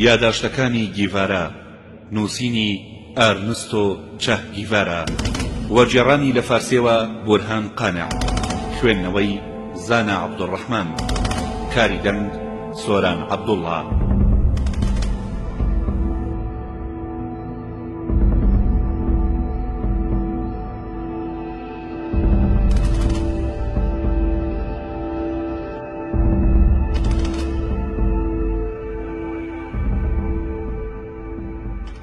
یاداشتەکانی گیڤارە نووسینی ئارنستۆ چه گیڤارە وەرگێڕانی لە فارسیەوە بورهان قانع خوێندنەوەی زانا عەبدوڕەحمان کاری دەنگ سۆران عەبدوڵڵا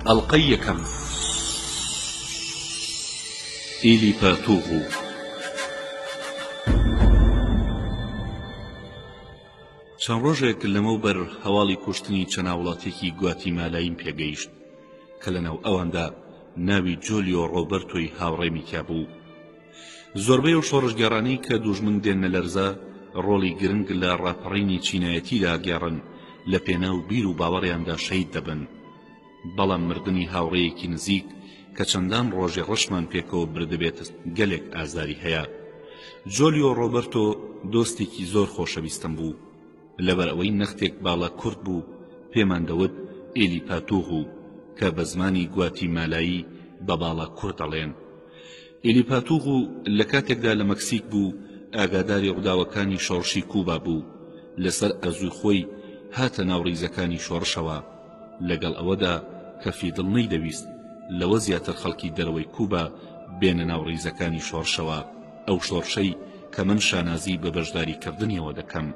ئەڵقەی یەکەم ئیلی پاتوغو چەند ڕۆژێک لەمەوبەر هەواڵی کوشتنی چەناوڵاتێکی گواتیمالاییم پێگەیشت کە لەناو ئەواندا ناوی جۆلیۆ ڕۆبەرتۆی هاوڕێمی تیا بوو. زۆربەی و شۆڕشگەڕانەی کە دوژمن دێنە لەرزە ڕۆڵی گرنگ لە ڕاپەڕینی چینایەتیدا گێڕن لە پێناو بیر و باوەڕیاندا شەید دەبن، بەڵام مردنی هاوڕێیەکی نزیک کە چەندان ڕۆژێ ڕەشمان پێکەوە بردەبێت گەلێک ئازاری هەیە. جۆلیۆ ڕۆبەرتۆ دۆستێکی زۆر خۆشەویستم بوو، لەبەر ئەوەی نەختێک باڵا کورد بوو پێمان دەوت ئێلی پاتوغو کە بە زمانی گواتیمالایی بە باڵا کورد دەڵێن. ئێلی پاتوغو لە کاتێکدا لە مەکسیک بوو ئاگاداری ڕووداوەکانی شۆڕشی کوبا بوو، لەسەر ئەرزووی خۆی هاتە ناو ڕیزەکانی شۆڕشەوە، لەگەڵ ئەوەدا کە فیدڵنەی دەویست لەوە زیاتر خەڵکی دەرەوەی کوبا بێنە ناو ڕیزەکانی شۆڕشەوە، ئەو شۆڕشەی کە من شانازی بە بەشداریکردنیەوە دەکەم.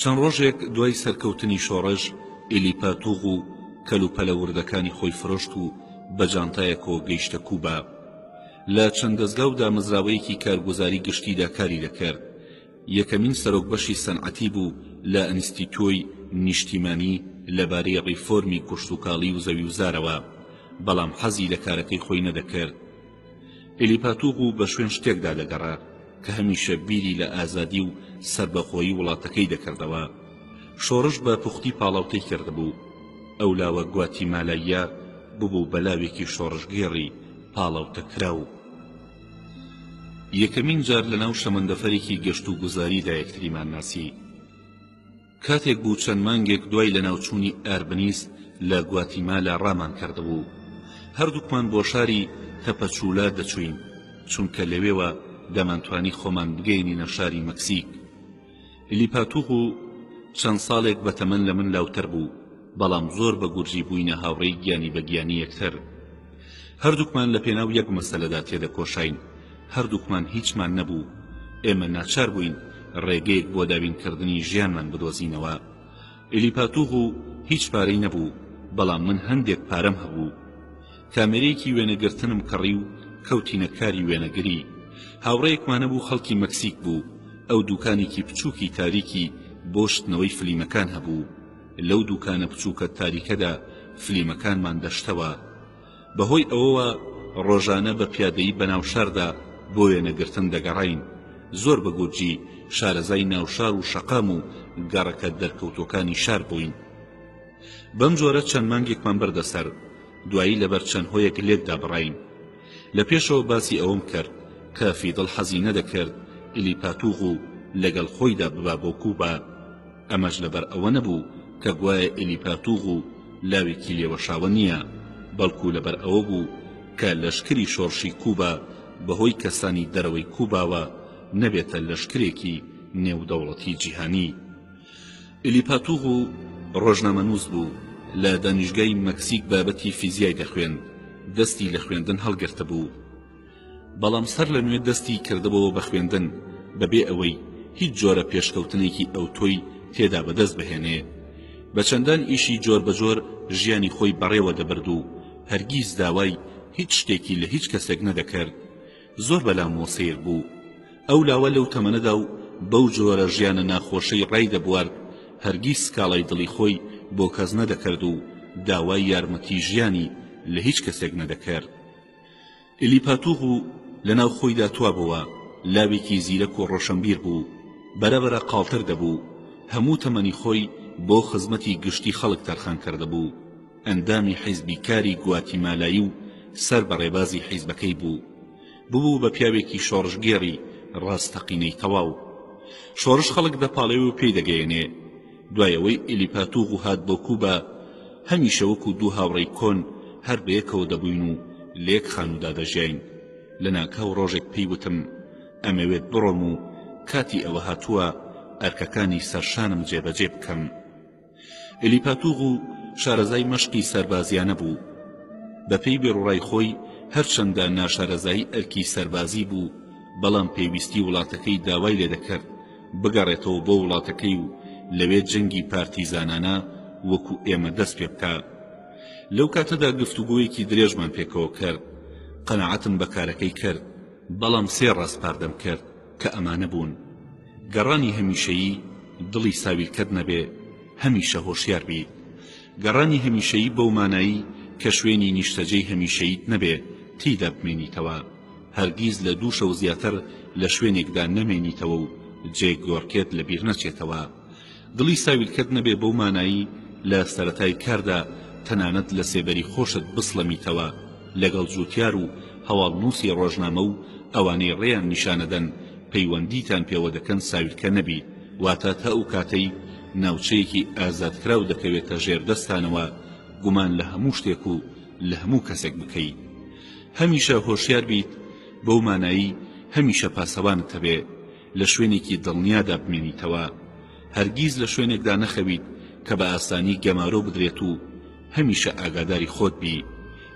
چەند ڕۆژێک دوای سەرکەوتنی شۆڕش ئێلی پاتوغو کەلوپەلە وردەکانی خۆی فرۆشت و بە جانتایەکەوە گەیشتە کوبا. لە چەند دەستگاودا مزراوەیەکی کارگوزاری گشتیدا کاری دەکرد. یەکەمین سەرۆکبەشی سەنعەتی بوو لە ئینستیتۆی نیشتیمانی لەبارەی ڕیفۆرمی کوشتوکاڵی و زەوی وزارەوە، بەڵام حەزی لە کارەکەی خۆی نەدەکرد. ئێلی پاتوغو بە شوێن شتێکدا دەگەڕا کە هەمیشە بیری لە ئازادی و سەربەخۆیی وڵاتەکەی دەکردەوە. شۆڕش بە پوختی پاڵاوتەی کردبوو، ئەو لاوە گواتیمالاییە ببوو بەلاوێکی شۆڕشگێڕی پاڵاوتەکراو. یەکەمین جار لەناو شەمەندەفەرێکی گەشت و گوزاریدا یەکتریمان ناسی. کاتێک بوو چەند مانگێک دوای لە ناوچوونی ئاربنیس لە گواتیمالا ڕامان کردبوو. هەردووکمان بۆ شاری تەپەچولا دەچوین، چونکە لەوێوە دەمانتوانی خۆمان بگەینینە شاری مەکسیک. ئێلی پاتوغو چەند ساڵێک بەتەمەن لە من لاوتر بوو، بەڵام زۆر بە گورجی بووینە هاوڕێی گیانی بەگیانی یەکتر. هەردووکمان لە پێناو یەک مەسەلەدا تێدەکۆشاین، هەردووکمان هیچمان نەبوو، ئێمە ناچار بووین ڕێگەیەک بۆ دابینکردنی ژیانمان بدۆزینەوە. ئێلی پاتوغو هیچ پارەی نەبوو، بەڵام من هەندێک پارەم هەبوو. کامێرەیەکی وێنەگرتنم کڕی و کەوتینە کاری وێنەگری. هاوڕێیەکمانە بوو خەڵکی مەکسیک بوو، ئەو دوکانێکی بچووکی تاریکی بۆ شتنەوەی فلیمەکان هەبوو. لەو دوکانە بچووکە تاریکەدا فلیمەکانمان دەشتەوە. بەهۆی ئەوەوە ڕۆژانە بە پیادەیی بەناو شاردا بۆ وێنەگرتن دەگەڕین. زۆر بە گورجی شارەزای ناوشار و شەقام و گەڕەکە دەرکەوتوەکانی شار بووین. بەم جۆرە چەند مانگێکمان بەردەسەر، دوایی لەبەر چەند هۆیەک لێکدا بڕین. لە پێشەوە باسی ئەوم کرد کە فیدڵ حەزی نەدەکرد ئێلی پاتوغو لەگەڵ خۆیدا ببا بۆ کوبا. ئەمەش لەبەر ئەوە نەبوو کە گوایە ئێلی پاتوغو لاوێکی لێوەشاوە نییە، بەڵکو لەبەر ئەوە بوو کە لەشکری شۆڕشی کوبا بەهۆی کەسانی دەرەوەی کوباوە نەبێتە لەشکرێکی نێودەوڵەتی جیهانی. ئێلی پاتوغو ڕۆژنامەنووس بوو، لە دانیشگای مەکسیک بابەتی فیزیای دەخوێند، دەستی لە خوێندن هەڵگرتە بوو. بەڵام سەر لە نوێ دەستی کردبەوە بە خوێندن بەبێ ئەوەی هیچ جۆرە پێشکەوتنێکی ئەوتۆی تێدا بەدەست بهێنێ. بە چەندان ئیشی جۆر بەجۆر ژیانی خۆی بەڕێوە دەبرد و هەرگیز داوای هیچ شتێکی لە هیچ کەسێک نەدەکرد. زۆر بەلا مۆسیر بوو. ئەو لاوە لەو تەمەنەدا و بەو جۆرە ژیانە ناخۆشەی ڕای دەبوارد، هەرگیز سکاڵای دڵی خۆی بۆ کەس نەدەکرد و داوای یارمەتی ژیانی لە هیچ کەسێک نەدەکرد. ئێلی پاتوغو لەناو خۆیدا توابەوە، لاوێکی زیرەک و ڕۆشنبیر بوو، بەرەبەرە قاڵتر دەبوو، هەموو تەمەنی خۆی بۆ خزمەتی گشتی خەڵک تەرخان کردبوو. ئەندامی حیزبی کاری گواتیمالایی و سەر بە ڕێبازی حیزبەکەی بوو. ببوو بە پیاوێکی شۆڕشگێڕی ڕاستەقینەی تەواو. شۆڕش خەڵک دەپاڵێ و پێی دەگەیەنێ، دوایەوەی ئیلیپاتوغ هات بۆ کوبا هەمیشە وەکو دوو هاوڕێی کۆن هەر بەیەکەوە دەبووین و لێک خانوودا دەژیاین. لە ناکاو ڕۆژێک پێی وتم ئەمەوێت بڕۆم و کاتی ئەوە هاتووە ئەرکەکانی سەرشانم جێبەجێ بکەم. ئیلیپاتوغ و شارەزای مەشقی سەربازیانە بوو. بەپێی بێڕوڕای خۆی هەرچەندە ناشارەزایی ئەرکی سەربازی بوو، بەڵام پێویستی وڵاتەکەی داوای لێ دەکرد بگەڕێتەوە بۆ وڵاتەکەی و لەوێ جەنگی پارتیزانانە وەکو ئێمە دەست پێ بکە. لەو کاتەدا گفتوگۆیەکی درێژمان پێکەوە کرد. قەناعەتم بە کارەکەی کرد، بەڵام سێ ڕاستپاردەم کرد کە ئەمانە بوون: گەڕانی هەمیشەیی، دڵی ساویلکەت نەبێ، هەمیشە هۆشیار بیت. گەڕانی هەمیشەیی بەو مانایی کە شوێنی نیشتەجەی هەمیشەییت نەبێ تێیدا بمێنیتەوە، هەرگیز لە دوو شەو زیاتر لە شوێنێکدا نەمێنیتەوە و جێک گۆڕکێت لەبیر نەچێتەوە. دڵی ساویلکەت نەبێ بەو مانایی لە سەرەتای کاردا تەنانەت لە سێبەری خۆشت بسڵەمیتەوە لەگەڵ جوتیار و هەواڵنووسی ڕۆژنامە و ئەوانەی ڕێیان نیشانەدەن پەیوەندیتان پێوە دەکەن ساویلکە نەبی، واتە تا ئەو کاتەی ناوچەیەکی ئازادکراو دەکەوێتە ژێردەستانەوە گومان لە هەموو شتێک و لە هەموو کەسێک بکەیت. هەمیشە هۆشیار بیت بەو مانایی هەمیشە پاسەوانت هەبێ لە شوێنێکی دڵنیادا بمێنیتەوە، هەرگیز لە شوێنێکدا نەخەویت کە بە ئاسانی گەمارۆ بدرێت و هەمیشە ئاگاداری خۆت بی.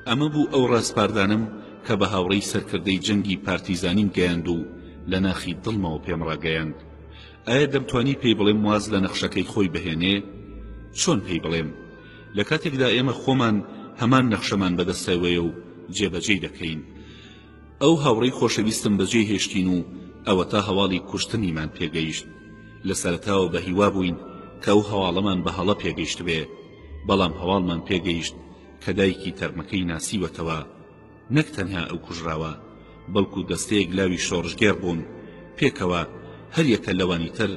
ئەمە بوو ئەو ڕاستپاردانم کە بە هاوڕێی سەرکردەی جەنگی پارتیزانیم گەیاند و لە ناخی دڵمەوە پێم ڕاگەیاند. ئایا دەمتوانی پێی بڵێم واز لە نەخشەکەی خۆی بهێنێ؟ چۆن پێی بڵێم؟ لە کاتێکدا ئێمە خۆمان هەمان نەخشەمان بەدەستەوەیە و جێبەجێ دەکەین. ئەو هاوڕێی خۆشەویستم بەجێ هێشتین و ئەوە تا هەواڵی کوشتنیمان پێگەیشت. لە سەرەتاوە بە هیوا بووین کە ئەو هەواڵەمان بە هەڵە پێگەیشت بێ، بەڵام هەواڵمان پێگەیشت کە دایکی تەرمەکەی ناسیوەتەوە. نەک تەنها ئەو کوژراوە، بەڵکو دەستەیەک لاوی شۆڕژگێر بوون، پێکەوە هەر یەکە لەوانی تر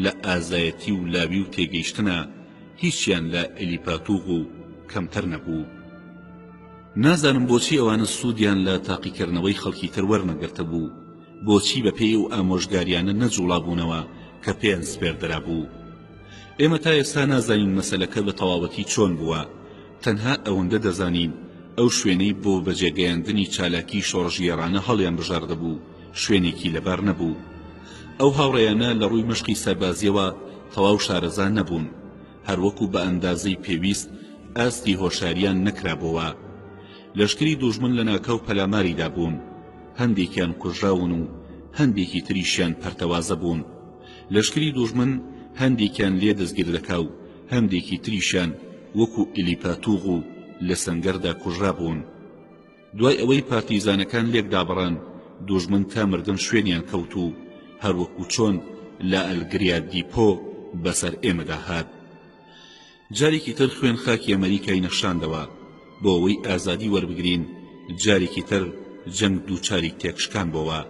لە ئازایەتی و لاوی و تێگەیشتنە هیچیان لە ئیلیپاتوغ و کەمتر نەبوو. نازانم بۆچی ئەوانە سوودیان لە تاقیکردنەوەی خەڵکی تر وەرنەگرتە بوو، بۆچی بە پێی و ئامۆژگاریانە نەجوڵابوونەوە کە پێیان سپێردرا بوو. ئێمە تا ئێستا نازانین مەسەلەکە بە تەواوەتی چۆن بووە، تەنها ئەوەندە دەزانین ئەو شوێنەی بۆ بەجێگەیاندنی چالاکی شۆڕژگێڕانە هەڵیان بژاردەبوو شوێنێکی لەبار نەبوو. ئەو هاوڕێیانە لە ڕووی مەشقی سەربازیەوە تەواو شارەزان نەبوون، هەروەکو بە ئەندازەی پێویست ئاستی هۆشاریان نەکرابەوە. لەشکری دوژمن لە ناکاو پەلاماریدا بوون، هەندێکیان کوژراون و هەندێکی تریشیان پەرتەوازە بوون. لەشکری دوژمن هەندێکیان لێ دەستگیر دەکا و هەندێکی تریشیان وەکو ئیلیپاتوغ و لە سەنگەردا کوژرا بوون. دوای ئەوەی پارتیزانەکان لێک دابڕان، دوژمن تا مردن شوێنیان کەوت و هەروەکو چۆن لە ئەلگریا دیپۆ بەسەر ئێمەدا هات. جارێکی تر خوێن خاکی ئەمریکای نەخشاندەوە بۆ ئەوەی ئازادی وەربگرین. جارێکی تر جەنگ دووچاری تێکشکان بۆەوە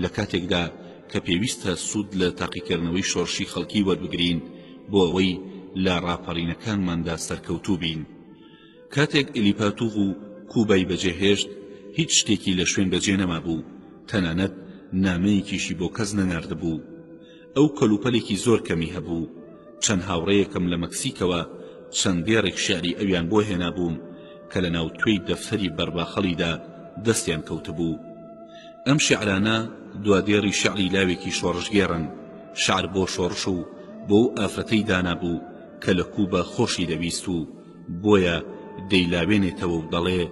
لە کاتێکدا کە پێویستە سوود لە تاقیکردنەوەی شۆڕشی خەڵکی وەربگرین بۆ ئەوەی لە ڕاپەڕینەکانماندا سەرکەوتوو بین. کاتێک ئیلیپاتوغ و کوبای بەجێهێشت هیچ شتێکی لە شوێن بەجێ نەما بوو، تەنانەت نامەیەکیشی بۆ کەس نەناردبوو. ئەو کەلوپەلێکی زۆر کەمی هەبوو. چەند هاوڕێیەکەم لە مەکسیکەوە چەندێڕێک شیعری ئەویان بۆ هێنابووم کە لە ناو توێی دەفتەری بەرباخەڵیدا دەستیان کەوتبوو. ئەم شیعرانە دوادێڕی شیعری لاوێکی شۆڕژگێڕن، شعر بۆ شۆڕش و بۆ ئافرەتەی دانابوو کە لە کوبا خۆشی دەویست و بۆیە دەیلاوێنێتەوە و دەڵێ: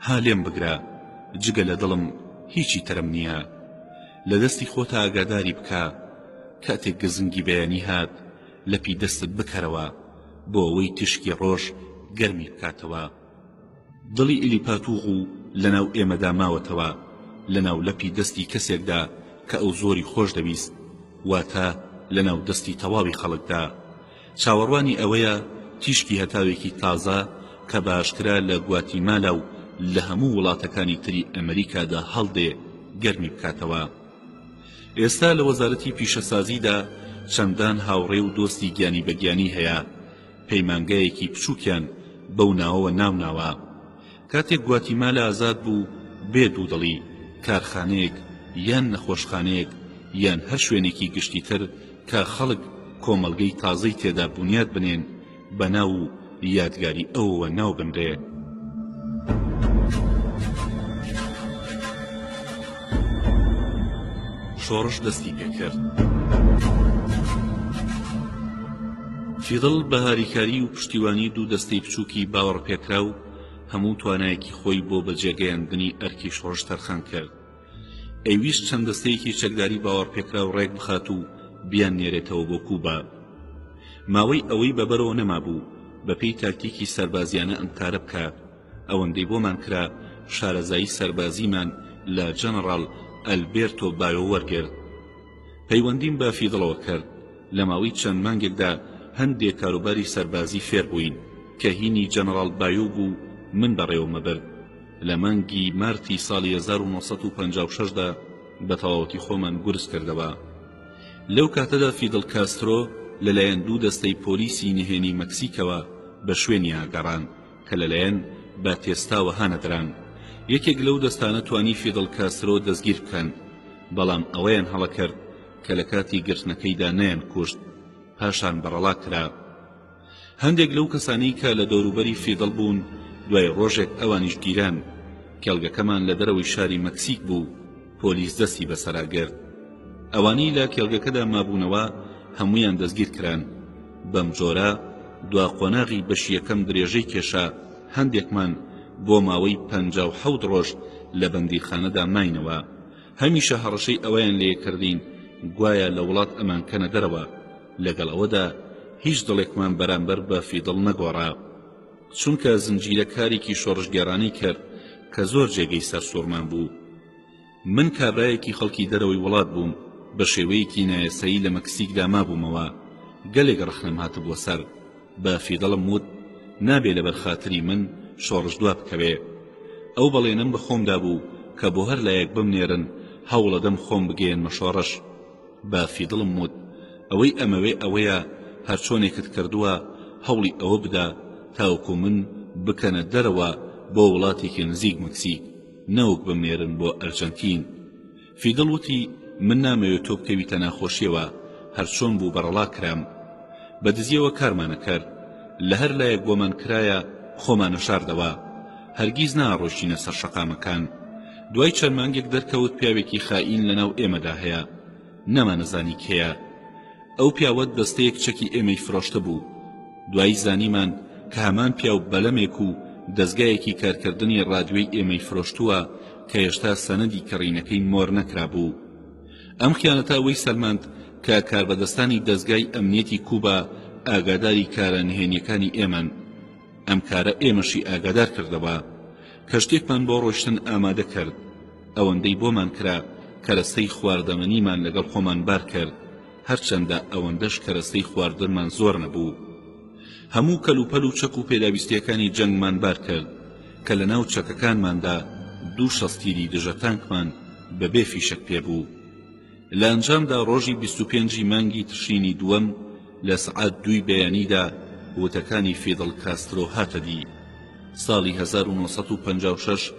ها لێم بگرە، جگە لە دڵم هیچی ترم نییە. لە دەستی خۆتە ئاگاداری بکە، کاتێک گزنگی بەیانی هات لەپی دەستت بکەرەوە بۆ ئەوەی تشکی ڕۆژ گەرمی بکاتەوە. دڵی ئیلیپاتوغ و لەناو ئێمەدا ماوەتەوە، لەناو لەپی دەستی کەسێکدا کە ئەو زۆری خۆش دەویست، واتە لەناو دەستی تەواوی خەڵکدا. چاوەڕوانی ئەوەیە تیشکی هەتاوێکی تازە کە باشکرا لە گواتیمالا و لە هەموو وڵاتەکانی تری ئەمریکادا هەڵدێ گەرمی بکاتەوە. ئێستا لە وەزارەتی پیشەسازیدا چەندان هاوڕێ و دۆستی گیانی بەگیانی هەیە. پەیمانگایەکی بچووکیان بەو ناوەوە ناوناوە. کاتێک گواتیمالا ئازاد بوو، بێ دوودڵی کارخانەیەک یان نەخۆشخانەیەک یان هەر شوێنێکی گشتی تر کە خەڵک کۆمەڵگەی تازەی تێدا بنیاد بنێن بە ناو یادگاری ئەوەوە ناو بنرێ. شۆڕش دەستی پێکرد. فیدڵ بە هاریکاری و پشتیوانی دوو دەستەی بچووکی باوەڕ پێکرا و هەموو توانایەکی خۆی بۆ بەجێگەیاندنی ئەرکی شۆڕش تەرخان کرد. ئەیویست چەند دەستەیەکی چەکداری باوەڕ پێکرا و ڕێک بخات و بیان نێرێتەوە بۆ کوبا. ماوەی ئەوەی بەبەرەوە نەمابوو بە پێی تاکتیکی سەربازیانە ئەنکارە بکە. ئەوەندەی بۆمان کرا شارەزایی سەربازیمان لە جەنەڕاڵ ئەلبێرتۆ بایۆ وەرگرت. پەیوەندیم بە فیدڵەوە کرد. لە ماوەی چەند مانگێکدا هەندێک کاروباری سەربازی فێر بووین کە هینی جەنەڕاڵ بایۆ بوو من بەڕێوە مەبرد. لە مانگی مارتی ساڵی 1956دا بە تەواوەتی خۆمان گورس کردەوە. لەو کاتەدا فیدڵ کاسترۆ لەلایەن دوو دەستەی پۆلیسی نهێنی مەکسیکەوە بە شوێنی ئاگەڕان کە لەلایەن بە تێستاوە هانەدران. یەکێک لەو دەستانە توانی فیدڵ کاسترۆ دەستگیر بکەن، بەڵام ئەوەیان هەڵەکرد کە لە کاتی گرتنەکەیدا نەیان کوشت، پاشان بەڕەڵا کرا. هەندێک لەو کەسانەی کە لە دەوروبەری فیدڵ بوون دوای ڕۆژێک ئەوانیش گیران. کێڵگەکەمان لە دەرەوەی شاری مەکسیک بوو، پۆلیس دەستی بەسەرا گرت. ئەوانەی لە کێڵگەکەدا مابوونەوە هەمویان دەستگیر کران. بەم جۆرە دوا قۆناغی بەشی یەکەم درێژەی کێشا هەندێکمان بۆ ماوەی 57 ڕۆژ لە بەندیخانەدا ماینەوە. هەمیشە هەڕەشەی ئەوەیان لێکردین گوایە لە وڵات ئەمان کەنە دەرەوە. لەگەڵ ئەوەدا هیچ دڵێکمان بەرامبەر بە فیدڵ نەگۆڕا، چونکە زنجیرەکارێکی شۆڕشگێڕانی کرد کە زۆر جێگەی سەرسوورمان بوو. من کابرایەکی خەڵکی دەرەوەی وڵات بووم، بە شێوەیەکی نایەسایی لە مەکسیکدا مابوومەوە. گەلێک ڕەخنەم هاتبووە سەر. بە فیدڵم وت نابێ لەبەر خاتری من شۆڕش دوا بکەوێ. ئەو بەڵێنم بە خۆمدا بوو کە بۆ هەر لایەک بمنێرن هەوڵەدەم خۆم بگەێنمە شۆڕش. بە فیدڵم وت ئەوەی ئەمەوێ ئەوەیە هەر چۆنێکت کردووە هەوڵی ئەوە بدا تاوەکو من بکەنە دەرەوە بۆ وڵاتێکی نزیک مەکسیک، نەوەک بمنێرن بۆ ئەرجەنتین. فیدڵ وتی من نامەوێت تۆ بکەویتە ناخۆشیەوە، هەر چۆن بوو بەڕەڵا کرام. بە دزیەوە کارمانە کرد. لە هەر لایەک بۆمان کرایە خۆمانە شاردەوە، هەرگیز ناڕۆشینە سەر شەقامەکان. دوای چەند مانگێک دەرکەوت پیاوێکی خائین لەناو ئێمەدا هەیە، نەمانەزانی کێیە. ئەو پیاوەت دەستەیەک چەکی ئێمەی فرۆشتە بوو. دوایی زانیمان کە هەمان پیاو بەلەمێک و دەستگایەکی کارکردنی ڕادیۆی ئێمەی فرۆشتووە کە هێشتا سەنەدی کڕینەکەی مۆر نەکرا بوو. ئەم خیانەتە ئەوەی سەلماند کە کاربەدەستانی دەستگای ئەمنیەتی کوبا ئاگاداری کارە نهێنیەکانی ئێمەن. ئەم کارە ئێمەشی ئاگادار کردەوە کە شتێکمان بۆ ڕۆشتن ئامادە کرد. ئەوەندەی بۆمان کرا کەرەستەی خواردەمەنیمان لەگەڵ خۆمان بار کرد، هەرچەندە ئەوەندەش کەرەستەی خواردنمان زۆر نەبوو. هەموو کەلوپەل و چەک و پێداویستیەکانی جەنگمان بار کرد کە لە ناو چەکەکانماندا 2 شەستیری دژە تانکمان بەبێ فیشک پێبوو. لە ئەنجامدا ڕۆژی 25 مانگی تشرینی دووەم لە سەعات 2 بەیانیدا وتەکانی فیدڵ کاسترۆ هاتە دی. ساڵی 1956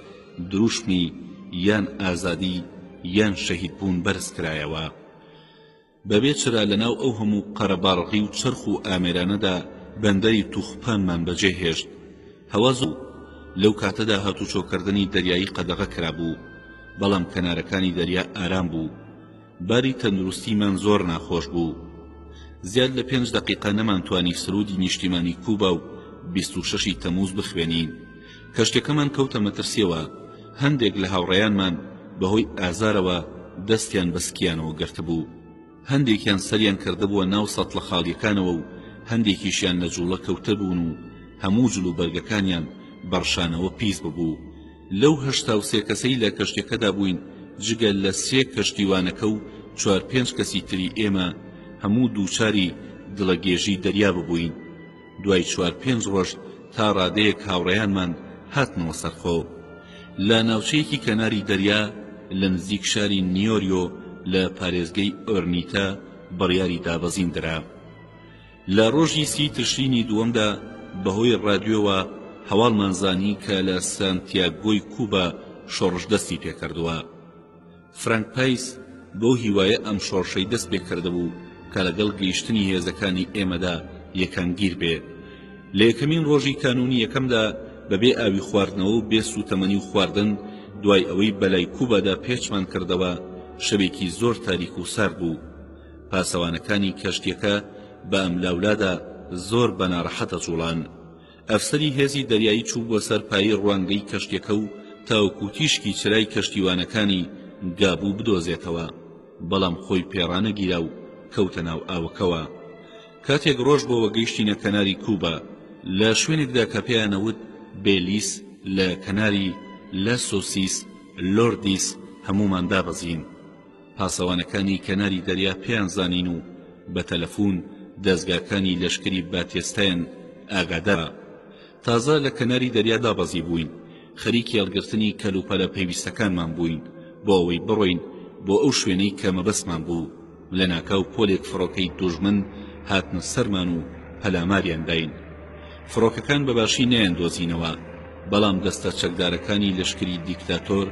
دروشمی یان ئازادی یان شەهیدبوون بەرز کرایەوە. بەبێ چرا لەناو ئەو هەموو قەرەباڕغی و چرخ و ئامێرانەدا بەندەری توخپانمان بەجێ هێشت. هەواز و لەو کاتەدا هاتوچۆکردنی دەریایی قەدەغە کرابوو، بەڵام کەنارەکانی دەریا ئارام بوو. باری تەندروستیمان زۆر ناخۆش بوو. زیاد لە 5 دقیقە نەمانتوانی سرودی نیشتیمانی کوبا و 26 تەمووز بخوێنین. کەشتەکەمان کەوتە مەترسیەوە. هەندێک لە هاوڕێیانمان بەهۆی ئازارەوە دەستیان بەسکیانەوە گرتبوو. هەندێکیان سەریان کردبووە ناو سەتڵە خاڵیەکانەوە و هەندێکیشیان لە جوڵە کەوتە بوون و هەموو جلو بەرگەکانیان بەڕشانەوە پیس ببوو. لەو 83 کەسەی لە کەشتەکەدا بووین جگە لە 3 کەشتیوانەکە و 4-5 کەسی تری ئێمە هەموو دووچاری دڵەگێژی دەریا ببووین. دوای 4-5 ڕۆژ تا ڕادەیەک هاوڕێیانمان هاتنەوە سەرخۆ. لە ناوچەیەکی کەناری دەریا لە نزیک شاری نیۆریۆ لە پارێزگەی ئۆرنیتا بڕیاری دابەزین درا. لە ڕۆژی 30 تشرینی دووەمدا بەهۆی ڕادیۆوە هەواڵمان زانی کە لە سانتیاگۆی کوبا شۆڕش دەستی پێکردووە. فرانک پایس بۆ هیوایە ئەم شۆڕشەی دەست پێکردبوو کە لەگەڵ گەیشتنی هێزەکانی ئێمەدا یەکانگیر بێ. لە یەکەمین ڕۆژی کانونی یەکەمدا بەبێ ئاوی خواردنەوە و بێ سوتەمەنی و خواردن دوای ئەوەی بەلای کوبادا پێچمان کردەوە شەوێکی زۆر تاریک و سارد بوو. پاسەوانەکانی کەشتیەکە بە ئەم لاولادا زۆر بەناڕەحەتە جوڵان. ئەفسەری هێزی دەریایی چوو بۆ سەر پایی ڕوانگەی کەشتیەکە و تاوەکو تیشکی چرای کەشتیوانەکانی گابوو بدۆزێتەوە، بەڵام خۆی پێڕانەگیرا و کەوتە ناو ئاوەکەوە. کاتێک ڕۆژ بۆوە گەیشتینە کەناری کوبا لە شوێنێکدا کە پێیانەوت بێلیس لە کەناری لە سۆسیس لۆردیس هەمومان دابەزین. پاسەوانەکانی کەناری دەریا پێیان زانین و بە تەلەفۆن دەستگاکانی لەشکری باتێستایان ئاگادارە. تازە لە کەناری دەریا دابەزی بووین، خەریکی هەڵگرتنی کەلوپەلە پێویستەکانمان بووین بۆ ئەوەی بڕۆین بۆ ئەو شوێنەی کە مەبەستمان بوو. لە ناکاو پۆلێک فڕۆکەی دوژمن هاتنە سەرمان و پەلاماریان داین. فڕۆکەکان بەباشی نەیاندۆزینەوە، بەڵام دەستە چەکدارەکانی لەشکری دیکتاتۆر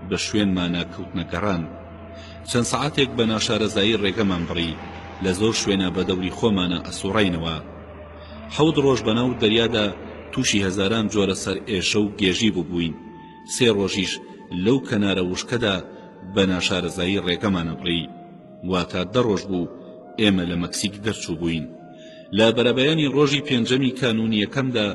بە شوێنمانە کەوتنەگەڕان. چەند سەعاتێک بە ناشارەزایی ڕێگەمان بڕی، لە زۆر شوێنە بە دەوری خۆمانە ئەسوڕاینەوە. 7 ڕۆژ بەناو دەریادا تووشی هەزاران جۆرە سەر ئێشە و گێژی بووبووین. 3 ڕۆژیش لەو کەنارە وشکەدا بە ناشارەزایی ڕێگەمانە بڕی، واتە 10 ڕۆژ بوو ئێمە لە مەکسیک دەرچوو بووین. لە بەرەبەیانی ڕۆژی پێنجەمی کانونی یەکەمدا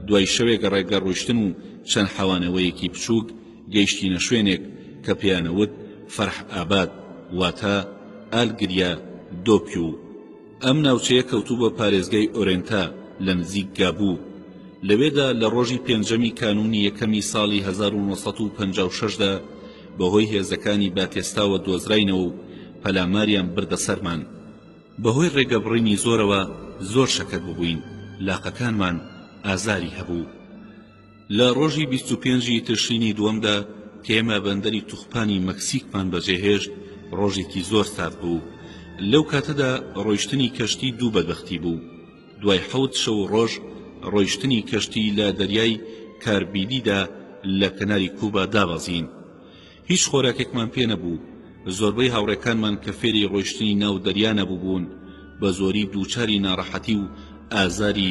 دوای شەوێک ڕێگە ڕۆیشتن و چەند حەوانەوەیەکی بچووک گەیشتینە شوێنێک کە پێیانەوت فەرح ئاباد، واتە ئالگریا دۆپیو. ئەم ناوچەیە کەوتوو بە پارێزگای ئۆرێنتا لە نزیک گابوو. لەوێدا لە ڕۆژی پێنجەمی کانونی یەکەمی ساڵی 1956دا بەهۆی هێزەکانی باتێستاوە دۆزراینەوە و پەلاماریان بردە سەرمان. بەهۆی ڕێگەبڕینی زۆرەوە زۆر شەکەت ببووین، لاقەکانمان ئازاری هەبوو. لە ڕۆژی 25 تشرینی دووەمدا کە ئێمە بەندەری توخپانی مەکسیکمان بەجێهێشت، ڕۆژێکی زۆر سارد بوو. لەو کاتەدا ڕۆیشتنی کەشتی دوو بەدبەختی بوو. دوای 7 شەو ڕۆژ ڕۆیشتنی کەشتی لە دەریای کاربیدیدا لە کەناری کوبا دابەزین. هیچ خۆراکێکمان پێ نەبوو. زۆربەی هاوڕێکانمان کە فێری ڕۆیشتنی ناو دەریا نەبووبوون بە زۆری دووچاری ناڕەحەتی و ئازاری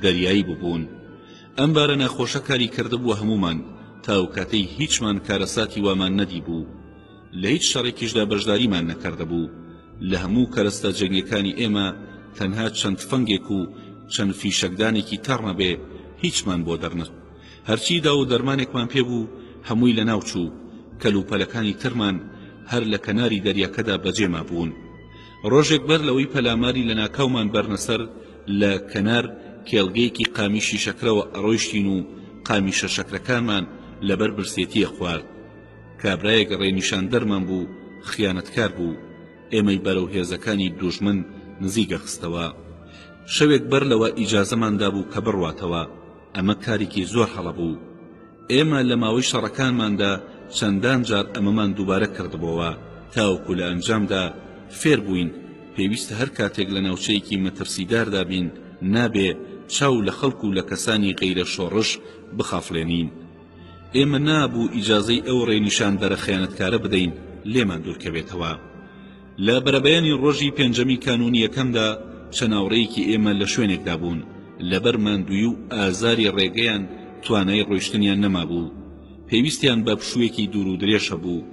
دەریایی بووبوون. ئەم بارە نەخۆشە کاری کردبووە هەمومان، تاو کاتەی هیچمان کارەساتی وامان نەدی بوو. لە هیچ شەڕێکیشدا بەشداریمان نەکردبوو. لە هەموو کەرەستە جەنگیەکانی ئێمە تەنها چەند فەنگێک و چەند فیشەکدانێکی تەڕ نەبێ هیچمان بۆ دەرنەچ. هەرچی دا و دەرمانێکمان پێبوو هەمووی لە ناوچوو. کەلوپەلەکانی ترمان هەر لە کەناری دەریاکەدا بەجێما بوون. ڕۆژێک بەر لەوەی پەلاماری لە ناکاومان بەرنەسەر لە کەنار کێڵگەیەکی قامیشی شەکرەوە ئەڕۆیشتین و قامیشە شەکرەکانمان لەبەر برسێتیە خوارد. کابرایەک ڕێنیشان دەرمان بوو، خیانەتکار بوو. ئێمەی بەرەو هێزەکانی دوژمن نزیگە خستەوە. شەوێک بەر لەوە ئیجازەماندا بوو کە بڕواتەوە. ئەمە کارێکی زۆر هەڵە بوو. ئێمە لە ماوەی شەڕەکانماندا چەندان جار ئەمەمان دووبارە کردبەوە، تاوەکو لە ئەنجامدا فێر بووین پێویستە هەر کاتێک لە ناوچەیەکی مەترسیداردا بین نابێ چاو لە خەڵکو و لە کەسانی غەیرە شۆڕش بخافڵێنین. ئێمە نابوو ئیجازەی ئەو ڕێنیشاندەرە خیانەتکارە بدەین لێمان دوورکەوێتەوە. لە بەرەبەیانی ڕۆژی پێنجەمی کانونی یەکەمدا چەناوڕێیەکی ئێمە لە شوێنێکدا بوون. لەبەر ماندووی و ئازاری ڕێگەیان توانای ڕۆیشتنیان نەمابوو. پێویستیان بە پشوویەکی دوور و درێژە بوو.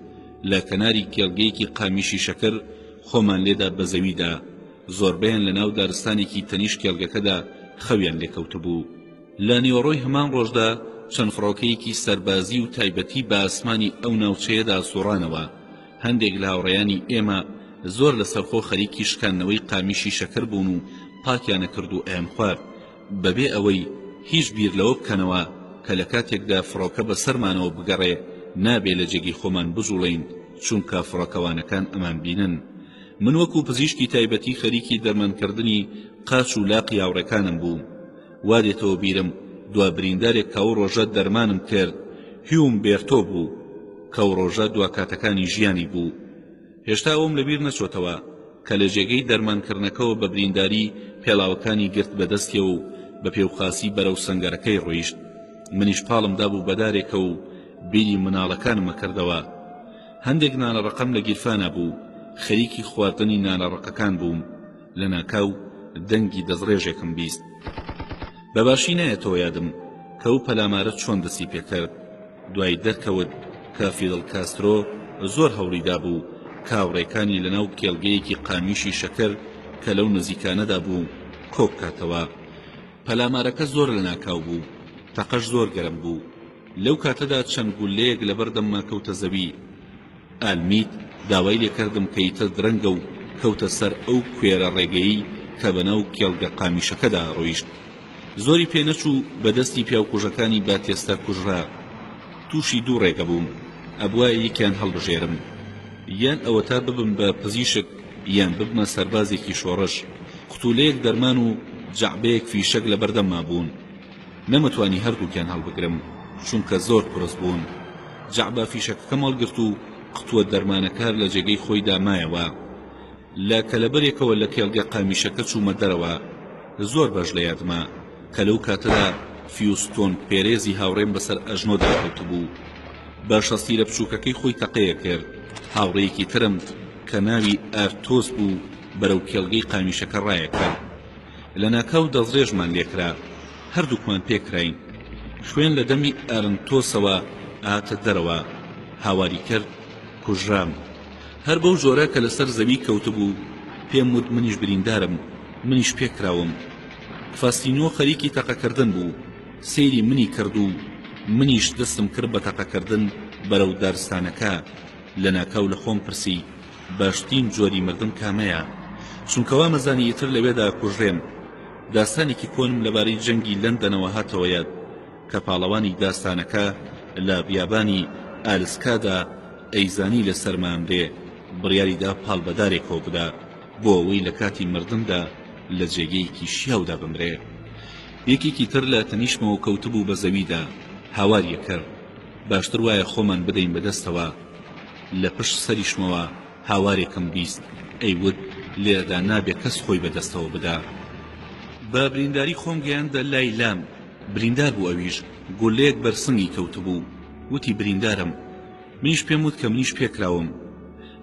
لە کەناری کێڵگەیەکی قامیشی شەکر خۆمان لێدا بە زەویدا. زۆربەیان لە ناو دارستانێکی تەنیش کێڵگەکەدا خەویان لێکەوتە بوو. لە نیوەڕۆی هەمان ڕۆژدا چەند فڕۆکەیەکی سەربازی و تایبەتی بە ئاسمانی ئەو ناوچەیەدا سوڕانەوە. هەندێک لە هاوڕێیانی ئێمە زۆر لەسەرخۆ خەریکی شکاندنەوەی قامیشی شەکر بوون و پاکیانە کرد و ئەیان خوارد، بەبێ ئەوەی هیچ بیر لەوە بکەنەوە کە لە کاتێکدا فڕۆکە بە سەرمانەوە بگەڕێ نابێ لە جێگی خۆمان بجوڵین، چونکە فڕۆکەوانەکان ئەمان بینن. من وەکو پزیشکی تایبەتی خەریکی دەرمانکردنی قاچ و لاقی هاوڕێکانم بوو. وا دێتەوە بیرم دوا بریندارێک کەو ڕۆژە دەرمانم کرد، هیوم بێرتۆ بوو، کەو ڕۆژە دوا کاتەکانی ژیانی بوو. هێشتا ئەوم لەبیر نەچۆتەوە کە لە جێگەی دەرمانکردنەکەەوە بە برینداری پێڵاوەکانی گرت بەدەستیەوە و بە پێوخاسی بەرەو سەنگەرەکەی ڕۆیشت. منیش پاڵم دابوو بەدارێکە و بیری مناڵەکانمە کردەوە. هەندێک نانەڕەقەم لە گیرفانە بوو، خەریکی خواردنی نانەڕەقەکان بووم. لە ناکاو دەنگی دەزڕێژێکم بیست. بەباشی نایەتەوە یادم کە ئەو پەلامارە چۆن دەسی پێکرد. دوای دەرکەوت کە فیدڵ کاسترۆ زۆر هەوڵیدا بوو کاوڕێکانی لەناو کێڵگەیەکی قامیشی شەکر کە لەو نزیکانەدا بوو کۆ بکاتەوە. پەلامارەکە زۆر لە ناکاو بوو، تەقەش زۆر گەرم بوو. لەو کاتەدا چەند گولەیەک لەبەردەمما کەوتە زەوی. ئالمیت داوای لێکردم کە ئیتر درەنگە و کەوتە سەر ئەو کوێرە ڕێگەیی کە بەناو کێڵگە قامیشەکەدا ڕۆیشت. زۆری پێنەچوو بەدەستی پیاوکوژەکانی باتێستە کوژرا. تووشی دوو ڕێگە بووم، ئەبوایە یەکیان هەڵبژێرم، یان ئەوە تا ببم بە پزیشک یان ببمە سەربازێکی شۆڕش. قوتولەیەک دەرمان و جەعبەیەک فیشەک لە بەردەمما بوون. نەمەتوانی هەردووکیان هەڵبگرم چونکە زۆر قورس بوون. جەعبە فیشەکەکەم هەڵگرت و قوتووە دەرمانەکار لە جێگەی خۆی دامایەوە. لە کەلەبەرێکەوە لە کێڵگە قامیشەکە چوومە دەرەوە. زۆر بەش لە یادمە کە لەو کاتەدا فیوستۆن پێرێزی هاوڕێم بەسەر ئەژنۆدا کەوت بوو. بە شەستیرە بچووکەکەی خۆی تەقەیە کرد. هاوڕێیەکی ترم کە ناوی ئارتۆس بوو بەرەو کێڵگەی قامیشەکە ڕایە کرد. لە ناکاو دەزڕێژمان لێکرا، هەردووکمان پێکراین. خوێن لە دەمی ئارنتۆسەوە ئاتە دەرەوە. هاواری کرد کوژرام. هەر بەو جۆرە کە لەسەر زەوی کەوتبوو پێم وت منیش بریندارم، منیش پێکراوم. فاستینۆ خەریکی تەقەکردن بوو، سەیری منی کرد و منیش دەستم کرد بە تەقەکردن بەرەو دارستانەکە. لە ناکاو لە خۆم پرسی باشترین جۆری مردن کامەیە، چونکەوا مەزانی ئیتر لەوێدا کوژرێم. داستانێکی کۆنم لەبارەی جەنگی لەندەنەوە هاتەوە یاد کە پاڵەوانی داستانەکە لە بیابانی ئالسکادا ئەیزانی لە سەرمامرێ بڕیاریدا پاڵبەدارێکەوە بدا بۆ ئەوەی لە کاتی مردندا لە جێگەیەکی شیاودا بمرێ. یەکێکی تر لە تەنیشمەوە کەوتبوو بە زەویدا، هاواریە کرد باشتر وایە خۆمان بدەین بەدەستەوە. لە پشت سەریشمەوە هاوارێکم بیست، ئەیوت لێرەدا نابێ کەس خۆی بەدەستەوە بدا. بە برینداری خۆم گەیاندە لای لام. بریندار بوو ئەویش، گولەیەک بەرسنگی کەوتبوو. وتی بریندارم. منیش پێم وت کە منیش پێکراوم.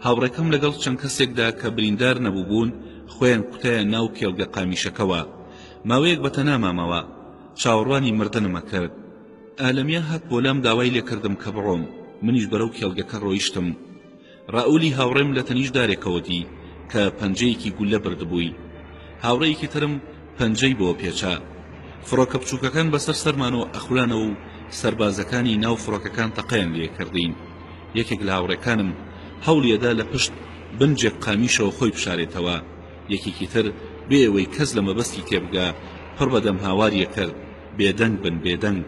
هاوڕێکەم لەگەڵ چەند کەسێکدا کە بریندار نەبوو بوون خۆیان کوتایە ناو کێڵگە قامیشەکەوە. ماوەیەک بەتەنها مامەوە، چاوەڕوانی مردنمە کرد. ئالەمیە هات بۆ لام داوای لێکردم کە بڕۆم. منیش بەرەو کێڵگەکە ڕۆیشتم. ڕاولی هاوڕێم لە تەنیش دارێکەوەتی کە پەنجەیەکی گولە بردبووی. هاوڕێیەکی ترم پەنجەی بۆ پێچا. فڕۆکە بچووکەکان بەسەر سەرمانەوە ئەخولانەوە و سەربازەکانی ناو فڕۆکەکان تەقەیان لێ کردین. یەکێک لە هاوڕێکانم هەوڵیەدا لە پشت بنجێک قامیشەوە خۆی بشارێتەوە. یەکێکی تر بێ ئەوەی کەس لە مەبەستی تێبگا پڕ بەدەم هاواریە کرد بێدەنگ بن بێدەنگ.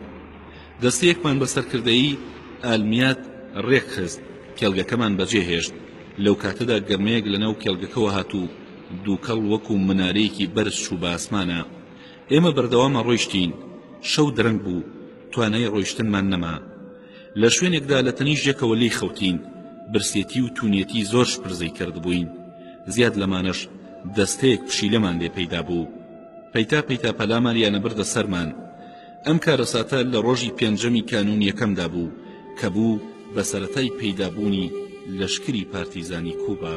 دەستەیەکمان بەسەرکردەیی ئالمیات ڕێک خست، کێڵگەکەمان بەجێهێشت. لەو کاتەدا گەرمەیەک لەناو کێڵگەکەوە هاتوو، دووکەڵ وەکو منارەیەکی بەرز چوو بە ئاسمانە. ئێمە بەردەوامە ڕۆیشتین. شەو درەنگ بوو، توانای ڕۆیشتنمان نەما. لە شوێنێکدا لە تەنیش یەکەوە لێی خەوتین. برسێتی و توونێتی زۆر شپرزەی کردبووین. زیاد لەمانەش دەستەیەک پشیلەمان لێ پەیدا بوو. پەیتا پەیتا پەلاماریانە بردە سەرمان. ئەم کارەساتە لە ڕۆژی پێنجەمی کانون یەکەمدا بوو کە بوو بە سەرەتای پەیدابوونی لەشکری پارتیزانی کوبا.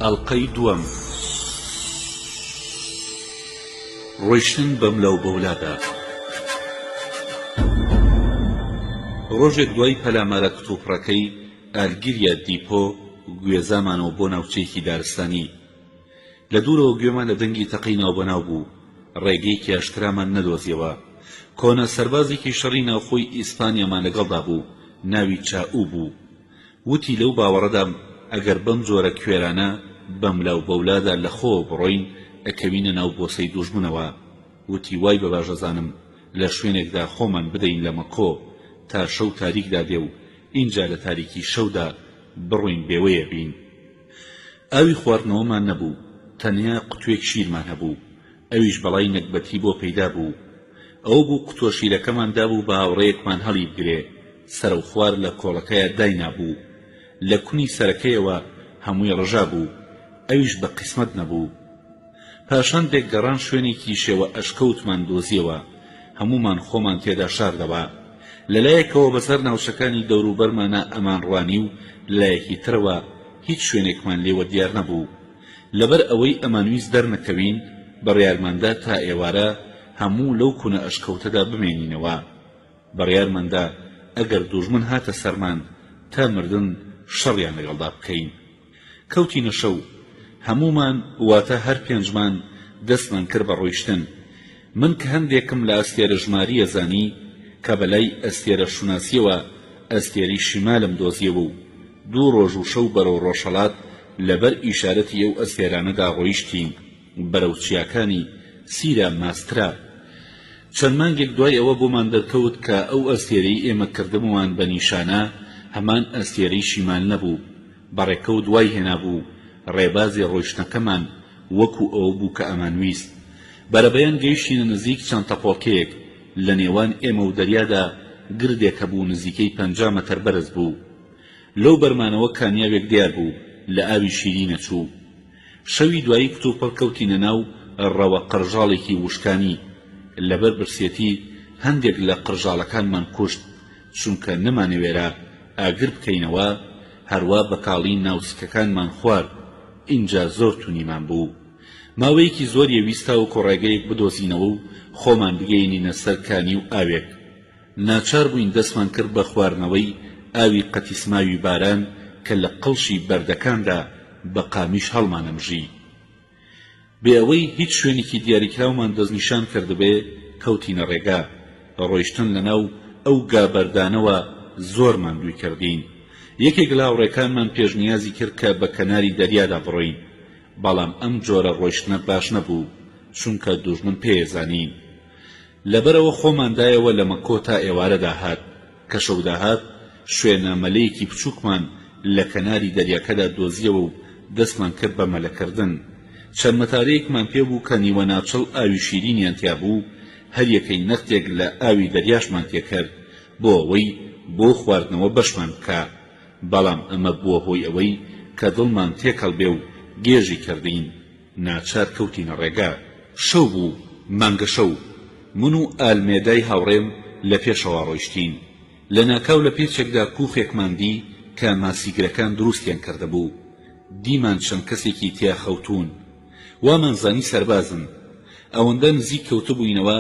ئەڵقەی دووەم. ڕۆیشتن بەملەو بەولادا. ڕۆژێک دوای پەلامارە کتوپڕەکەی ئالگیریا دیپۆ گوێزامانەوە بۆ ناوچەیەکی دارستانی. لە دوورەوە گوێمان لە دەنگی تەقەی ناوبەناو بوو. ڕێگەیەکی ئاشکرامان نەدۆزیەوە. کۆنە سەربازێکی شەڕی ناوخۆی ئیسپانیامان لەگەڵدا بوو، ناوی چاو بوو. وتی لەو باوەڕەدا ئەگەر بەم جۆرە کوێرانە بەم لاو بەولادا لە خۆ بڕۆین ئەکەوینە ناو بۆسەی دوژمنەوە. وتی وای بە باشەزانم لە شوێنێکدا خۆمان بدەین لە مەکۆ تا شەو تاریکدا دێ و اینجا لە تاریکی شەودا بڕۆین بێوەیە بین. ئاوی خواردنەوەمان نەبوو، تەنیا قوتوێک شیرمان هەبوو، ئەویش بەڵای نەکبەتی بۆ پەیدا بوو. ئەو بوو قوتۆ شیرەکەمان دابوو بە هاوڕێیەکمان هەڵی بگرێ، سەرە و خوار لە کۆڵەکەیە داینابوو، لە کونی سەرەکەیەوە هەمووی ڕژا بوو، ئەویش بە قیسمەت نەبوو. پاشان دێکگەڕان شوێنێکی شێوە ئەشکەوتمان دۆزیەوە، هەمومان خۆمان تێدا شاردەوە. لەلایەکەوە بەسەر ناوچەکانی دەوروبەرمانە ئەمانڕوانی و لایەکی ترەوە هیچ شوێنێکمان لێوە دیار نەبوو. لەبەر ئەوەی ئەمانویست دەرنەکەوین بەڕیارماندا تا ئێوارە هەموو لەو کونە ئەشکەوتەدا بمێنینەوە. بەڕیارماندا ئەگەر دوژمن هاتە سەرمان تا مردن شەڕیان لەگەڵدا بکەین. کەوتینە شەو، هەمومان واتە هەر پێنجمان دەستمان کرد بە ڕۆیشتن. من کە هەندێکم لە ئەستێرە ژماریە زانی کە بەلای ئەستێرە شوناسیەوە ئەستێری شیمالم دۆزیەوە و 2 ڕۆژ و شەو بەرەو ڕۆژهەڵات لەبەر ئیشارەتی ئەو ئەستێرانەدا ڕۆیشتین بەرەو چیاکانی سیرا ماسترا. چەند مانگێک دوای ئەوە بۆمان دەرکەوت کە ئەو ئەستێرەی ئێمە کردمەوان بە نیشانە هەمان ئەستێرەی شیمال نەبوو. بەڕێکەوت دوای هێنابوو ڕێبازی ڕۆیشتنەکەمان وەکو ئەوە بوو کە ئەمانویست. بەرەبەیان گەیشتینە نزیک چەند تەپۆڵکەیەک لە نێوان ئێمە و دەریادا گردێک هەبوو نزیکەی 50 مەتر بەرز بوو. لەو بەرمانەوە کانیاوێک دیار بوو لە ئاوی شیری نەچوو. شەوی دوایی کتوپەڵ کەوتینە ناو ڕەوە قڕژاڵێکی وشکانی. لەبەر برسێتی هەندێک لە قڕژاڵەکانمان کوشت چونکە نەمانەوێرا ئاگر بکەینەوە، هەروە بەکاڵی ناوچکەکانمان خوارد. اینجا زۆر تونیمان بوو. ماوەیەکی زۆر یەویستا و کۆڕێگەیەک بدۆزینەوە و خۆمان بگەینینە سەر کانی و ئاوێک. ناچار بووین دەستمان کرد بە خواردنەوەی ئاوی قەتیسماوی باران کە لە قەڵشی بەردەکاندا بە قامیش هەڵمانەمژی. بێ ئەوەی هیچ شوێنێکی دیاریکراومان دەستنیشان کردبێ کەوتینە ڕێگا. ڕۆیشتن لەناو ئەو گابەردانەوە زۆرمان دووی کردین. یەکێک لە هاوڕێکانمان پێشنیازی کرد کە بە کەناری دەریادا بڕۆین، بەڵام ئەم جۆرە ڕۆیشتنە باش نەبوو چونکە دوژمن پێیەزانین. لەبەرەوە خۆماندایەوە لە مەکۆ تا ئێوارەدا هات. کە شەودا هات شوێنە مەلەیەکی بچووکمان لە کەناری دەریاکەدا دۆزیەوە و دەستمان کرد بە مەلەکردن. چەند مەتارەیەکمان پێ بوو کە نیوە ناچڵ ئاوی شیرینیان تیا بوو، هەر یەکەی نەختێک لە ئاوی دەریاشمان تێکرد بۆ ئەوەی بۆ خواردنەوە بەشمان بکە. بەڵام ئەمە بووە هۆی ئەوەی کە دڵمان تێکەڵبێ و گێژی کردین. ناچار کەوتینە ڕێگا. شەو بوو، مانگە شەو. من و ئالمێدای هاوڕێم لە پێشەوە ڕۆیشتین. لە ناکاو لە پێچێکدا کوفێکمان دی کە ماسیگرەکان دروستیان کردەبوو. دیمان چەند کەسێکی تیا خەوتون. وامانزانی سەربازن. ئەوەندە نزیک کەوتبووینەوە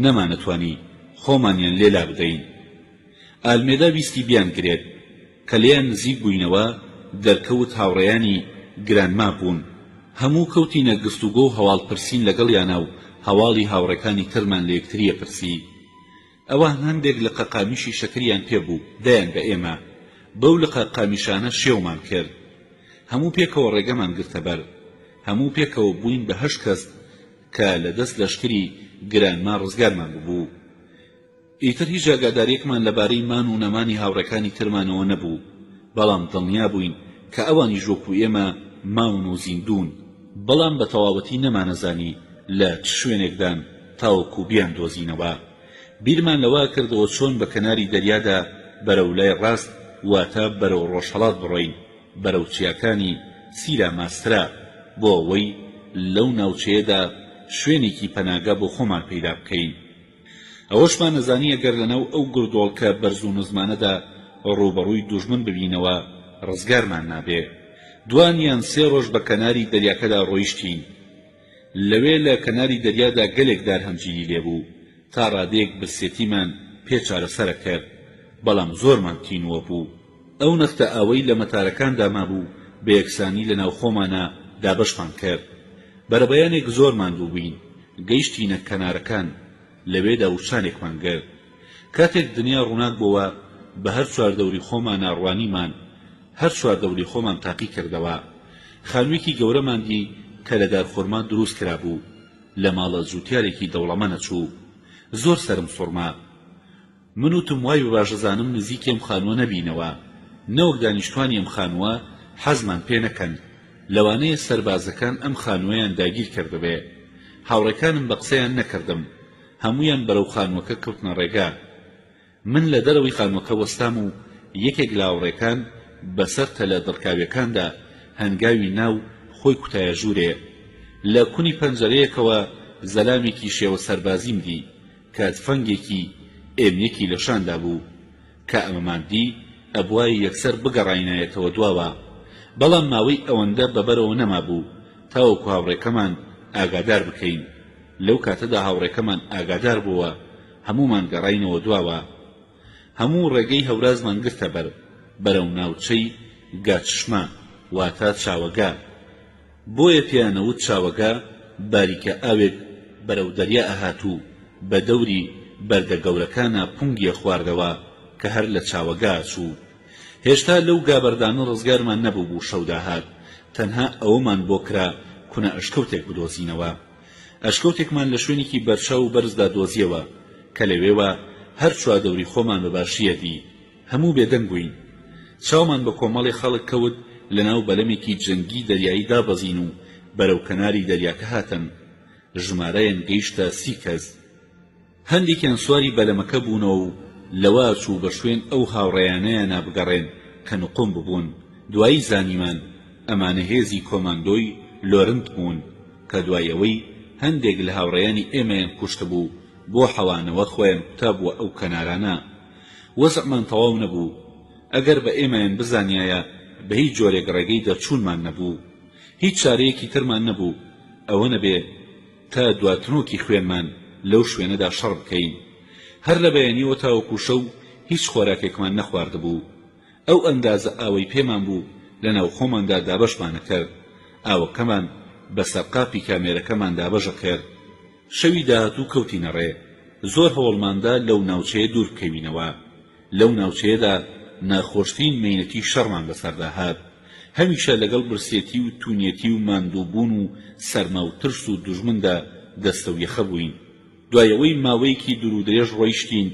نەمانەتوانی خۆمانیان لێلا بدەین. ئالمێدا ویستی بیان گرێت. کە لێیان نزیک بووینەوە دەرکەوت هاوڕێیانی گرانما بوون. هەموو کەوتینە گفتوگۆ و هەواڵپرسین لەگەڵیانە و هەواڵی هاوڕەکانی ترمان لە یەکتریە پرسی. ئەوە هەندێک لە قەقامیشی شەکریان پێبوو دایان بە ئێمە. بەو لە قەقامیشانە شێومان کرد. هەموو پێکەوە ڕێگەمان گرتەبەر. هەموو پێکەوە بووین بە 8 کەس کە لە دەست لەشکری گرانما ڕزگارمان ببوو. ئیتر هیچ ئاگاداریەکمان لەبارەی مان و نەمانی هاوڕەکانی ترمانەوە نەبوو، بەڵام دڵنیا بووین کە ئەوانی ژۆک و ئێمە ماون و زیندون، بەڵام بە تەواوەتی نەمانەزانی لە چ شوێنێکدان تاوەکو بیان دۆزینەوە. بیرمان لەوە کردەوە چۆن بە کەناری دەریادا بەرەو لای ڕاست واتە بەرەو ڕۆژهەڵات بڕۆین، بەرەو چیاکانی سیرا ماسترا، بۆ ئەوەی لەو ناوچەیەدا شوێنێکی پەناگا بۆ خۆمان پەیدا بکەین. ئەوەشمان نەزانی ئەگەر لەناو ئەو گردۆڵکە بەرز و نزمانەدا ڕوبەڕووی دوژمن ببینەوە ڕزگارمان نابێ. دوانیان 3 ڕۆژ بە کەناری دەریاکەدا ڕۆیشتین. لەوێ لە کەناری دەریادا گەلێک دار هەمگیری لێبوو تا ڕادەیەک برسێتیمان پێ چارەسەرە کرد، بەڵام زۆرمان تینوە بوو. ئەو نەختە ئاوەی لە مەتارەکاندا مابوو بە یەکسانی لە ناو خۆمانە دابەشمان کرد. بەرەبەیانێک زۆرمان بووبووین. گەیشتینە کەنارەکان. لەوێدا وشانێکمان گرت کاتێک دنیا ڕووناک بووە بە هەر چواردەوری خۆمان ناڕوانیمان هەر چواردەوری خۆمان تاقی کردەوە خانوویەکی گەورەمان دی کە لە دارخۆرمان دروست کرابوو لە ماڵە جووتیارێکی دەوڵەمەنە چوو زۆر سرم سوڕما من وتم وای بەباشەزانم نزیکی ئەم خانووە نەبینەوە نەوەک دانیشتوانی ئەم خانووە حەزمان پێ نەکەن لەوانەیە سەربازەکان ئەم خانووەیان داگیر کردبێ هاوڕێکانم بە قسەیان نەکردم هەمویان بەرەو خانووەکە کەوتنە ڕێگا من لە دەرەوەی خانووەکە وەستام و یەکێک لە هاوڕێکان بەسەر تەلە دڕکاویەکاندا هەنگاوی ناو خۆی کوتایە ژوورێ لە کونی پەنجەرەیەکەوە زەلامێکی شێوە سەربازیم دی کە تفەنگێکی ئێمنێکی لەشاندا بوو کە ئەمەمان دی ئەبوای یەکسەر بگەڕاینایەتەوە دواوە بەڵام ماوەی ئەوەندە بەبەرەوە نەما بوو تاوەکو هاوڕێکەمان ئاگادار بکەین لەو کاتەدا هاوڕێکەمان ئاگادار بووە هەمومان گەڕاینەوە دواوە هەموو ڕێگەی هەورازمان گرتە بەرەو ناوچەی گاچشما واتە چاوەگا بۆیە پیانەوت چاوەگا باریکە ئاوێک بەرەو دەریا ئەهاتوو بە دەوری بەردە گەورەکانە پونگیە خواردەوە کە هەر لە چاوەگا چوو هێشتا لەو گابەردانە ڕزگارمان نەبوو بوو شەودا هات تەنها ئەوەمان بۆ کرا کونە ئەشکەوتێک بدۆزینەوە ئەشکەوتێکمان لە شوێنێکی بەرچاو و بەرزدا دۆزیەوە کە لەوێوە هەر چوادەوری خۆمان بەباشیە دی هەموو بێدەنگ بووین چاومان بە کۆمەڵی خەڵک کەوت لەناو بەلەمێکی جەنگی دەریایی دابەزین و بەرەو کەناری دەریاکە هاتن ژمارەیان گەیشتە 30 کەس هەندێکیان سواری بەلەمەکە بوونەوە و لەوە چوو بە شوێن ئەو هاوڕێیانەیە نابگەڕێن کە نقم ببوون دوایی زانیمان ئەمانە هێزی کۆماندۆی لۆرنت بوون کە دوایەوەی هەندێک لە هاوڕێیانی ئێمەیان کوشت بوو بۆ حەوانەوە خۆیان کوتا بووە ئەو کەنارانە وەزعمان تەواو نەبوو ئەگەر بە ئێمەیان بزانیایە بە هیچ جۆرێک ڕێگەی دەرچوونمان نەبوو هیچ چارەیەکی ترمان نەبوو ئەوە نەبێ تا دواتنۆکی خوێنمان لەو شوێنەدا شەڕ بکەین هەر لە بەیانیەوە تاوەکو شەو هیچ خۆراکێکمان نەخواردبوو ئەو ئەندازە ئاوەی پێمان بوو لە ناو خۆماندا دابەشمانە کرد ئاوەکەمان بە سەرقاپی کامێرەکەمان دابەژە کرد شەوی داهاتوو کەوتینە ڕێ زۆر هەوڵماندا لەو ناوچەیە دوور بکەوینەوە لەو ناوچەیەدا ناخۆشترین مەینەتی شەڕمان بەسەردا هات هەمیشە لەگەڵ برسێتی و توونیەتی و ماندووبوون و سەرما و ترس و دوژمندا دەستە و یەخە بووین دوایەوەی ماوەیەکی دوور و درێژ ڕۆیشتین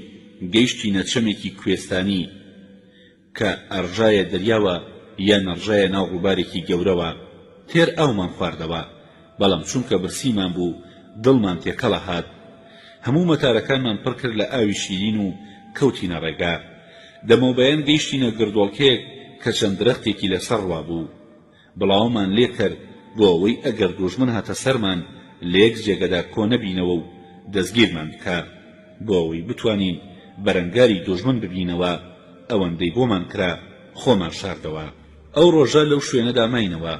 گەیشتینە چەمێکی کوێستانی کە ئەڕژایە دەریاوە یان ئەڕژایە ناو ڕووبارێکی گەورەوە تێر ئاومان خواردەوە بەڵام چونکە برسیمان بوو دڵمان تێکەڵە هات هەموو مەتارەکانمان پڕ کرد لە ئاوی شیرین و کەوتینە ڕێگا دەمەوبەیان گەیشتینە گردۆڵکەیەک کە چەند درەختێکی لەسەر ڕوا بوو بڵاومان لێ کرد بۆ ئەوەی ئەگەر دوژمن هاتە سەرمان لە یەک جێگەدا کۆ نەبینەوە و دەستگیرمان بکە بۆ ئەوەی بتوانین بەرەنگاری دوژمن ببینەوە ئەوەندەی بۆمان کرا خۆمان شاردەوە ئەو ڕۆژە لەو شوێنەدا ماینەوە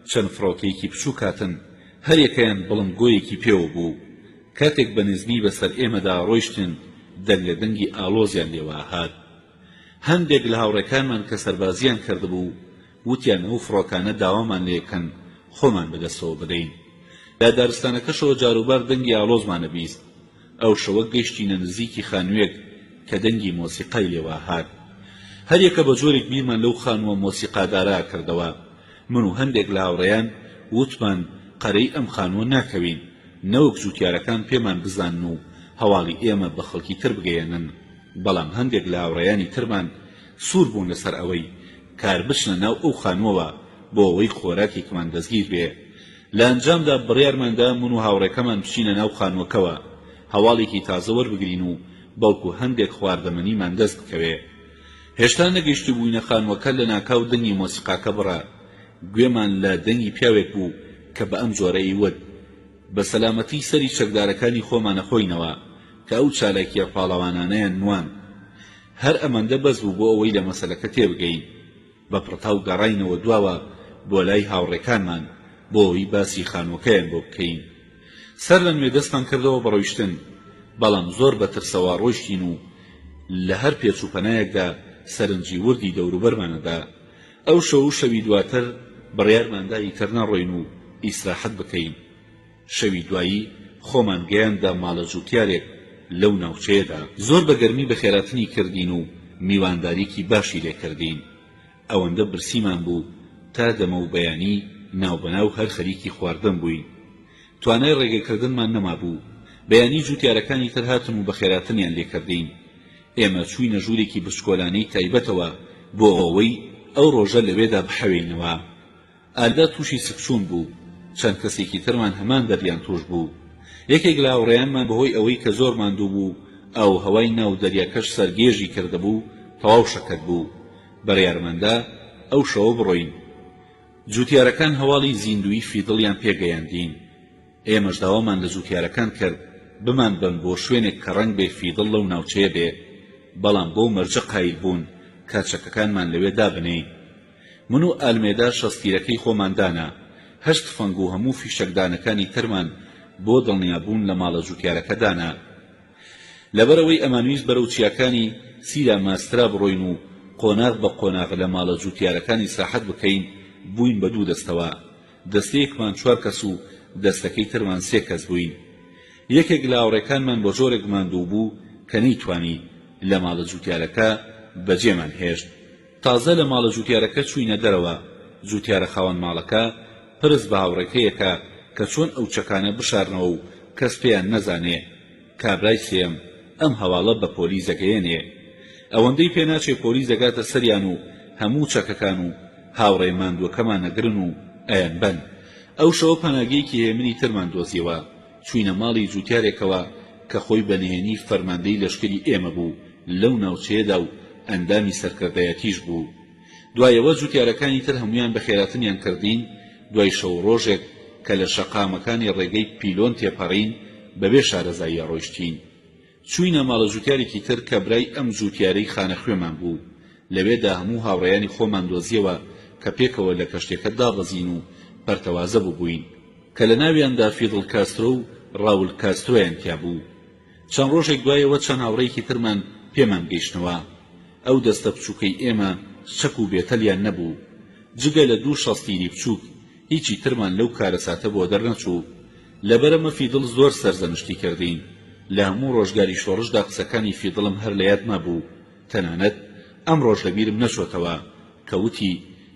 چەند فڕۆکەیەکی بچوو کاتن هەریەکەیان بڵندگۆیەکی پێوە بوو کاتێک بە نزمی بەسەر ئێمەدا ڕۆیشتن دەنگ لە دەنگی ئالۆزیان لێوە هات هەندێک لە هاوڕێکانمان کە سەربازیان کردبوو وتیان ئەو فڕۆکانە داوامان لێکەن خۆمان بەدەستەوە بدەین لە دارستانەکەشەوە جاروبار دەنگی ئالۆزمانە بیست ئەو شەوە گەیشتینە نزیکی خانوویەک کە دەنگی مۆسیقای لێوە هات هەریەکە بە جۆرێک بیرمان لەو خانووە مۆسیقادارا کردەوە من و هەندێک لە هاوڕێیان وتمان قەرەی ئەم خانووە ناکەوین نەوەک جووتیارەکان پێمان بزانن و هەواڵی ئێمە بە خەڵکی تر بگەیەنن بەڵام هەندێک لە هاوڕێیانی ترمان سوور بوون لەسەر ئەوەی کار بچنە ناو ئەو خانووەوە بۆ ئەوەی خۆراکێکمان دەستگیر بێ لە ئەنجامدا بڕیارماندا من و هاوڕێکەمان بچینە ناو خانووەکەوە هەواڵێکی تازە وەربگرین و بەڵکو هەندێک خواردەمەنیمان دەست بکەوێ هێشتا نەگەیشتی بووینە خانووەکە لە ناکاو دەنگی مۆسیقاکە بڕا گوێمان لە دەنگی پیاوێک بوو کە بە ئەم جۆرەی وت بە سەلامەتی سەری چەکدارەکانی خۆمانە خۆینەوە کە ئەو چالاکیە پاڵەوانانەیان نوان هەر ئەمەندە بەس بوو بۆ ئەوەی لە مەسەلەکە تێبگەین بە پڕتاو گەڕاینەوە دواوە بۆ لای هاوڕێکانمان بۆ ئەوەی باسی خانووەکەیان بۆ بکەین سەر لە نوێ دەستمان کردەوە بەڕۆیشتن بەڵام زۆر بەترسەوە ڕۆیشتین و لە هەر پێچووپەنایەکدا سەرنجی وردی دەوروبەرمانەدا ئەو شەو شەوی دواتر بڕیارماندا ئیتر نەڕۆین و ئیسراحەت بکەین شەوی دوایی خۆمان گەیاندا ماڵە جووتیارێک لەو ناوچەیەدا زۆر بە گەرمی بەخێراتنی کردین و میوانداریکی باشی لێکردین. ئەوەندە برسیمان بوو تا دەمە و بەیانی ناوبەناو هەر خەریکی خواردن بووین. توانای ڕێگەکردنمان نەمابوو. بەیانی جوتیارەکانی تر هاتن و بەخێراتنیان لێکردین. ئێمە چووینە ژوورێکی بچکۆلانەی تایبەتەوە بۆ ئەوەی ئەو ڕۆژە لەوێدا بحەوێنەوە. ئالدا تووشی سکچوون بوو. چەند کەسێکی ترمان هەمان دەریان توش بوو. یەکێک لە هاوڕێیانمان بەهۆی ئەوەی کە زۆر ماندوو بوو ئەو هەوای ناو دەریاکەش سەرگێژی کردهبوو تەواو شەکەت بوو. بەڕیارمەندا ئەو شەوە بڕۆین. جوتیارەکان هەواڵی زیندوی فیدڵیان پێگەیاندین. ئێمەش داوامان لە جوتیارەکان کرد بمان بن بۆ شوێنێک کە ڕەنگ بێ فیدڵ لەو ناوچەیە بێ، بەڵام بۆ مەرجە قایل بوون کاچەکەکانمان لەوێ دابنێین. من و ئالمێدا شەستیرەکەی خۆماندانە، هەشت فەنگ و هەموو فیشەکدانەکانی ترمان بۆ دڵنیابوون لە ماڵە جوتیارەکەدانا. لەبەرەوەی ئەمانویست بەرەو چیاکانی سیرا ماسترا بڕۆین و قۆناغ بە قۆناغ لە ماڵە جوتیارەکانی ساحەت بکەین، بووین بە دوو دەستەوە. دەستەیەکمان 4 کەس و دەستەکەی ترمان 3 کەس بووین. یەکێک لە هاوڕێکانمان بۆ جۆرێک ماندوو بوو کە نەیتوانی لە ماڵە جوتیارەکە بەجێمان هێشت. تازە لە ماڵە جوتیارەکە چووینە دەرەوە. جوتیارە خاوەن ماڵەکە پرس بە هاوڕێکەیەکە کە چۆن ئەو چەکانە بشارنەوە و کەس پێیان نەزانێ. کابرای سێم ئەم هەواڵە بە پۆلیس دەگەیەنێ. ئەوەندەی پێناچێ پۆلیس دەگاتە سەریان و هەموو چەکەکان و هاوڕێ ماندووەکەمان نەگرن و ئەیان بن. ئەو شەوە پەناگەیەکی هێمنی ترمان دۆزیەوە. چووینە ماڵی جوتیارێکەوە کە خۆی بەنهێنی فەرماندەی لەشکری ئێمە بوو لەو ناوچەیەدا و ئەندامی سەرکردایەتیش بوو. دوایەوە جوتیارەکانی تر هەمویان بەخێراتنیان کردین. دوای شەو ڕۆژێک کە لە شەقامەکانی ڕێگەی پیلۆن تێپەڕین بەبێ شارەزایی ڕۆیشتین. چووینە ماڵە جوتیارێکی تر کە برای ئەم جوتیارەی خانەخوێمان بوو. لەوێدا هەموو هاوڕێیانی خۆمان دۆزیەوە کە پێکەوە لە کەشتێکە دابەزین و پەرتەوازە بووبووین کە لە ناویاندا فیدڵ کاسترۆ و ڕاول کاسترۆیان تیا بوو. چەند ڕۆژێک دوایەوە چەند هاوڕێیەکی ترمان پێمان گەیشتنەوە. ئەو دەستە بچووکەی ئێمە شەک و بێتەلیان نەبوو. جگە لە 2 شەستیری بچووک هیچی ترمان لەو کارەساتە بۆ دەرنەچوو. لەبەرەمە فیدڵ زۆر سەرزەنشتی کردین. لە هەموو ڕۆژگاری شۆڕشدا قسەکانی فیدڵم هەر لە یاد مابوو. تەنانەت ئەم ڕۆژ لەبیرم نەچۆتەوە کە وتی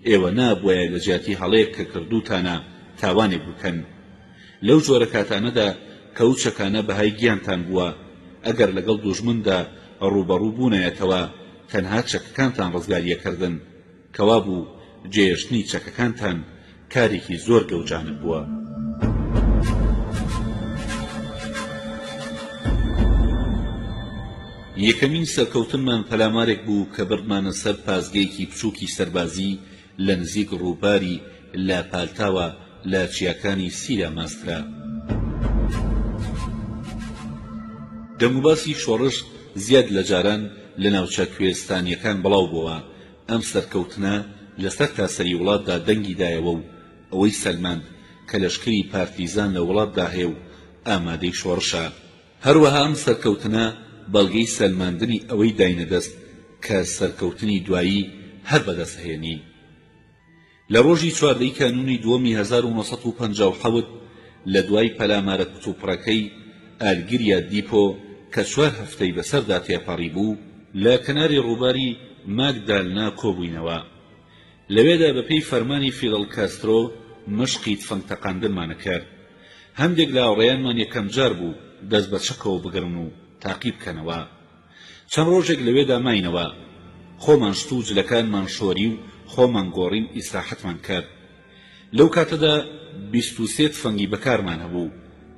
ئێوە نابووایە لە جیاتی هەڵەیەک کە کردوتانە تاوانێک بکەن. لەو جۆرە کاتانەدا کە ئەو چەکانە بەهای گیانتان بووە، ئەگەر لەگەڵ دوژمندا ڕوبەڕوو بوونایەتەوە تەنها چەکەکانتان ڕزگاریەکردن، کەوا بوو جێهێشتنی چەکەکانتان کارێکی زۆر گەوجانب بووە. یەکەمین سەرکەوتنمان پەلامارێک بوو کە بردمانە سەر پازگەیەکی بچووکی سەربازی لە نزیک ڕووباری لا پالتاوە لە چیاکانی سیرا ماسترا. دەموباسی شۆڕش زیاد لە جاران لە ناوچە کوێستانیەکان بڵاو بووە. ئەم سەرکەوتنە لەسەر تاسەری وڵاتدا دەنگی دایەوە و ئەوەی سەلماند کە لەشکری پارتیزان لە وڵاتدا هەیە و ئامادەی شۆڕشە. هەروەها ئەم سەرکەوتنە بەڵگەی سەلماندنی ئەوەی داینەدەست کە سەرکەوتنی دوایی هەر بەدەستهێنی. لە ڕۆژی 4 کانونی 1957 لە دوای پەلامارە کتوپڕەکەی ئالگریا دیپۆ کە 4 هەفتەی بەسەردا تێپەڕی بوو لە کەناری ڕووباری ماگدالنا کۆبووینەوە. لەوێدا بەپێی فەرمانی فیدڵ کاسترۆ مشقی تفەنگ تەقاندنمانە کرد. هەندێک لە هاوڕێیانمان یەکەم جار بوو دەست بە چەکەوە بگرن و تاقی بکەنەوە. چەند ڕۆژێک لەوێدا ماینەوە. خۆمان شت و جلەکانمان شۆری و خۆمان گۆڕین ئیسراحەتمان کرد. لەو کاتەدا 23 تفەنگی بەکارمان هەبوو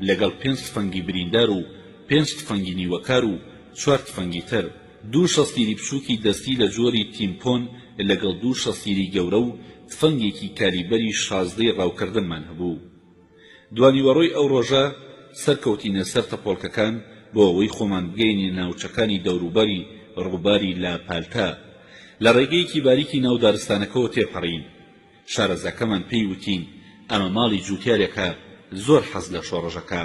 لەگەڵ 5 تفەنگی بریندار و 5 تفەنگی نیوەکار و 4 تفەنگی تر. 2 شەستیری بچووکی دەستی لە جۆری تیمپۆن لەگەڵ 2 شەستیری گەورە و تفەنگێکی کالیبەری 16 ڕاوکردنمان هەبوو. دوانیوەڕۆی ئەو ڕۆژە سەرکەوتینە سەر تەپۆڵکەکان بۆ ئەوەی خۆمان بگەینە ناوچەکانی دەوروبەری ڕووباری لا پالتا. لە ڕێگەیەکی باریکی ناو دارستانەکەەوە تێپەڕین. شارەزاکەمان پێی وتین ئەمە ماڵی جوتیارێکە زۆر حەز لە شۆڕژەکە.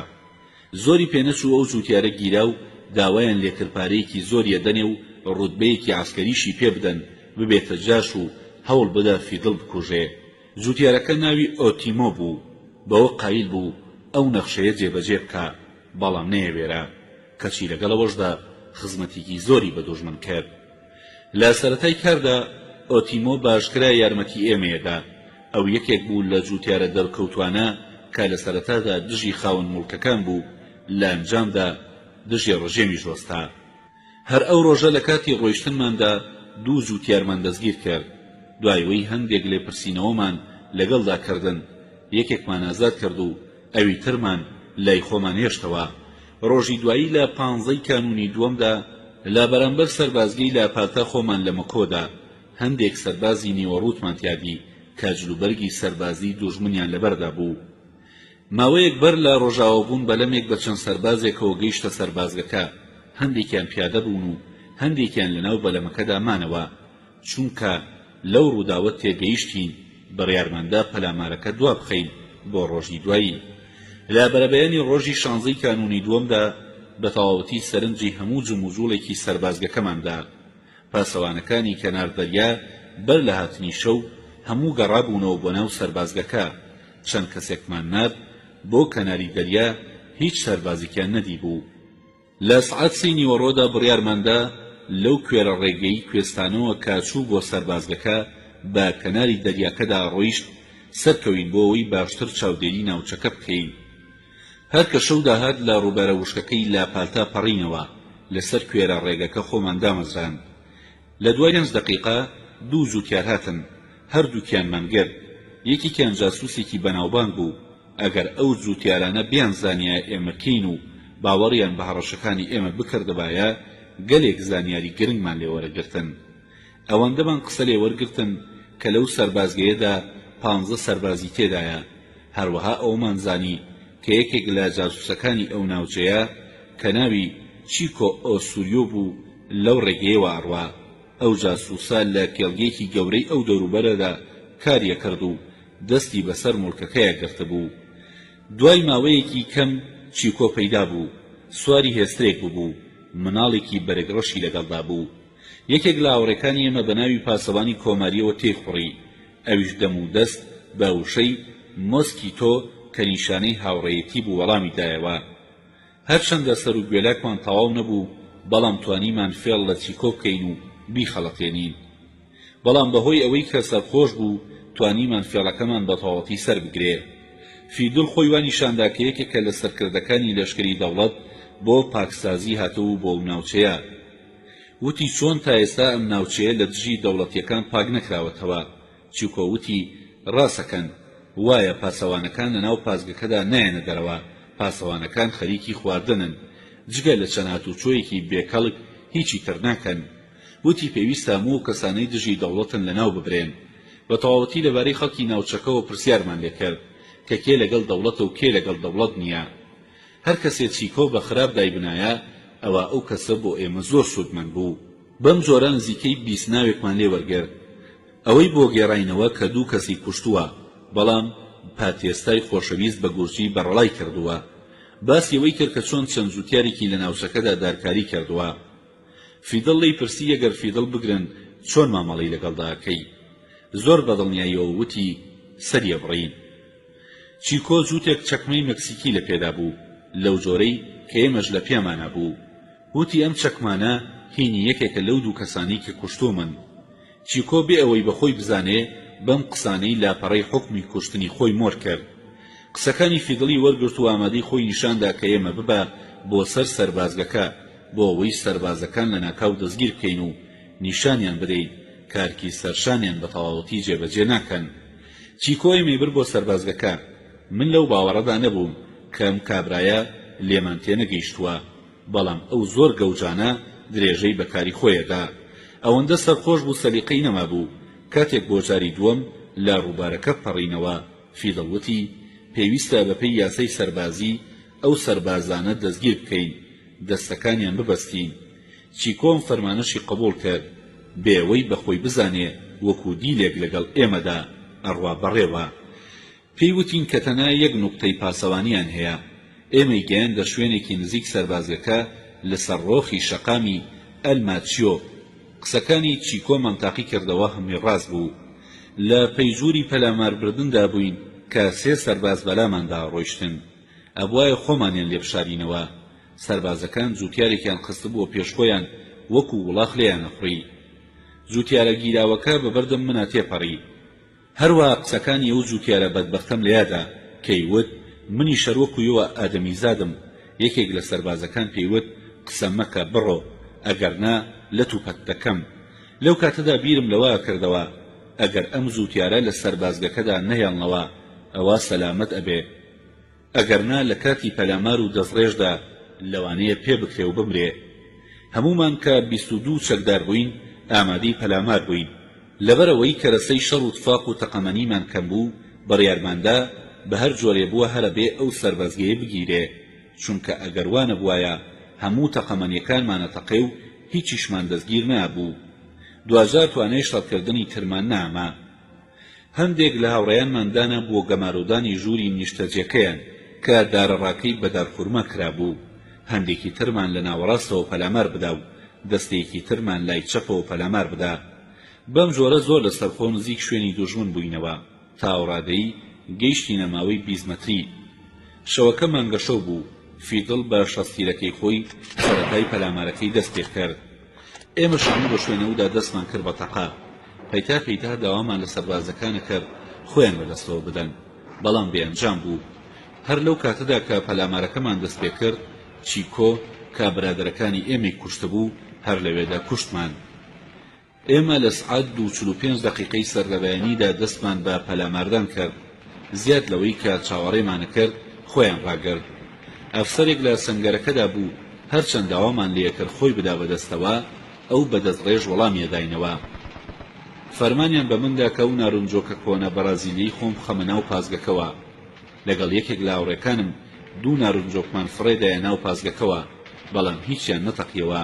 زۆری پێنەچوو ئەو جوتیارە گیرا و داوایان لێکردپارەیەکی زۆریە دەنێ و ڕوتبەیەکی عسکەریشی پێ بدەن ببێتە جاش و هەوڵ بدا فیدڵ بکوژێ. جوتیارەکە ناوی ئۆتیمۆ بوو. بەوە قایل بوو ئەو نەخشەیە جێبەجێ بکە، بەڵام نەیەوێرە. کەچی لەگەڵەوەشدا خزمەتێکی زۆری بە دوژمن کرد. لە سەرەتای کاردا ئۆتیمۆ باشکرا یارمەتی ئێمەیەدا. ئەو یەکێک بوو لە جووتیارە دەرکەوتوانە کە لە سەرەتادا دژی خاوەن موڵکەکان بوو، لە ئەنجامدا دژی ڕژێمی ژۆستا. هەر ئەو ڕۆژە لە کاتی ڕۆیشتنماندا 2 جووتیارمان دەستگیر کرد. دوایەوەی هەندێک لێپرسینەوەمان لەگەڵدا کردن، یەکێکمان ئازاد کرد و ئەوی ترمان لای خۆمان هێشتەوە. ڕۆژی دوایی لە 15 کانونی دووەمدا لە بەرامبەر سەربازگەی لاپاتە خۆمان لە مەکۆدا هەندێک سەربازی نیوەڕوتمان تیابی کە جلوبەرگی سەربازی دوژمنیان لەبەردا بوو. ماوەیەک بەر لە ڕۆژاوە بوون بەلەمێک بە چەند سەربازێکەوە گەیشتە سەربازگەکە. هەندێکیان پیادە بوون و هەندێکیان لەناو بەلەمەکەدا مانەوە، چونکە لەو ڕووداوە تێگەیشتین بڕیارماندا پەلامارەکە دوا بخەین بۆ ڕۆژی دوایی. لە بەرەبەیانی ڕۆژی 16 کانونی دووەمدا بە تەواوەتی سەرنجی هەموو جموجوڵێکی سەربازگەکەماندا. پاسەوانەکانی کەنار دەریا بەر لە هاتنی شەو هەموو گەڕابوونەوە بۆ ناو سەربازگەکە. چەند کەسێکمان نرد بۆ کەناری دەریا، هیچ سەربازێکیان نەدی بوو. لە سعات 3 نیوەڕۆدا بڕیارماندا لەو کوێرە ڕێگەی کوێستانەوە کاچوو بۆ سەربازگەکە بە کەناری دەریاکەدا ڕۆیشت سەرکەوین بۆ ئەوەی باشتر چاودێری ناوچەکە بکەین. هەر کە شەو داهات لە ڕووبەرە وشکەکەی لاپالتا پەڕینەوە لەسەر کوێرە ڕێگەکە خۆمان دامەزران. لە دوای 5 دقیقە 2 جووتیار هاتن، هەردووکیانمان گرت. یەکێکیان جاسووسێکی بەناوبانگ بوو. ئەگەر ئەو جووتیارانە بیانزانیە ئێمە کەین و باوەڕیان بە هەڕەشەکانی ئێمە بکردبایە، گەلێک زانیاری گرنگمان لێوەرەگرتن. ئەوەندەمان قسە لێوەرگرتن کە لەو سەربازگەیەدا 15 سەربازی تێدایە. هەروەها ئەومان زانی کە یەکێک لە جاسووسەکانی ئەو ناوچەیە کە ناوی چیکۆ ئۆسوریۆ بوو لەو ڕێگەیەوە ئەڕوا. ئەو جاسووسە لە کێڵگەیەکی گەورەی ئەو دەوروبەرەدا کاریە کرد و دەستی بەسەر موڵکەکەیە گرتە بوو. دوای ماوەیەکی کەم چیکۆ پەیدا بوو، سواری هێسترێک بوو، مناڵێکی بەرەگڕەشی لەگەڵدا بوو. یەکێک لە هاوڕێکانی ئێمە بە ناوی پاسەوانی کۆماریەوە تێخوڕی. ئەویش دەم و دەست بە وشەی مۆسکیتۆ کە نیشانەی هاوڕێیەتی بوو وەڵامی دایەوە. هەرچەندە سەر و گوێلاکمان تەواو نەبوو، بەڵام توانیمان فێڵ لە چیکۆ بکەین و بیخەڵەتێنین. بەڵام بەهۆی ئەوەی کە سەرخۆش بوو توانیمان فێڵەکەمان بە تەواوەتی سەر بگرێ. فیدڵ خۆی وا نیشاندا کە یەکێکە لە سەرکردەکانی لەشکری دەوڵەت بۆ پاکسازی هاتوو بۆ ئەو ناوچەیە. وتی چۆن تا ئێستا ئەم ناوچەیە لە دژی دەوڵەتیەکان پاک نەکراوەتەوە. چیکۆ وتی ڕاستەکەن، وایە پاسەوانەکان لە ناو پازگەکەدا نایەنە دەرەوە، پاسەوانەکان خەریکی خواردنن، جگە لە چەند هاتوچۆیەکی بێکەڵک هیچی تر ناکەن. وتی پێویستە هەموو کەسانەی دژی دەوڵەتن لەناو ببرێن. بە تەواوەتی لەبارەی خەڵکی ناوچەکەەوە پرسیارمان لێکرد کە کێ لەگەڵ دەوڵەتە و کێ لەگەڵ دەوڵەت نییە. هەر کەسێ چیکۆ بە خراپ دایبنایە ئەوە ئەو کەسە بۆ ئێمە زۆر سوودمەند بوو. بەم جۆرە نزیکەی 20 ناوێکمان لێوەرگرت. ئەوەی بۆ گێڕاینەوە کە 2 کەسی کوشتووە، بەڵام پاتێستای خۆشەویست بە گورجی بەڕەڵای کردووە. باسی ئەوەی کرد کە چۆن چەند جووتیارێکی لە ناوچەکەدا دارکاری کردووە. فیدڵ لی پرسی ئەگەر فیدڵ بگرن چۆن مامەڵەی لەگەڵداکەی. زۆر بەدڵنیاییەوە وتی سەریە بڕین. چیکۆ جووتێک چەکمەی مەکسیکی لە پێدا بوو، لەو جۆرەی کە ئێمەش لە پێمانە بوو. وتی ئەم چەکمانە هینی یەکێکە لەو 2 کەسانی کە کوشتۆ من. چیکۆ بێ ئەوەی بەخۆی بزانێ بەم قسانەی لاپەڕەی حکمی کوشتنی خۆی مۆر کرد. قسەکانی فیدڵی وەرگرت و ئامادەی خۆی نیشاندا کە ئێمە ببە بۆ سەر سەربازگەکە بۆ ئەوەی سەربازەکان لە ناکاو دەستگیر بکەین و نیشانیان بدەین کارکی سەرشانیان بە تەواوەتی جێبەجێ ناکەن. چیکۆ ئێمەی برد بۆ سەربازگەکە. من لەو باوەڕەدا نەبووم کە ئەم کابرایە لێمان تێنەگەیشتووە، بەڵام ئەو زۆر گەوجانە درێژەی بەکاری خۆیەدا. ئەوەندە سەرخۆش بوو سەلیقەی نەما بوو. کاتێک بۆ جاری دووەم لە ڕووبارەکە پەڕینەوە، فیدڵ وتی پێویستە بەپێی یاسەی سەربازی ئەو سەربازانە دەستگیر بکەین، دەستەکانیان ببەستین. چیکۆم فەرمانەشی قبوڵ کرد بێوەی بەخۆی بزانێ وەکو دیلێک لەگەڵ ئێمەدا ئەڕوا بەڕێوە. پێی وتین کە تەنها 1 نوقتەی پاسەوانیان هەیە. ئێمەی گەیاندە شوێنێکی نزیک سەربازەکە لەسەر ڕۆخی شەقامی ئەلماچیۆ. قسەکانی چیکۆ منتاقی کردەوە هەمی ڕاست بوو. لە پەیژووری پەلاماربردندا بووین کە 3 سەرباز بەلاماندا ڕۆیشتن. ئەبوایە خۆمانیان لێبشارینەوە. سەربازەکان جوتیارێکیان خستبووە پێشخۆیان وەکو وڵاخ لێیان نەخڕی. جوتیارە گیراوەکە بەبەردەم منە تێپەڕی. هەروە قسەکانی ئەو جوتیارە بەدبەختەم لەیادا کەیوت منی شەروەکویەوە ئادەمیزادم. یەکێک لە سەربازەکان پێیوت قسە مەکە بڕۆ ئەگەرنا لە توپەت دەکەم. لەو کاتەدا بیرم لەوە کردەوە ئەگەر ئەم جوتیارە لە سەربازگەکەدا نەهێڵنەوە ئەوە سەلامەت ئەبێ، ئەگەرنا لە کاتی پەلامار و دەستڕێژدا لەوانەیە پێ بکرێ و بمرێ. هەمومان کە 22 چەکدار بووین ئامادەی پەلامار بووین. لەبەرەوەی کەرەسەی شەڕ و تفاق و تەقەمەنیمان کەم بوو بڕیارماندا بە هەر جۆرێ بووە هەرە بێ ئەو سەربەزگەیە بگیرێ، چونکە ئەگەر وانە بوایە هەموو تەقەمەنیەکانمانە تەقێ و هیچیشمان دەستگیر نابوو. دوجار توانای شەڕکردنی ترمان ناما. هەندێک لە هاوڕێیانماندانە بۆ گەمارۆدانی ژووری نیشتەجێکەیان کە دارەڕاکەی بەدارخورما کرابوو. هەندێکی ترمان لە ناوەڕاستەوە پەلامار بدا و دەستێکی ترمان لای چەپەوە پەلامار بدا. بەم جۆرە زۆر لە سەرخۆ نزیک شوێنی دوژمن بووینەوە تا ئەوڕادەی گەیشتینە ماوەی 20 مەتری. شەوەکە مانگەشەو بوو. فیدڵ بە شەستیرەکەی خۆی سەرەتای پەلامارەکەی دەست پێ کرد. ئێمە شەموو بە شوێنەوەدا دەستمان کرد بە تەقا. پەیتا داوامان لە سەربازەکانە کرد خۆیان بەدەستەوە بدەن، بەڵام بێئەنجام بوو. هەر لەو کاتەدا کە پەلامارەکەمان دەست پێ کرد چیکۆ کە برادەرەکانی ئێمەی کوشتبوو هەر لەوێدا کوشتمان. ئێمە لە سعات 45 دقیقەی سەرلەبەیانیدا دەستمان بە پەلاماردان کرد. زیاد لەوەی کە چاوەڕێمانە کرد خۆیان ڕاگرت. ئەفسەرێک لە سەنگەرەکەدا بوو هەرچەند داوامان لێکرد خۆی بدا بەدەستەوە ئەو بەدەستڕێژ وەڵامیەداینەوە. فەرمانیان بە مندا کە ئەو ناڕونجۆکە کۆنە بەرازیلیی خۆم خەمە ناو پازگەکەوە. لەگەڵ یەکێک لە هاوڕێکانم 2 ناڕونجۆکمان فڕێدایە ناو پازگەکەوە، بەڵام هیچیان نەتەقیەوە.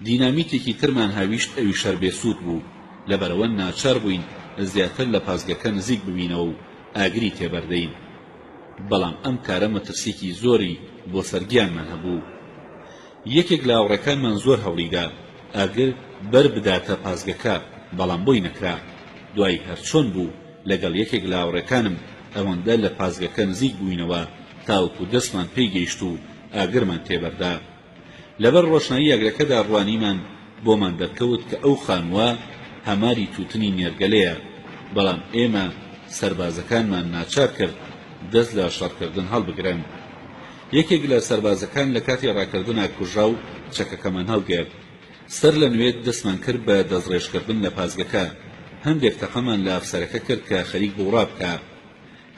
دینامیتێکی ترمان هاویشت ئەوی شەر بێسوود بوو. لەبەرەوە ناچار بووین زیاتر لە پازگەکە نزیک ببینەوە و ئاگری تێبەردەین، بەڵام ئەم کارە مەترسێکی زۆری بۆ سەرگیانمان هەبوو. یەکێک لە هاوڕێکانمان زۆر هەوڵیدا ئاگر بەر بداتە پازگەکە، بەڵام بۆی نەکرا. دوای هەرچۆن بوو لەگەڵ یەکێک لە هاوڕێکانم ئەوەندە لە پازگەکە نزیک بووینەوە تاوەکو دەستمان پێی گەیشت و ئاگرمان تێبەردا. لەبەر ڕۆشنایی ئاگرەکەدا ڕوانیمان بۆمان دەرکەوت کە ئەو خانووە هەماری تووتنی نێرگەلەیە، بەڵام ئێمە سەربازەکانمان ناچار کرد دەست لە شەڕکردن هەڵبگرن. یەکێک لە سەربازەکان لە کاتی ڕاکردنە کوژا و چەکەکەمان هەڵگرت. سەر لە نوێت دەستمان کرد بە دەستڕێژکردن لە پازگەکە. هەندێک تەقەمان لە ئەفسەرەکە کرد کە خەریک بوو ڕابکە.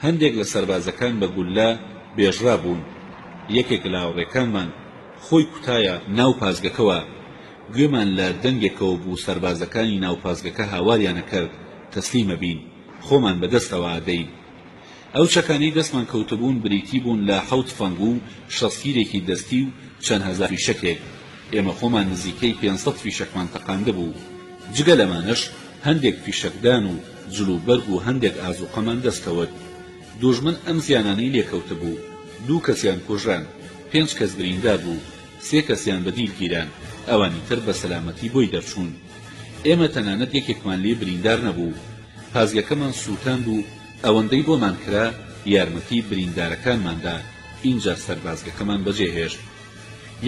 هەندێک لە سەربازەکان بە گولە بێژرا بوون. یەکێک لە هاوڕێکانمان خۆی کوتایە ناو پازگەکەوە. گوێمان لە دەنگێکەوە بوو سەربازەکانی ناو پازگەکە هاواریانە کرد تەسلیمە بین، خۆمان بەدەستەوە ئادەین. ئەو چەکانەی دەستمان کەوتبوون بریتی بوون لە 7 فەنگ و شەستگیرێکی دەستی و چەند هەزار فیشەکێک. ئێمە خۆمان نزیکەی 500 فیشەکمان تەقاندە بوو. جگە لەمانەش هەندێک فیشەکدان و جلوبەرگ و هەندێک ئازوقەمان دەستکەوت. دوژمن ئەم زیانانەی لێکەوتە بوو. 2 کەسیان کوژران، 5 کەس بریندار بوو، 3 کەسیان بەدیل گیران، ئەوانی تر بە سەلامەتی بۆی دەرچوون. ئێمە تەنانەت یەکێکمان لێ بریندار نەبوو. پازگەکەمان سووتاند و ئەوەندەی بۆمان کرا یارمەتی بریندارەکانماندا. اینجا سەربازگەکەمان بەجێهێشت.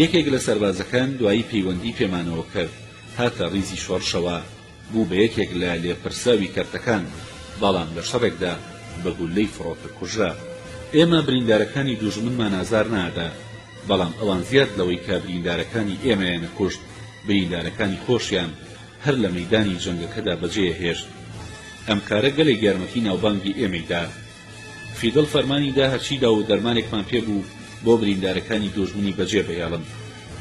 یەکێک لە سەربازەکان دوایی پەیوەندی پێمانەوە کرد هاتە ڕیزی شۆڕشەوە، بوو بە یەکێک لە لێپرساوی کەرتەکان، بەڵام لە شەڕێکدا بە گولەی فڕۆتە کوژرا. ئێمە بریندارەکانی دوژمنمان ئازار نادا، بەڵام ئەوان زیاد لەوەی کە بریندارەکانی ئێمەیانە کوشت بریندارەکانی خۆشیان هەر لە مەیدانی جەنگەکەدا بەجێهێشت. ئەم کارە گەلێک یارمەتی ناوبانگی ئێمەیدا. فیدڵ فەرمانیدا هەرچیدا و دەرمانێکمان پێبوو بۆ بریندارەکانی دوژمنی بەجێ بهێڵن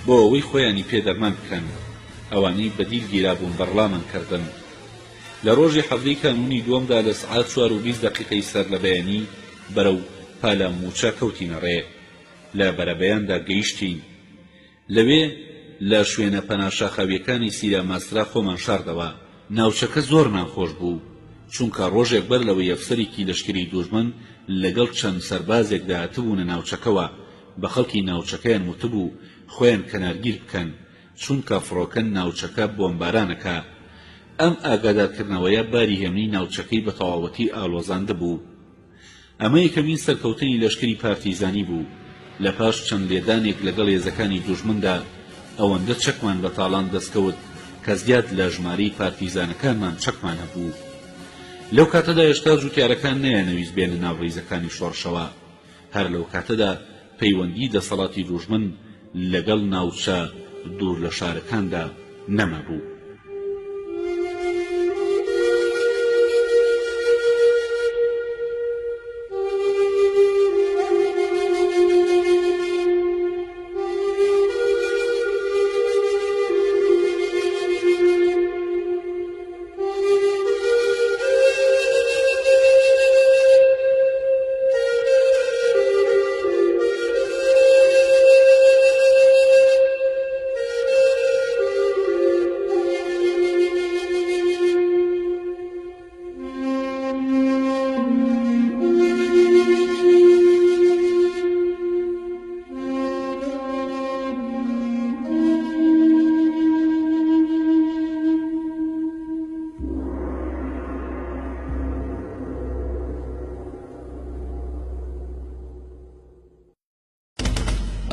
بۆ ئەوەی خۆیانی پێ دەرمان بکەن. ئەوانەی بەدیل گیرابوون بەڕڵامان کردن. لە ڕۆژی حەڤدەی کانونی دووەمدا لە سعات 4:20 دقیقەی سەر لە بەیانی بەرەو پالە موچە کەوتینە ڕێ. لە بەرەبەیاندا گەیشتین. لەوێ لە شوێنە پەناشاخەویەکانی سیرە ماسرا خۆمان شاردەوە. ناوچەکە زۆر ناخۆش بوو، چونکە ڕۆژێک بەر لەوەی ئەفسەرێکی لەشکری دوژمن لەگەڵ چەند سەربازێکدا هاتبوونە ناوچەکەوە بە خەڵکی ناوچەکەیان وتبوو خۆیان کەنارگیر بکەن، چونکە فڕۆکەن ناوچەکە بۆمبارانەکە. ئەم ئاگادارکردنەوەیە باری هێمنی ناوچەکەی بە تەواوەتی ئاڵۆزاندە بوو. ئەمە یەکەمین سەرکەوتنی لەشکری پارتیزانی بوو. لە پاش چەند لێدانێک لەگەڵ هێزەکانی دوژمندا ئەوەندە چەکمان بە تاڵان دەستکەوت کە زیاد لە ژمارەی پارتیزانەکانمان چەکمان هەبوو. لەو کاتەدا هێشتا جوتیارەکان نەیانەویست بێنە ناو ڕیزەکانی شۆڕشەوە. هەر لەو کاتەدا پەیوەندی دەسەڵاتی دوژمن لەگەڵ ناوچە دوور لە شارەکاندا نەمابوو.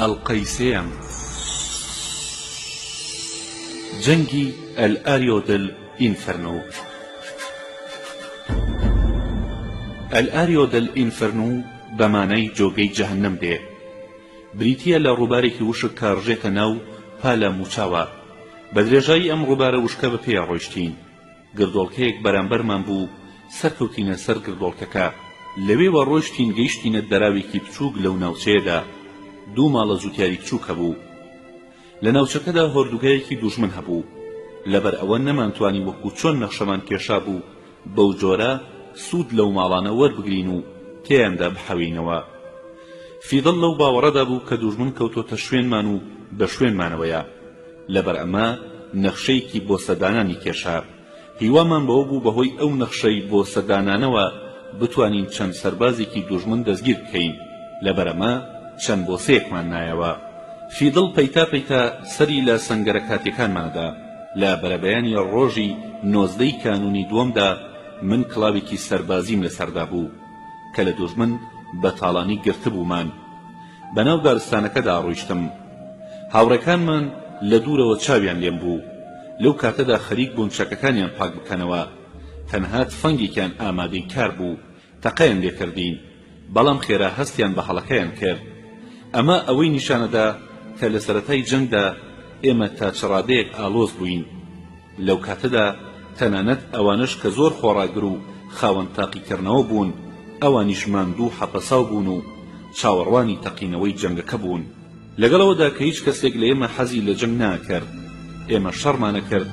القيسيم جنگی الآریو دل ئینفەرنۆ. الآریو دل ئینفەرنۆ بەمانای جۆگەی جەهەنەم دێ. بریتیە لە ڕووبارێکی وشک کە ڕژێتە ناو پالە موچاوە. بە درێژایی ئەم ڕووبارە وشکە بە پێیا ڕۆیشتین. گردۆڵکەیەک بەرامبەرمان بوو، سەرکەوتینە سەر گردۆڵکەکە. لەوێوە ڕۆیشتین گەیشتینە دەراوێکی بچووک لەو ناوچەیەدا. دوو ماڵە زووتیاری بچووک هەبوو. لە ناوچەکەدا هۆردوگایەکی دوژمن هەبوو. لەبەر ئەوە نەمانتوانی وەکو چۆن نەخشەمان کێشا بوو بەو جۆرە سوود لەو ماڵانە وەربگرین و تێیاندا بحەوینەوە. فیدڵ لەو باوەڕەدا بوو کە دوژمن کەوتۆتە شوێنمان و بە شوێنمانەوەیە. لەبەر ئەمە نەخشەیەکی بۆ سەدانانی کێشا. هیوامان بەوە بوو بەهۆی ئەو نەخشەی بۆ سەدانانەوە بتوانین چەند سەربازێکی دوژمن دەستگیر بکەین. لەبەر ئەمە چەند بۆسەیەکمان نایەوە. فیدڵ پەیتا پەیتا سەری لە سەنگەرە کاتێکانماندا. لە بەرەبەیانی ڕۆژی 19 کانونی دووەمدا من کڵاوێکی سەربازیم لەسەردا بوو کە لە دوژمن بە تاڵانی گرتبوومان. بەناو دارستانەکەدا ڕۆیشتم. هاوڕێکانمان لە دوورەوە چاویان لێم بوو. لەو کاتەدا خەریک بوون چەکەکانیان پاک بکەنەوە. تەنها تفەنگێکیان ئامادەی کار بوو. تەقەیان لێکردین، بەڵام خێرا هەستیان بە هەڵەکەیان کرد. ئەمە ئەوەی نیشانەدا کە لە سەرەتای جەنگدا ئێمە تا چڕادەیەک ئالۆز بووین. لەو کاتەدا تەنانەت ئەوانش کە زۆر خۆڕاگر و خاوەن تاقیکردنەوە بوون، ئەوانیش ماندوو حەپەساو بوون و چاوەڕوانی تەقینەوەی جەنگەکە بوون. لەگەڵەوەدا کە هیچ کەسێک لە ئێمە حەزی لە جەنگ ناکرد. ئێمە شەڕمانە کرد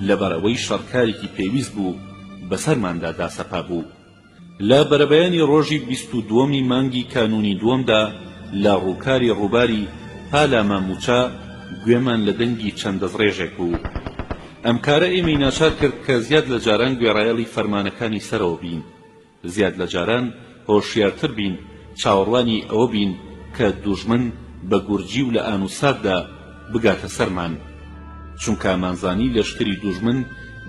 لەبەرەوەی شەڕکارێکی پێویست بوو بەسەرماندا داسەپا بوو. لە بەرەبەیانی ڕۆژی 22 مانگی کانونی دووەمدا لە ڕووکاری ڕووباری پالە ماموچا گوێمان لە دەنگی چەند دەستڕێژێک بوو. ئەم کارە ئێمەی ناچار کرد کە زیاد لە جاران گوێڕایەڵی فەرمانەکانی سەرەوە بین. زیاد لە جاران هۆشیارتر بین، چاوەڕوانی ئەوە بین کە دوژمن بە گورجی و لە ئانوساددا بگاتە سەرمان، چونکە مانزانی لەشکری دوژمن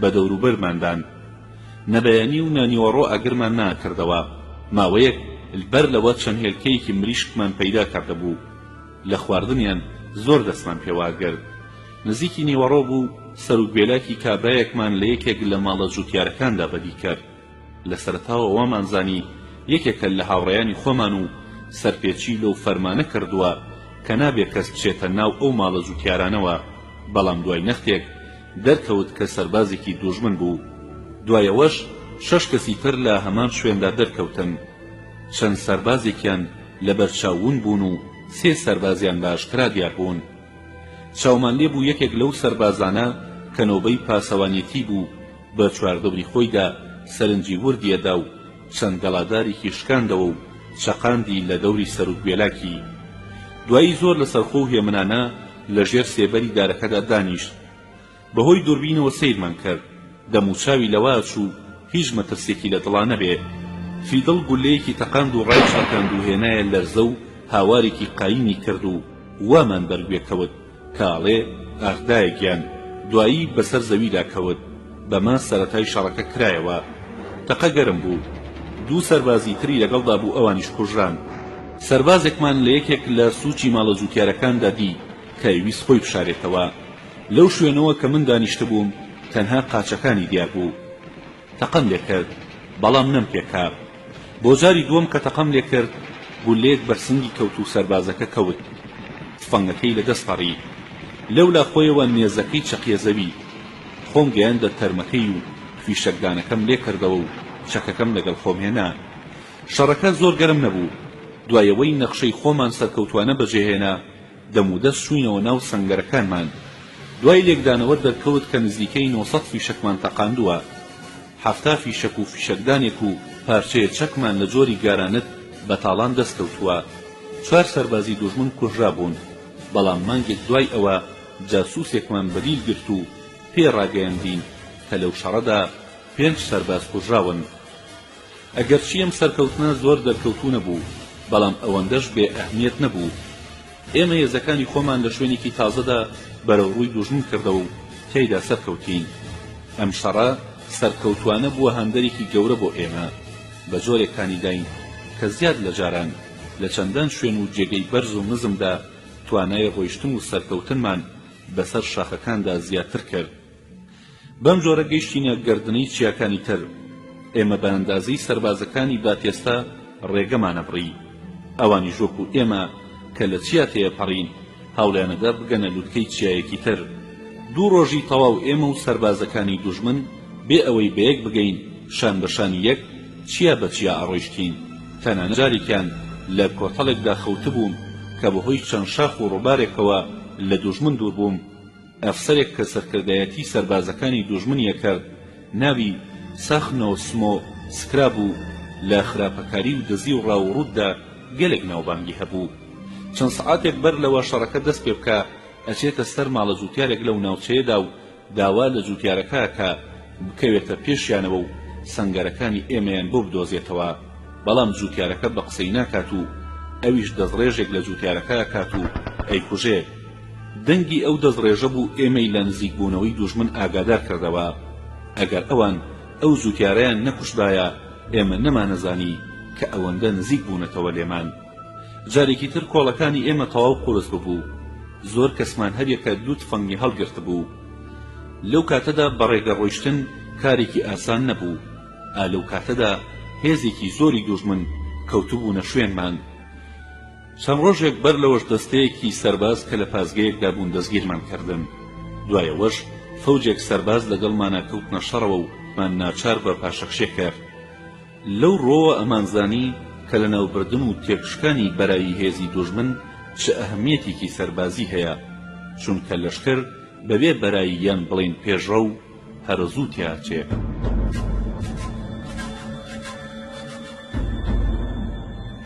بە دەوروبەرماندان. نەبەیانی و نانیوەڕۆ ئەگرمان ناکردەوە. ماوەیەک بەر لەوە چەند هێلکەیەکی مریشکمان پەیدا کردەبوو. لە خواردنیان زۆر دەستمان پێواگرت. نزیکی نیوەڕۆ بوو، سەر و گوێلاکی کابرایەکمان لە یەکێک لە ماڵە جووتیارەکاندا بەدی کرد. لە سەرەتاوە وامانزانی یەکێکە لە هاوڕێیانی خۆمان و سەرپێچی لەو فەرمانە کردووە کە نابێت کەس بچێتە ناو ئەو ماڵە جووتیارانەوە. بەڵام دوای نەختێک دەرکەوت کە سەربازێکی دوژمن بوو. دوایەوەش 6 کەسی تر لە هەمان شوێندا دەرکەوتن. چەند سەربازێکیان لە بەرچاوون بوون و 3 سەربازیان بە ئاشکرا دیار بوون. چاومان لێ بوو یەکێک لەو سەربازانە کە نۆبەی پاسەوانیەتی بوو بە چواردەوری خۆیدا سەرنجی وردیەدا و چەند گەڵادارێکی شکاندەوە و چەقاندی لە دەوری سەر و گوێلاکی. دوایی زۆر لە سەرخۆ و هێمنانە لە ژێر سێبەری دارەکەدا دانیشت. بەهۆی دووربینەوە سەیرمان کرد. دەموچاوی لەوا چوو، هیچ مەترسێکی لە دڵا نەبێ. فیدڵ گولەیەکی تەقاند و ڕای چەقاند و هێنایە لەرزە و هاوارێکی قایمی کرد و وامان بەرگوێ کەوت کاڵێ ئاغدایەکیان. دوایی بەسەر زەویدا کەوت. بەما سەرەتای شەڕەکە کرایەوە. تەقە گەرم بوو. 2 سەربازی تری لەگەڵدا بوو، ئەوانیش کوژران. سەربازێکمان لە یەکێک لە سووچی ماڵە جووتیارەکاندا دی کە ویست خۆی بشارێتەوە. لەو شوێنەوە کە من دانیشتە بووم تەنها قاچەکانی دیار بوو. تەقەم لێ کرد بەڵام نەم پێکا. بۆ جاری دووەم کە تەقەم لێ کرد گولەیەک بەرسنگی کەوت و سەربازەکە کەوت. تفەنگەکەی لەدەست پەڕی. لەولا خۆیەوە نێزەکەی چەقیەزەوی. خۆم گەیاندە تەرمەکەی و فیشەکدانەکەم لێ کردەوە و چەکەکەم لەگەڵ خۆم هێنا. شەڕەکە زۆر گەرم نەبوو. دوایەوەی نەخشەی خۆمان سەرکەوتوانە بەجێهێنا دەمودەست شووینەوە ناو سەنگەرەکانمان. دوای لێکدانەوە دەرکەوت کە نزیکەی 900 فیشەکمان تەقاندووە. 70 فیشەک و فیشەکدانێک و پارچەیە چەکمان لە جۆری گارانت بەتاڵان دەستکەوتووە. 4 سەربازی دوژمن کوژرا بوون، بەڵام مانگێک دوای ئەوە جاسووسێکمان بەدیل گرت و پێ ڕاگەیاندین کە لەو شەڕەدا 5 سەرباز کوژراون. ئەگەرچی ئەم سەرکەوتنە زۆر دەرکەوتوو نەبوو، بەڵام ئەوەندەش بێ ئەهمیەت نەبوو. ئێمە هێزەکانی خۆمان لە شوێنێکی تازەدا بەرەو ڕووی دوژمن کردەوە و تێیدا سەرکەوتین. ئەم شەڕە سەرکەوتوانە بووە هەندێکی گەورە بۆ ئێمە. بە جۆرێکانی داین کە زیاد لە جاران لە چەندان شوێن و جێگەی بەرز و نزمدا توانای ڕۆیشتن و سەرکەوتنمان بەسەر شاخەکاندا زیاتر کرد. بەم جۆرە گەیشتینە گەردنەی چیاکانی تر. ئێمە بە ئەندازەی سەربازەکانی باتێستا ڕێگەمانە بڕی. ئەوانی ژۆک و ئێمە کە لە چیا تێپەڕین هەوڵیانەدا بگەنە لووتکەی چیایەکی تر. 2 ڕۆژی تەواو ئێمە و سەربازەکانی دوژمن بێ ئەوەی بەیەک بگەین شان بەشانی یەک چیا بە چیا ئەڕۆیشتین. تەنانەت جارێکیان لە کۆتەڵێکدا خەوتبووم کە بەهۆی چەند شاخ و ڕووبارێکەوە لە دوژمن دوور بووم. ئەفسەرێک کە سەرکردایەتی سەربازەکانی دوژمنیە کرد، ناوی ساخنۆ سمۆ سکرا بوو. لە خراپەکاری و دزی و ڕاوڕووددا گەلێک ناوبانگی هەبوو. چەند سەعاتێک بەر لەوە شەڕەکە دەست پێ بکە ئەچێتە سەر ماڵە جووتیارێک لەو ناوچەیەدا و داوا لە جووتیارەکە کە بکەوێتە پێشیانەوە و سەنگەرەکانی ئێمەیان بۆ بدۆزێتەوە. بەڵام جووتیارەکە بە قسەی ناکات و ئەویش دەستڕێژێک لە جووتیارەکە کات و ئەیکوژێ. دەنگی ئەو دەستڕێژە بوو ئێمەی لە نزیک بوونەوەی دوژمن ئاگادار کردەوە. ئەگەر ئەوان ئەو جووتیارەیان نەکوشدایە ئێمە نەمانەزانی کە ئەوەندە نزیک بوونەتەوە لێمان. جارێکی تر کۆڵەکانی ئێمە تەواو قورس ببوو. زۆر کەسمان هەریەکە 2 تفەنگی هەڵگرت بوو. لەو کاتەدا بەڕێگە ڕۆیشتن کارێکی ئاسان نەبوو. لەو کاتەدا هێزێکی زۆری دوژمن کەوتبوونە شوێنمان. چەند ڕۆژێک بەر لەوەش دەستەیەکی سەرباز کە لە پازگەیەکدا بوون دەستگیرمان کردن. دوایەوەش فەوجێک سەرباز لەگەڵمانە کەوتنە شەڕەوە و مان ناچار بە پاشەخشێ کرد. لەو ڕۆوە ئەمانزانی کە لە ناوبردن و تێکشکانی بەرایی هێزی دوژمن چه ئەهەمیەتێکی سەربازی هەیە، چونکە لەشکر بەبێ بەرایی یان بڵێن پێشڕە و هەرزوو تیاچێ.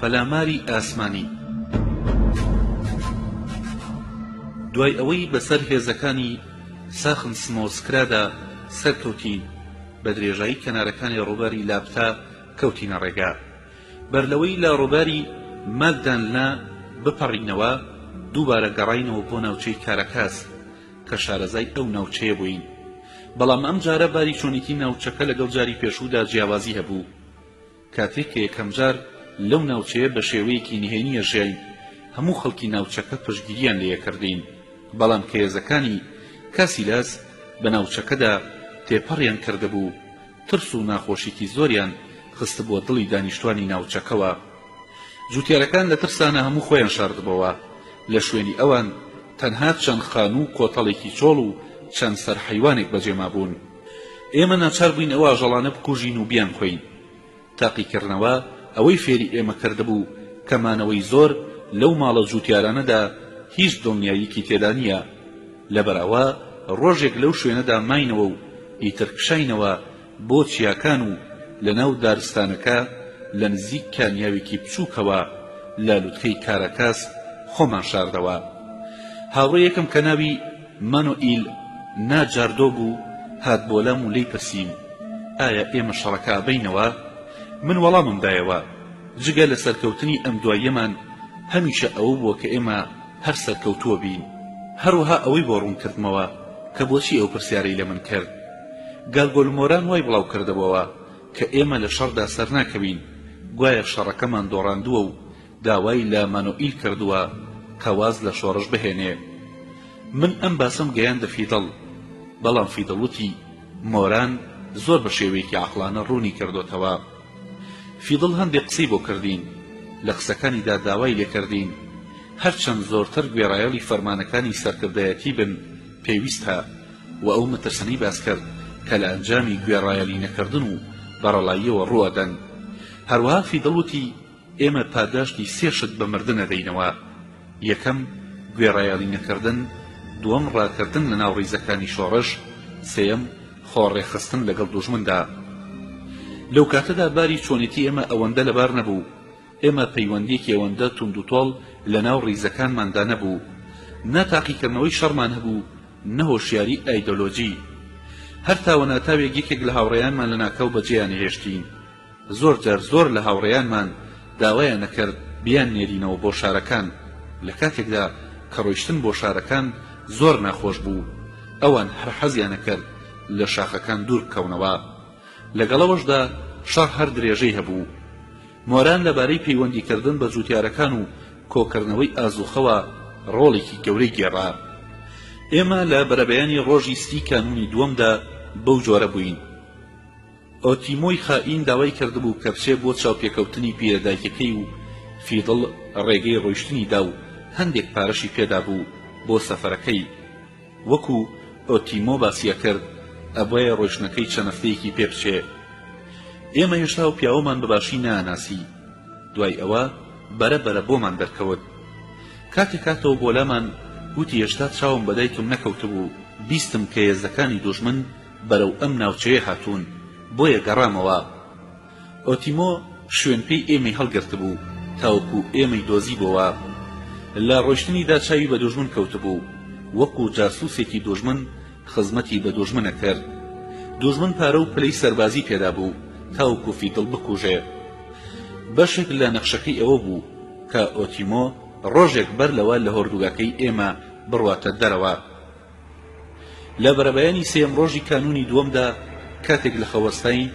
پەلاماری ئاسمانی. دوای ئەوەی بەسەر هێزەکانی ساخن سمۆسکرادا سەرکەوتی بە درێژایی کەنارەکانی ڕووباری لابتا کەوتینە ڕێگا. بەرلەوەی لە ڕووباری ماگدانلنا بپەڕینەوە دووبارە گەڕاینەوە بۆ ناوچەی کارەکاس کە شارەزای ئەو ناوچەیە بووین. بەڵام ئەم جارە باری چۆنیتی ناوچەکە لەگەڵ جاری پێشوودا جیاوازی هەبوو. کاتێک کە یەکەم جار لەو ناوچەیە بە شێوەیەکی نهێنیە ژیاین، هەموو خەڵکی ناوچەکە پشتگیریان لێکردین. بەڵام کە هێزەکانی کاسیلاس بە ناوچەکەدا تێپەڕیان کردبوو، ترس و ناخۆشیی زۆریان خست بۆ دڵی دانیشتوانی ناوچەکەوە. جووتیارەکان لە ترسانە هەموو خۆیان شاردبەوە. لە شوێنی ئەوان تەنها چەند خان و کۆتەڵێکی چۆڵ و چەند سەر حەیوانێک بەجێما بوون. ئێمە ناچار بووین ئەوە ئاژەڵانە بکوژین و بیان خۆین. تاقیکردنەوە ئەوەی فێری ئێمە کردبوو کەمانەوەی زۆر لەو ماڵە جووتیارانەدا هیچ دڵنیاییکی تێدا نییە. لەبەرەوە ڕۆژێک لەو شوێنەدا ماینەوە و ئیتر کشاینەوە بۆ چیاکان و لە ناو دارستانەکە لە نزیک کانیاوێکی بچووکەوە لە لووتکەی کارەکاس خۆمان شاردەوە. هاوڕێیەکم کە ناوی مانۆئیل ناجاردۆ بوو هات بۆ لام و لێی پرسیم ئایا ئێمە شەڕەکە بینەوە؟ من وەڵامم دایەوە جگە لە سەرکەوتنی ئەم دوایەمان هەمیشە ئەوە بووە کە ئێمە هەر سەرکەوتووە بین. هەروەها ئەوەی بۆ ڕوون کردمەوە کە بۆچی ئەو پرسیارەی لە من کرد. گالگۆلمۆران وای بڵاو کردبەوە کە ئێمە لە شەڕدا سەر ناکەوین، گوایە شەڕەکەمان دۆڕاندووە و داوای لە مانوئیل کردووە کە واز لە شۆڕش بهێنێ. من ئەم باسم گەیاندە فیدڵ، بەڵام فیدڵ وتی مۆران زۆر بە شێوەیەکی عەقڵانە ڕوونی کردوتەوە. فیدڵ هەندێک قسەی بۆ کردین، لە قسەکانیدا داوای لێکردین هەرچەند زۆرتر گوێڕایەڵی فەرمانەکانی سەرکردایەتی بن پێویستە و ئەو مەترسەنەی باس کرد کە لە ئەنجامی گوێڕایەڵی نەکردن و بەڕەڵاییەوە ڕوەدەن. هەروەها فیدڵ وتی ئێمە پاداشتی سێ شت بە مردن ئەدەینەوە: یەکەم گوێڕایەڵی نەکردن، دووەم ڕاکردن لە ناو ڕیزەکانی شۆڕش، سێیەم خۆڕێخستن لەگەڵ دوژمندا. لەو کاتەدا باری چۆنێتی ئێمە ئەوەندە لەبار نەبوو، ئێمە پەیوەندیەکی ئەوەندە توندوتۆڵ لە ناو ڕیزەکانماندا نەبوو، نەتاقیکردنەوەی شەڕمان هەبوو، نەهۆشیاری ئایدۆلۆجی. هەر تاوە ناتاوێک یەکێک لە هاوڕێیانمان لە ناکەو بەجێیان هێشتین. زۆر جار زۆر لە هاوڕێیانمان داوایان نەکرد بیان نێرینەوە بۆ شارەکان، لە کاتێکدا کە ڕۆیشتن بۆ شارەکان زۆر ناخۆش بوو، ئەوان هەر حەزیان نەکرد لە شاخەکان دوور بکەونەوە. لەگەڵەوەشدا شەڕ هەر درێژەی هەبوو. مۆران لەبارەی پەیوەندیکردن بە جووتیارەکان و کۆکردنەوەی ئازوخەوە ڕۆڵێکی گەورەی گێڕا. ئێمە لە بەرەبەیانی ڕۆژی ستی کانونی دووەمدا بەو جۆرە بووین. ئۆتیمۆی خائین داوای کردبوو کە بچێ بۆ چاوپێکەوتنی پیرەدایکەکەی و فیدڵ ڕێگەی ڕۆیشتنی دا و هەندێک پارەشی پێدا بوو بۆ سەفەرەکەی. وەکو ئۆتیمۆ باسیە کرد ئەبوایە ڕۆیشتنەکەی چەند هەفتەیەکی پێ بچێ. ئێمە هێشتا و پیاوەمان بەباشی ناناسی، دوای ئەوە بەرەبەرە بۆمان دەرکەوت. کاتێکاتەوە بۆ لامان وتی هێشتا چاوم بەدایکم نەکەوتبوو، بیستم کە هێزەکانی دوژمن بەرەو ئەم ناوچەیە هاتوون، بۆیە گەڕامەوە. ئۆتیمۆ شوێنپێی ئێمەی هەڵگرتبوو تاوەکو ئێمەی دۆزیبەوە. لە ڕۆیشتنیدا چاوی بە دوژمن کەوتبوو، وەکو جاسووسێکی دوژمن خزمەتی بە دوژمنە کرد. دوژمن پارە و پلەی سەربازی پێدا بوو تاوەکو فیدڵ بکوژێ. بەشێک لە نەخشەکەی ئەوە بوو کە ئۆتیمۆ ڕۆژێک بەر لەوە لە هۆردوگاکەی ئێمە بڕواتە دەرەوە. لە بەرەبەیانی سێم ڕۆژی کانونی دووەمدا کاتێک لە خەوەستایی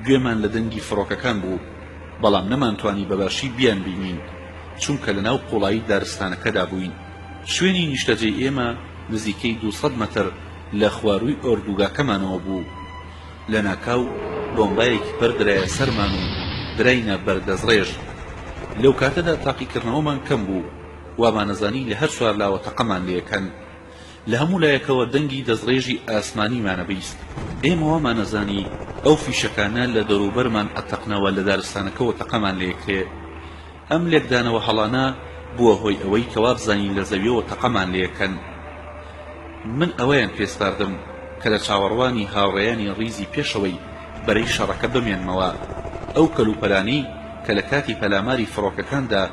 گوێمان لە دەنگی فڕۆکەکان بوو، بەڵام نەمانتوانی بەباشی بیان بینین چونکە لە ناو قوڵایی دارستانەکەدا بووین. شوێنی نیشتەجێی ئێمە نزیکەی 200 مەتر لە خوارووی ئۆردوگاکەمانەوە بوو. لە ناکاو بۆمبایەکی بەردرایە سەرمان و دراینا بەردەزڕێژ. لەو کاتەدا تاقیکردنەوەمان کەم بوو، وامانەزانی لە هەر چوار لاوە تەقەمان لێکەن. لە هەموو لایەکەوە دەنگی دەزڕێژی ئاسمانیمانە بیست. ئێمە وامانەزانی ئەو فیشەکانە لە دەوروبەرمان ئەتەقنەوە لە دارستانەکەەوە تەقەمان لێکرێ. ئەم لێکدانەوە هەڵانە بووە هۆی ئەوەی کەوا بزانین لە زەویەوە تەقەمان لێکەن. من ئەوەیان پێستاردم کە لە چاوەڕوانی هاوڕێیانی ڕیزی پێشەوەی بەرەی شەڕەکە بمێنمەوە. ئەو کەلوپەلانەی کە لە کاتی پەلاماری فڕۆکەکاندا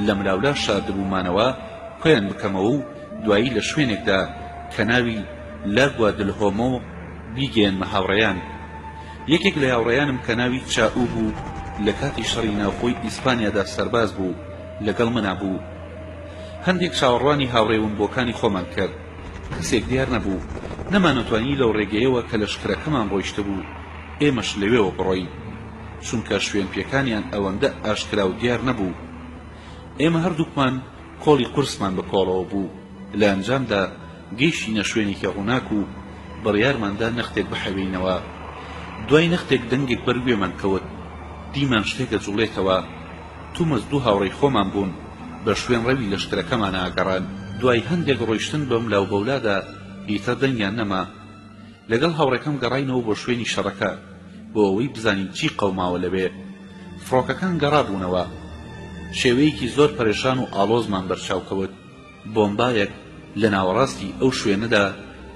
لە ملاولا شاردبوومانەوە خۆیان بکەمەوە و دوایی لە شوێنێکدا کە ناوی لاگوا دل هۆمۆ بیگەێنمە هاوڕێیان. یەکێک لە هاوڕێیانم کە ناوی چاو بوو لە کاتی شەڕی ناوخۆی ئیسپانیادا سەرباز بوو، لەگەڵ منا بوو. هەندێک چاوەڕوانی هاوڕێونبۆکانی خۆمان کرد، کەسێک دیار نەبوو. نەمانەتوانی لەو ڕێگەیەوە کە لە شکرەکەمان ڕۆیشتە بوو ئێمەش لەوێوە بڕۆین، چونکە شوێن پێکانیان ئەوەندە ئاشکرا و دیار نەبوو. ئێمە هەردووکمان کۆڵی قورسمان بەکۆڵەوە بوو. لە ئەنجامدا گەیشتینە شوێنێکی ڕووناک و بڕیارماندا نەختێک بحەوێینەوە. دوای نەختێک دەنگێک بەرگوێمان کەوت، دیمان شتێکە جوڵێتەوە. تومەز دوو هاوڕێی خۆمان بوون بە شوێن ڕەوی لەشکرەکەمان ئاگەڕان. دوای هەندێک ڕۆیشتن بەم لاو بەولادا ئیتر دەنگیان نەما. لەگەڵ هاوڕێکەم گەڕاینەوە بۆ شوێنی شەڕەکە بۆ ئەوەی بزانین چی قەوماوە لەوێ. فڕۆکەکان گەڕابوونەوە. شێوەیەکی زۆر پەرێشان و ئاڵۆزمان بەرچاوکەوت. بۆمبایەک لە ناوەڕاستی ئەو شوێنەدا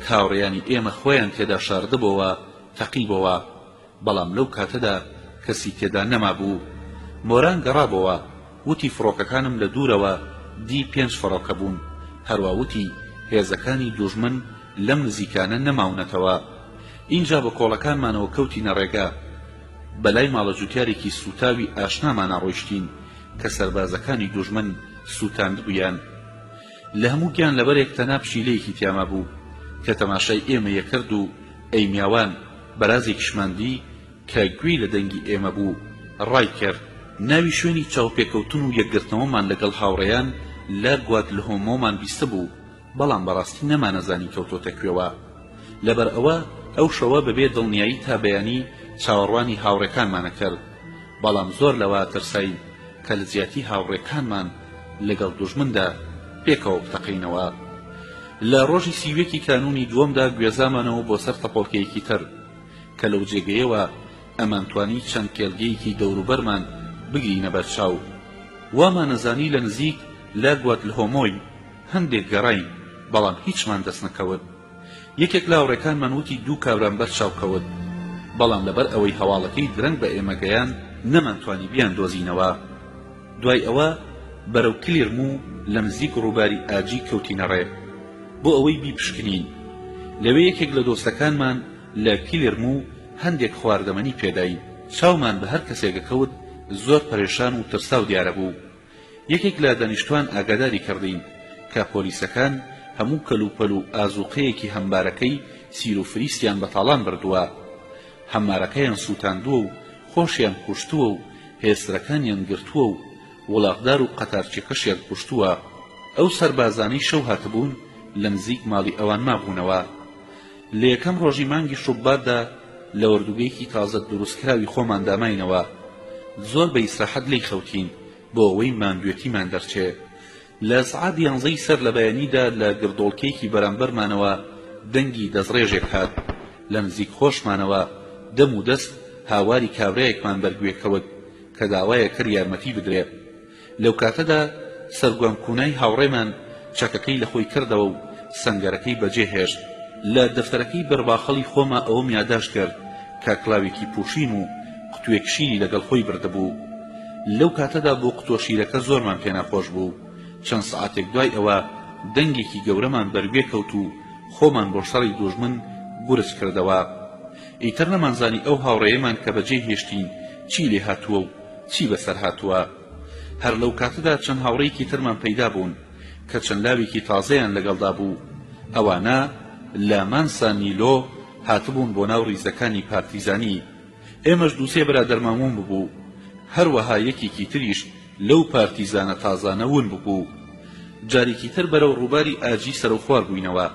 هاوڕێیانی ئێمە خۆیان تێدا شاردبەوە تەقیبەوە، بەڵام لەو کاتەدا کەسی تێدا نەمابوو. مۆران گەڕابەوە، وتی فڕۆکەکانم لە دوورەوە دی 5 فڕۆکە بوون. هەروە وتی هێزەکانی دوژمن لەم نزیکانە نەماونەتەوە. اینجا بە کۆڵەکانمانەوە کەوتینە ڕێگا. بەلای ماڵە جووتیارێکی سوتاوی ئاشنامانە ڕۆیشتین کە سەربازەکانی دوژمن سوتاند بوویان. لە هەموو گیان لەبەرێک تەناب شیلەیەکی تیاما بوو کە تەماشای ئێمە یەکرد و ئەی میاوان بەرازێکیشماندی کە گوێی لە دەنگی ئێمە بوو ڕای کرد. ناوی شوێنی چاوپێکەوتن و یەکگرتنەوەمان لەگەڵ هاوڕێیان لە گواتلهۆمۆمان بیستە بوو، بەڵام بەڕاستی نەمانەزانی کەوتۆتە کوێوە. لەبەر ئەوە ئەو شەوە بەبێ دڵنیایی تا بەیانی چاوەڕوانی هاوڕێکانمانە کرد، بەڵام زۆر لەوە ترساین کە لە جیاتی هاوڕێکانمان لەگەڵ دوژمندا پێکەوە بتەقینەوە. لە ڕۆژی سیوێکی کانونی دووەمدا گوێزامانەوە بۆ سەر تەپۆڵکەیەکی تر کە لەو جێگەیەوە ئەمانتوانی چەند کێڵگەیەکی دەوروبەرمان بگرینە بەرچاو. وامان نەزانی لە نزیک لە گواتلهۆمۆی هەندێک گەڕاین، بەڵام هیچمان دەست نەکەوت. یەکێک لە هاوڕێکانمان وتی دوو کابران بەرچاو کەوت، بەڵام لەبەر ئەوەی هەواڵەکەی درەنگ بە ئێمەگەیان نەمانتوانی بیان دۆزینەوە. دوای ئەوە بەرەو کلێرم و لە نزیک ڕووباری ئاجی کەوتینە ڕێ بۆ ئەوەی بیپشکنین. لەوێ یەکێک لە دۆستەکانمان لە کلێرم و هەندێک خواردەمەنی پێداین. چاومان بە هەر کەسێکە کەوت زۆر پەرێشان و ترسا و دیارە بوو. یەکێک لە دانیشتوان ئاگاداری کردین کە پۆلیسەکان هەموو کەلوپەل و ئازوقەیەکی هەمبارەکەی سیر و فریستیان بەتاڵان بردووە. هەمارەکەیان سووتاندووە و خۆشیان کوشتووە و هێسترەکانیان گرتووە و وڵاغدار و قەتارچێکەشیان کوشتووە. ئەو سەربازانەی شەو هاتبوون لە نزیک ماڵی ئەوان مابوونەوە. لە یەکەم ڕۆژی مانگی شوباتدا لە وردوگەیەکی تازە دروستکراوی خۆمان داماینەوە. زۆر بە ئیسراحەت لێی خەوتین بۆ ئەوەی ماندوێتیمان دەرچێ. لە سعات 11 سەر لە بەیانیدا لە گردۆڵکەیەکی بەرامبەرمانەوە دەنگی دەستڕێژێک هات. لە نزیک خۆشمانەوە دەم و دەست هاواری کابرایەکمان بەرگوێکەوت کە داوایە کرد یارمەتی بدرێت. لەو کاتەدا سەرگوام کوونای هاوڕێمان چەکەکەی لە خۆی کردەوە و سەنگەرەکەی بەجێ هێشت. لە دەفتەرەکەی بەرباخەڵی خۆمە ئەوەم یادداشت کرد کە کلااوێکی پوشین و قوتوێک شیری لەگەڵ خۆی بردەبوو. لەو کاتەدا بۆ قوتۆ شیرەکە زۆرمان پێناخۆش بوو. چەند سعاتێک دوای ئەوە دەنگێکی گەورەمان بەرگوێ کەوت و خۆمان بۆ شەڕی دوژمن گورج کردەوە. ئیتر نەمانزانی ئەو هاوڕێیەمان کە بەجێ هێشتین چی لێ هاتووە و چی بەسەر هاتووە. هەر لەو کاتەدا چەند هاوڕێیەکی ترمان پەیدا بوون کە چەند لاوێکی تازەیان لەگەڵدا بوو. ئەوانە لە مانسا نیلۆ هاتبوون بۆ ناو ڕیزەکانی پارتیزانی. ئێمەش دووسێ برادەرمامون ببوو، هەروەها یەکێکی تریش لەو پارتیزانە تازانە ون ببوو. جارێکی تر بەرەو ڕووباری ئاجی سەرۆخوار بووینەوە.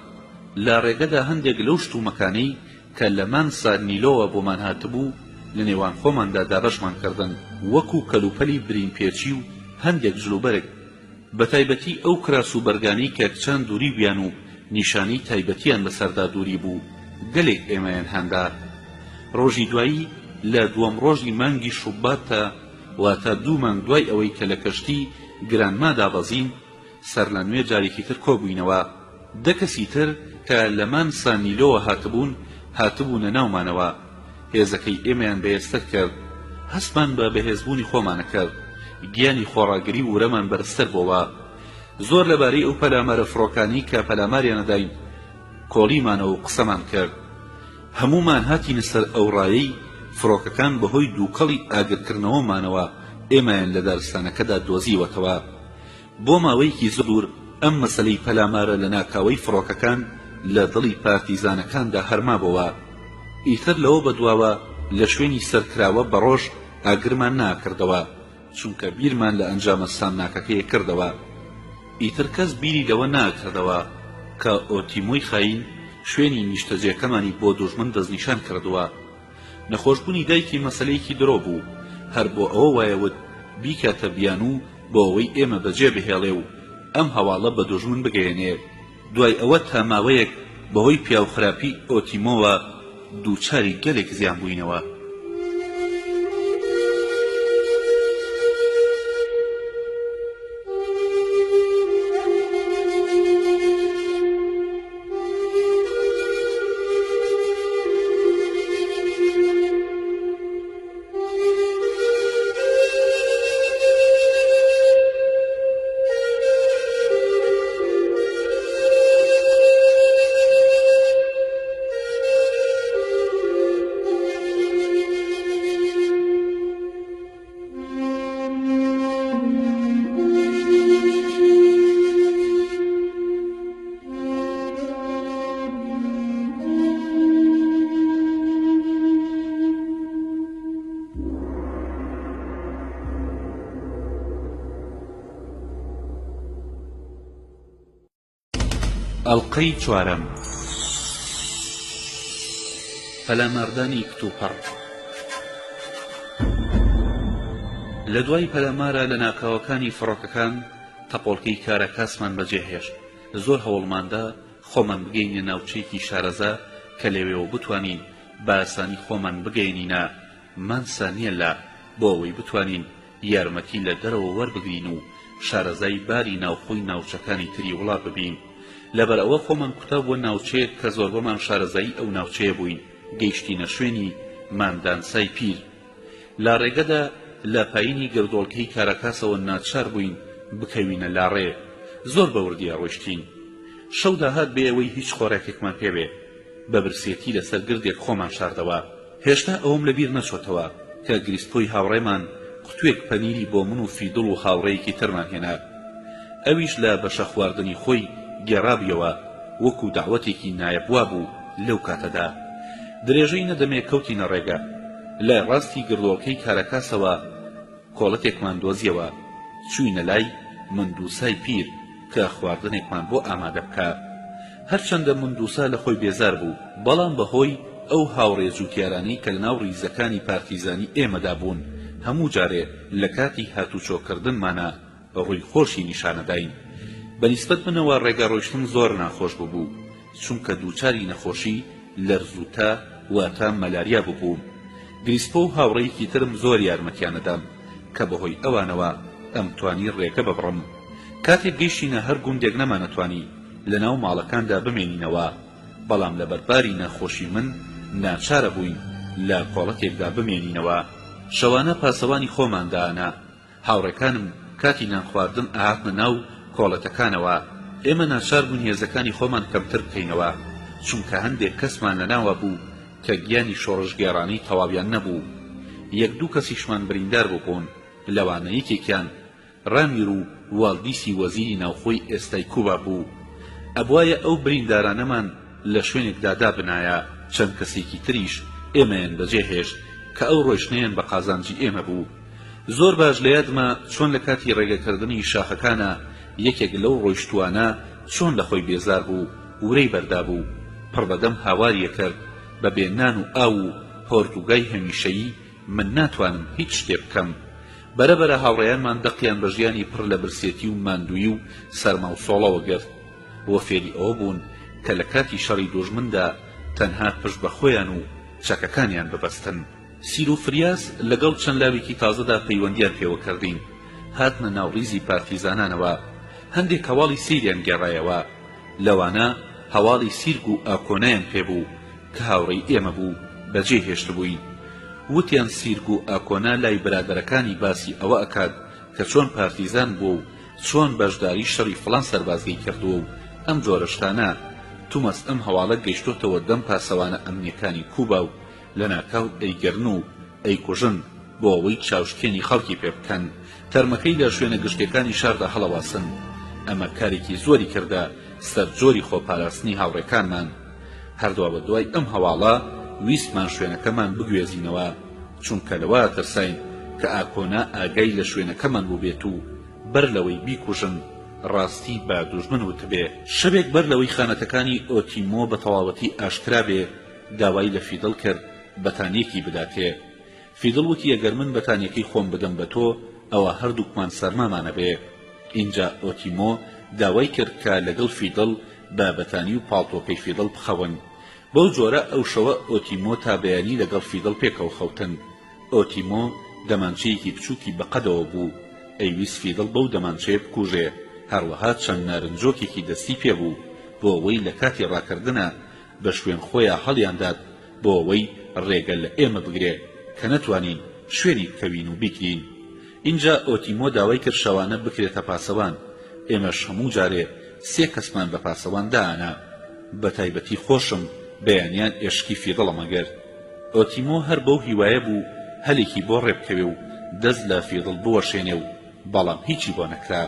لە ڕێگەدا هەندێک لەو شتومەکانەی کە لە مانسا نیلۆوە بۆمان هاتبوو لە نێوان خۆماندا دابەشمان کردن، وەکو کەلوپەلی برین پێچی و هەندێک جلوبەرێک، بە تایبەتی ئەو کراس و بەرگانەی کە چەند دووری بیان و نیشانی تایبەتیان بەسەردا دووری بوو گەلێک ئێمەیان هەندا. ڕۆژی دوایی لە دووەم ڕۆژی مانگی شوباتە واتە 2 مانگ دوای ئەوەی کە لە کەشتی گرانما دابەزین سەر لە نوێ جارێکی تر کۆبووینەوە. 10 کەسی تر کە لە مانسا نیلۆوە هاتبوونە ناومانەوە. هێزەکەی ئێمەیان بەهێزتر کرد. هەستمان بە بەهێزبوونی خۆمانە کرد. گیانی خۆڕاگری ورەمان بەرزتر بۆەوە. زۆر لەبارەی ئەو پەلامارە فڕۆکانی کە پەلاماریانەداین کۆڵیمانەوە و قسەمان کرد. هەمومان هاتینە سەر ئەو ڕایەی فڕۆکەکان بەهۆی دووکەڵی ئاگرکردنەوەمانەوە ئێمەیان لە دارستانەکەدا دۆزیوەتەوە. بۆ ماوەیەکی زۆر ئەم مەسەلەی پەلامارە لە ناکاوەی فڕۆکەکان لە دڵی پارتیزانەکاندا هەرمابەوە. ئیتر لەوە بەدواوە لە شوێنی سەرکراوە بە ڕۆژ ئاگرمان ناکردەوە چونکە بیرمان لە ئەنجامە سامناکەکەیە کردەوە. ئیتر کەس بیری لەوە ناکردەوە کە ئۆتیمۆی خاین شوێنی نیشتەجێکەمانی بۆ دوژمن دەستنیشان کردووە. نەخۆشبوونی دایکی مەسەلەیەکی درۆ بوو، هەر بۆ ئەوە وایەوت بیکاتە بیان و بۆ ئەوەی ئێمە بەجێ بهێڵێ و ئەم هەواڵە بە دوژمن بگەێنێ. دوای ئەوە تا ماوەیەک بەهۆی پیاوخراپی ئۆتیمۆوە دووچاری گەلێک زیان بووینەوە. ئەڵقەی چوارەم. پەلاماردانی کتوپەڕ. لە دوای پەلامارە لە ناکاوەکانی فڕۆکەکان تەپۆڵکەی کارەکاسمان بەجێهێشت. زۆر هەوڵماندا خۆمان بگەینە ناوچەیەکی شارەزا کە لەوێەوە بتوانین بە ئاسانی خۆمان بگەینینە مانسا نییە لە بۆ ئەوەی بتوانین یارمەتی لە دەرەوە وەربگرین و شارەزای باری ناوخۆی ناوچەکانی تری وڵات ببین. لەبەر ئەوە خۆمان کوتا بووە ناوچەیەک کە زۆر بەمان شارەزایی ئەو ناوچەیە بووین. گەیشتینە شوێنی ماندانسای پیر. لا ڕێگەدا لە پایینی گردۆڵکەی کارەکاسەوە ناچار بووین بکەوینە لاڕێ. زۆر بەوردیە ڕۆیشتین. شەو داهات بێ ئەوەی هیچ خۆراکێکمان پێبێ. بە برسێتی لەسەر گردێک خۆمان شاردەوە. هێشتا ئەوم لەبیر نەچۆتەوە کە گریسپۆی هاوڕێمان قوتوێک پەنیری بۆ من و فیدڵ و هاوڕێیەکی ترمان هێنا. ئەویش لە بەشە خواردنی خۆی گێڕابیەوە وەکو داوەتێکی نایەبوا بوو. لەو کاتەدا درێژەی نەدەمێ کەوتینە ڕێگە. لە ڕاستی گردۆڵکەی کارەکاسەوە کۆڵەتێکمان دۆزیەوە. چووینە لای مندووسای پیر کە خواردنێکمان بۆ ئامادە بکە. هەرچەندە مندووسا لە خۆی بێزار بوو، بەڵام بەهۆی ئەو هاوڕێ جووتیارانەی کە لەناو ڕیزەکانی پارتیزانی ئێمەدا بوون هەموو جارێ لە کاتی هاتوچۆکردنمانە ڕووی خۆشی نیشانەداین. بەنیسبەت منەوە ڕێگە ڕۆیشتن زۆر ناخۆش بوو، چونکە دووچاری نەخۆشی لەرزوتە واتە مەلاریا بووبووم. گریسپۆ و هاوڕێیەکی ترم زۆر یارمەتیانەدام کە بەهۆی ئەوانەوە ئەم توانی ڕێگە ببڕم. کاتێک گەیشتینە هەر گوندێک نەمانەتوانی لەناو ماڵەکاندا بمێنینەوە، بەڵام لە بەرباری نەخۆشی من ناچارە بووین لە کۆڵەتێکدا بمێنینەوە. شەوانە پاسەوانی خۆماندانا. هاوڕێکانم کاتی نان خواردن ئاهاتنە ناو کۆڵەتەکانەوە. ئێمە ناچار بوون هێزەکانی خۆمان کەمتر بکەینەوە، چونکە هەندێک کەسمان لەناوە بوو کە گیانی شۆڕژگێڕانی تەواویان نەبوو. یەک دوو کەسیشمان بریندار بوون. لەوانە یەکێکیان ڕامیر و واڵدیسی وەزیری ناوخۆی ئێستای کوبا بوو. ئەبوایە ئەو بریندارانەمان لە شوێنێکدا دابنایە. چەند کەسێکی تریش ئێمەیان بەجێهێشت کە ئەو ڕۆیشتنیان بە قازانجی ئێمە بوو. زۆر باش لە یادمە چۆن لە کاتی ڕێگەکردنی شاخەکانە یەکێک لەو ڕۆیشتوانە چۆن لە خۆی بێزار بوو، ورەی بەردا بوو، پڕبەدەم هاواریە کرد بە بێنان و ئاو و پۆرتوگای هەمیشەیی من ناتوانم هیچ شتێ بکەم. بەرەبەرە هاوڕێیانمان دەقیان بە ژیانی پڕ لە برسێتی و ماندووی و سەرما و سۆڵەوە گرت. وە فێری ئەوە بوون کە لە کاتی شەڕی دوژمندا تەنها پشت بە خۆیان و چەکەکانیان ببەستن. سیر و فریاس لەگەڵ چەند لاوێکی تازەدا پەیوەندیان پێوە کردین. هاتنە ناوڕیزی پارتیزانانەوە. هەندێک هەواڵی سیریان گێڕایەوە. لەوانە هەواڵی سیرگ و ئاکۆنایان پێبوو کە هاوڕێی ئێمە بوو بەجێ هێشت بووین. وتیان سیرگ و ئاکۆنا لای برادەرەکانی باسی ئەوە ئەکات کە چۆن پارتیزان بوو و چۆن بەشداری شەڕی فڵان سەربازگەی کردووە و ئەم جۆرە شتانە. تومەس ئەم هەواڵە گەیشتۆتەوە دەم پاسەوانە ئەمنیەکانی کوبا و لە ناکاو ئەیگەرن و ئەیکوژن بۆ ئەوەی چاوشکێنی خەڵکی پێ بکەن، تەرمەکەی لە شوێنە گشتەکانی شاردا هەڵەواسن. ئەمە کارێکی زۆری کردە سەرجۆری خۆپاراستنی هاوڕێکانمان. هەردووە بە دوای ئەم هەواڵە ویستمان شوێنەکەمان بگوێزینەوە، چونکە لەوە ترساین کە ئاکۆنا ئاگای لە شوێنەکەمان بوو بێت و بەر لەوەی بیکوژن ڕاستی بە دوژمن وتبێ. شەوێک بەر لەوەی خانەتەکانی ئۆتیمۆ بە تەواوەتی ئاشکرا بێ داوای لە فیدڵ کرد بەتانیەکی بداتێ. فیدڵ وتی ئەگەر من بەتانیەکەی خۆم بدەم بە تۆ ئەوە هەردووکمان سەرمامانە بێ. اینجا ئۆتیمۆ داوای کرد کە لەگەڵ فیدڵ بە بەتانی و پاڵتۆکەی فیدڵ بخەون. بەو جۆرە ئەو شەوە ئۆتیمۆ تا بەیانی لەگەڵ فیدڵ پێکەوە خەوتن. ئۆتیمۆ دەمانچەیەکی بچووکی بەقەدەوە بوو. ئەیویست فیدڵ بەو دەمانچەیە بکوژێ. هەروەها چەند نارنجۆکێکی دەستی پێبوو بۆ ئەوەی لە کاتی ڕاکردنە بە شوێن خۆیان هەڵیاندات بۆ ئەوەی ڕێگە لە ئێمە بگرێ کە نەتوانین شوێنی بکەوین و بیکرین. اینجا ئۆتیمۆ داوای کرد شەوانە بکرێتە پاسەوان. ئێمەش هەموو جارێ 3 کەسمان بە پاسەوان دانا. بە تایبەتی خۆشم بەیانیان ئێشکی فیدڵەمە گرت. ئۆتیمۆ هەر بەو هیوایە بوو هەلێکی بۆ ڕێبکەوێ و دەست لە فیدڵ بوەشێنێ و بەڵام هیچی بۆ نەکرا.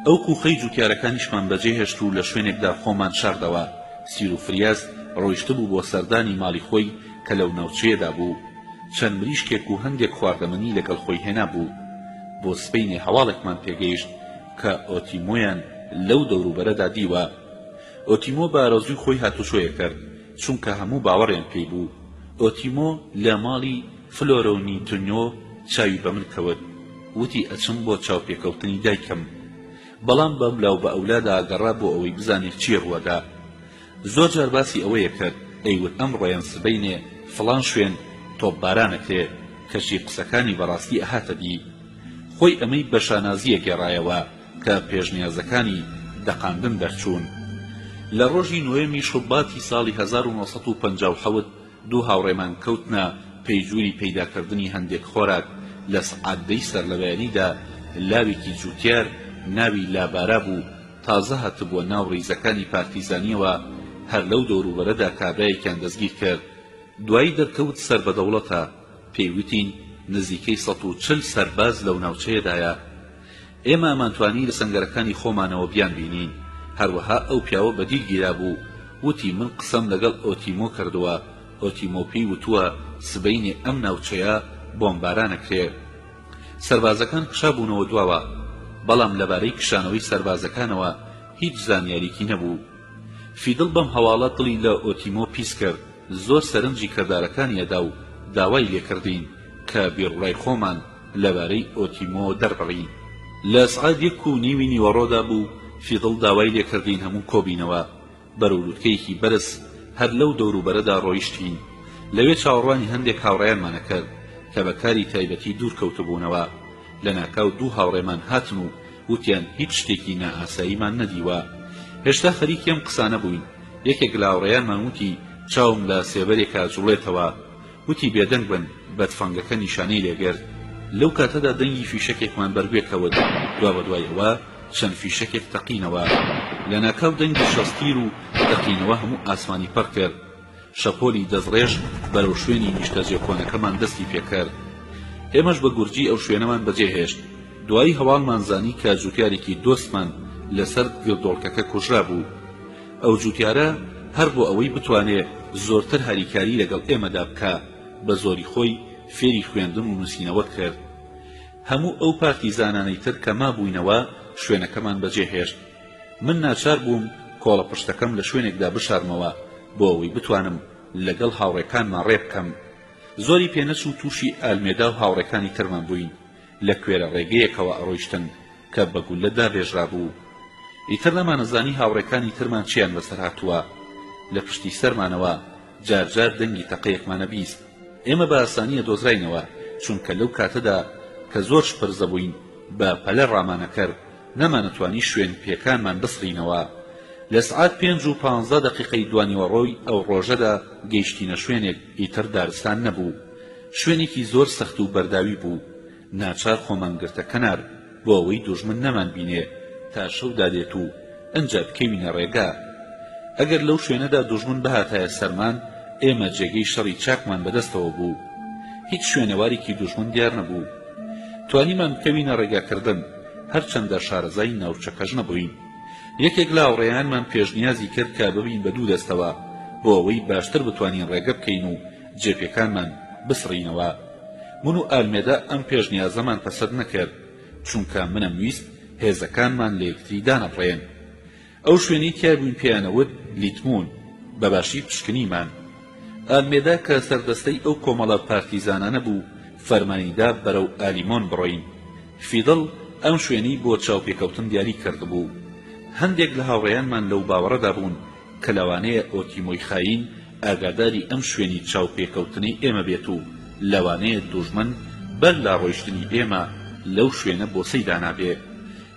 ئەو کوخەی جووتیارەکانیشمان بەجێهێشت و لە شوێنێکدا خۆمان شاردەوە. سیر و فریاز ڕۆیشتە بوو بۆ سەردانی ماڵی خۆی کە لەو ناوچەیەدا بوو. چەند مریشکێک و هەندێک خواردەمەنی لەگەڵ خۆی هێنا بوو. بۆ سبەینێ هەواڵێکمان پێگەیشت کە ئۆتیمۆیان لەو دەوروبەرەدا دیوە. ئۆتیمۆ بە ئارەزووی خۆی هاتوچۆیە کرد چونکە هەموو باوەڕیان پێی بوو. ئۆتیمۆ لە ماڵی فلۆرە و نیتۆنیۆ چاوی بە من کەوت، وتی ئەچم بۆ چاوپێکەوتنی دایکم، بەڵام بەم لاو بە ئەولادا گەڕا بۆ ئەوەی بزانێت چی ڕووەدا. زۆر جار باسی ئەوەیە کرد ئەیوت ئەم ڕۆیان سبەینێ فڵان شوێن تۆپبارانەکرێ، کەچی قسەکانی بەڕاستی ئەهاتە دی. خۆی ئەمەی بە شانازیە گێڕایەوە کە پێشنیازەکانی دەقاندن دەرچوون. لە ڕۆژی نوێمی شوباتی ساڵی 1957 دوو هاوڕێمان کەوتنە پەیجووری پەیداکردنی هەندێک خۆراک لە سەعادەی سەرلەبەیانیدا. لاوێکی جووتیار ناوی لابارا بوو، تازە هاتبووە ناو ڕیزەکانی پارتیزانیەوە، هەر لەو دەوروبەرەدا کابرایەکیان دەستگیر کرد. دوایی دەرکەوت سەر بەدەوڵەتە، پێیوتین نزیکەی 140 سەرباز لەو ناوچەیەدایە. ئێمە ئەمانتوانی لە سەنگەرەکانی خۆمانەوە بیان بینین. هەروەها ئەو پیاوە بەدیرگیرا بوو، وتی من قسەم لەگەڵ ئۆتیمۆ کردووە، ئۆتیمۆ پێی وتووە سبەینێ ئەم ناوچەیە بۆمبارانەکرێ. سەربازەکان کشابوونەوە دواوە، بەڵام لەبارەی کشانەوەی سەربازەکانەوە هیچ زانیاریکی نەبوو. فیدڵ بەم هەواڵە دڵی لە ئۆتیمۆ پیس کرد، زۆر سەرنجی کردارەکانیەدا و داوای لێکردین کە بیرڕای خۆمان لەبارەی ئۆتیمۆ دەربڕین. لە سعات 1:30 نیوەڕۆدا بوو، فیدڵ داوای لێکردین هەموو کۆبینەوە. بەرەولوتکەیەکی بەرز هەر لەو دەوروبەرەدا ڕۆیشتین. لەوێ چاوەڕوانی هەندێک هاوڕێیانمانە کرد کە بەکاری تایبەتی دوور کەوتبوونەوە. لە ناکاو دوو هاوڕێمان هاتن و وتیان هیچ شتێکی نائاساییمان نەدیوە. هێشتا خەریکی ئەم قسانە بووین. یەکێک لە هاوڕێیانمان وتی چاوم لە سێبەرێکا جوڵێتەوە، وتی بێدەنگ بن، بە تفەنگەکە نیشانەی لێگرت. لەو کاتەدا دەنگی فیشەکێکمان بەرگوێکەوە، دوا بەدوای ئەوە چەند فیشەکێک تەقینەوە. لە ناکاو دەنگی شەستیر و تەقینەوە هەموو ئاسمانی پەڕ کرد. شەپۆلی دەزڕێژ بەرەو شوێنی نیشتەجێ کۆنەکەمان دەستی پێکرد. ئێمەش بە گورجی ئەو شوێنەمان بەجێهێشت. دوایی هەواڵمان زانی کە جووتیارێکی دۆستمان لەسەر گردۆڵکەکە کوژرا بوو. ئەو جووتیارە هەر بۆ ئەوەی بتوانێ زۆرتر هەریکاری لەگەڵ ئێمەدا بکە، بە زۆری خۆی فێری خوێندن و نووسینەوە کرد. هەموو ئەو پارتیزانانەی تر کە مابووینەوە شوێنەکەمان بەجێهێشت. من ناچار بووم کۆڵە پشتەکەم لە شوێنێکدا بشارمەوە بۆ ئەوەی بتوانم لەگەڵ هاوڕێکانمان ڕێ بکەم. زۆری پێنەچوو تووشی ئالمێدا و هاوڕێکانی ترمان بووین. لە کوێرە ڕێگەیەکەوە ئەڕۆیشتن کە بە گولەدا بێژرا بوو. ئیتر نەمانەزانی هاوڕێکانی ترمان چیان بەسەر هاتووە. لە پشتی سەرمانەوە جارجار دەنگی تەقەیەکمانە بیست. ئێمە بە ئاسانیە دۆزراینەوە، چونکە لەو کاتەدا کە زۆر شپرزە بووین بە پەلە ڕامانە کرد، نەمانەتوانی شوێن پێکانمان بسڕینەوە. لە سعات 5:15 دوانیوەڕۆی ئەو ڕۆژەدا گەیشتینە شوێنێک ئیتر دارستان نەبوو. شوێنێکی زۆر سەخت و بەرداوی بوو. ناچار خۆمان گرتە کەنار بۆ ئەوەی دوژمن نەمان بینێ تا شەو دادێت و ئەنجا بکەوینە ڕێگا. ئەگەر لەو شوێنەدا دوژمن بەهاتایە سەرمان، ئێمە جێگەی شەڕی چاکمان بەدەستەوە بوو. هیچ شوێنەوارێکی دوژمن دیار نەبوو. توانیمان بکەوینە ڕێگاکردن، هەرچەندە شارەزای ناوچەکەش نەبووین. یەکێک لە هاوڕێیانمان پێشنیازی کرد کە ببین بە دوو دەستەوە بۆ ئەوەی باشتر بتوانین ڕێگە بکەین و جێپێکانمان بسڕینەوە. من و ئالمێدا ئەم پێشنیازەمان پەسەند نەکرد، چونکە منم ویست هێزەکانمان لە یەکتری دانەڕێن. ئەو شوێنەی تیا بووین پێیانەوت لیتمون، بەباشی پشکنیمان. ئالمێدا کە سەردەستەی ئەو کۆمەڵە پارتیزانانە بوو، فەرمانیدا بەرەو ئالیمۆن بڕۆین. فیدڵ ئەم شوێنی بۆ چاوپێکەوتن دیاری کردبوو. هەندێک لە هاوڕێیانمان لەو باوەڕەدا بوون کە لەوانەیە ئۆتیمۆی خاین ئاگاداری ئەم شوێنی چاوپێکەوتنی ئێمە بێت و لەوانەیە دوژمن بەر لا ڕۆیشتنی ئێمە لەو شوێنە بۆسەی دانابێ.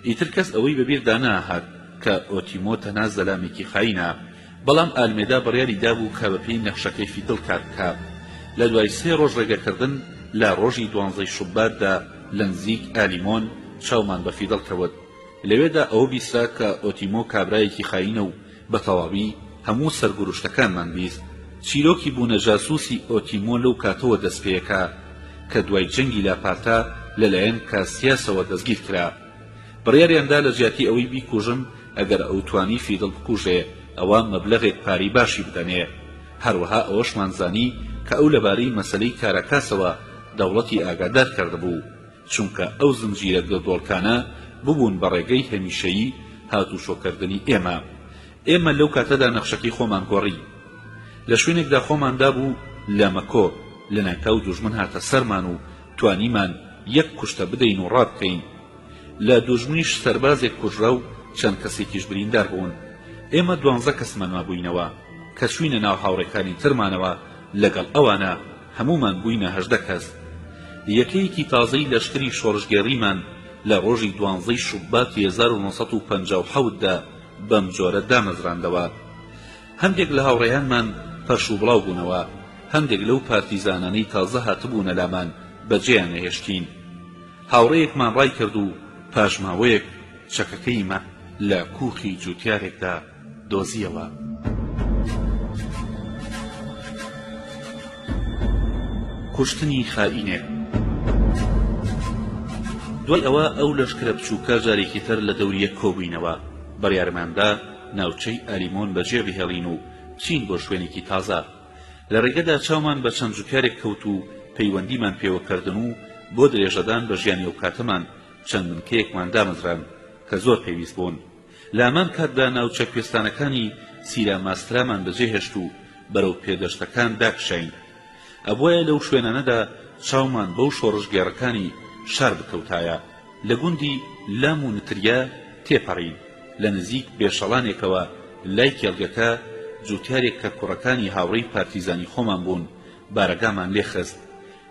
ئیتر کەس ئەوەی بەبیر ناهات کە ئۆتیمۆ تەنها زەلامێکی خاینە، بەڵام ئالمێدا بڕیاری دابوو کە بەپێی نەخشەکەی فیدڵ کار بکات. لە دوای 3 ڕۆژ ڕێگەکردن لە ڕۆژی 12 شوباتدا لە نزیک ئالیمۆن چاومان بە فیدڵ کەوت. لەوێدا ئەوە بیسترا کە ئۆتیمۆ کابرایەکی خاینە و بە تەواوی هەموو سەرگوروشتەکانمان بیست. چیرۆکی بوونە جاسووسی ئۆتیمۆ لەو کاتەوە دەست پێیەکە کە دوای جەنگی لاپارتا لەلایەن کاسیاسەوە دەستگیر کرا. بڕیاریاندا لە جیاتی ئەوەی بیکوژن ئەگەر ئەو توانی فیدڵ بکوژێ ئەوە مەبلەغێک پاری باشی بدەنێ. هەروەها ئەوەشمان زانی کە ئەو لەبارەی مەسەلەی کاراکاسەوە دەوڵەتی ئاگادار کردبوو، چونکە ئەو زنجیرە گردۆڵکانە ببوون بە ڕێگەی هەمیشەیی هاتوشۆکردنی ئێمە. ئێمە لەو کاتەدا نەخشەکەی خۆمان گۆڕی لە شوێنێکدا خۆماندا بوو لە مەکۆ لە ناکاو دوژمن هاتە سەرمان و توانیمان یەک کوشتە بدەین و ڕابکەین لە دوژمنیش سەربازێک کوژرا و چەند کەسێکیش بریندار بوون ئێمە 12 کەسمان بووینەوە کە چوینە ناو هاوڕێکانی ترمانەوە لەگەڵ ئەوانە هەمومان بووینە 18 کەس یەکەیەکی تازەی لەشکری شۆڕژگێڕیمان لە ڕۆژی 12 شوباتی 1957 دا بەم جۆرە دامەزراندەوە هەندێک لە هاوڕێیانمان پەرش و بڵاو بوونەوە هەندێک لەو پارتیزانانەی تازە هاتبوونە لامان بەجێیان نەهێشتین هاوڕەیەکمان ڕای کرد و پاشماوەیەک چەکەکەیمە لە کووخی جوتیارێکدا دۆزیەوە کوشتنی خائینێک دوای ئەوە ئەو لەشکرە بچووکە جارێکی تر لە دەوریەک کۆبووینەوە بڕیارماندا ناوچەی ئەلیمۆن بەجێ بهێڵین و چین بۆ شوێنێکی تازە لە ڕێگەدا چاومان بە چەند جوکارێک کەوت و پەیوەندیمان پێوەکردن و بۆ درێژەدان بە ژیانی ئەو کاتەمان چەند منکەیەکمان دامەزران کە زۆر پێویست بوون لە هەمان کاتدا ناوچە کوێستانەکانی سیرا ماسترامان بەجێهێشت و بەرەو پێدەشتەکان داکشین ئەبوایە لەو شوێنانەدا چاومان بەو شۆڕژگێڕەکانی شار بکەوتایە لە گوندی لام و نتریا تێپەڕین لە نزیک بێشەڵانێکەوە لای کێڵگەکە جوتیارێک کە کوڕەکانی هاوڕێی پارتیزانی خۆمان بوون بارەگامان لێ خست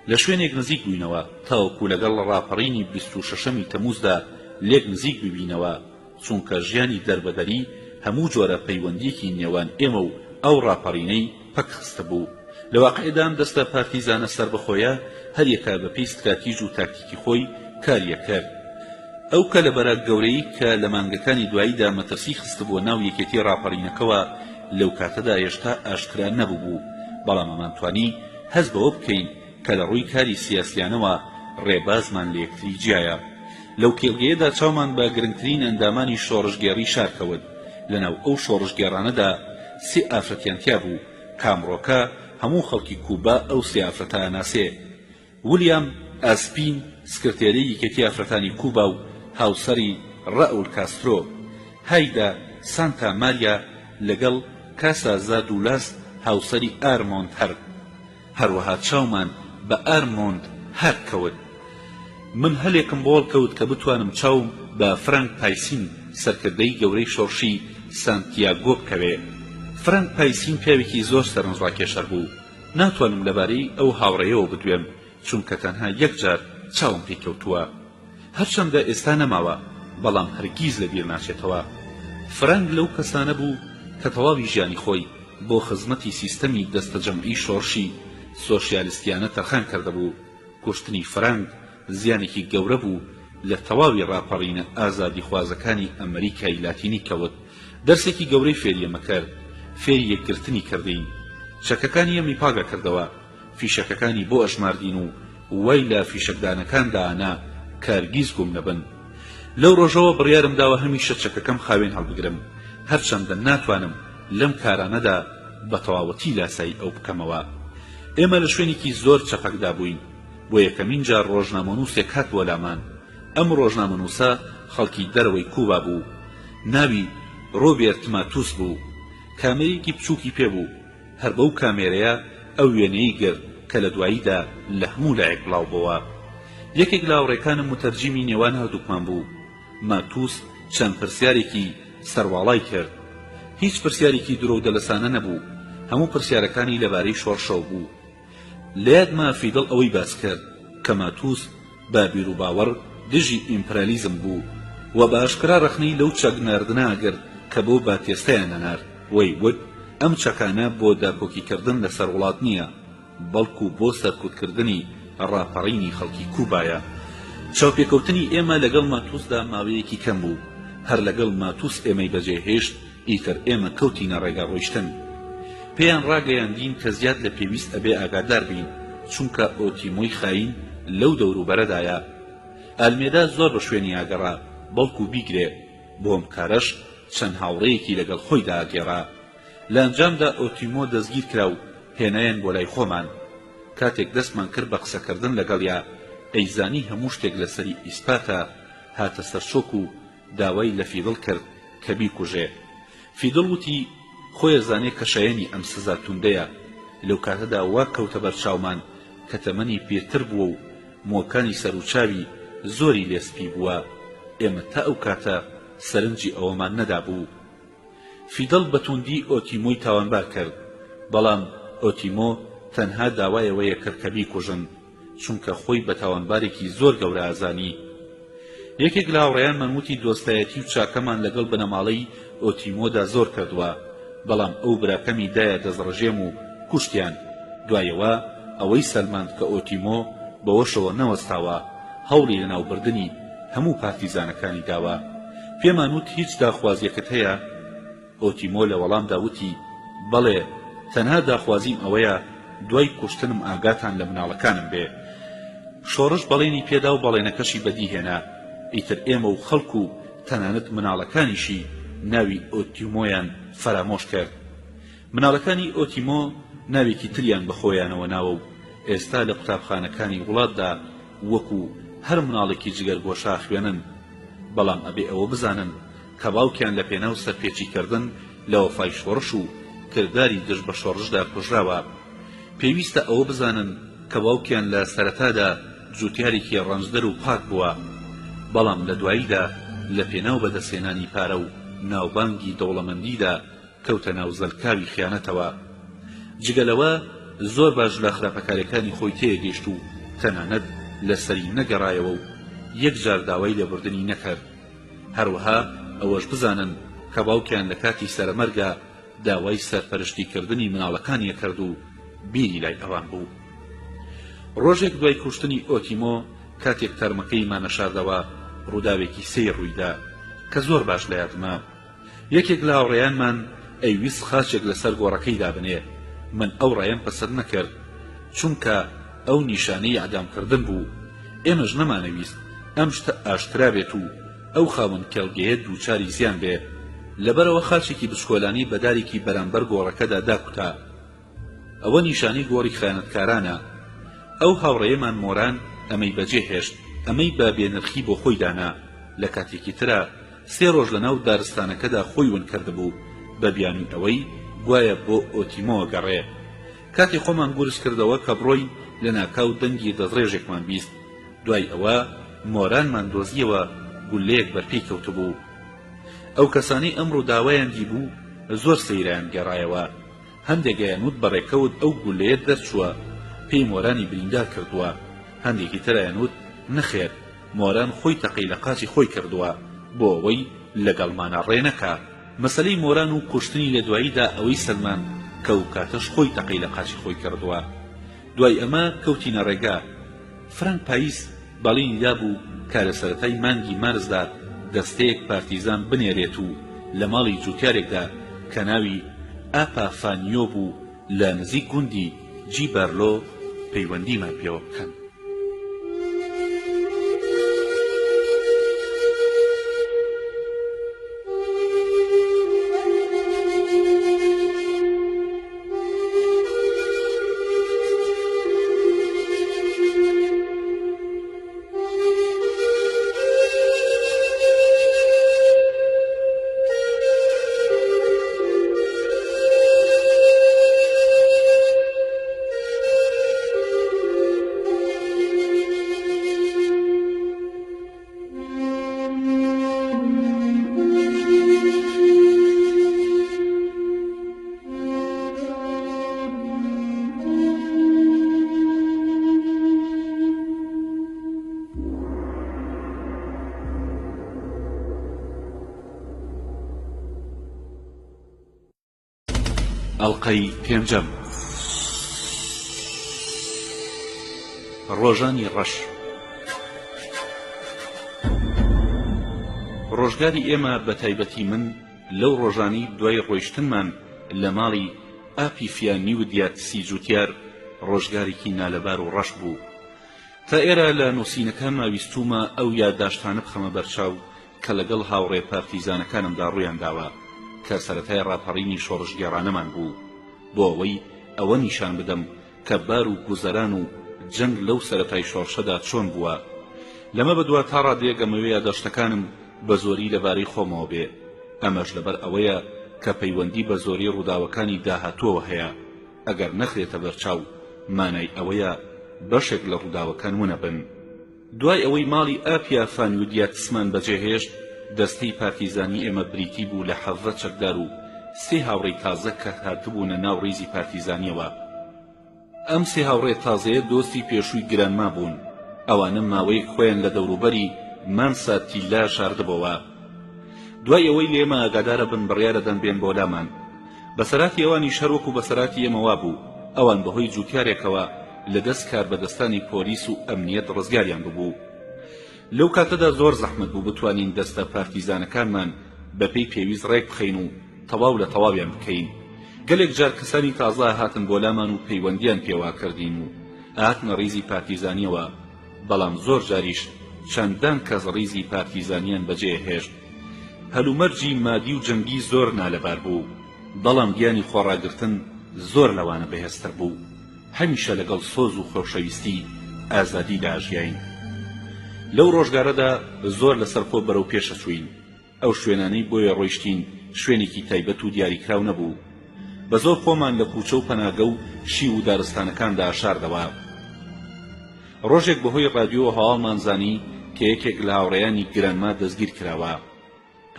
لە شوێنێک نزیک بووینەوە تاوەکو لەگەڵ ڕاپەڕینی 26 تەموزدا لێک نزیک ببینەوە چونکە ژیانی دەربەدەری هەموو جۆرە پەیوەندیەکی نێوان ئێمە و ئەو ڕاپەڕینەی پەک خستە بوو لە واقعیدام دەستە پارتیزانە سربەخۆیە هەر یەکە بە پێی ستراتیژ و تاکتیکی خۆی کاریە کرد ئەو کە لە بەرە گەورەی کە لە مانگەکانی دواییدا مەترسی خست بۆ ناو یەکێتی ڕاپەڕینەکەوە لەو کاتەدا هێشتا ئاشکرا نەبوو بوو بەڵام ئەمانتوانی هەست بەوە بکەین کە لە ڕووی کاری سیاسیانەوە ڕێبازمان لە یەکتری جیایە لەو کێڵگەیەدا چاومان بە گرنگترین ئەندامانی شۆڕژگێڕی شارکەوت لەناو ئەو شۆڕژگێڕانەدا سێ ئافرەتیانتیا بوو کامڕۆکە هەموو خەڵکی کوبا ئەو سێ ئافرەتە ناسێ ویلیام ئاسپین سکرتێری یەکێتی ئافرەتانی کوبا و هاوسەری ڕاول کاسترۆ هایدا سانتا ماریا لەگەڵ کاسا زادولاس هاوسەری ئارمۆند هەروەها چاومان بە ئارمۆند هەر کەوت من هەلێکم بۆڵ کەوت کە بتوانم چاوم بە فرانک پایسین سەرکردەی گەورەی شۆڕشی سانتیاگۆ بکەوێ فرانک پایسین پیاوێکی زۆر سەرنجڕاکێشەر بوو ناتوانم لەبارەی ئەو هاوڕێیەوە بدوێم چونکە تەنها یەکجار چاوم پێکەوتووە هەرچەندە ئێستا نەماوە بەڵام هەرگیز لەبیر ناچێتەوە فرانک لەو کەسانە بوو کە تەواوی ژیانی خۆی بۆ خزمەتی سیستەمی دەستەجەمعی شۆڕشی سۆشیالیستیانە تەرخان کردهبوو کوشتنی فرانک زیانێکی گەورە بوو لە تەواوی ڕاپەڕینە ئازادی خوازەکانی ئەمریکای لاتینی کەوت دەرسێکی گەورەی فێریەمە کرد فێری یەکگرتنی کردین شەکەکانی ئەمی پاگە کردەوە فیشەکەکانی بۆ ئەژماردین و وای لە فیشەکدانەکاندا ئانا کارگیز گوم نەبن لەو ڕۆژەوە بڕیارم داوە هەمیشە چەکەکەم خاوێن هەڵبگرم هەرچەندە ناتوانم لەم کارانەدا بە تەواوەتی لاسایی ئەو بکەمەوە ئێمە لە شوێنێکی زۆر چەپەکدا بووین بۆ یەکەمین جار ڕۆژنامەنووسێک هات بۆ لامان ئەم ڕۆژنامەنووسە خەڵکی دەرەوەی کوبا بوو ناوی ڕۆبێرت ماتوس بوو کامێرێکی بچووکی پێبوو هەر بەو کامێرەیە ئەو وێنەی گرت کە لە دواییدا لە هەموو لایەک بڵاو بووە یەکێک لە هاوڕێکانم متەرجیمی نێوان هەردووکمان بوو ماتوس چەند پرسیارێکی سەرواڵای کرد هیچ پرسیارێکی درۆ و دەلەسانە نەبوو هەموو پرسیارەکانی لەبارەی شۆڕشەو بوو لە یادما فیدڵ ئەوەی باس کرد کە ماتوس با بیر و باوەڕ دژی ئیمپریالیزم بوو و بە ئاشکرا ڕەخنەی لەو چەک ناردنە ئەگرت کە بۆ باتێستەیان نەنارد وەی وت ئەم چەکانە بۆ داکۆکیکردن لەسەر وڵات نییە بەڵکو بۆ سەرکوتکردنی ڕاپەڕینی خەڵکی کوبایە چاوپێکەوتنی ئێمە لەگەڵ ماتوسدا ماوەیەکی کەم بوو هەر لەگەڵ ماتوس ئێمەی بەجێهێشت ئیتر ئێمە کەوتینە ڕێگا ڕۆیشتن پێیان ڕاگەیاندین کە زیاد لە پێویست ئەبێ ئاگادار بین چونکە ئۆتیمۆی خاین لەو دەوروبەرەدایە ئالمێدا زۆر بە شوێنی ئاگەڕا بەڵکو بیگرێ بۆم کارەش چەند هاوڕەیەکی لەگەڵ خۆیدا ئاگێڕا لە ئەنجامدا ئۆتیمۆ دەستگیر کرا و هێنایان بۆ لای خۆمان کاتێک دەستمان کرد بە قسەکردن لەگەڵیا ئەیزانی هەموو شتێک لەسەری ئیسپاتە هاتە سەرچۆک و داوای لە فیدڵ کرد کە بیکوژێ فیدڵ وتی خۆی ئەزانێت کە شایەنی ئەم سزا توندەیە لەو کاتەدا وا کەوتە بەر چاومان کە تەمەنی پێتر بووە و مۆکانی سەر و چاوی زۆری لێسپی بووە ئێمە تا ئەو کاتە سەرنجی ئەوەمان نەدا بوو. فیدڵ بەتوندی ئۆتیمۆی تاوانبار کرد، بەڵام ئۆتیمۆ تەنها داوایەوەیە کرد کە بیکوژن چونکە خۆی بە تاوانبارێکی زۆر گەورە ئازانی. یەکێک لە هاوڕێیانمان وتی دۆستایەتی و چاکەمان لەگەڵ بنەماڵەی ئۆتیمۆدا زۆر کردووە، بەڵام ئەو براکەمی دایە دەزڕژێم و کوشتیان. دوایەوە ئەوەی سەلماند کە ئۆتیمۆ بەوەشەوە نەوەستاوە هەوڵی لەناوبردنی هەموو پارتیزانەکانی داوە. پێمان وت هیچ داخوازیەکەت هەیە؟ ئۆتیمۆ لە وەڵامدا وتی بەڵێ، تەنها داخوازیم ئەوەیە دوای کوشتنم ئاگاتان لە مناڵەکانم بێ. شۆڕش بەڵێنی پێدا و بەڵێنەکەشی بەدیهێنا. ئیتر ئێمە و خەڵکو و تەنانەت مناڵەکانیشی ناوی ئۆتیمۆیان فەرامۆش کرد. مناڵەکانی ئۆتیمۆ ناوێکی تریان بەخۆیانەوە ناوە و ئێستا لە قوتابخانەکانی وڵاتدا وەکو هەر مناڵێکی جگەرگۆشا خوێنن، بەڵام ئەبێ ئەوە بزانن کە باوکیان لە پێناو سەرپێچیکردن لە وەفای شۆڕش و کردداری دژ بە شۆڕشدا کوژراوە. پێویستە ئەوە بزانن کە باوکیان لە سەرەتادا جوتیارێکی ڕەنجدەر و پاک بووە، بەڵام لە دواییدا لە پێناو بەدەستێنانی پارە و ناوبانگی دەوڵەمەندیدا کەوتە ناو زەلکاوی خیانەتەوە. جگەلەوە زۆر باش لە خراپەکاریەکانی خۆی تێگەیشت و تەنانەت لەسەری نەگەڕایەوە و یەکجار داوای لێبوردنی نەکرد. هەروەها ئەوەش بزانن کە باوکیان لە کاتی سەرمەرگا داوای سەرپەرشتیکردنی مناڵەکانی کرد و بیری لای ئەوان بوو. ڕۆژێک دوای کوشتنی ئۆتیمۆ کاتێک تەرمەکەی مانەشاردەوە ڕووداوێکی سەیر ڕوویدا کە زۆر باش لە یادمە. یەکێک لە هاوڕێیانمان ئەیویست خاچێک لەسەر گۆڕەکەی دابنێ. من ئەو ڕایەم پەسەند نەکرد چونکە ئەو نیشانەی ئەعدامکردن بوو. ئێمەش نەمانەویست ئەم شتە ئاشکرا بێت و ئەو خاوەن کێڵگەیە دووچاری زیان بێ. لەبەرەوە خاچێکی بچکۆلانی بەدارێکی بەرامبەر گۆڕەکەدا داکوتا. ئەوە نیشانەی گۆڕی خیانەتکارانە. ئەو هاوڕێیەمان مۆران ئەمەی بەجێ هێشت، ئەمەی بە بێنرخی بۆ خۆی دانا. لە کاتێکی ترە 3 ڕۆژ لەناو دارستانەکەدا خۆی ون کردبوو بە بیانووی ئەوەی گوایە بۆ ئۆتیمۆوە گەڕێ. کاتی خۆمان گورس کردەوە کە بڕۆی لە ناکاو دەنگی دەزڕێژێکمان بیست. دوای ئەوە مۆرانمان دۆزیەوە گولەیەک بەرپێی کەوتبوو. ئەو کەسانی ئەمڕۆ داوایان دیبوو زۆر سەیران گەڕایەوە. هەندێکیان وت بەڕێکەوت ئەو گولەیە دەرچووە پێی مۆرانی بریندار کردووە. هەندێکی ترایان وت نەخێر، مۆران خۆی تەقەی لە قاچی خۆی کردووە بۆ ئەوەی لەگەڵمانە ڕێنەکا. مەسەلەی مۆران و کوشتنی لە دواییدا ئەوەی سەلمان کە و کاتەش خۆی تەقەی لە قاچی خۆی کردووە. دوای ئەمە کەوتینە ڕێگا. فرانک پایس باڵینی دابوو کە لە سەرەتای مانگی مارزدا دەستەیەک پارتیزان بنێرێت و لە ماڵی جووتیارێکدا کە ناوی ئاپا فانیۆ بوو لە نزیک گوندی جیبارلۆ پەیوەندیمان پێوە بکەن. ئەڵقەی پێنجەم. ڕۆژانی ڕەش. ڕۆژگاری ئێمە بە تایبەتی من لەو ڕۆژانی دوای ڕۆیشتنمان لە ماڵی ئاپی فیانی و دیاتسی جوتیار ڕۆژگارێکی نالەبار و ڕەش بوو. تا ئێرە لە نووسینەکە ماویستومە ئەو یادداشتانە بخەمە بەرچاو کە لەگەڵ هاوڕێ پارتیزانەکانمدا ڕوویان داوە کە سەرەتای ڕاپەڕینی شۆڕشگێڕانەمان بوو بۆ ئەوەی ئەوە نیشان بدەم کە بار و گوزەران و جەنگ لەو سەرەتای شۆڕشەدا چۆن بووە. لەمە بەدووە تا ڕادێگەمەوەی یادداشتەکانم بە زۆری لەبارەی خۆمەوە بێ. ئەمەش لەبەر ئەوەیە کە پەیوەندی بە زۆری ڕووداوەکانی داهاتووەوە هەیە ئەگەر نەخرێتە بەرچاو مانای ئەوەیە بەشێک لە ڕووداوەکان ونەبن. دوای ئەوەی ماڵی ئاپیا فانیودیا تسمان بەجێهێشت دەستەی پارتیزانی ئێمە بریتی بوو لە 17 چەکدار و 3 هاوڕێی تازە کە هاتبوونە ناو ڕیزی پارتیزانیەوە. ئەم 3 هاوڕێ تازەیە دۆستی پێشووی گرانما بوون. ئەوانە ماوەی خۆیان لە دەوروبەری مانسا تیلا شاردبەوە. دوای ئەوەی لێمە ئاگادارە بن بڕیارەدەن بێن بۆ لامان. بەسەراتی ئەوانی شەروەکو بەسەراتی ئێمەوا بوو. ئەوان بەهۆی جوتیارێکەوە لە دەست کاربەدەستانی پۆلیس و ئەمنیەت ڕزگاریان ببوو. لەو کاتەدا زۆر زەحمەت بوو بتوانین دەستە پارتیزانەکانمان بەپێی پێویست ڕێک بخەین و تەواو لە تەواویان بکەین. گەلێک جار کەسانی تازە هاتن بۆ لامان و پەیوەندیان پێوا کردین و هاتنە ڕیزی پارتیزانیەوە، بەڵام زۆر جاریش چەندان کەس ڕیزی پارتیزانیان بەجێهێشت. هەلومەرجی مادی و جەنگی زۆر نالەبار بوو، بەڵام گیانی خۆڕاگرتن زۆر لەوانە بەهێزتر بوو. هەمیشە لەگەڵ سۆز و خۆشەویستی ئازادی داژیاین. لەو ڕۆژگارەدا زۆر لەسەر خۆ بەرەو پێشە چووین. ئەو شوێنانەی بۆیە ڕۆیشتین شوێنێکی تایبەت و دیاریکراو نەبوو. بە زۆر خۆمان لە کوچە و پەناگە و شی و دارستانەکاندا شاردەوە. ڕۆژێک بەهۆی ڕادیۆ هەواڵمان زانی کە یەکێک لە هاوڕێیانی گرانما دەستگیر کراوە.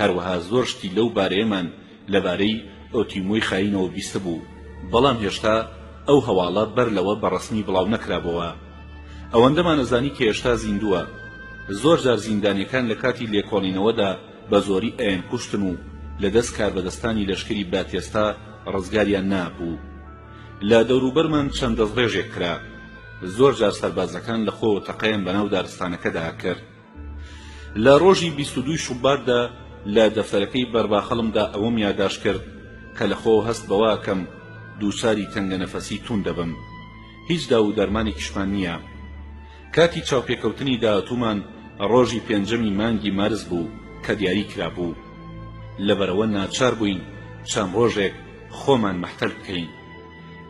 هەروەها زۆر شتی لەو بارەیەمان لەبارەی ئۆتیمۆی خاینەوە بیستە بوو، بەڵام هێشتا ئەو هەواڵە بەر لەوە بەڕەسمی بڵاو نەکرابەوە. ئەوەندەمان ئەزانی کە هێشتا زیندووە. زۆر جار زیندانیەکان لە کاتی لێکۆڵینەوەدا بە زۆری ئەیان کوشتن و لە دەست کاربەدەستانی لەشکری باتێستا ڕزگاریان نابوو. لە دەوروبەرمان چەند دەستڕێژێک کرا. زۆر جار سەربازەکان لە خۆ تەقەیان بەناو دارستانەکەدا کرد. لە ڕۆژی 22 شوباتدا لە دەفتەرەکەی بەرباخەڵمدا ئەوەم یاداش کرد کە لە خۆ هەست بەوە کەم دووچاری تەنگەنەفەسی تون دەبم. هیچ داو و دەرمانێکیشمان نییە. کاتی چاوپێکەوتنی داهاتوومان ڕۆژی 5 مانگی مارس بوو کە دیاری کرابوو. لەبەرەوە ناچار بووین چەند ڕۆژێک خۆمان مەحتەل بکەین.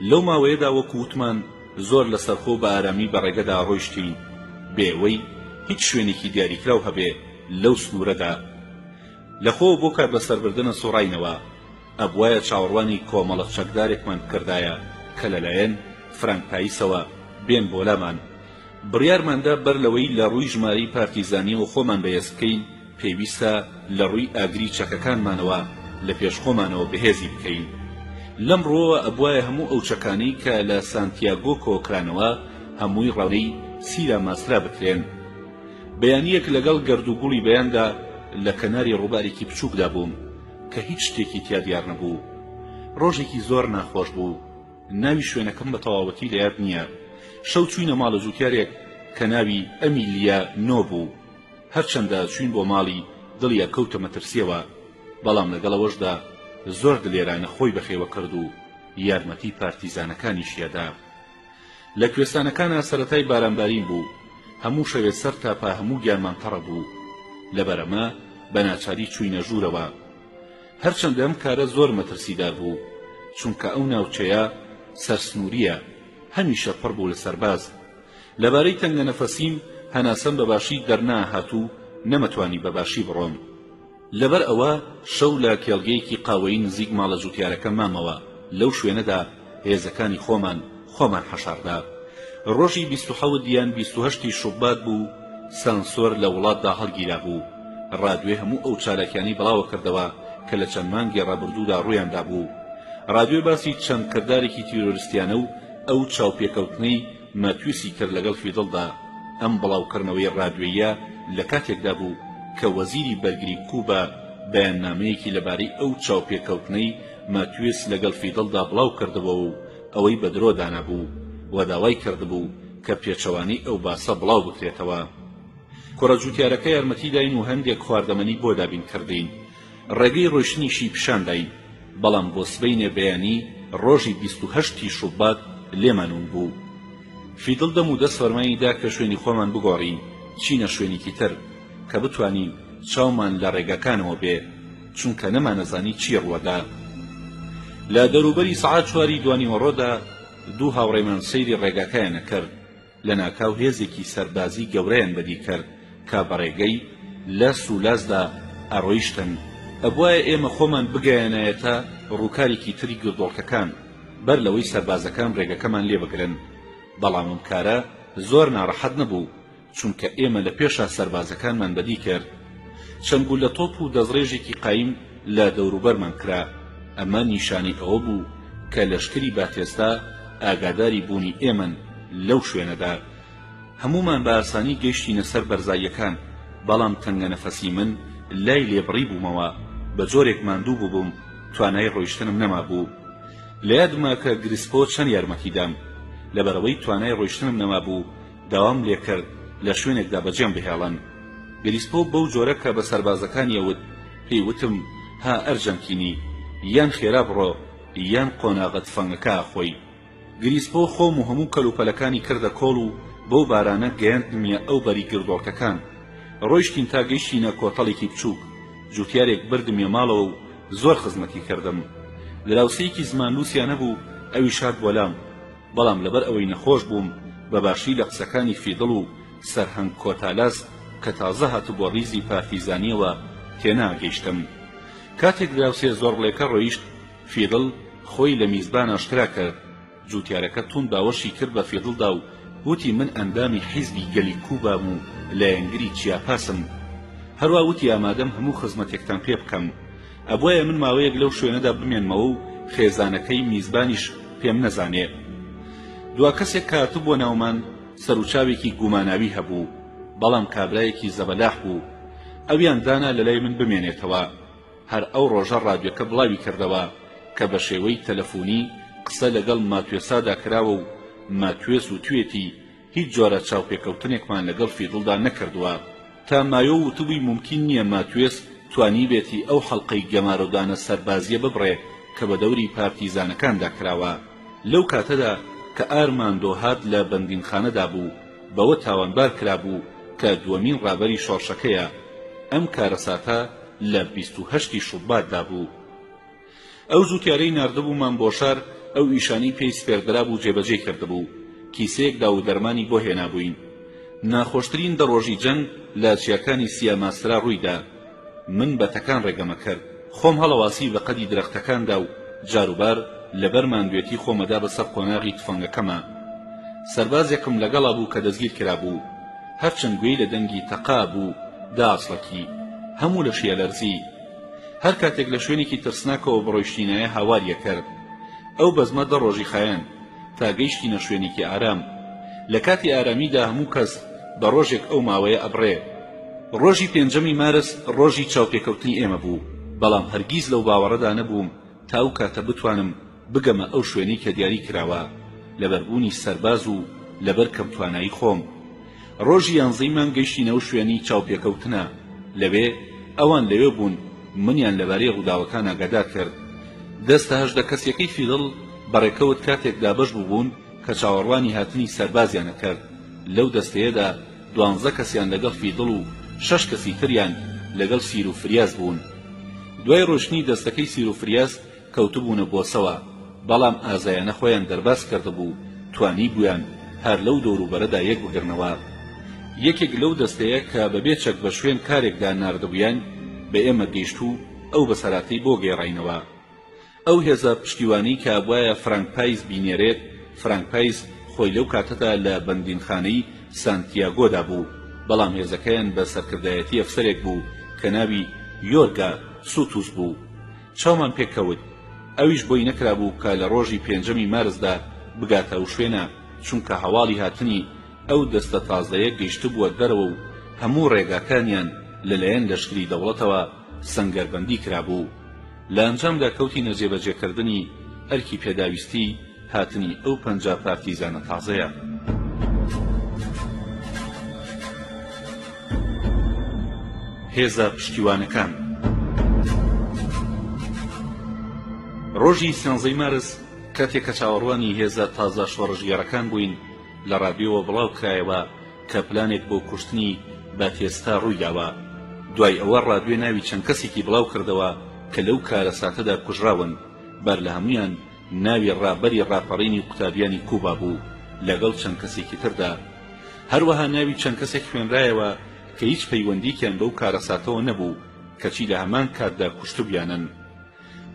لەو ماوەیەدا وەکو وتمان زۆر لەسەرخۆ بە ئارامی بە ڕێگەدا ڕۆیشتین بێوەی هیچ شوێنێکی دیاریکراو هەبێ لەو سنوورەدا. لەخۆ بۆ کار بەسەربردنە سوڕاینەوە ئەبوایە چاوەڕوانی کۆمەڵە چەکدارێکمان کردایە کە لەلایەن فرانک پاییسەوە بێن بۆ لامان. بڕیارماندا بەر لەوەی لە ڕووی ژمارەی پارتیزانیەوە خۆمان بەهێز بکەین پێویستە لە ڕووی ئاگری چەکەکانمانەوە لە پێشخۆمانەوە بەهێزی بکەین. لەم ڕۆوە ئەبوایە هەموو ئەو چەکانەی کە لە سانتیاگۆ کۆکرانەوە هەمووی ڕەونەی سیرا ماسرا بکرێن. بەیانیەک لەگەڵ گەردوگوڵی بەیاندا لە کەناری ڕووبارێکی بچووکدا بووم کە هیچ شتێکی تیا دیار نەبوو. ڕۆژێکی زۆر ناخۆش بوو. ناوی شوێنەکەم بە تەواوەتی لە یاد نییە. شەو چووینە ماڵە جووتیارێک کە ناوی ئەمیلیا نۆ بوو. هەرچەندە چوین بۆ ماڵی دڵیا کەوتە مەترسیەوە، بەڵام لەگەڵەوەشدا زۆر دلێرانە خۆی بەخێوە کرد و یارمەتی پارتیزانەکانیشیەدا. لە کوێستانەکانە سەرەتای بارانبارین بوو. هەموو شەوێت سەر تاپا هەموو گیانمان تەڕە بوو. لەبەرەمە بە ناچاری چووینە ژوورەوە. هەرچەندە ئەم کارە زۆر مەترسیدار بوو، چونکە ئەو ناوچەیە سەرسنووریە، هەمیشە پڕ بوو لە سەرباز. لەبارەی تەنگەنەفەسیم هەناسەم بەباشی دەرناهات و نەمەتوانی بەباشی بڕۆم. لەبەر ئەوە شەو لە کێڵگەیەکی قاوەیی نزیک ماڵە جووتیارەکە مامەوە. لەو شوێنەدا هێزەکانی خۆمان حەشاردا. ڕۆژی 27 دیان 28 شوبات بوو. سانسۆر لە وڵاتدا هەڵگیرا بوو. ڕادیۆ هەموو ئەو چالاکیانی بڵاوە کردەوە کە لە چەند مانگی ڕابردوودا ڕوویاندا بوو. ڕادیۆ باسی چەند کردارێکی تیرۆریستیانە و ئەو چاوپێکەوتنەی ماتویسی کرد لەگەڵ فیدڵدا. ئەم بڵاوکردنەوەی ڕادیۆیە لە کاتێکدا بوو کە وەزیری بەرگری کوبا بەیاننامەیەکی لەبارەی ئەو چاوپێکەوتنەی ماتویس لەگەڵ فیدڵدا بڵاو کردبەوە و ئەوەی بە درۆ دانابوو و داوای کردبوو کە پێچەوانەی ئەو باسە بڵاو بکرێتەوە. کوڕە جووتیارەکە یارمەتی داین و هەندێک خواردەمەنی بۆ دابین کردین. ڕێگەی ڕۆیشتنیشی پیشانداین، بەڵام بۆ سبەینێ بەیانی ڕۆژی 28 شوبات لێمانون بوو. فیدڵ دەم و دەست فەرمانیدا کە شوێنی خۆمان بگۆڕین، چینە شوێنێکی تر کە بتوانین چاومان لە ڕێگەکانەوە بێ، چونکە نەمانەزانی چی ڕوەدا. لە دەوروبەری سەعات 4 دوانیوەڕۆدا دوو هاوڕێمان سەیری ڕێگاکەیانە کرد. لە ناکاو هێزێکی سەربازی گەورەیان بەدی کرد کە بە ڕێگەی لە سولازدا ئەڕۆیشتن ئەبوایە ئێمە خۆمان بگەیەنایەتە ڕووکارێکی تری گردۆڵکەکان بەر لەوەی سەربازەکان ڕێگەکەمان لێ بگرن. بەڵام ئەم کارە زۆر ناڕەحەت نەبوو، چونکە ئێمە لە پێشا سەربازەکانمان بەدی کرد. چەنگ لە تۆپ و دەزڕێژێکی قایم لە دەوروبەرمان کرا. ئەمە نیشانی ئەوە بوو کە لەشکری باتێستا ئاگاداری بوونی ئێمن لەو شوێنەدا. هەمومان بە ئاسانی گەیشتینە سەر بەرزاییەکان، بەڵام تەنگە نەفەسی من لای لێبڕی بوومەوە. بە جۆرێک ماندوو بووبووم، توانای ڕۆیشتنم نەما بوو. لە یادمە کە گریسپۆ چەند یارمەتیدام، لەبەرەوەی توانای ڕۆیشتنم نەما بوو داوام لێ کرد لە شوێنێکدا بەجێم بهێڵن. گریسپۆ بەو جۆرە کە بە سەربازەکانی ئەوت پێی وتم ها ئەرجەنکینی، یان خێرا بڕۆ یان قۆناغت فەنگەکە خۆی. گریسپۆ خۆم و هەموو کەلوپەلەکانی کردە کۆڵ و بەو بارانە گەیاندمیە ئەو بەری گردۆڵکەکان. ڕۆیشتین تا گەیشتینە کۆتەڵێکی بچووک. جوتیارێک بردمیە ماڵەوە و زۆر خزمەتی کردم. لەراوسەیەکی زمانلووسیان نەبوو، ئەوی شاد بۆلام. بەڵام لەبەر ئەوەی نەخۆش بووم بە باشی لە قسەکانی فیدڵ و سەرهەنگ کۆتالاس کە تازە هاتو بۆ ڕیزی پارتیزانیەوە تێناگەیشتم. کاتێک دراوسێ زۆرڵێکە ڕۆیشت، فیدڵ خۆی لە میزبان ئاشکرا کرد. جوتیارەکە تون باوەشی کرد بە فیدڵدا و وتی من ئەندامی حیزبی گەلی کوبام و لایەنگری چیاپاسم. هەروە وتی ئامادەم هەموو خزمەتێکتان پێ بکەم. ئەبوایە من ماوەیەک لەو شوێنەدا بمێنمەوە و خێزانەکەی میزبانیش پێم نەزانێ. دوا کەسێک کاتوو بۆ ناومان سەرچاوێکی گوماناوی هەبوو، بەڵام کابرایەکی زەبەلاح بوو. ئەویان دانا لە لای من بمێنێتەوە. هەر ئەو ڕۆژە ڕادیۆکە بڵاوی کردەوە کە بە شێوەی تەلەفۆنی قسە لەگەڵ ماتوێسادا کراوە و ماتوێس و توێتی هیچ جۆرە چاوپێکەوتنێکمان لەگەڵ فیدڵدا نەکردووە. تا مایۆ وتبووی ممکن نییە ماتوێس توانی بێتی ئەو حەڵقەی گەمارۆدانە سەربازیە ببڕێ کە بە دەوری پارتیزانەکاندا کراوە. لەو کاتەدا کە ئارماندۆ هات لە بەندینخانەدا بوو، بەوە تاوانبار کرابوو کە دووەمین ڕابەری شۆڕشەکەیە. ئەم کارەساتە لە 28 شوباتدا بوو. ئەو جوتیارەی ناردەبوومان بۆ شار ئەو ئیشانی پێی سپێردرا بوو جێبەجێ کردبوو. کیسەیەکدا و دەرمانی بۆ هێنابووین. ناخۆشترین دەڕۆژی جەنگ لە چیاکانی سیاماسرا ڕوویدا. من بەتەکان ڕێگەمە کرد، خۆم هەڵەواسی بە قەدی درەختەکاندا و جاروبار لەبەر ماندوێتی خۆمەدا بەسەر قۆناغی تفەنگەکەمە. سەربازێکم لەگەڵا بوو کە دەستگیر کرابوو. هەرچەند گوێی لە دەنگی تەقا بوو داعسڵەکی، هەموو لە شیالەرزی. هەر کاتێک لە شوێنێکی ترسناکەوە بڕۆیشتینایە هاواریە کرد. ئەو بەزمە دە ڕۆژی خایەن تا گەیشتینە شوێنێکی ئارام. لە کاتی ئارامیدا هەموو کەس بە ڕۆژێک ئەو ماوەیە ئەبڕێ. ڕۆژی پێنجەمی مارس ڕۆژی چاوپێکەوتنی ئێمە بوو، بەڵام هەرگیز لەو باوەڕەدا نەبووم تا ئەو کاتە بتوانم بگەمە ئەو شوێنەی کە دیاری کراوە لەبەربوونی سەرباز و لەبەر کەم توانایی خۆم. ڕۆژی 11 مانگ گەیشتینەوە شوێنی چاوپێکەوتنە. لەوێ ئەوان لەوێ بوون، منیان لەبارەی ڕووداوەکان ئاگادار کرد. دەستە هەژدە کەسێکی فیدڵ بەڕێکەوت کاتێک دابەش بوون کە چاوەڕوانی هاتنی سەربازیانە کرد. لەو دەستەیەدا 12 کەسیان لەگەڵ فیدڵ و 6 کەسی تریان لەگەڵ سیر و فریاز بوون. دوای ڕۆشنی دەستەکەی سیر و فریاز کەوتبوونە بۆسەوە، بەڵام ئازایانە خۆیان دەرباز کردبوو، توانی بوویان هەر لەو دەوروبەرەدا یەک بگرنەوە. یەکێک لەو دەستەیە کە بەبێ چەک بە شوێن کارێکدا ناردەبوویان بە ئێمە گەیشت و ئەو بەسەراتەی بۆ گێڕاینەوە. ئەو هێزە پشتیوانی کە بوایە فرانک پایس بینێرێت. فرانک پایس خۆی لەو کاتەدا لە بەندینخانەی سانتیاگۆدا بوو، بەڵام هێزەکەیان بە سەرکردایەتی ئەفسەرێک بوو کە ناوی یۆرگا سوتوس بوو. چاومان پێکەوت. ئەویش بۆی نەکرابوو کە لە ڕۆژی 5 مارسدا بگاتە ئەو شوێنە، چونکە هەواڵی هاتنی ئەو دەستە تازەیە گەیشتبووە دەرەوە و هەموو ڕێگاکانیان لەلایەن لەشکری دەوڵەتەوە سەنگەربەندی کرابوو. لە ئەنجامدا کەوتی نەجێبەجێکردنی ئەرکی پێداویستی هاتنی ئەو 50 پارتیزانە تازەیە. هێزە پشتیوانەکان. ڕۆژی 13 مارس کاتێک کە چاوەڕوانی هێزە تازە شۆڕژگێڕەکان بووین، لە ڕادیۆوە بڵاو کرایەوە کە پلانێک بۆ کوشتنی باتێستا ڕوویداوە. دوای ئەوە ڕادیۆ ناوی چەند کەسێکی بڵاو کردەوە کە لەو کارەساتەدا کوژراون. بەر لە هەمویان ناوی ڕابەری ڕاپەڕینی قوتابیانی کوبا بوو لەگەڵ چەند کەسێکی تردا. هەروەها ناوی چەند کەسێک خوێنرایەوە کە هیچ پەیوەندیکیان بەو کارەساتەوە نەبوو، کەچی لە هەمان کاتدا کوشتبیانن.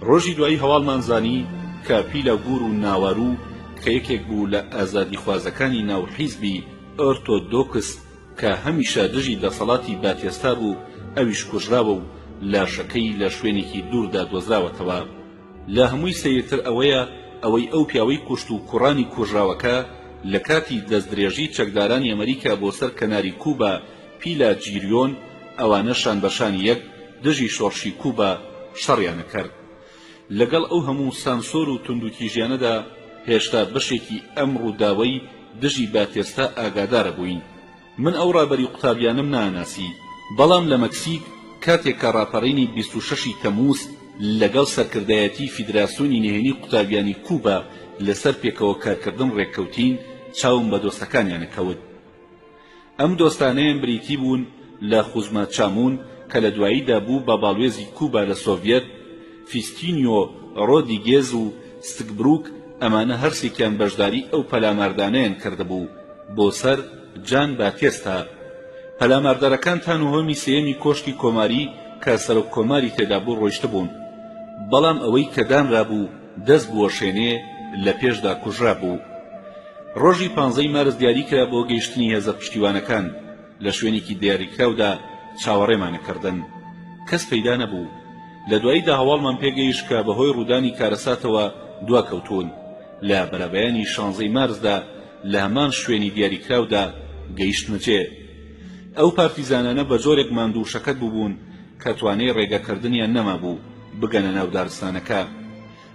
ڕۆژی دوایی هەواڵمان زانی کە پیلە گور و ناوەڕوو کە یەکێک بوو لە ئازادی خوازەکانی ناو حیزبی ئۆرتۆدۆکس کە هەمیشە دژی دەسەڵاتی باتێستا بوو ئەویش کوژراوە و لاشەکەی لە شوێنێکی دووردا دۆزراوەتەوە. لە هەمووی سەیرتر ئەوەیە ئەوەی ئەو پیاوەی کوشت و کوڕانی کوژراوەکە لە کاتی دەستدرێژی چەکدارانی ئەمریکا بۆ سەر کەناری کوبا پیلا جیریۆن ئەوانە شان بەشانی یەک دژی شۆڕشی کوبا شەڕیانە کرد. لەگەڵ ئەو هەموو سانسۆر و توندوتیژیانەدا هێشتا بەشێکی ئەم ڕووداوەی دژی باتێستا ئاگادارە بووین. من ئەو ڕابەری قوتابیانم ناناسی، بەڵام لە مەکسیک کاتێک کە ڕاپەڕینی 26 تەمووز لەگەڵ سەرکردایەتی فیدراسیۆنی نهێنی قوتابیانی کوبا لەسەر پێکەوە کارکردن ڕێککەوتین، چاوم بە دۆستەکانیانە کەوت. ئەم دۆستانەیان بریتی بوون لە خوزمە چامون کە لە دواییدا بوو بە باڵوێزی کوبا لە سۆڤیەت، فیستینیۆ ڕۆدیگێز و ستکبروک. ئەمانە هەرسێکیان بەشداری ئەو پەلاماردانەیان کردبوو بۆ سەر جان باتێستا. پەلاماردەرەکان تانوهۆمی سێیەمی کۆشتی کۆماری کە سەرۆک کۆماری تێدا بوو ڕۆیشتە بوون، بەڵام ئەوەی کە دانرا بوو دەست بووە شوێنێ لە پێشدا کوژرا بوو. ڕۆژی 15 مارس دیاری کرا بۆ گەیشتنی هێزە پشتیوانەکان. لە شوێنێکی دیاریکراودا چاوەڕێمانەکردن، کەس پەیدا نەبوو. لە دواییدا هەواڵمان پێگەیشت کە بەهۆی ڕوودانی کارەساتەوە دواکەوتون. لە بەرەبەیانی 16 مارسدا لە هەمان شوێنی دیاریکراودا گەیشتنەجێ. ئەو پارتیزانانە بە جۆرێک ماندوو شەکەت بووبوون کە توانەی ڕێگەکردنیان نەما بوو بگەنە ناو دارستانەکە.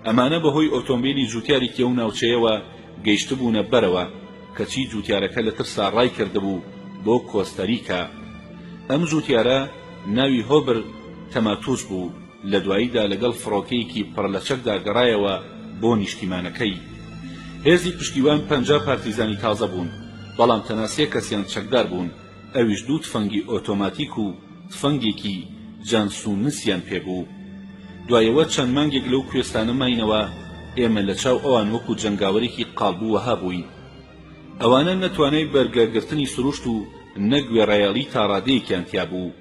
ئەمانە بەهۆی ئۆتۆمبیلی جوتیارێکی ئەو ناوچەیەوە گەیشتبوونە بەرەوە، کەچی جوتیارەکە لە ترسا ڕای کردبوو بۆ کۆستەریکا. ئەم جوتیارە ناوی هۆبر تەماتوس بوو. لە دواییدا لەگەڵ فڕۆکەیەکی پڕ لە چەکدا گەڕایەوە بۆ نیشتیمانەکەی. هێزی پشتیوان 50 پارتیزانی تازە بوون، بەڵام تەنها 3 کەسیان چەکدار بوون، ئەویش 2 تفەنگی ئۆتۆماتیک و تفەنگێکی جانسونسیان پێبوو. دوایەوە چەند مانگێک لەو کوێستانە ماینەوە ئێمە لە چاو ئەوان وەکو جەنگاوەرێکی قاڵبووەها بووین. ئەوانە نەتوانای بەرگەگرتنی سروشت و نەگوێڕایەڵی تا ڕادەیەکیان تیا بوو.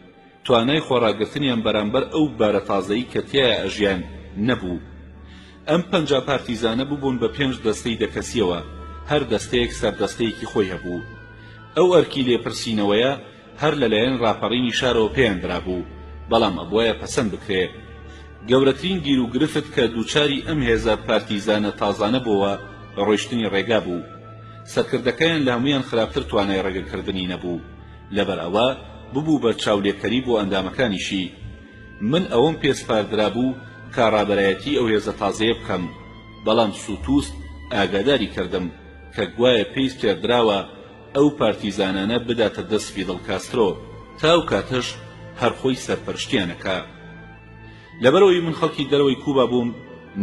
توانای خۆڕاگرتنیان بەرامبەر ئەو بارە تازەیی کە تایە ئەژیان نەبوو. ئەم 50 پارتیزانە بووبوون بە 5 دەستەی دەکەسیەوە، هەر دەستەیەک سەردەستەیەکی خۆی هەبوو. ئەو ئەرکی لێپرسینەوەیە هەر لەلایەن ڕاپەڕینی شارەوە پێیان درابوو، بەڵام ئەبوایە پەسەند بکرێت. گەورەترین گیر و گرفت کە دووچاری ئەم هێزە پارتیزانە تازانە بووە ڕۆیشتنی ڕێگا بوو. سەرکردەکەیان لە هەمویان خراپتر توانای ڕێگەکردنی نەبوو، لەبەر ئەوە ببوو بە چاولێکەری بۆ ئەندامەکانیشی. من ئەوەم پێسپاردرا بوو کە ڕابەرایەتی ئەو هێزە تازەیە بکەم، بەڵام سوتوست ئاگاداری کردم کە گوایە پێی پێدراوە ئەو پارتیزانانە بداتە دەست فیدڵ کاسترۆ، تا ئەو کاتەش هەر خۆی سەرپەرشتیانەکە. لەبەرەوەی من خەڵکی دەرەوەی کوبا بووم،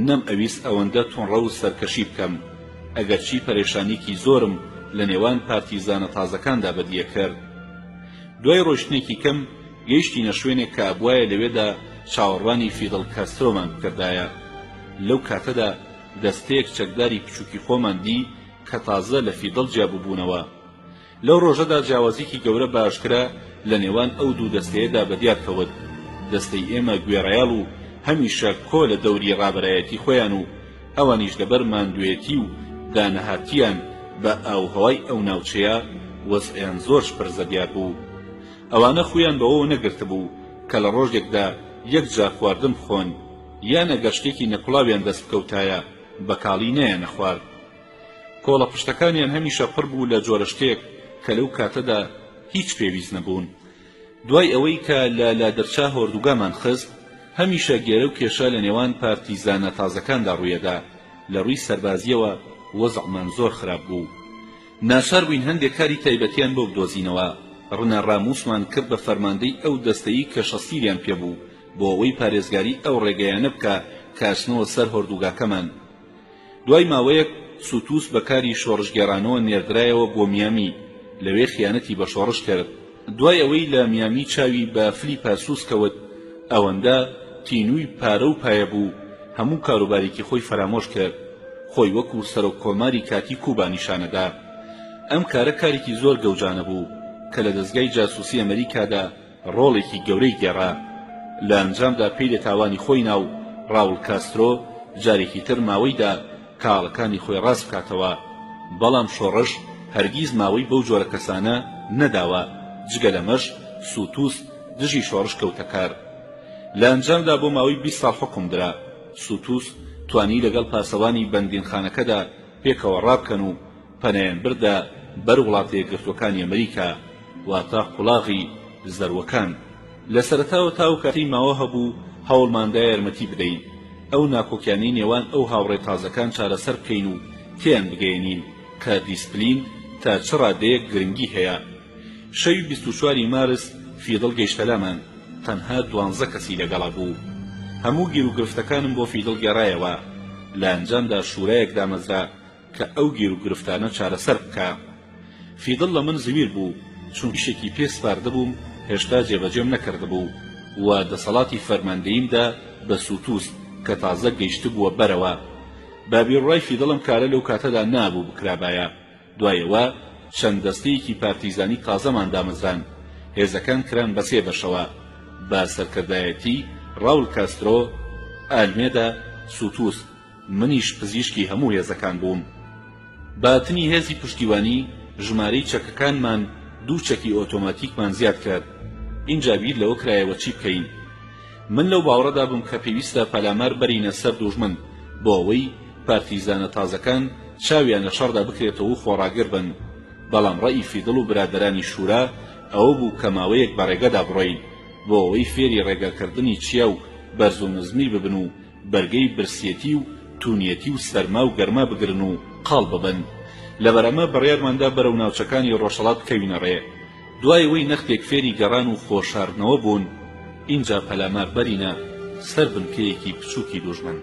نەم ئەویست ئەوەندە تۆنڕە و سەرکەشی بکەم، ئەگەرچی پەرێشانێکی زۆرم لە نێوان پارتیزانە تازەکاندا بەدیە کرد. دوای ڕۆیشتنێکی کەم گەیشتینە شوێنێک کە ئەبوایە لەوێدا چاوەڕوانی فیدڵ کاسترۆمان بکردایە. لەو کاتەدا دەستەیەک چەکداری بچووکی خۆمان دی کە تازە لە فیدڵ جیاببوونەوە. لەو ڕۆژەدا جیاوازیکی گەورە باشکرا لە نێوان ئەو دوو دەستەیەدا بەدیار کەوت. دەستەی ئێمە گوێڕایاڵ و هەمیشە کۆ لە دەوری ڕابەرایەتی خۆیان و ئەوانیش لەبەر ماندوێتی و دانەهاتیان بە ئاوهەوای ئەو ناوچەیە وەزعیان زۆر پرزە دیار بوو. ئەوانە خویان بەوە نەگرتە بوو کە لە ڕۆژێکدا یەک جار خواردن بخۆن، یان ئەگەر شتێکی نەکوڵاویان دەست بکەوتایە بەکاڵی نەیانە خوارد. کۆڵە پشتەکانیان هەمیشە پڕ بوو لە جۆرە شتێک کە لەو کاتەدا هیچ پێویست نەبوون. دوای ئەوەی کە لە لادرچا هۆردوگامان خست، هەمیشە گێرە و کێشە لە نێوان پارتیزانە تازەکاندا ڕوویەدا. لە ڕووی سەربازیەوە وەزعمان زۆر خراپ بوو. ناچار بووین هەندێک کاری تایبەتیان بۆ بدۆزینەوە. ڕنە ڕاموسمان کرد بە فەرماندەی ئەو دەستەیی کە شەسیریان پێبوو بۆ ئەوەی پارێزگاری ئەو ڕێگەیانە بکە کاچنەوە سەر هۆردوگاکەمان. دوای ماوەیەک سوتوس بەکاری شۆڕشگێڕانەوە نێردرایەوە بۆ میامی، لەوێ خیانەتی بە شۆڕش کرد. دوای ئەوەی لە میامی چاوی بە فلیپا سووس کەوت، ئەوەندە تینووی پارە و پایە بوو هەموو کاروبارێکی خۆی فرامۆش کرد، خۆی وەکو سەرۆک کۆماری کاتی کوبا نیشانەدا. ئەم کارە کارێکی زۆر گەوجانە بوو کە لە دەستگای جاسووسی ئەمریکادا ڕۆڵێکی گەورەی گێڕا. لە ئەنجامدا پێی لە تاوانی خۆی ناو ڕاول کاسترۆ جارێکی تر ماوەیدا کاڵەکانی خۆی ڕاست بکاتەوە، بەڵام شۆڕش هەرگیز ماوەی بەو جۆرە کەسانە نەداوە، جگە لەمەش سوتوس دژی شۆڕش کەوتە کار. لە ئەنجامدا بۆ ماوەی 20 ساڵ حکم درا. سوتوس توانی لەگەڵ پاسەوانی بەندینخانەکەدا پێکەوە ڕابکەن و پەنایان بردا بەر وڵاتە یەکگرتووەکانی ئەمریکا، واتە قوڵاغی زەروەکان. لە سەرەتاوە تاو کاتی ماوە هەبوو هەوڵماندا یارمەتی بدەین ئەو ناکۆکیانەی نێوان ئەو هاوڕێ تازەکان چارەسەر بکەین و تێیان بگەێنین کە دیسپلین تا چ ڕادەیەک گرنگی هەیە. شەوی 24 مارس فیدڵ گەیشتە لامان، تەنها 12 کەسی لەگەڵا بوو. هەموو گیر و گرفتەکانم بۆ فیدڵ گێڕایەوە. لە ئەنجامدا شوورەیەک دامەزرا کە ئەو گیر و گرفتانە چارەسەر بکە. فیدڵ لە من زویر بوو، چون شتێکی پێ سپاردە بووم هێشتا جێبەجێم نەکرده بوو و دەسەڵاتی فەرماندەییمدا بە سوتوس کە تازە گەیشت بووە بەرەوە. بابیڕای فیدڵم کارە لەو کاتەدا نابوو بکرابایە. دوایەوە چەند دەستەیەکی پارتیزانی تازەمان دامەزران، هێزەکان کران بە 3 بەشەوە، بە سەرکردایەتی ڕاول کاسترۆ، ئالمێدا، سوتوس. منیش پزیشکی هەموو هێزەکان بووم. باتنی هێزی پشتیوانی ژمارەی چەکەکانمان 2 چەکی ئۆتۆماتیکمان زیاد کرد. اینجا بیر لەوە کرایەوە چی بکەین. من لەو باوەڕەدا بووم کە پێویستە پەلامار بەرینە سەر دوژمن بۆ ئەوەی پارتیزانە تازەکان چاویان لە شەڕدا بکرێتەوە و خۆڕاگر بن. بەڵام ڕەئی فیدڵ و برادەرانی شورا ئەوە بوو کە ماوەیەک بە ڕێگەدا بڕۆین بۆ ئەوەی فێری ڕێگەکردنی چیا و بەرز و نزمی ببن و بەرگەی برسێتی و تونیەتی و سەرما و گەرما بگرن و قاڵ ببن. لەبەرەمە بڕیارماندا بەرەو ناوچەکانی ڕۆژهەڵات بکەوینە ڕێ. دوای ئەوەی نەختێک فێری گەڕان و خۆشاردنەوە بوون، اینجا پەلامار بەرینە سەر بنکەیەکی بچووکی دوژمن.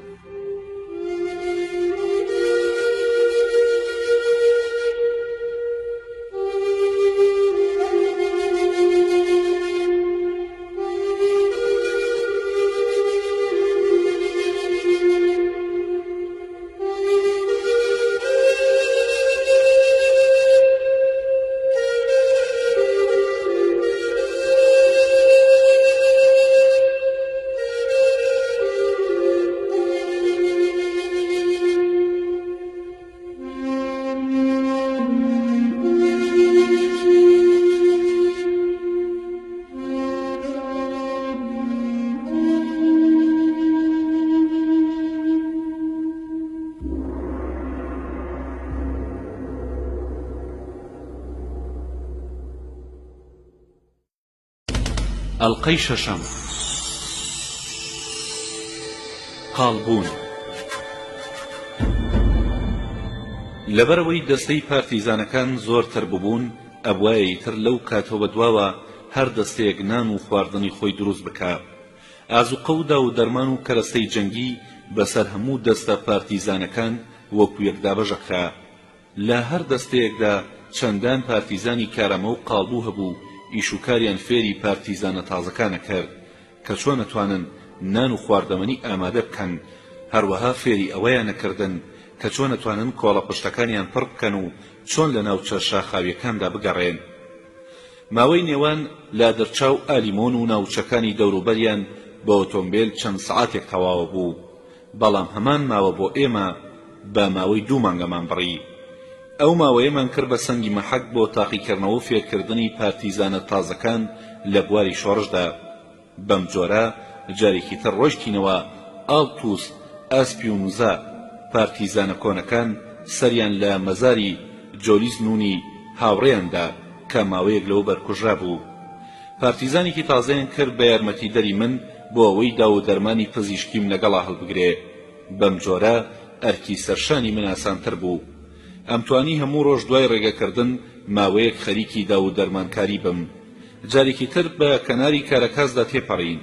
ئەڵقەی شەشەم. قاڵبوون. لەبەرەوەی دەستەی پارتیزانەکان زۆرتر ببوون، ئەبوایە تر لەو کاتەوە بەدواوە هەر دەستەیەک نان و خواردنی خۆی دروست بکە. ئازوقە و داو دەرمان و کەرەستەی جەنگی بەسەر هەموو دەستە پارتیزانەکان وەکو یەکدابەژەکرا. لە هەر دەستەیەکدا چەندان پارتیزانی کارەمە و قاڵبوو هەبوو ئیشوکاریان فێری پارتیزانە تازەکانە کرد کە چۆن ئەتوانن نان و خواردەمەنی ئامادە بکەن، هەروەها فێری ئەوەیان نەکردن کە چۆن ئەتوانن کۆڵە پشتەکانیان پڕ بکەن و چۆن لە ناوچە شاخاویەکاندا بگەڕێن. ماوەی نێوان لادرچاو ئالیمۆن و ناوچەکانی دەوروبەریان بە ئۆتۆمبیل چەند سەعاتێک تەواوە بوو، بەڵام هەمان ماوە بۆ ئێمە بە ماوەی 2 مانگەمان بڕی. ئەو ماوەیەمان کرد بە سەنگی مەحەک بۆ تاقیکردنەوە و فێرکردنی پارتیزانە تازەکان لە بواری شۆڕشدا. بەم جۆرە جارێکی تر ڕۆیشتینەوە ئاڵتوس، ئاسپی و موزە. پارتیزانە کۆنەکان سەریان لە مەزاری جۆلیز نونی هاوڕێیاندا کە ماوەیەک لەوە بەرکوژرا بوو. پارتیزانێکی تازەیان کرد بە یارمەتیدەری من بۆ ئەوەی داو و دەرمانی پزیشکیم لەگەڵا هەڵبگرێ. بەم جۆرە ئەرکی سەرشانی من ئاسانتر بوو. ئەمتوانی هەموو ڕۆژ دوای ڕێگەکردن ماوەیەک خەریکی داو و دەرمانکاری بم. جارێکی تر بە کەناری کارەکازدا تێپەڕین.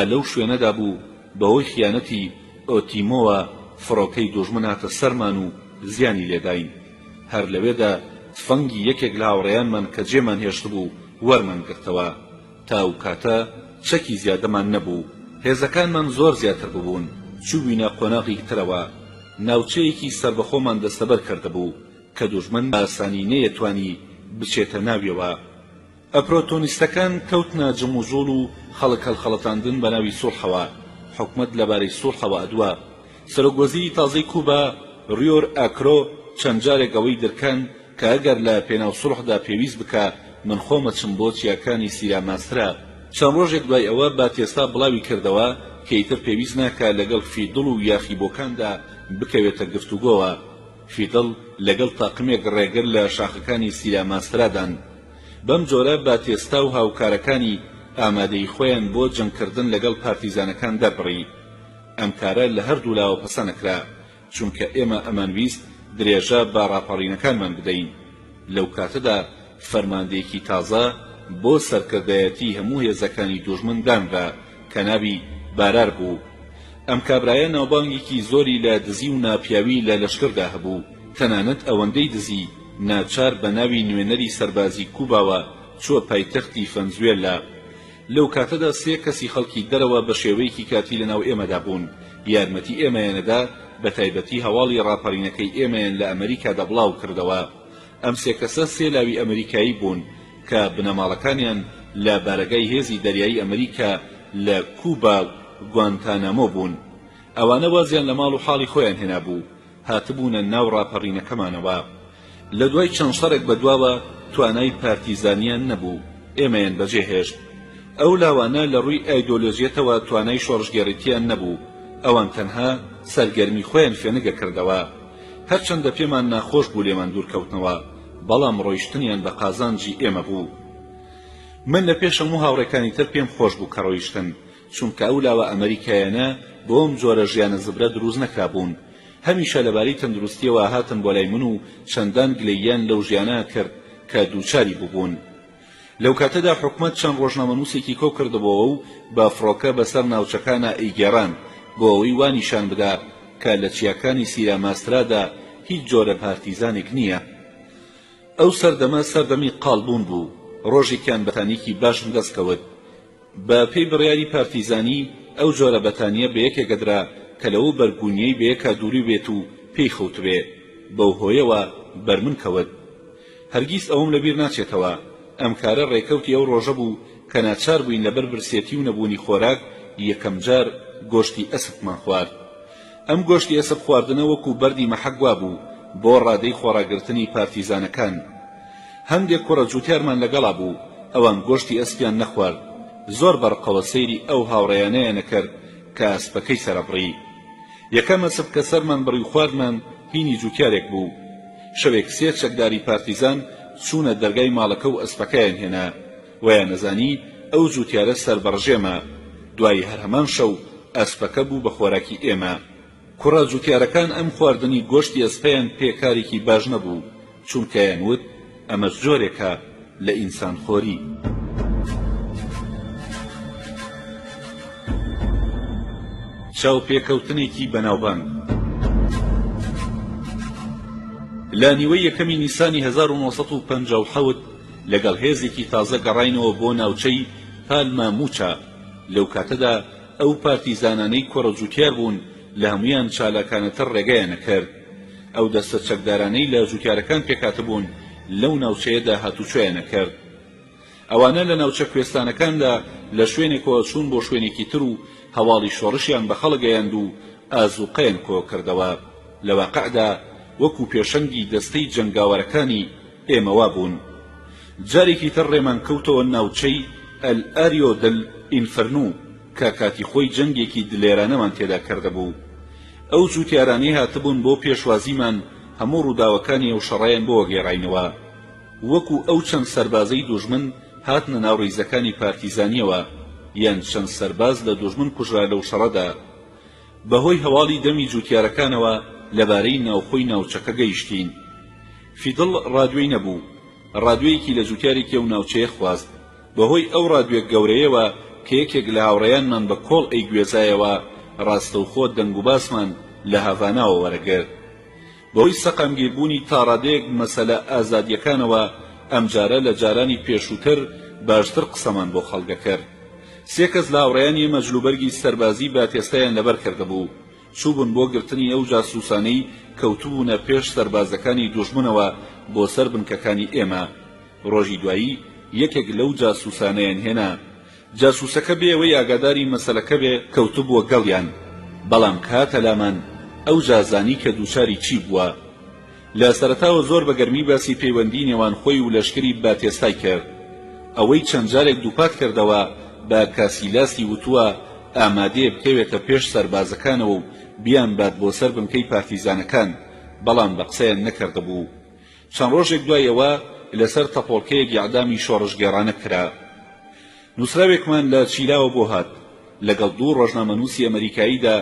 لەو شوێنەدا بوو بەهۆی خیانەتی ئۆتیمۆوە فڕۆکەی دوژمن هاتە سەرمان و زیانی لێداین. هەر لەوێدا تفەنگی یەکێک لە هاوڕێیانمان کە جێمان هێشت بوو وەرمان گرتەوە. تا ئەو کاتە چەکی زیادەمان نەبوو. هێزەکانمان زۆر زیاتر ببوون. چووینە قۆناغی ترەوە. ناوچەیەکی سربەخۆمان دەستەبەر کردبوو کە دوژمن بە ئاسانی نەیەتوانی بچێتە ناویەوە. ئەپرۆتۆنیستەکان کەوتنە جەموزۆڵ و خەڵک هەڵخەڵەتاندن بە ناوی سوڵحەوە حکومت لەبارەی سوڵحەوە ئەدووە سەرۆکوەزیری تازەی کوبا ریۆر ئاکرۆ چەند جارێک ئەوەی دەرکەن کە ئەگەر لە پێناو سوڵحدا پێویست بکە من خۆمە چم بۆ چیاکانی سیریا ماسترە چەند ڕۆژێک دوای ئەوە با تێستا بڵاوی کردەوە کە ئیتر پێویست ناکە لەگەڵ فیدڵ و یاخیبۆکاندا بکەوێتە گفتوگۆوە فیدڵ لەگەڵ تاقمێک ڕێگر لە شاخەکانی سیریا ماسترادان بەم جۆرە با تێستا و هاوکارەکانی ئامادەی خۆیان بۆ جەنگکردن لەگەڵ پارتیزانەکان دەبڕی ئەم کارە لە هەردوو لاوە پەسە نەکرا چونکە ئێمە ئەمانویست درێژە با ڕاپەڕینەکانمان بدەین لەو کاتەدا فەرماندەیەکی تازە بۆ سەرکردایەتی هەموو هێزەکانی دوژمن دانرا کە ناوی بارار بوو ئەم کابرایە ناوبانگێکی زۆری لە دزی و ناپیاوی لە لەشکردا هەبوو تەنانەت ئەوەندەی دزی ناچار بە ناوی نوێنەری سەربازی کوباوە چووە پایتەختی ڤەنزوێلا لەو کاتەدا سێ کەسی خەڵکی دەرەوە بە شێوەیەکی کاتی لەناو ئێمەدا بوون یارمەتی ئێمەیانەدا بە تایبەتی هەواڵی ڕاپەڕینەکەی ئێمەیان لە ئەمریکادا بڵاو کردەوە ئەم سێ کەسە سێ لاوی ئەمریکایی بوون کە بنەماڵەکانیان لە بارەگای هێزی دەریایی ئەمریکا لە کوبا گوانتانامۆ بوون ئەوانە وازیان لە ماڵ و حاڵی خۆیان هێنابوو هاتبوونە ناو ڕاپەڕینەکەمانەوە لە دوای چەند شەڕێک بەدواوە توانای پارتیزانیان نەبوو ئێمەیان بەجێهێشت ئەو لاوانە لە ڕووی ئایدۆلۆژیەتەوە توانای شۆڕژگەڕێتیان نەبوو ئەوان تەنها سەرگەرمی خۆیان فێنگە کردەوە هەرچەندە پێمان ناخۆش بوو لێمان دوورکەوتنەوە بەڵام ڕۆیشتنیان بە قازانجی ئێمە بوو من لە پێش هەموو هاوڕێکانی تر پێم خۆش بوو کە ڕۆیشتن چونکە ئەو لاوە ئەمریکایانە بۆم جۆرە ژیانە زبرە دروست نەکرابوون هەمیشە لەبارەی تەندروستیەوە هاتن بۆ لای من و چەندان گلەییان لەو ژیانە کرد کە دووچاری بووبوون لەو کاتەدا حکومەت چەند ڕۆژنامەنووسێکی کۆ کردبەوە و بە فڕۆکە بەسەر ناوچەکانە ئەیگێڕان بۆ ئەوەی وانیشان بدا کە لە چیاکانی سیریا ماسترادا هیچ جۆرە پارتیزانێک نییە ئەو سەردەمە سەردەمی قاڵبوون بوو ڕۆژێکیان بەتانیکی باشم دەستکەوت بە پێی بڕیاری پارتیزانی ئەو جۆرە بەتانیە بە یەکێکەدرا کە لەوە بەرگونیەی بە یەکا دووری بێت و پێی خەوتبێ بەو هۆیەوە بەرمن کەوت هەرگیز ئەوم لەبیر ناچێتەوە ئەم کارە ڕێکەوتی ئەو ڕۆژە بوو کە ناچار بووین لەبەر برسێتی و نەبوونی خۆراک یەکەم جار گۆشتی ئەسپمان خوارد ئەم گۆشتی ئەسپ خواردنە وەکو بەردی مەحەق وا بوو بۆ ڕادەی خۆراگرتنی پارتیزانەکان هەندێک کوڕە جووتیارمان لەگەڵا بوو ئەوان گۆشتی ئەسپیان نەخوارد زۆر بەرقەوە سەیری ئەو هاوڕێیانەیە نەکرد کە ئەسپەکەی سەرەبڕی یەکەم ئەسپ کە سەرمان بڕی و خواردمان هینی جووتیارێک بوو شەوێک سێ چەکداری پارتیزان چوونە دەرگای ماڵەکە و ئەسپەکەیان هێنا ویان نەزانی ئەو جووتیارە سەربەڕژێمە دوای هەر هەمان شەو ئەسپەکە بوو بە خۆراکی ئێمە کوڕە جووتیارەکان ئەم خواردنی گۆشتی ئەسپەیان پێکارێکی باش نەبوو چونکەیان وت ئەمە جۆرێکە لە ئینسانخۆری چاوپێکەوتنێکی بەناوبانگ لە نیوەی یەکەمی نیسانی 1957 لەگەڵ هێزێکی تازە گەڕاینەوە بۆ ناوچەی پالماموچا لەو کاتەدا ئەو پارتیزانانەی کوڕە جووتیار بوون لە هەمویان چالاکانەتر ڕێگەیانە کرد ئەو دەستە چەکدارانەی لە جووتیارەکان پێکاتبوون لەو ناوچەیەدا هاتوچۆیانە کرد ئەوانە لە ناوچە کوێستانەکاندا لە شوێنێکەوە چوون بۆ شوێنێکی تر و هەواڵی شۆڕشیان بە خەڵگەیاند و ئازوقەیان کۆ کردەوە لە واقعدا وەکو پێشەنگی دەستەی جەنگاوەرەکانی ئێمەوا بوون جارێکی تر ڕێمان کەوتەوە ناوچەی ئەلئاریۆ دل ئینفەرنو کە کاتی خۆی جەنگێکی دلێرانەمان تێدا کردەبوو ئەو جووتیارانەی هاتبوون بۆ پێشوازیمان هەموو ڕووداوەکانی ئەو شەڕەیان بۆ وەگێڕاینەوە وەکو ئەو چەند سەربازەی دوژمن هاتنە ناو ڕیزەکانی پارتیزانیەوە یان چەند سەرباز لە دوژمن کوژرا لەو شەڕەدا بەهۆی هەواڵی دەمی جووتیارەکانەوە لەبارەی ناوخۆی ناوچەکە گەیشتین فیدڵ ڕادوێی نەبوو ڕادوێیەکی لە جووتیارێکی ئەو ناوچەیە خواست بەهۆی ئەو ڕادوێک گەورەیەوە کە یەکێک لە هاوڕێیانمان بە کۆڵ ئەیگوێزایەوە ڕاستەوخۆ دەنگ و باسمان لە هاڤاناوە وەرەگرت بەهۆی سەقامگیربوونی تا ڕادەیەک مەسەلە ئازادیەکانەوە ئەمجارە لە جارانی پێشووتر باشتر قسەمان بۆ خەڵگە کرد سێ کەس لە هاوڕێیانی مەجلوبەرگی سەربازی باتێستایان لەبەر کردەبوو چوبن بۆ گرتنی ئەو جاسوسانەی کەوتوبوونە پێش سەربازەکانی دوژمنەوە بۆ سەر بنکەکانی ئێمە ڕۆژی دوایی یەکێک لەو جاسوسانەیان هێنا جاسووسەکە بێ ئەوەی ئاگاداری مەسەلەکە بێ کەوتبووە گەڵیان، بەڵام کاتە لامان ئەو جازانی کە دووچاری چی بووە. لە سەرەتاوە زۆر بەگەرمی باسی پەیوەندی نێوان خۆی و لەشکری باتێستای کرد. ئەوەی چەند جارێک دووپات کردەوە بە کاسیلاسی وتووە ئامادەیە بکەوێتە پێش سەربازەکانەوە و بیان بات بۆ سەر بنکەی پارتیزانەکان، بەڵام بە قسەیان نەکردبوو. چەند ڕۆژێک دوایەوە لەسەر تەپۆڵکەیەکی ئەعدامی شۆڕشگێڕانە کرا. نووسراوێکمان لە چیلاوە بۆ هات، لەگەڵ دوو ڕۆژنامەنووسی ئەمریکاییدا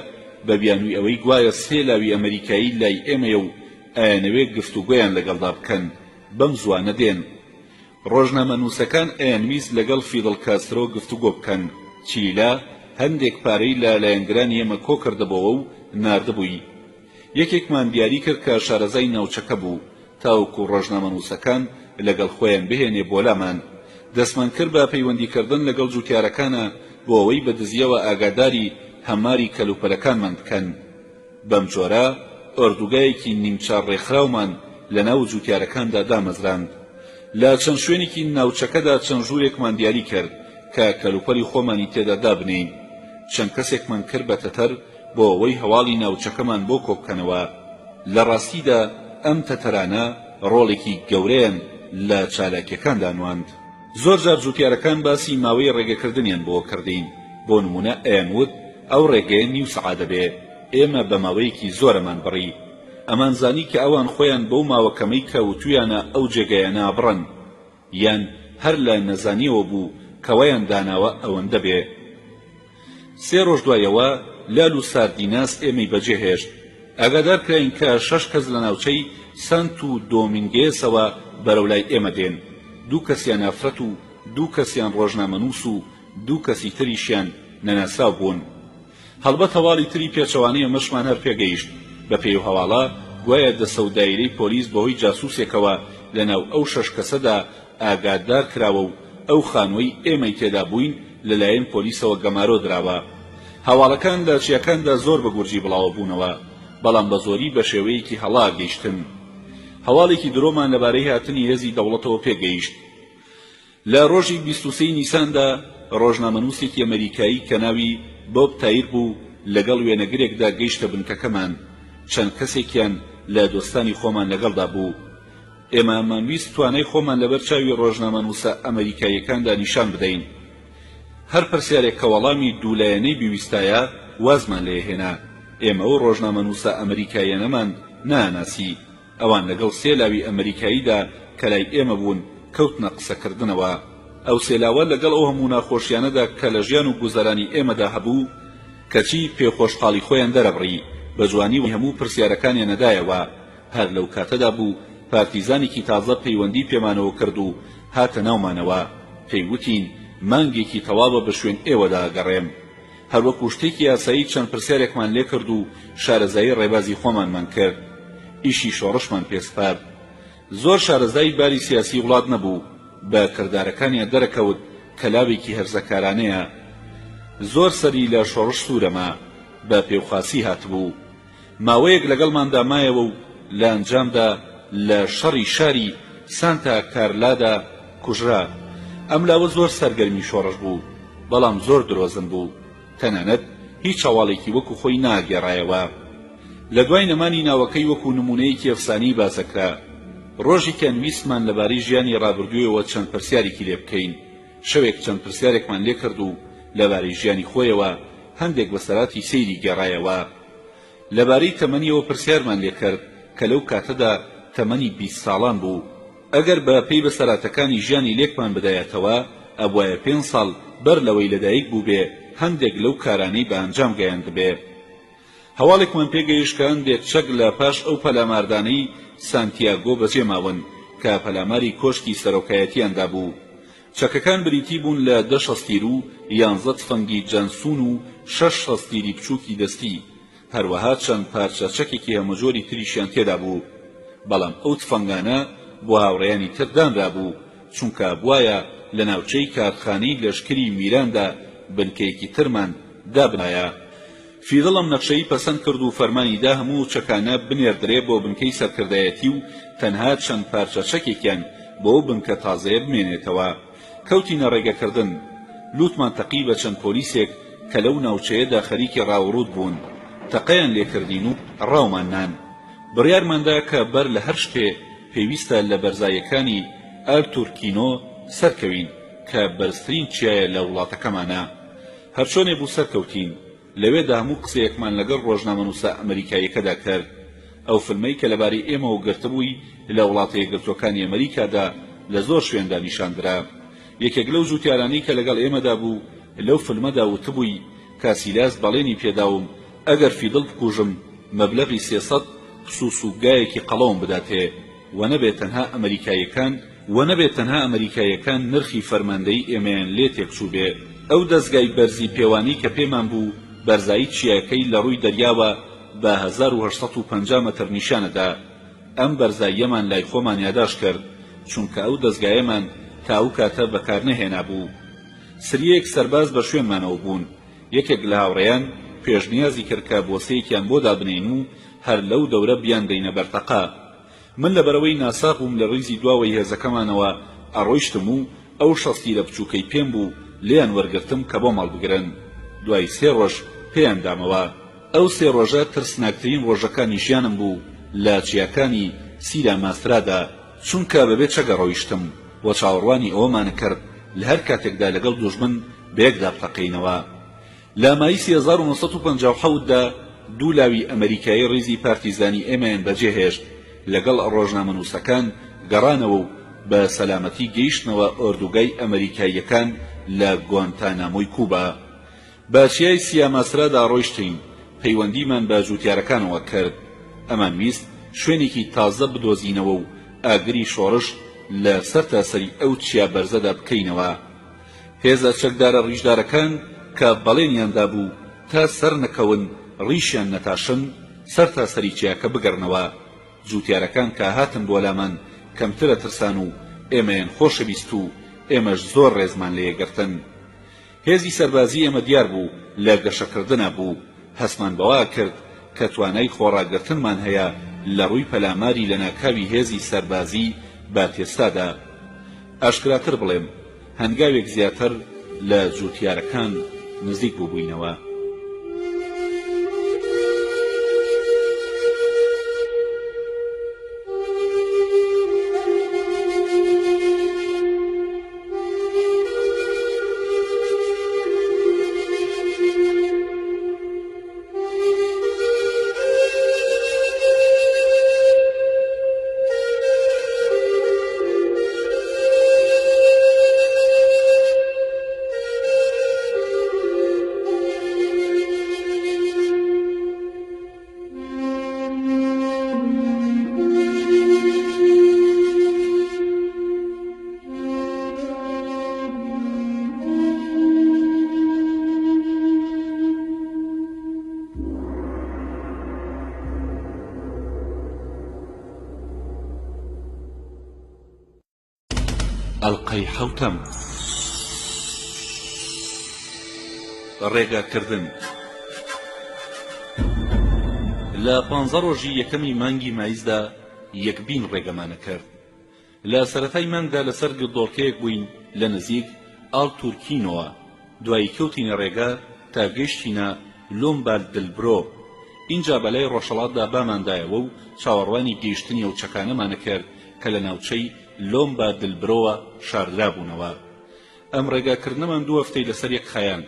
بە بیانووی ئەوەی گوایە سێ لاوی ئەمریکایی لای ئێمەیە و ئایانەوێت گفتوگۆیان لەگەڵدا بکەن، بەم زوانە دێن. ڕۆژنامەنووسەکان ئەیانویست لەگەڵ فیدڵ کاسترۆ گفتوگۆ بکەن. چیلا هەندێک پارەی لە لایەنگرانی ئێمە کۆ کردبەوە و ناردبووی. یەکێکمان دیاری کرد کە شارەزای ناوچەکە بوو، تاوەکو ڕۆژنامەنووسەکان لەگەڵ خۆیان بهێنێ بۆ لامان. دەستمان کرد بە پەیوەندیکردن لەگەڵ جوتیارەکانە بۆ ئەوەی بە دزیەوە ئاگاداری هەماری کەلوپەلەکانمان بکەن. بەم جۆرە ئۆردوگایەکی نیمچار ڕێکخراومان لە ناو جوتیارەکاندا دامەزراند. لە چەند شوێنێکی ناوچەکەدا چەند ژوورێکمان دیاری کرد کە کەلوپەلی خۆمانی تێدا دابنین. چەند کەسێکمان کرد بە تەتەر بۆ ئەوەی هەواڵی ناوچەکەمان بۆ کۆبکەنەوە. لە ڕاستیدا ئەم تەتەرانە ڕۆڵێکی گەورەیان لە چالاکیەکاندا نواند. زۆر جار جوتیارەکان باسی ماوەی ڕێگەکردنیان بۆ کردین. بۆ نمونە ئەیانوت ئەو ڕێگەیە نیو سەعات دەبێ، ئێمە بە ماوەیەکی زۆرەمان بڕی. ئەمانزانی کە ئەوان خۆیان بەو ماوەکەمەی کەوتویانە ئەو جێگەیە نابڕن، یان هەر لە نەزانیەوە بوو کەوەیان داناوە ئەوەندە بێ. سێ ڕۆژ دوایەوە لال و ساردیناس ئێمەی بەجێهێشت. ئاگادار کراین کە 6 کەس لە ناوچەی سانتو دۆمینگێسەوە بەرەو لای ئێمە دێن. 2 کەسیان ئافرەت و 2 کەسیان ڕۆژنامەنووس و 2 کەسی تریشیان نەناساو بوون. هەڵبەت هەواڵی تری پێچەوانەیە مەشمان هەر پێگەیشت. بە پێی هەواڵە گوایە دەسە و دایرەی پۆلیس بەهۆی جاسووسێکەوە لەناو ئەو 6 کەسەدا ئاگادار کراوە و ئەو خانووی ئێمەی تێدا بووین لەلایەن پۆلیسەوە گەمارۆ دراوە. هەواڵەکان لە چیەکاندا زۆر بە گورجی بڵاوە بوونەوە، بەڵام بە زۆری بە شێوەیەکی هەڵا گەیشتن. هەواڵێکی درۆمان لەبارەی هاتنی هێزی دەوڵەتەوە پێگەیشت. لە ڕۆژی 23 نیساندا ڕۆژنامەنووسێکی ئەمریکایی کە ناوی بۆب تایر بوو لەگەڵ وێنەگرێکدا گەیشتە بنکەکەمان. چەند کەسێکیان لە دۆستانی خۆمان لەگەڵدا بوو. ئێمە مانویست توانای خۆمان لەبەر چاوی ڕۆژنامەنووسە ئەمریکاییەکاندا نیشان بدەین. هەر پرسیارێک کە وەڵامی دوولایەنەی بیویستایە وازمان لێهێنا. ئێمە و ڕۆژنامەنووسە ئەمریکاییەنەمان ناناسی. ئەوان لەگەڵ سێ لاوی ئەمریکاییدا کە لای ئێمە بوون کەوتنە قسەکردنەوە. ئەو سێلاوە لەگەڵ ئەو هەموو ناخۆشیانەدا کە لە ژیان و گوزەرانی ئێمەدا هەبوو کەچی پێخۆشحاڵی خۆیان دەرەبڕی، بە جوانی هەموو پرسیارەکانیان نەدایەوە. هەر لەو کاتەدا بوو پارتیزانێکی تازە پەیوەندی پێمانەوە کرد و هاتە ناومانەوە. پێیوتین مانگێکی تەواوە بە شوێن ئێوەدا گەڕێم. هەروەکو شتێکی یاسایی چەند پرسیارێکمان لێ کرد و شارەزایی ڕێبازی خۆمانمان کرد. ئیشی شۆڕشمان پێسپارد. زۆر شارەزای باری سیاسی وڵات نەبوو، بە کردارەکانیان دەرەکەوت کە لاوێکی هەرزەکارانەیە. زۆر سەری لە شۆڕش سوورەما، بە پێوخاسی هاتبوو. ماوەیەک لەگەڵماندا مایەوە و لە ئەنجامدا لە شەڕی شاری سانتا کارلادا کوژرا. ئەم لاوە زۆر سەرگەرمی شۆڕش بوو، بەڵام زۆر درۆزن بوو. تەنانەت هیچ هەواڵێکی وەکو خۆی ناگێڕایەوە. لە دوای نەمانی ناوەکەی وەکو نمونەیەکی ئەفسانی باسەکرا. ڕۆژی کە نویسمان لەبارەی ژیانی ڕابردوویەوە چەند پرسیارێکی لێ بکەین. شەوێک چەند پرسیارێکمان لێ کرد و لەبارەی ژیانی خۆیەوە هەندێک بەسەراتی سەیری گێڕایەوە. لەبارەی تەمەنیەوە پرسیارمان لێ کرد کە لەو کاتەدا تەمەنی 20 ساڵان بوو. ئەگەر بە پێی بەسەراتەکانی ژیانی لێکمان بدایەتەوە ئەبوایە 5 ساڵ بەر لەوەی لەدایک بوو بێ هەندێک لەو کارانەی بە ئەنجام گەیاندبێ. هەواڵێکمان پێگەیشت کە هەندێک چەک لە پاش ئەو پەلاماردانەی سانتیاگۆ بەجێماون کە پەلاماری کۆشکی سەرۆکایەتیاندا بوو. چەکەکان بریتی بوون لە 10 شەستیر و 11 تفەنگی جەنسون و 6 شەستیری بچووکی دەستی. هەروەها چەند پارچە چەکێکی هەمەجۆری تریشیان تێدا بوو. بەڵام ئەو تفەنگانە بۆ هاوڕێیانی تر دانرا بوو، چونکە بوایە لە ناوچەی کارخانەی لەشکری میراندا بنکەیەکی ترمان دابنایە. فیدڵم نەخشەی پەسەند کرد و فەرمانیدا هەموو چەکانە بنێردرێ بۆ بنکەی سەرکردایەتی و تەنها چەند پارچە چەکێکیان بۆ بنکە تازەیە بمێنێتەوە. کەوتینە ڕێگەکردن. لوتمان تەقی بە چەند پۆلیسێک کە لەو ناوچەیەدا خەریکی ڕاوڕوود بوون تەقەیان لێکردین و ڕاوماننان بڕیارماندا کە بەر لە هەر شتێ پێویستە لە بەرزایەکانی ئەرتورکینۆ سەرکەوین کە بەرزترین چیایە لە وڵاتەکەمانە هەرچۆنێ بوو سەرکەوتین لەوێدا هەموو قسەیەکمان لەگەڵ ڕۆژنامەنووسە ئەمریکاییەکەدا کرد ئەو فیلمەی کە لەبارەی ئێمەوە گرتبووی لە وڵاتە یەکگرتووەکانی ئەمریکادا لە زۆر شوێندا نیشاندرا یەکێک لەو جوتیارانەی کە لەگەڵ ئێمەدا بوو لەو فیلمەدا وتبووی کاسیلاس بەڵێنی پێداوم ئەگەر فیدڵ بکوژم مەبلەغی 300 سوسوگایەکی قەڵەوم بداتێ و نەبێت تەنها ئەمریکایەکان نرخی فەرماندەی ئێمەیان لێ تێکچوو بێ ئەو دەستگای بەرزی پێوانی کە پێمان بوو بەرزایی چیاکەی لە ڕووی دەریاوە بە 1850 مەتر نیشانەدا ئەم بەرزاییەمان لای خۆمان یاداش کرد چونکە ئەو دەستگایەمان تا ئەو کاتە بەکار نەهێنا بوو سریەک سەرباز بە شوێنمانەوە بوون یەکێک لە هاوڕێیان پێشنیازی کرد کە بۆسەیەکیان بۆ دابنێن و هەر لەو دەورە بیان دەینە بەرتەقا من لەبەرەوەی ناساق بووم لە ڕیزی دواوەی هێزەکەمانەوە ئەڕۆیشتم و ئەو شەستی لە بچووکەی پێم بوو لیان وەرگرتم کە بۆ ماڵ بگرن دوای 3 ڕۆژ پێیان دامەوە ئەو 3 ڕۆژە ترسناکترین ڕۆژەکانی ژیانم بوو لە چیاکانی سیرا ماسترادا چونکە بەبێ چەگەڕۆیشتم بۆ چاوەڕوانی ئەوەمان کرد لە هەر کاتێکدا لەگەڵ دوژمن بەیەکدا بتەقینەوە لە مایسی 1957 دا دوو لاوی ئەمریکایی ڕیزی پارتیزانی ئێمەیان بەجێهێشت لەگەڵ ڕۆژنامەنووسەکان گەڕانەوە و بە سەلامەتی گەیشتنەوە ئۆردوگای ئەمریکاییەکان لە گوانتانامۆی کوبا بە چیای سیاماسرادا ڕۆیشتین پەیوەندیمان بە جوتیارەکانەوە کرد ئەمان ویست شوێنێکی تازە بدۆزینەوە و ئاگری شۆڕش لە سەرتاسەری ئەو چیا بەرزەدا بکەینەوە هێزە چەکدارە ڕیژدارەکان کە بەڵێنیاندا بوو تا سەر نەکەون ڕیشیان نەتاشن سەرتاسەری چیاکە بگەڕنەوە جوتیارەکان کە هاتن بۆ لامان کەمترە ترسان و ئێمەیان خۆشەویست و ئێمەش زۆر ڕێزمان لێگرتن هێزی سەربازی ئێمە دیار بوو لە گەشەکردنە بوو هەسمان بەوا کرد کە توانای خۆڕاگرتنمان هەیە لە ڕووی پەلاماری لە ناکاوی هێزی سەربازی باتێستادا ئاشکراتر بڵێم هەنگاوێک زیاتر لە جوتیارەکان نزیک بووبووینەوە ئەڵقەی حەوتەم ڕێگاکردن لە 15 ڕۆژی یەکەمی مانگی مایزدا یەکبین ڕێگەمانە کرد لە سەرەتای مانگدا لەسەر گڵدۆڵکەیەک بووین لە نزیک ئالتورکینۆوە دوایی کەوتینە ڕێگا تا گەیشتینە لۆمباردلبرۆ اینجا بەلای ڕۆژهەڵاتدا باماندایەوە و چاوەڕوانی گەیشتنی ئەو چەکانەمانە کرد کە لە ناوچەی لۆمباردلبرۆوە شاردرا بوونەوە ئەم ڕێگاکردنەمان 2 هەفتەی لەسەر یەک خایان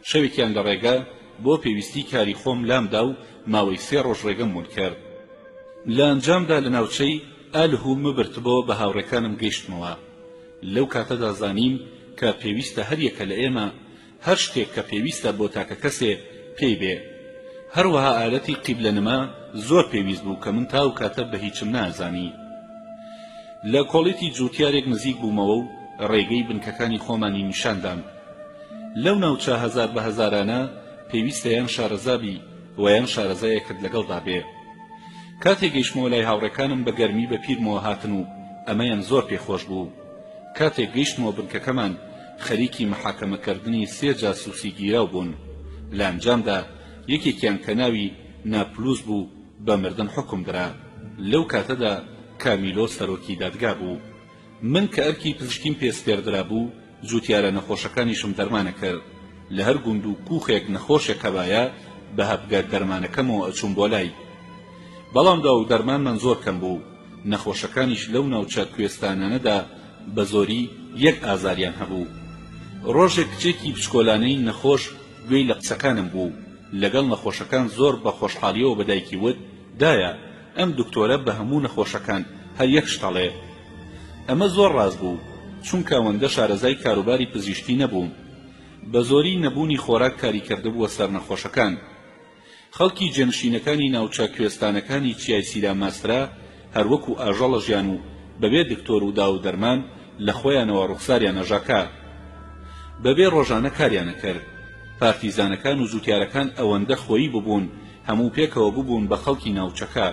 شەوێکیان لە ڕێگا بۆ پێویستی کاری خۆم لامدا و ماوەی 3 ڕۆژ ڕێگەم ون کرد لە ئەنجامدا لە ناوچەی ئالهوم برتبەوە بە هاوڕێکانم گەیشتمەوە لەو کاتەدا زانیم کە پێویستە هەر یەکە لە ئێمە هەر شتێک کە پێویستە بۆ تاکە کەسێ پێی بێ هەروەها ئالەتی قیبلەنما زۆر پێویست بوو کە من تاو کاتە بە هیچم نازانی لە کۆڵێتی جوتیارێک نزیک بوومەوە و ڕێگەی بنکەکانی خۆمانی نیشاندام لەو ناوچە هەزار بە هەزارانە پێویستە یان شارەزابی و یان شارەزایەکت لەگەڵدا بێ کاتێک گەیشتمەوە لای هاوڕێکانم بە گەرمی بە پیرمەوە هاتن و ئەمەیان زۆر پێخۆش بوو کاتێک گەیشتمەوە بنکەکەمان خەریکی محاکەمەکردنی 3 جاسووسی گیراو بوون لە ئەنجامدا یەکێکیان کە ناوی ناپلوس بوو بە مردن حکم درا لەو کاتەدا کامیلۆ سەرۆکی دادگا بوو من کە ئەرکی پزیشکیم پێسپێردرا بوو جوتیارە نەخۆشەکانیشم دەرمانە کرد لە هەر گوند و کوخێک نەخۆشێک هەبایە بە هەبگە دەرمانەکەمەوە ئەچوم بۆ لای بەڵام دا و دەرمانمان زۆر کەم بوو نەخۆشەکانیش لەو ناوچە کوێستانانەدا بە زۆری یەک ئازاریان هەبوو ڕۆژێک کچێکی بچکۆلانەی نەخۆش گوێی لە قسەکانم بوو لەگەڵ نەخۆشەکان زۆر بە خۆشحاڵیەوە بە دایکی وت دایە ئەم دکتۆرە بە هەموو نەخۆشەکان هەر یەک شتەڵێ ئەمە زۆر ڕاست بوو چونکە ئەوەندە شارەزای کاروباری پزیشکی نەبووم بە زۆری نەبوونی خۆراک کاری کردبووە سەر نەخۆشەکان خەڵکی جێنشینەکانی ناوچە کوێستانەکانی چیای سیراماسترا هەروەکو ئاژەڵە ژیان و بەبێ دکتۆر و دا و دەرمان لە خۆیانەوە ڕوخساریان ئەژاکا بەبێ ڕۆژانە کاریانە کرد پارتیزانەکان و جوتیارەکان ئەوەندە خۆیی ببوون هەموو پێکەوە ببوون بە خەڵکی ناوچەکە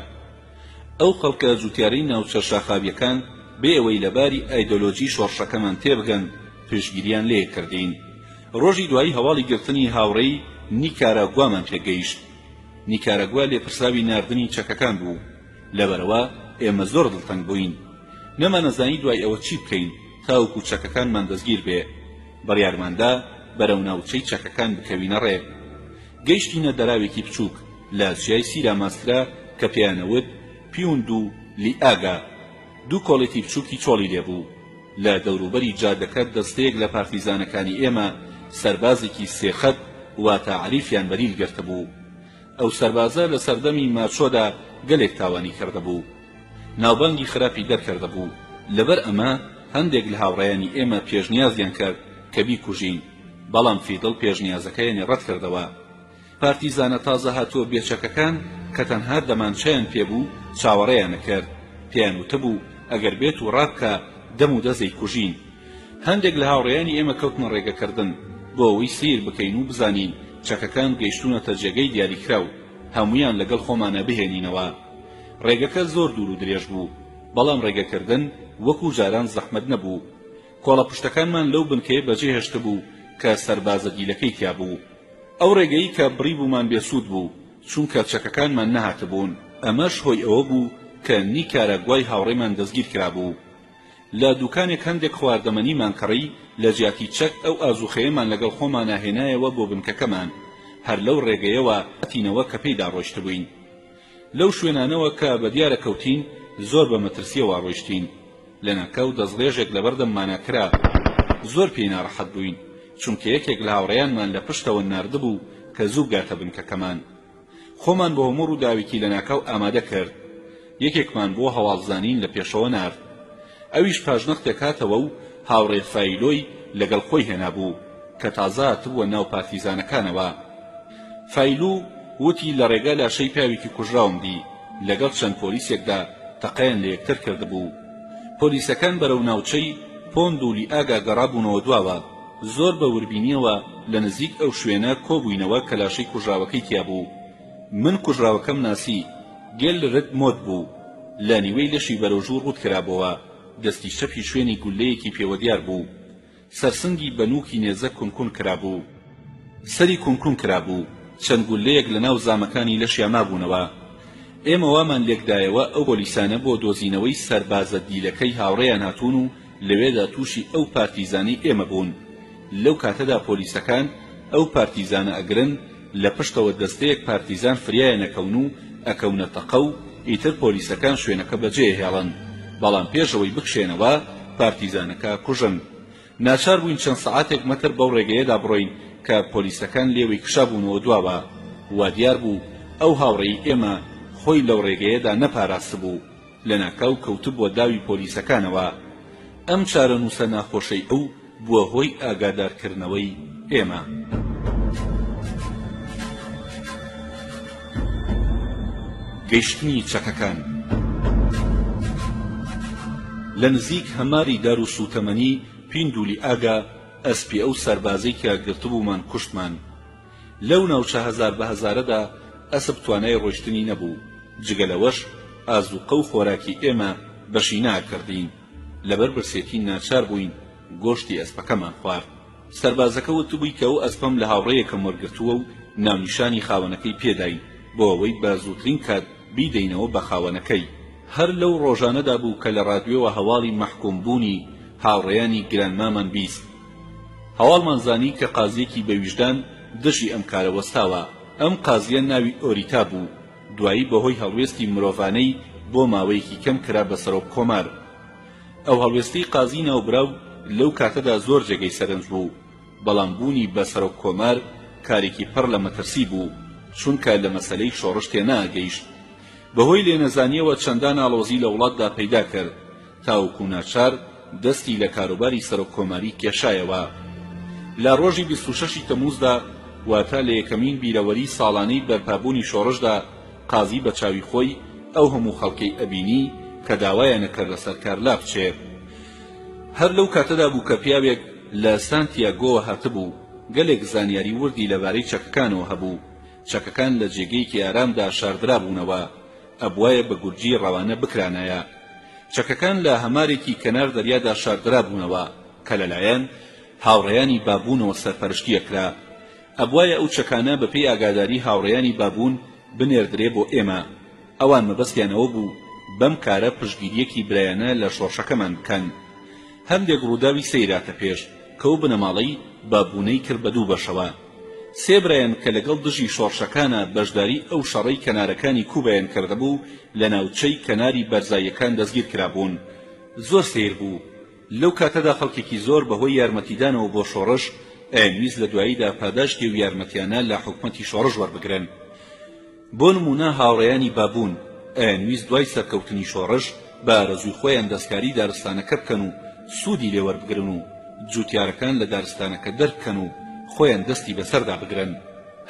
ئەو خەڵکە جوتیارەی ناوچە شاخاویەکان بێ ئەوەی لەباری ئایدۆلۆجی شۆڕشەکەمان تێبگەن پشگیریان لێ کردین ڕۆژی دوایی هەواڵی گرتنی هاوڕێی نیکاراگوامان پێگەیشت نیکاراگوا لێپرساوی ناردنی چەکەکان بوو لەبەرەوە ئێمە زۆر دڵتەنگ بووین نەمانەزانی دوای ئەوە چی بکەین تاوەکو چەکەکانمان دەستگیر بێ بڕیارماندا بەرەو ناوچەی چەکەکان بکەوینە ڕێ گەیشتینە دەراوێکی بچووک لە چیای سیراماسترا کە پێیانەوت پیوند و لیئاگا دوو کۆڵێتی بچووکی چۆڵی لێبوو لە دەوروبەری جادەکە دەستەیەک لە پارتیزانەکانی ئێمە سەربازێکی سێخەت واتە عەریفیان بەریل گرتبوو ئەو سەربازە لە سەردەمی ماچۆدا گەلێک تاوانی کردبوو ناوبانگی خراپی دەرکردبوو لەبەر ئەمە هەندێک لە هاوڕێیانی ئێمە پێشنیازیان کرد کە بیکوژین بەڵام فیدڵ پێشنیازەکەیانی ڕەت کردەوە پارتیزانە تازە هاتووە بێچەکەکان کە تەنها دەمانچەیان پێبوو چاوەڕێیانە کرد پێیان وتبوو ئەگەر بێت و ڕابکە دەم و دەزەی کوژین هەندێک لە هاوڕێیانی ئێمە کەوتنە ڕێگەکردن بۆ ئەوەی سیر بکەین و بزانین چەکەکان گەیشتونەتە جێگەی دیاریکراو هەمویان لەگەڵ خۆمانە بهێنینەوە ڕێگەکە زۆر دوور و درێژ بوو بەڵام ڕێگەکردن وەکو جاران زەحمەت نەبوو کۆڵە پشتەکانمان لەو بنکەیە بەجێهێشت بوو کە سەربازە دیلەکەی تیا بوو ئەو ڕێگەی کە بڕی بوومان بێسوود بوو چونکە چەکەکانمان نەهاتبوون ئەمەش هۆی ئەوە بوو کە نیکاراگوای هاوڕێمان دەستگیر کرابوو لە دوکانێک هەندێک خواردەمەنیمان کڕی لە جیاتی چەک ئەو ئازوخەیەمان لەگەڵ خۆمان ناهێنایەوە بۆ بنکەکەمان هەر لەو ڕێگەیەوە هاتینەوە کە پێیدا ڕۆیشت بووین لەو شوێنانەوە کە بە دیارە کەوتین زۆر بە مەترسیەوە ڕۆیشتین لەناکەو دەستڕێژێک لەبەردەممانە کرا زۆر پێی ناڕەحەت بووین چونکە یەکێک لە هاوڕێیانمان لە پشتەوە ناردبوو کە زوو گاتە بنکەکەمان خۆمان بە هەموو ڕووداوێکی لەناکاو ئامادە کرد یەکێکمان بۆ هەواڵزانین لە پێشەوە نارد ئەویش پاژنەختێک هاتەوە و هاوڕێ فایلۆی لەگەڵ خۆی هێنابوو کە تازە هاتبووە ناو پارتیزانەکانەوە فایلو وتی لە ڕێگا لاشەی پیاوێکی کوژراوم دی لەگەڵ چەند پۆلیسێکدا تەقەیان لە یەکتر کردبوو پۆلیسەکان بەرەو ناوچەی پۆند و لیئاگا گەڕابوونەوە دواوە زۆر بە وربینیەوە لە نزیک ئەو شوێنە کۆبووینەوە کە لاشەی کوژراوەکەی تیا بوو من کوژراوەکەم ناسی گێل رد مۆت بوو لە نیوەی لەشی بەرەوژوو ڕوود کرابەوە دەستی شەپی شوێنی گولەیەکی پێوە دیار بوو سەرسنگی بەنووکی نێزە کونکون کرابوو سەری کونکون کرابوو چەند گولەیەک لە ناو زامەکانی لەشیان مابوونەوە ئێمە وامان لێکدایەوە ئەو پۆلیسانە بۆ دۆزینەوەی سەربازە دیلەکەی هاوڕێیان هاتوون و لەوێدا تووشی ئەو پارتیزانی ئێمە بوون لەو کاتەدا پۆلیسەکان ئەو پارتیزانە ئەگرن لە پشتەوە دەستەیەک پارتیزان فریایە نەکەون و ئەکەونە تەقە و ئیتر پۆلیسەکان شوێنەکە بەجێهێڵن بەڵام پێشەوەی بکشێنەوە پارتیزانەکە کوژن ناچار بووین چەند سەعاتێک مەتر بەو ڕێگەیەدا بڕۆین کە پۆلیسەکان لێوەی کشابوونەوە دواوە وا دیار بوو ئەو هاوڕێی ئێمە خۆی لەو ڕێگەیەدا نەپاراست بوو لەناکاو کەوتبووە داوی پۆلیسەکانەوە ئەم چارەنووسە ناخۆشەی ئەو بووە هۆی ئاگادارکردنەوەی ئێمە گەیشتنی چەکەکان لە نزیک هەماری دار و سوتەمەنی پیندولی ئاگا ئەسپی ئەو سەربازەی کە گرتبوومان کوشتمان لەو ناوچە هەزار بە هەزارەدا ئەسب توانای ڕۆیشتنی نەبوو جگەلەوەش ئازوقە و خۆراکی ئێمە بەشی ناکردین لەبەر برسێتی ناچار بووین گۆشتی ئەسپەکەمان خوارد سەربازەکە وتبووی کە ئەو ئەسپەم لە هاوڕێیەکەم وەرگرتووە و ناونیشانی خاوەنەکەی پێداین بۆ ئەوەی بە زووترین کات بیدەینەوە بە خاوەنەکەی هەر لەو ڕۆژانەدا بوو کە لە ڕادیۆوە هەواڵی مەحکومبوونی هاوڕێیانی گرانمامان بیست هەواڵمان زانی کە قازیەکی بە ویژدان دژی ئەم کارە وەستاوە. ئەم قازیە ناوی ئۆریتا بوو، دوایی بەهۆی هەڵوێستی مرۆڤانەی بۆ ماوەیەکی کەم کرا بە سەرۆک کۆمار. ئەو هەڵوێستەی قازی ناوبراو لەو کاتەدا زۆر جێگەی سەرنج بوو، بەڵام بوونی بە سەرۆک کۆمار کارێکی پڕ لە مەترسی بوو، چونکە لە مەسەلەی شۆڕش تێناگەیشت. بەهۆی لێنەزانیەوە چەندان ئاڵۆزی لە وڵاتدا پەیدا کرد، تاوەکو ناچار دەستی لە کاروباری سەرۆک کۆماری کێشایەوە. لە ڕۆژی 26 تەمووزدا، واتە لە یەکەمین بیرەوەری ساڵانەی بەرپابوونی شۆڕشدا، قازی بە چاوی خۆی ئەو هەموو خەڵکەی ئەبینی کە داوایان نەکرد لەسەر کار لا بچێت. هەر لەو کاتەدا بوو کە پیاوێک لە سانتیاگۆوە هاتبوو، گەلێک زانیاری وردی لەبارەی چەکەکانەوە هەبوو. چەکەکان لە جێگەیەکی ئارامدا شاردرا بوونەوە، ئەبوایە بە گورجی ڕەوانە بکرانایە. چەکەکان لە هەمارێکی کەنار دەریادا شاردرا بوونەوە کە لەلایەن هاوڕێیانی بابوونەوە سەرپەرشتیەکرا. ئەبوایە ئەو چەکانە بەپێی ئاگاداری هاوڕێیانی بابوون بنێردرێ بۆ ئێمە. ئەوان مەبەستیانەوە بوو بەم کارە پشتگیریەکی برایانە لە شۆڕشەکەمان بکەن. هەندێک ڕووداوی سەیراتە پێش کە ئەو بنەماڵەی بابوونەی کرد بە دوو بەشەوە. سێ برایان کە لەگەڵ دژی شۆڕشەکانە بەشداری ئەو شەڕەی کەنارەکانی کوبایان کردهبوو لە ناوچەی کەناری بەرزاییەکان دەستگیر کرابوون. زۆر سیر بوو. لەو کاتەدا خەڵکێکی زۆر بەهۆی یارمەتیدانەوە بۆ شۆڕش ئەیانویست لە دواییدا پاداشتی و یارمەتیانە لە حکومەتی شۆڕش وەربگرن. بۆ نمونە هاوڕێیانی بابوون ئەیانویست دوای سەرکەوتنی شۆڕش بە ئارەزووی خۆیان دەستکاری دارستانەکە بکەن و سوودی لێ وەربگرن و جوتیارەکان لە دارستانەکە دەربکەن و خۆیان دەستی بەسەردا بگرن.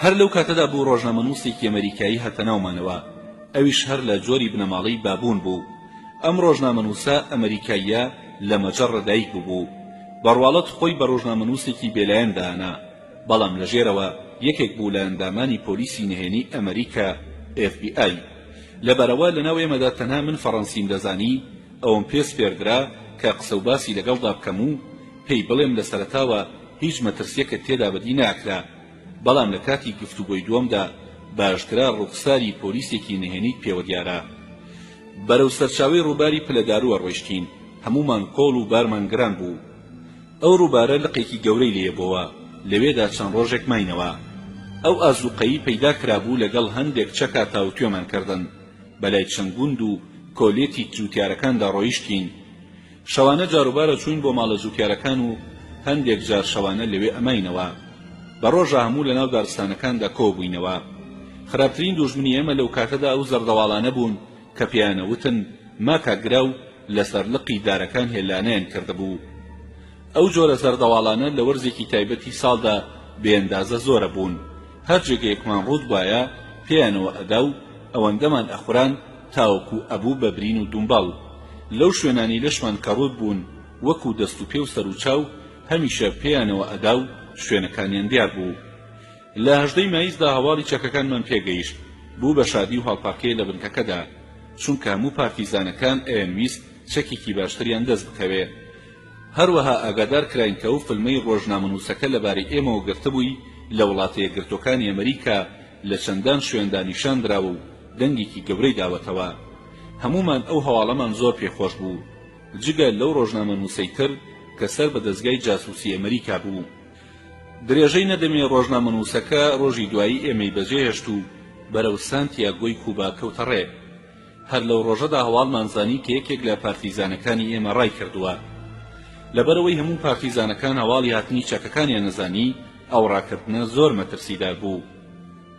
هەر لەو کاتەدا بوو ڕۆژنامەنووسێکی ئەمریکایی هاتە ناومانەوە، ئەویش هەر لە جۆری بنەماڵەی بابوون بوو. ئەم ڕۆژنامەنووسە ئەمریکاییە لە مەجەڕ دایک بوو، بەڕواڵەت خۆی بە ڕۆژنامەنووسێکی بێلایەن دانا، بەڵام لەژێرەوە یەکێک بوو لە ئەندامانی پۆلیسی نهێنی ئەمریکا FBI. لەبەرەوە لەناو ئێمەدا تەنها من فەڕەنسیم دەزانی، ئەوم پێ سپێردرا کە قسە و باسی لەگەڵدا بکەم و پێی بڵێم لە سەرەتاوە هیچ مەترسیەکت تێدا بەدی ناکرا، بەڵام لە کاتی گفتوگۆی دووەمدا باشترا ڕوخساری پۆلیسێکی نهێنیت پێوە دیارە. بەرەو سەرچاوەی ڕووباری پلەدارووە ڕۆیشتین، هەمومان کۆڵ و بارمان گران بوو. ئەو ڕووبارە لقێکی گەورەی لێبەوە، لەوێدا چەند ڕۆژێک ماینەوە. ئەو ئازوقەیی پەیدا کرابوو لەگەڵ هەندێک چەکا تاوتوێمان کردن، بەلای چەند گوند و کۆلێتی جوتیارەکاندا ڕۆیشتین. شەوانە جاروبارە چوین بۆ ماڵە جوتیارەکان و هەندێک جار شەوانە لەوێ ئەماینەوە. بە ڕۆژە هەموو لەناو دارستانەکاندا کۆ بووینەوە. خراپترین دوژمنی ئێمە لەو کاتەدا ئەو زەردەواڵانە بوون کە پێیانەوتن ماکەگرا و لەسەر لقی دارەکان هێلانەیان کردبوو. ئەو جۆرە زەردەواڵانە لە وەرزێکی تایبەتی ساڵدا بێئەندازە زۆرە بوون. هەر جێگەیەکمان ڕوود وایە پێیانەوە ئەدا و ئەوەندەمان ئەخوران تاوەکو ئەبوو بە برین و دومباڵ. لەو شوێنانی لەشمان کە ڕوود بوون وەکو دەست و پێ و سەر و چاو هەمیشە پێیانەوە ئەدا و شوێنەکانیان دیار بوو. لە 18 مایزدا هەواڵی چەکەکانمان پێگەیشت، بوو بە شادی و هەڵپاکەی لە بنکەکەدا، چونکە هەموو پارتیزانەکان ئەیانویست چەکێکی باشتریان دەست بکەوێ. هەروەها ئاگادار کراین کە ئەو فلمەی ڕۆژنامەنووسەکە لەبارەی ئێمەوە گرتبووی لە وڵاتە یەکگرتووەکانی ئەمریکا لە چەندان شوێندا نیشاندراوە و دەنگێکی گەورەی داوەتەوە. هەمومان ئەو هەواڵەمان زۆر پێخۆش بوو، جگە لەو ڕۆژنامەنووسەی تر کە سەر بە دەستگای جاسووسی ئەمریکا بوو. درێژەی نەدەمێ ڕۆژنامەنووسەکە ڕۆژی دوایی ئێمەی بەجێهێشت و بەرەو سانتیاگۆی کوبا کەوتە ڕێ. هەر لەو ڕۆژەدا هەواڵمان زانی کە یەکێک لە پارتیزانەکانی ئێمە ڕای کردووە. لەبەرەوەی هەموو پارتیزانەکان هەواڵی هاتنی چەکەکانیان نەزانی، ئەو ڕاکردنە زۆر مەترسیدار بوو.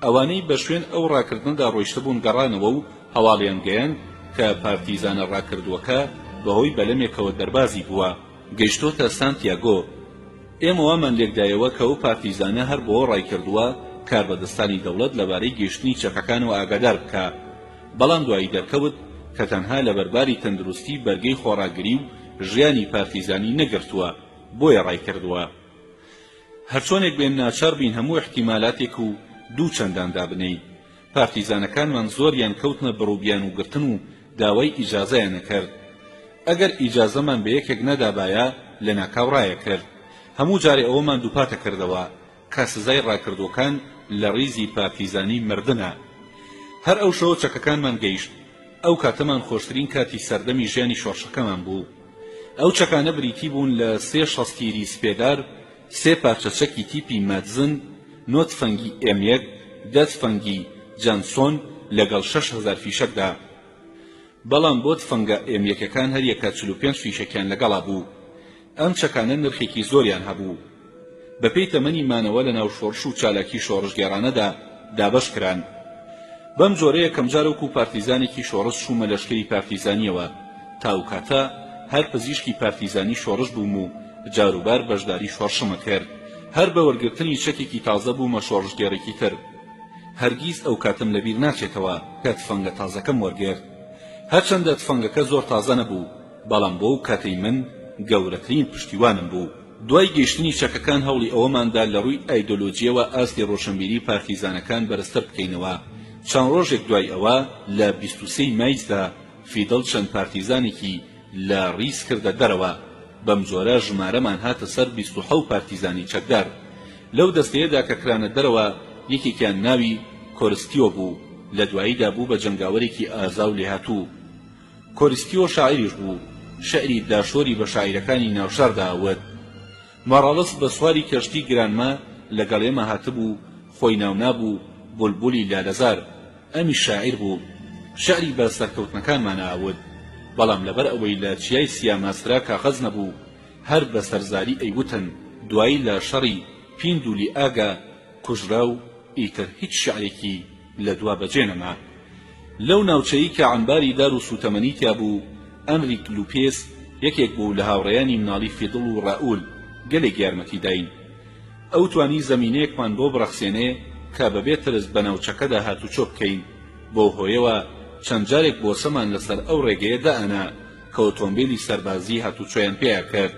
ئەوانەی بە شوێن ئەو ڕاکردندا ڕۆیشتە بوون گەڕانەوە و هەواڵیان گەیاند کە پارتیزانە ڕاکردووەکە بەهۆی بەلەمێکەوە دەربازی بووە گەیشتۆتە سانتیاگۆ. ئێمە وامان لێکدایەوە کە ئەو پارتیزانە هەر بۆ ڕای کردووە کاربەدەستانی دەوڵەت لەبارەی گەیشتنی چەکەکانەوە ئاگادار بکە، بەڵام دوایی دەرکەوت کە تەنها لە بەرباری تەندروستی بەرگەی خۆڕاگری و ژیانی پارتیزانی نەگرتووە، بۆیە ڕای کردووە. هەرچۆنێک بێن ناچار بین هەموو احتیمالاتێک و دوو چەندان دابنەی. پارتیزانەکانمان زۆریان کەوتنە بڕووبیان و گرتن و داوای ئیجازەیان نەکرد. ئەگەر ئیجازەمان بە یەکێک نەدابایە لە ناکاو ڕایە کرد. هەموو جارێ ئەوەمان دووپاتە کردەوە کە سزای ڕاکردوەکان لە ڕیزی پارتیزانی مردنە. هەر ئەو شەوە چەکەکانمان گەیشت. ئەو کاتەمان خۆشترین کاتی سەردەمی ژیانی شۆڕشەکەمان بوو. ئەو چەکانە بریتی بوون لە 3 شەستیری سپێدار، سێ پارچەچەکی تیپی مادزن، 9 تفەنگی M1، 10 تفەنگی جانسۆن لەگەڵ 6,000 فیشەکدا. بەڵام بۆ تفەنگە M1ەکان هەر یەکە 45 فیشەکیان لەگەڵا بوو. ئەم چەکانە نرخێکی زۆریان هەبوو. بەپێی تەمەنی مانەوە لە ناو شۆڕش و چالاکی شۆڕشگێڕانەدا دابەش کران. بەم جۆرەیە کەمجارەوەکو پارتیزانێکی شۆڕش چوومە لەشکری پارتیزانیەوە. تاوکاتە هەر پزیشکی پارتیزانی شۆڕش بووم و جاروبار بەشداری شۆڕشمە کرد. هەر بە وەرگرتنی چەکێکی تازە بوومە شۆڕشگێڕێکی تر. هەرگیز ئەو کاتم لەبیر ناچێتەوە کە تفەنگە تازەکەم وەرگرت. هەرچەندە تفەنگەکە زۆر تازە نەبوو، بەڵام بۆ ئەو کاتەی من گەورەترین پشتیوانم بوو. دوای گەیشتنی چەکەکان هەوڵی ئەوەماندا لە ڕووی ئایدۆلۆجیەوە ئاستی ڕۆشنبیری پارتیزانەکان بەرزتر بکەینەوە. چەند ڕۆژێک دوای ئەوە لە 23 مایسدا فیدڵ چەند پارتیزانێکی لە ڕیس کردە دەرەوە. بەم جۆرە ژمارەمان هاتە سەر 27 پارتیزانی چەکدار. لەو دەستەیەدا کە کرانە دەرەوە یەکێکیان ناوی کۆرستیۆ بوو، لە دواییدا بوو بە جەنگاوەرێکی ئازا و لێهاتوو. کۆرستیۆ شاعیریش بوو، شعری داشۆری بە شاعیرەکانی ناوشاردا ئەوت. مەڕەڵەس بە سواری کەشتی گرانمە لەگەڵ ئێمە هاتبوو، خۆی ناونابوو بولبولی لالەزار. ئەمی شاعیر بوو، شعری بە سەرکەوتنەکانمانە ئەوت. بەڵام لەبەر ئەوەی لە چیای سیاماسرا کاغەز نەبوو، هەر بە سەرزاری ئەیوتن دوایی لە شەڕی پیندولی ئاگا کوژرا و ئیتر هیچ شعرێکی لە دوا بەجێ نەما. لەو ناوچەیی کە عەنباری دار و سوتەمەنی تیا بوو، ئەنریک لوپێس یەکێک بوو لە هاوڕێیانی مناڵی فیدڵ و ڕائول. گەلێک یارمەتی داین. ئەو توانی زەمینەیەکمان بۆ بڕەخسێنێ کە بەبێ ترس بە ناوچەکەدا هاتوچۆ بکەین. بۆ هۆیەوە چەند جارێک بۆسەمان لەسەر ئەو ڕێگەیە دائەنا کە ئۆتۆمبیلی سەربازی هاتوچۆیان پێیا کرد.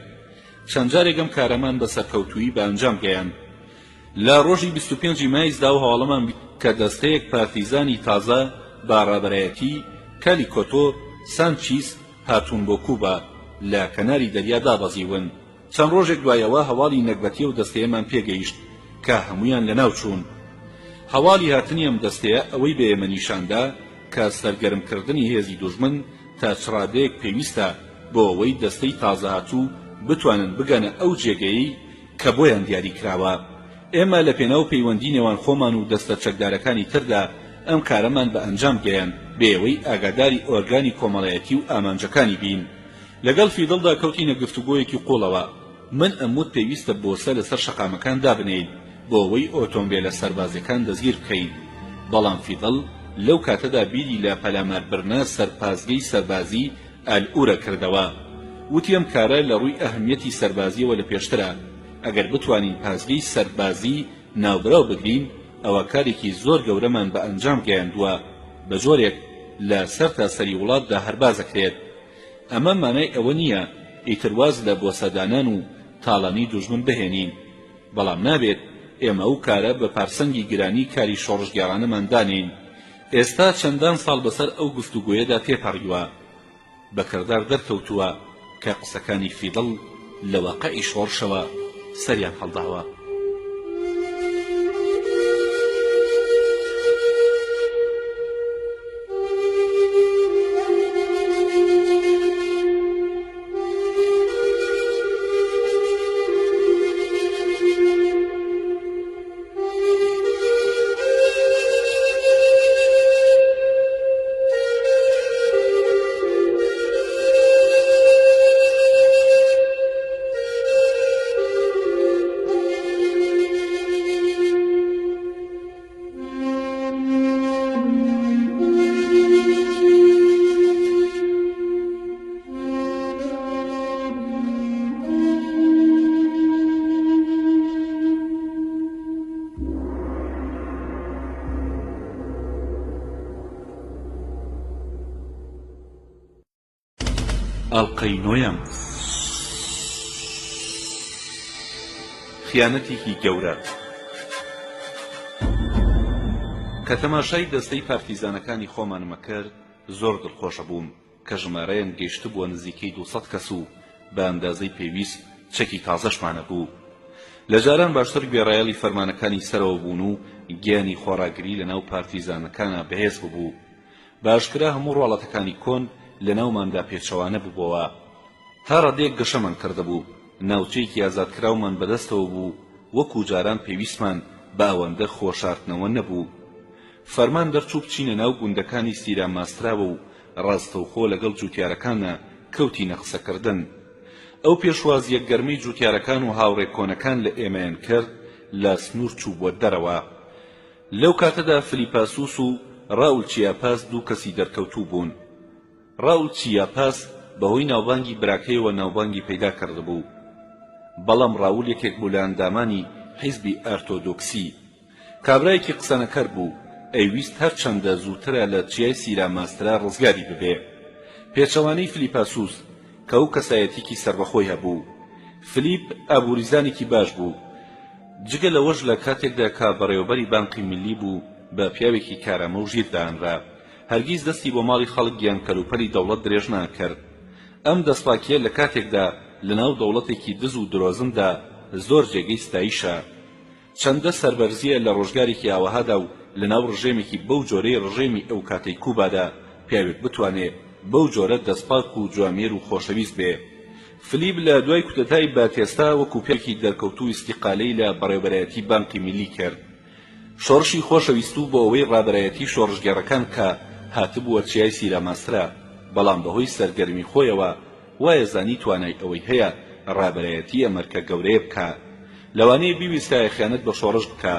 چەند جارێک ئەم کارەمان بە سەرکەوتووی بە ئەنجام گەیاند. لە ڕۆژی 25 مایسدا و هەواڵەمان کە دەستەیەک پارتیزانی تازە با ڕابەرایەتی کالیکۆتۆ سانچیس هاتوون بۆ کوبا لە کەناری دەریا دابەزیون. چەند ڕۆژێک دوایەوە هەواڵی نەکبەتی و دەستەیەمان پێگەیشت کە هەمویان لەناو چوون. هەواڵی هاتنی ئەم دەستەیە ئەوەی بە ئێمە نیشاندا کە سەرگەرمکردنی هێزی دوژمن تا چڕادەیەک پێویستە بۆ ئەوەی دەستەی تازە هاتوو بتوانن بگەنە ئەو جێگەیەی کە بۆیان دیاری کراوە. ئێمە لە پێناو پەیوەندی نێوان خۆمان و دەستە چەکدارەکانی تردا ئەم کارەمان بە ئەنجام گەیان بێ ئەوەی ئاگاداری ئۆرگانی کۆمەڵایەتی و ئامانجەکانی بین. لەگەڵ فیدڵدا کەوتینە گفتوگۆیەکی قوڵەوە. من ئەموت پێویستە بۆسە لەسەر شەقامەکان دابنێین بۆ ئەوەی ئۆتۆمبیلە سەربازەکان دەستگیر بکەین. بەڵام فیدڵ لەو کاتەدا بیری لە پەلاماربرنە سەرپازگەی سەربازی ئەلئورە کردەوە. وتی ئەم کارە لە ڕووی ئەهمیەتی سەربازیەوە لە پێشترە. ئەگەر بتوانین پازگەی سەربازی ناوبراو بگرین ئەوە کارێکی زۆر گەورەمان بە ئەنجام گەیاندووە، بە جۆرێک لە سەر تا سەری وڵاتدا هەربازەکرێت. ئەمە مانای ئەوە نییە ئیترواز لە بۆسەدانان و تاڵانی دوژمن بهێنین، بەڵام نابێت ئێمە ئەو کارە بە پارسەنگی گرانی کاری شۆڕشگێڕانەمان دانین. ئێستا چەندان ساڵ بەسەر ئەو گفتوگۆیەدا تێپەڕیوە، بە کردار دەرکەوتووە کە قسەکانی فیدڵ لە واقعی شۆڕشەوە سەریان هەڵداوە. ئەڵقەی نۆیەم، خیانەتێکی گەورە. کە تەماشای دەستەی پارتیزانەکانی خۆمانمە کرد زۆر دڵخۆشە بووم کە ژمارەیان گەیشت بووە نزیکەی 200 کەس و بە ئەندازەی پێویست چەکی تازەشمانە بوو. لە جاران باشتر گوێڕایەڵی فەرمانەکانی سەرەوە بوون و گیانی خۆراگری لە ناو پارتیزانەکانە بەهێز ببوو. باشکرا هەموو ڕۆڵەتەکانی کۆن لە ناوماندا پێچەوانە ببووەوە. تا ڕادێک گەشەمان کردەبوو ناوچەیەکی ئازادکراومان بەدەستەوە بوو وەکو جاران پێویستمان بە ئەوەندە خۆشارتنەوە نەبوو. فەرمان دەرچوو بچینە ناو گوندەکانی سیرا ماستراوە و ڕاستەوخۆ لەگەڵ جوتیارەکانە کەوتینە قسەکردن. ئەو پێشوازیە گەرمەی جوتیارەکان و هاوڕێ کۆنەکان لە ئێمەیان کرد لە سنوور چوو بۆ دەرەوە. لەو کاتەدا فلیپاسوس و ڕاول چیاپاس دوو کەسی دەرکەوتوو بوون. ڕاول چیاپاس بەهۆی ناوبانگی براکەیەوە ناوبانگی پەیدا کردبوو، بەڵام ڕاول یەکێک بوو لە ئەندامانی حیزبی ئارتۆدۆکسی. کابرایەکی قسەنەکەر بوو، ئەیویست هەرچەندە زووترە لە چیای سیرا ماسترا ڕزگاری ببێ. پێچەوانەی فلیپاسوس کە ئەو کەسایەتێکی سربەخۆی هەبوو. فلیپ ئابووریزانێکی باش بوو، جگە لەوەش لە کاتێکدا کە بەڕێوەبەری بانقی ملی بوو بە پیاوێکی کارەمە و ژیر دانرا، هەرگیز دەستی بۆ ماڵی خەڵک گیان کەلوپەری دەوڵەت درێژ ناکرد. ئەم دەستپاکیە لە کاتێکدا لەناو دەوڵەتێکی دز و درۆزندا زۆر جێگەی ستایشە. چەندە سەربەرزیە لە ڕۆژگارێکی ئاوەهادا و لەناو ڕژێمێکی بەو جۆرەی ڕژێمی ئەو کاتەی کوبادا پیاوێک بتوانێت بەو جۆرە دەستپاک و جوامێر و خۆشەویست بێ. فلیپ لە دوای کودەتای باتێستا وەکو پیاوێکی دەرکەوتوو ئیستیقالەی لە بەڕێوەبەرایەتی بانقی ملی کرد. شۆڕشی خۆشەویستوو بۆ ئەوەی ڕابەرایەتی شۆڕژگێڕەکان کە هاتبووە چیای سیرا ماسترا، بەڵام بەهۆی سەرگەرمی خۆیەوە وایە زانی توانای ئەوەی هەیە ڕابەرایەتی ئەمەرکە گەورەیە بکە. لەوانەیە بیویستایە خیانەت بە شۆڕش بکە،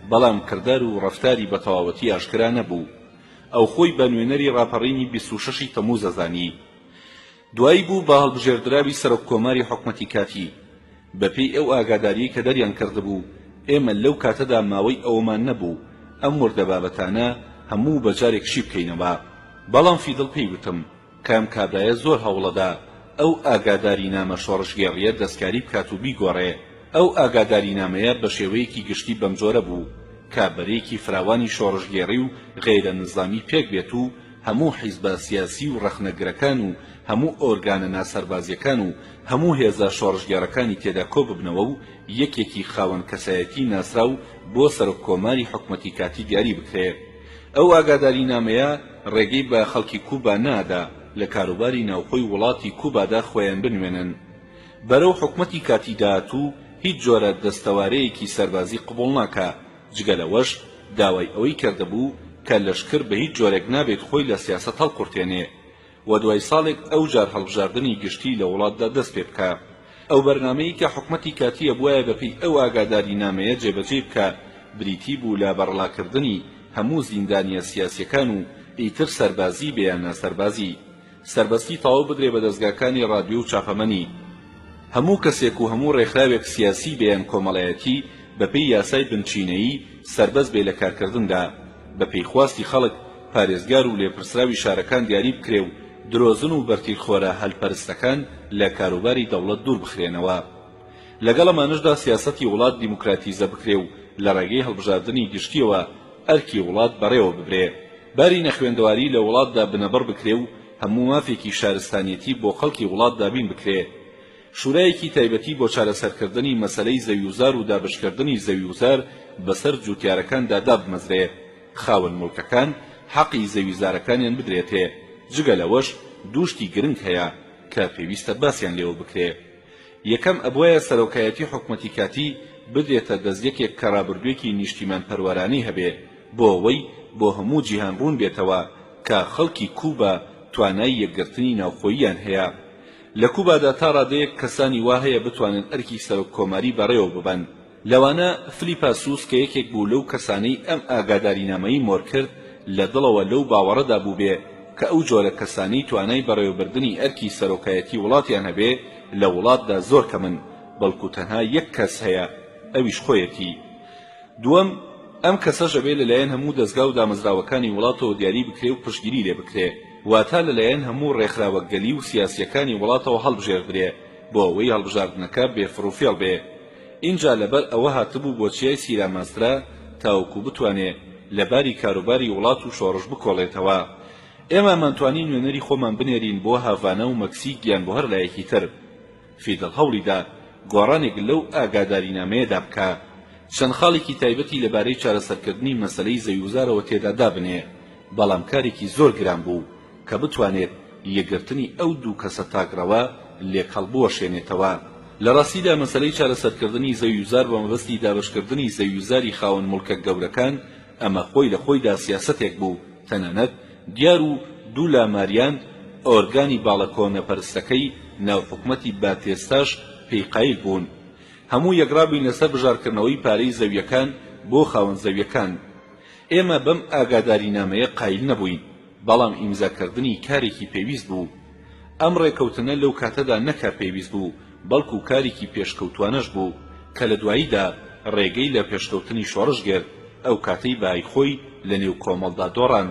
بەڵام کردار و ڕەفتاری بە تەواوەتی ئاشکرا نەبوو. ئەو خۆی بە نوێنەری ڕاپەڕینی 26 تەمووز ئەزانی. دوایی بوو بە هەڵبژێردراوی سەرۆک کۆماری حکومەتی کاتی. بەپێی ئەو ئاگاداری کە دەریان کردبوو، ئێمە لەو کاتەدا ماوەی ئەومان نەبوو ئەم وردە بابەتانە هەموو بەجارێکشی بکەینەوە. بەڵام فیدڵ پێی وتم کام کابرایە زۆر هەوڵەدا ئەو ئاگاداری نامە شۆڕژگێڕیە دەستکاری بکات و بیگۆڕێ. ئەو ئاگاداری نامەیە بە شێوەیەکی گشتی بەم جۆرە بوو کابرەیەکی فراوانی شۆڕژگێڕی و غێرە نظامی پێک بێت و هەموو حیزبە سیاسی و ڕەخنەگرەکان و هەموو ئۆرگانە ناسەربازیەکان و هەموو هێزە شۆڕژگێڕەکانی تێدا کۆ ببنەوە و یەکێکی خاوەن کەسایەتی ناسراو بۆ سەرۆک کۆماری حکومەتی کاتی دیاری بکرێ. ئەو ئاگاداری نامەیە ڕێگەی بە خەڵکی کوبا نادا لە کاروباری ناوخۆی وڵاتی کوبادا خۆیان بنوێنن. بەرەو حکومەتی کاتی داهاتوو هیچ جۆرە دەستەوارەیەکی سەربازی قبوڵ ناکا، جگە لەوەش داوای ئەوەی کردبوو کە لەشکر بە هیچ جۆرێک نابێت خۆی لە سیاسەت هەڵقورتێنێ و دوای ساڵێک ئەو جار هەڵبژاردننی گشتی لە وڵاتدا دەست پێ بکە. ئەو بەرنامەی کە حکومەتی کاتیە بووایە بەپێی ئەو ئاگاداری نامەیە جێبەجێ بکە بریتی بوو لە بەڕڵاکردنی هەموو زیندانیە سیاسیەکان و ئیتر سەربازی بەیان ناسەربازی. سەربەستی تەواو بدرێ بە دەستگاکانی ڕادیۆ و چاپەمەنی. هەموو کەسێک و هەموو ڕێکخراوێک سیاسی بەیان کۆمەڵایەتی بەپێی یاسای بنچینەیی سەربەز بێ لە کارکردندا. بەپێی خواستی خەڵک پارێزگار و لێپرسراوی شارەکان دیاری بکرێ و درۆزن و بەرتیلخۆرە هەلپەرستەکان لە کاروباری دەوڵەت دوور بخرێنەوە. لەگەڵ ئەمانەشدا سیاسەتی وڵات دیموکراتیزە بکرێ و لە ڕێگەی هەڵبژاردننی گشتیەوە ئەرکی وڵات بەڕێوە ببرێ. باری نەخوێندەواری لە وڵاتدا بنەبەر بکرێ و هەموو مافێکی شارستانیەتی بۆ خەڵکی وڵات دابین بکرێ. شورایەکی تایبەتی بۆ چارەسەرکردنی مەسەلەی زەویوزار و دابشکردنی زەویوزار بەسەر جوتیارەکاندا دابمەزرێ. خاوەن مڵکەکان حەقی زەویزارەکانیان بدرێتێ. جگە لەوەش دووشتی گرنگ هەیە کە پێویستە باسییان لێوە بکرێ. یەکەم ئەبوایە سەرۆکایەتی حکومەتی کاتی بدرێتە دەستیەکێک کە ڕابردوویەکی نیشتیمان پەروەرانی هەبێ بۆ ئەوەی بۆ هەموو جیهان ڕوون بێتەوە کە خەڵکی کوبا توانای یەکگرتنی ناوخۆییان هەیە. لە کوبادا تا ڕادەیەک کەسانی وا هەیە بتوانن ئەرکی سەرۆک کۆماری بەڕێوە ببەن. لەوانە فلیپاسوس کە یەکێک بوو لەو کەسانەی ئەم ئاگاداری نامەی مۆر کرد لە دڵەوە لەو باوەڕەدا بوو بێ کە ئەو جۆرە کەسانی توانای بەڕێوەبردننی ئەرکی سەرۆکایەتی وڵاتیان هەبێ لە وڵاتدا زۆر کەمن، بەڵکو تەنها یەک کەس هەیە، ئەویش خۆیەتی. دووەم، ئەم کەسە ژەبێ لەلایەن هەموو دەستگا و دامەزراوەکانی وڵاتەوە دیاری بکرێ و پشتگیری لێ بکرێ، واتە لەلایەن هەموو ڕێکخراوەگەلی و سیاسیەکانی وڵاتەوە هەڵبژێردرێ بۆ ئەوەی هەڵبژاردنەکە بێفڕوفێڵ بێ. اینجا لەبەر ئەوە هاتبوو بۆ چیای سیرا ماسترا تاوەکو بتوانێ لەباری کاروباری وڵات و شۆڕش بکۆڵێتەوە. ئێمە مانتوانی نوێنەری خۆمان بنێرین بۆ هاڤانە و مەکسیک یان بۆ هەر لایەکی تر. فیدڵ هەوڵیدا گۆڕانێک لەو ئاگادارینامەیەدا بکە، چەند خاڵێکی تایبەتی لەبارەی چارەسەرکردنی مەسەلەی زەویوزارەوە تێدا دابنێ، بەڵام کارێکی زۆر گران بوو کە بتوانێت یەکگرتنی ئەو دوو کەسە تاگڕەوە لێک هەڵبوەشێنێتەوە. لە ڕاستیدا مەسەلەی چارەسەرکردنی زەویوزار بە مەبەستی دابەشکردنی زەویوزاری خاوەن موڵکە گەورەکان ئەمە خۆی لە خۆیدا سیاسەتێک بوو، تەنانەت دیار و دوو لاماریان ئۆرگانی باڵە کۆنەپەرستەکەی ناوحکومەتی باتێستاش پێی قایل بوون. هەموو یەکرابووین لەسەر بژارکردنەوەی پارەی زەویەکان بۆ خاوەن زەویەکان. ئێمە بەم ئاگادارینامەیە قایل نەبووین، بەڵام ئیمزاکردنی کارێکی پێویست بوو. ئەم ڕێکەوتنە لەو کاتەدا نەکار پێویست بوو، بەڵکو کارێکی پێشکەوتوانەش بوو کە لە دواییدا ڕێگەی لە پێشکەوتنی شۆڕش گرت، ئەو کاتەی بای خۆی لە نێو کۆمەڵدا دۆڕان.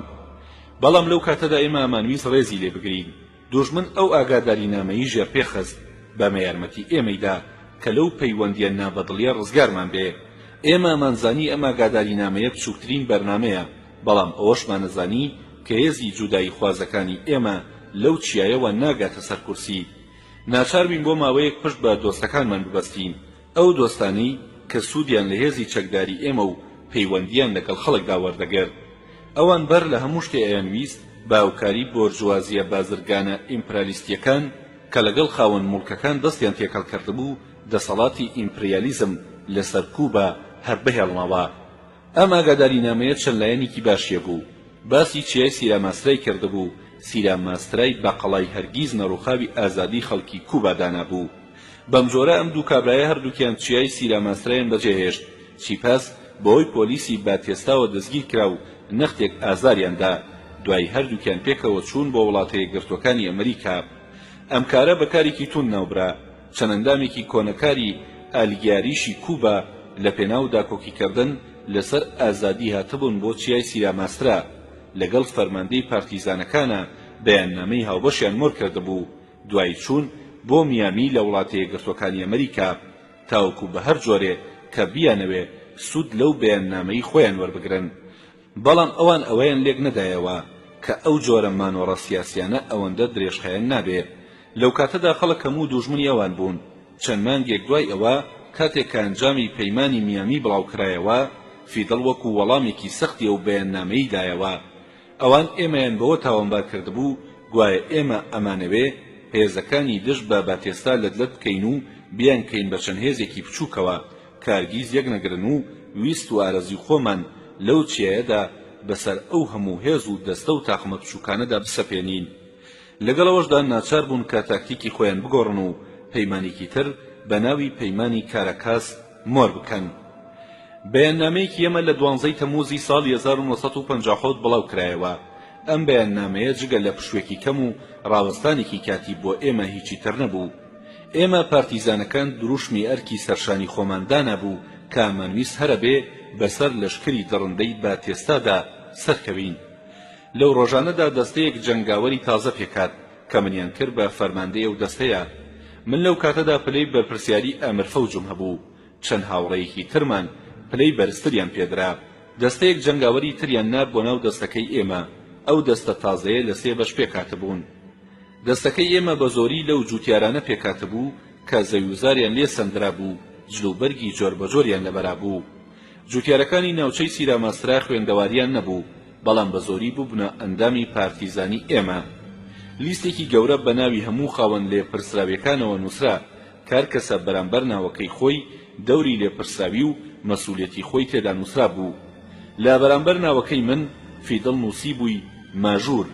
بەڵام لەو کاتەدا ئێمە ئەمانویست ڕێزی لێ بگرین. دوژمن ئەو ئاگادارینامەیی ژێر پێخست بەمە یارمەتی ئێمەیدا کە لەو پەیوەندیە نابەدڵیە ڕزگارمان بێ. ئێمە ئەمانزانی ئەم ئاگادارینامەیە بچووکترین بەرنامەیە، بەڵام ئەوەشمان نەزانی کە هێزی جودایی خوازەکانی ئێمە لەو چیایەوە ناگاتە سەر کورسی. ناچار بین بۆ ماوەیەک پشت بە دۆستەکانمان ببەستین، ئەو دۆستانەی کە سوودیان لە هێزی چەکداری ئێمە و پەیوەندیان لەگەڵ خەڵکدا وەردەگرت. ئەوان بەر لە هەموو شتێ ئەیانویست باوکاری بۆرژوازیە بازرگانە ئیمپریالیستیەکان کە لەگەڵ خاوەن موڵکەکان دەستیان تێکەڵ کردبوو دەسەڵاتی ئیمپریالیزم لەسەر کوبا هەر بهێڵنەوە. ئەم ئاگادارینامەیە چەند لایەنێکی باشیە بوو. باسی چیای سیراماسترای کردبوو، سیراماسترای بەقەڵای هەرگیز نەڕووخاوی ئازادی خەڵکی کوبا دانابوو. بەم جۆرە ئەم دوو کابرایە هەردووکیان چیای سیراماسترایان بەجێهێشت، چیپاس بەهۆی پۆلیسی باتێستاوە دەستگیر کرا و نەختێک ئازاریاندا. دوای هەردووکیان پێکەوە چوون بۆ وڵاتە یەکگرتوەکانی ئەمریکا. ئەم کارە بەکارێکی تون ناوبرا. چەندەندامێکی کۆنەکاری ئالیگاریشی کوبا لە پێناو داکۆکیکردن لەسەر ئازادی هاتبوون بۆ چیای سیراماسترا لەگەڵ فەرماندەی پارتیزانەکانە بەیاننامەی هاوبەشیان مۆر کردبوو. دوای چوون بۆ میامی لە وڵاتە یەکگرتوەکانی ئەمریکا تاوەکو بە هەر جۆرێ کە بیانەوێ سوود لەو بەیاننامەی خۆیان وەربگرن. بەڵام ئەوان ئەوەیان لێک نەدایەوە کە ئەو جۆرە مانۆڕە سیاسیانە ئەوەندە درێژخایەن نابێت. لەو کاتەدا خەڵک هەموو دوژمنی ئەوان بوون. چەند مانگێک دوای ئەوە کاتێک کە ئەنجامی پەیمانی میامی بڵاوکرایەوە، فیدڵ وەکو وەڵامێکی سەختی ئەو بەیاننامەی دایەوە. ئەوان ئێمەیان بەوە تاوانبار کردبوو گوایە ئێمە ئەمانەوێ هێزەکانی دژ بە باتێستا لەدلەت بکەین و بیان کەین بە چەند هێزێکی بچووکەوە کارگیز یەک نەگرن و ویست و ئارەزوی خۆمان لەو چیایەدا بەسەر ئەو هەموو هێز و دەستە و تاقمە بچووکانەدا بسەپێنین. لەگەڵەوەشدا ناچار بوون کە تاکتیکی خۆیان بگۆڕن و پەیمانێکی تر بە ناوی پەیمانی کارەکاس مۆر بکەن. بەیاننامەیەکی ئێمە لە 12 تەمووزی ساڵی 1957 بڵاو کرایەوە. ئەم بەیاننامەیە جگە لە پشوێکی کەم و ڕاوەستانێکی کاتی بۆ ئێمە هیچی تر نەبوو. ئێمە پارتیزانەکان دروشمی ئەرکی سەرشانی خۆماندانە بوو کە ئەمانویست هەرە بێ بەسەر لەشکری دڕندەی باتێستادا سەرکەوین. لەو ڕۆژانەدا دەستەیەک جەنگاوەری تازە پێکات کە منیان کرد بە فەرماندەی ئەو دەستەیە. من لەو کاتەدا پلەی بەرپرسیاری ئەمر فەوجم هەبوو. چەند هاوڕێیەکی ترمان پلەی بەرزتریان پێدرا. دەستەیەک جەنگاوەری تریان ناب بۆ ناو دەستەکەی ئێمە. ئەو دەستە تازەیە لە 3 بەش پێکاتبوون. دەستەکەی ئێمە بە زۆری لەو جووتیارانە پێکاتبوو کە زەویوزاریان لێ سەندرا بوو، جلوبەرگی جۆربەجۆریان لەبەرا بوو. جووتیارەکانی ناوچەی سیراماسترا خوێندەواریان نەبوو، بەڵام بە زۆری بوو بنە ئەندامی پارتیزانی ئێمە. لیستێکی گەورە بە ناوی هەموو خاوەن لێپرسراویەکانەوە نووسرا. کار کەسە بەرامبەر ناوەکەی خۆی دەوری لێپرسراوی و مەسئولیەتی خۆی تێدا نووسرا بوو. لە بەرامبەر ناوەکەی من فیدڵ نووسی بووی ماژور.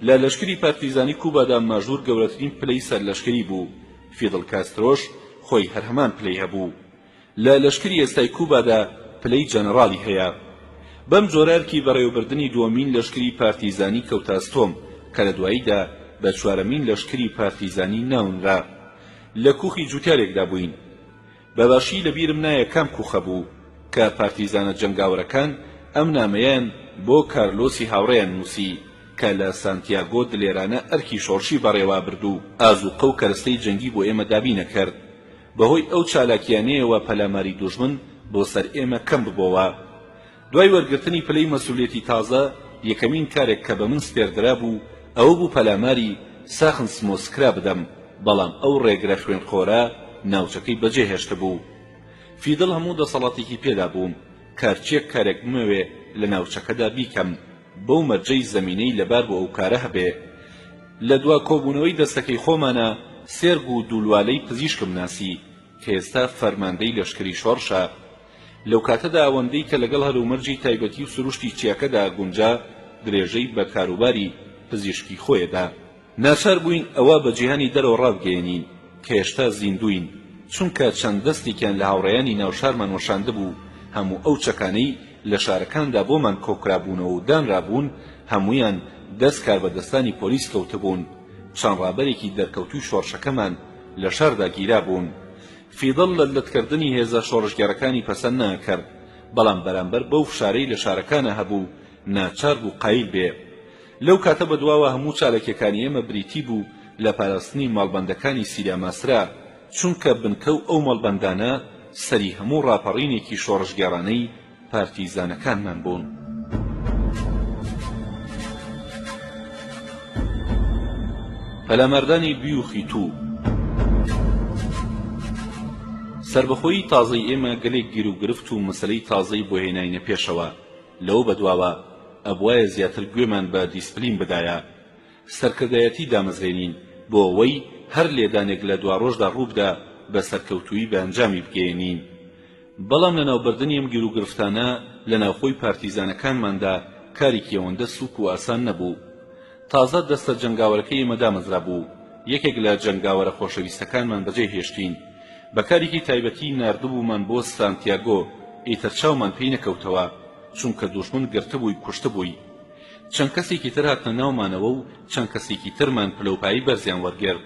لە لەشکری پارتیزانی کوبادا ماژور گەورەترین پلەی سەر لەشکری بوو. فیدڵ کاسترۆش خۆی هەر هەمان پلەی هەبوو. لە لەشکری ئێستای کوبادا پلەی جەنەڕاڵی هەیە. بەم جۆرەرکی بەڕێوەبردننی دووەمین لەشکری پارتیزانی کەوتاستۆم کە لە دواییدا بە 4مین لەشکری پارتیزانی ناونرا. لە کوخی جووتیارێکدا بووین. بەباشی لەبیرم نایە کام کوخە بوو کە پارتیزانە جەنگاوەرەکان ئەم نامەیان بۆ کارلۆسی هاوڕێیان نووسی کە لە سانتیاگۆ دلێرانە ئەرکی شۆڕشی بەڕێوا بردوو. ئازوقە و کەرستەی جەنگی بۆ ئێمە دابی نەکرد. بەهۆی ئەو چالاکیانەیەوە پەلاماری دوژمن بۆ سەر ئێمە کەم ببۆوە. دوای وەرگرتنی پلەی مەسئولیەتی تازە یەکەمین کارێک کە بە من سپێردرا بوو ئەوە بوو پەلاماری ساخن سمۆسکرا بدەم، بەڵام ئەو ڕێگرە خوێنخۆرە ناوچەکەی بەجێهێشت بوو. فیدڵ هەموو دەسەڵاتێکی پێدا بووم کارچێک کارێک بمەوێ لە ناوچەکەدا بیکەم بەو مەرجەی زەمینەی لەبار بۆ ئەو کارە هەبێ. لە دوا کۆبوونەوەی دەستەکەی خۆمانە سێرگ و دوولوالەی پزیشکم ناسی کە ئێستا فەرماندەی لەشکری شۆڕشە. لەو کاتەدا ئەوەندەی کە لەگەڵ هەلومەرجی تایبەتی و سروشتی چیاکەدا گونجا درێژەی بە کاروباری پزیشکی خۆیەدا. ناچار بووین ئەوە بە جیهانی دەرەوە ڕابگەێنین کە هێشتا زیندوین، چونکە چەند دەستێکیان لە هاوڕێیانی ناوشارمان وەشاندە بوو هەموو ئەو چەکانەی لە شارەکاندا بۆمان کۆکرابوونەوە و دانرابوون هەموویان دەست کاربەدەستانی پۆلیس کەوتبوون. چەند ڕابەرێکی دەرکەوتوی شۆڕشەکەمان لە شاردا گیرا بوون. فیدڵ لە لەتکردنی هێزە شۆڕشگەرەکانی پەسەند ناکرد، بەڵام بەرامبەر بەو فشارەی لە شارەکانە هەبوو ناچار بوو قایل بێ. لەو کاتە بەدواوە هەموو چالەکیەکانی ئێمە بریتی بوو لە پاراستنی ماڵبەندەکانی سیریا ماسرا، چونکە بنکەو ئەو ماڵبەندانە سەری هەموو ڕاپەڕینێکی شۆڕشگەڕانەی پارتیزانەکانمان بوون. پەلامەردانی بیوخیتو سربەخۆیی تازەی ئێمە گەلێک گیر و گرفت و مەسەلەی تازەی بۆ هێناینە پێشەوە. لەوە بەدواوە ئەبوایە زیاتر گوێمان بە دیسپلین بدایە، سەرکردایەتی دامەزرێنین بۆ ئەوەی هەر لێدانێک لە دوا ڕۆژدا ڕووبدا بە سەرکەوتووی بە ئەنجامی بگەێنین. بەڵام لە ناوبردنی ئەم گیر و گرفتانە لە ناوخۆی پارتیزانەکانماندا کارێکی ئەوەندە سووک و ئاسان نەبوو. تازە دەستە جەنگاوەرەکەی ئێمە دامەزرا بوو. یەکێک لە جەنگاوەرە خۆشەویستەکانمان بەجێ هێشتین. بەکارێکی تایبەتی ناردبوومان بۆ سانتیاگۆ، ئیتر چاومان پێی نەکەوتەوە چونکە دوژمن گرتبووی کوشتبووی. چەند کەسێکی تر هاتنە ناومانەوە و چەند کەسێکی ترمان پلەپایی بەرزیان وەرگرت.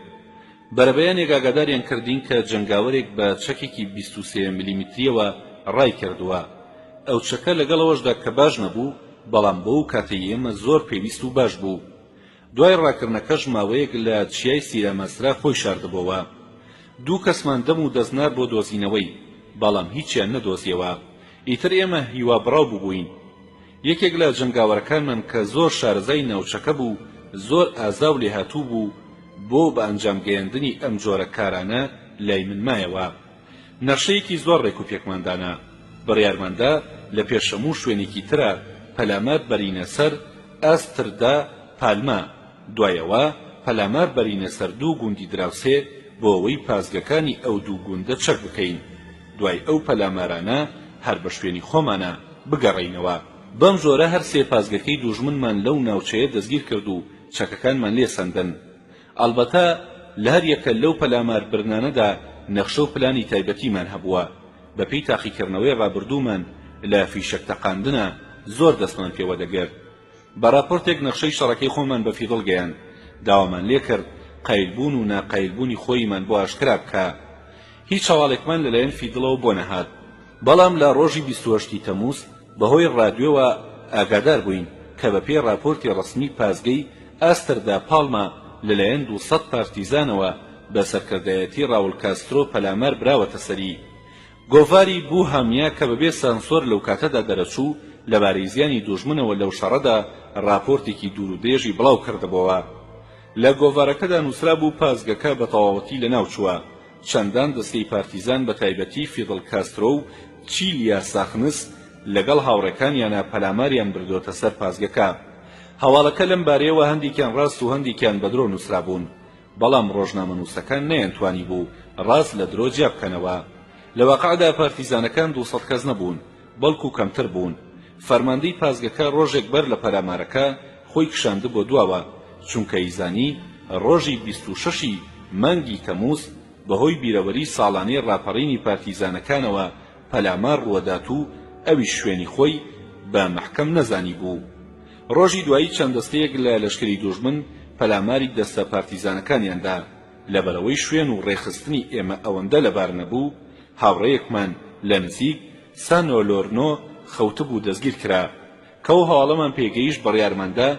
بەرەبەیانێک ئاگاداریان کردین کە جەنگاوەرێک بە چەکێکی 23 میلیمتریەوە ڕای کردووە. ئەو چەکە لەگەڵەوەشدا کە باش نەبوو، بەڵام بۆ ئەو کاتەی ئێمە زۆر پێویست و باش بوو. دوای ڕاکردنەکەش ماوەیەک لە چیای سیرامەسرا خۆی شاردبەوە. دوو کەسمان دەم و دەستنار بۆ دۆزینەوەی، بەڵام هیچیان نەدۆزیەوە. ئیتر ئێمە هیوا بڕاو بووین. یەکێک لە جەنگاوەرەکانمان کە زۆر شارەزای ناوچەکە بوو، زۆر ئازاو لێ هاتوو بوو بۆ بە ئەنجام گەیاندنی ئەم جۆرە کارانە لای من مایەوە. نەخشەیەکی زۆر ڕێک و پێکماندانە. بڕیارماندا لە پێشەموو شوێنێکی ترە پەلامار بەرینە سەر ئاستردا پالما، دوایەوە پەلامار بەرینە سەر دوو گوندی دراوسێ بۆ ئەوەی پازگەکانی ئەو دوو گوندە چەک بکەین. دوای ئەو پەلامارانە هەر بە شوێنی خۆمانە بگەڕینەوە. بەم جۆرە هەر سێ پازگەکەی دوژمنمان لەو ناوچەیە دەستگیر کرد و چەکەکانمان لێ سەندن. ئەلبەتە لە هەر یەکە لەو پەلامار برنانەدا نەخشە و پلانی تایبەتیمان هەبووە. بەپێی تاقیکردنەوەی ڕابردوومان لە فیشەک تەقاندنە زۆر دەستمان پێوە دەگرت. بە راپۆرتێک نەخشەی شەڕەکەی خۆمان بە فیدڵ گەیاند. داوامان لێ کرد قایلبوون و ناقایلبوونی خۆیمان بۆ ئاشکرا بکە. هیچ هەواڵێکمان لەلایەن فیدڵەوە بۆ نەهات. بەڵام لە ڕۆژی 28 تەمووز بەهۆی ڕادیۆوە ئاگادار بووین کە بەپێی راپۆرتی ڕسمی پازگەی ئاستردا پاڵما لەلایەن 200 پارتیزانەوە بە سەرکردایەتی ڕاول کاسترۆ پەلامار براوەتە سەری. گۆڤاری بوو هەمیا کە بەبێ سانسۆر لەو کاتەدا دەرەچوو لەبارەی زیانی دوژمنەوە لەو شەڕەدا راپۆرتێکی دوور و درێژی بڵاو کردبەوە. لە گۆڤارەکەدا نووسرا بوو پازگەکە بە تەواوەتی لەناوچووە. چەندان دەستەی پارتیزان بە تایبەتی فیدڵ کاسترۆ و چیلیا ساخنس لەگەڵ هاوڕێکانیانە پەلاماریان بردۆتە سەر پازگەکە. هەواڵەکە لەم بارەیەوە هەندێکیان ڕاست و هەندێکیان بە درۆ نووسرا بوون، بەڵام ڕۆژنامەنووسەکان نەیانتوانی بوو ڕاست لە درۆ جیا بکەنەوە. لە واقعدا پارتیزانەکان 200 کەس نەبوون، بەڵکو کەمتر بوون. فەرماندەی پازگەکە ڕۆژێک بەر لە پەلامارەکە خۆی کشاندە بۆ دواوە، چونکە ئیزانی ڕۆژی 26 مانگی تەمووز بەهۆی بیرەوەری ساڵانەی ڕاپەڕینی پارتیزانەکانەوە پەلامار ڕوەدات و ئەویش شوێنی خۆی بە مەحکەم نەزانی بوو. ڕۆژی دوایی چەند دەستەیەک لە لەشکری دوژمن پەلاماری دەستە پارتیزانەکانیاندا. لەبەرەوەی شوێن و ڕێخستنی ئێمە ئەوەندە لەبار نەبوو، هاوڕێیەکمان لە نزیک سانۆلۆرنۆ خەوتبوو دەستگیر کرا کە ئەو هەواڵەمان پێگەیشت بڕیارماندا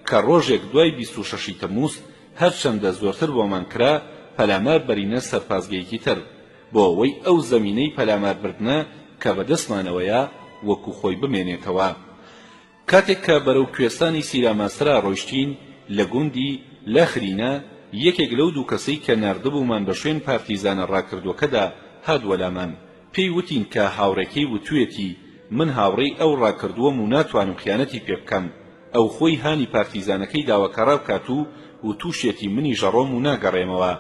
کە ڕۆژێک دوای 26 تەمووز هەرچەندە زۆرتر بۆمان کرا پەلامار بەرینە سەرپازگەیەکی تر بۆ ئەوەی ئەو زەمینەی پەلامار بردنە کە بەدەستمانەوەیە وەکو خۆی بمێنێتەوە. کاتێک کە بەرەو کوێستانی سیراماسرا ڕۆیشتین لە گوندی لەخرینە، یەکێک لەو دوو کەسەی کە ناردبوومان بە شوێن پارتیزانە ڕاکردوەکەدا هاتووە لامان. پێی وتین کە هاوڕێکەی وتوێتی من هاوڕێی ئەو ڕاکردووەم و ناتوانم خیانەتی پێ بکەم. ئەو خۆی هانی پارتیزانەکەی داواکەڕا بکات و تووشێتی منی ژەڕۆم و ناگەڕێمەوە.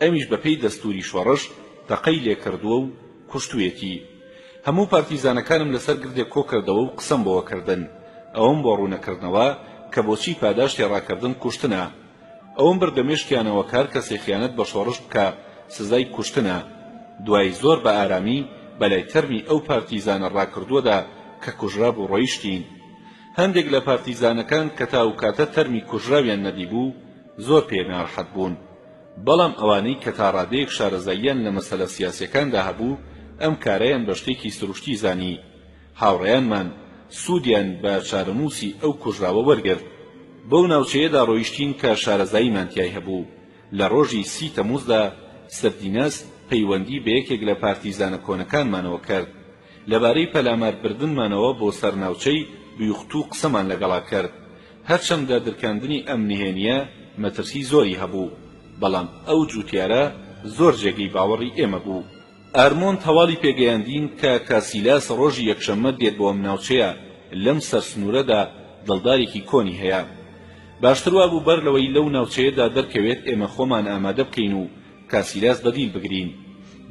ئەمیش بەپێی دەستوری شۆڕش تەقەی لێ کردووە و کوشتوویەتی. هەموو پارتیزانەکانم لەسەر گردێک کۆ کردەوە و قسەم بۆوە کردن. ئەوەم بۆ ڕوونەکردنەوە کە بۆچی پاداشتی ڕاکردن کوشتنە. ئەوەم بردەمێشکیانەوە کار کەسێ خیانەت بە شۆڕش بکە سزای کوشتنە. دوای زۆر بە ئارامی بەلای تەرمی ئەو پارتیزانە ڕاکردووەدا کە کوژرا بوو ڕۆیشتین. هەندێک لە پارتیزانەکان کە تاوکاتە تەرمی کوژراویان نەدیبوو زۆر پێ ناڕەحەت بوون. بەڵام ئەوانەی کە تا ڕادەیەک شارەزاییان لە مەسەلە سیاسیەکاندا هەبوو ئەم کارەیان بە شتێکی سروشتی زانی. هاوڕێیانمان سوودیان بە چارەنووسی ئەو کوژراوە وەرگرت. بەو ناوچەیەدا ڕۆیشتین کە شارەزاییمان تیای هەبوو. لە ڕۆژی 30 تەمووزدا سەردینەس پەیوەندی بە یەکێک لە پارتیزانە کۆنەکانمانەوە کرد. لەبارەی پەلاماربردنمانەوە بۆ سەرناوچەی بیوختوو قسەمان لەگەڵا کرد. هەرچەندە درکاندنی ئەم نهێنیە مەترسی زۆری هەبوو، بەڵام ئەو جوتیارە زۆر جێگەی باوەڕی ئێمە بوو. ئارمۆند هەواڵی پێگەیاندین کە کاسیلاس ڕۆژی یەکشەممە دێت بۆ ئەم ناوچەیە. لەم سەرسنوورەدا دڵدارێکی کۆنی هەیە. باشتر وا بوو بەر لەوەی لەو ناوچەیەدا دەرکەوێت ئێمە خۆمان ئامادە بکەین و کاسیلاس بەدیل بگرین.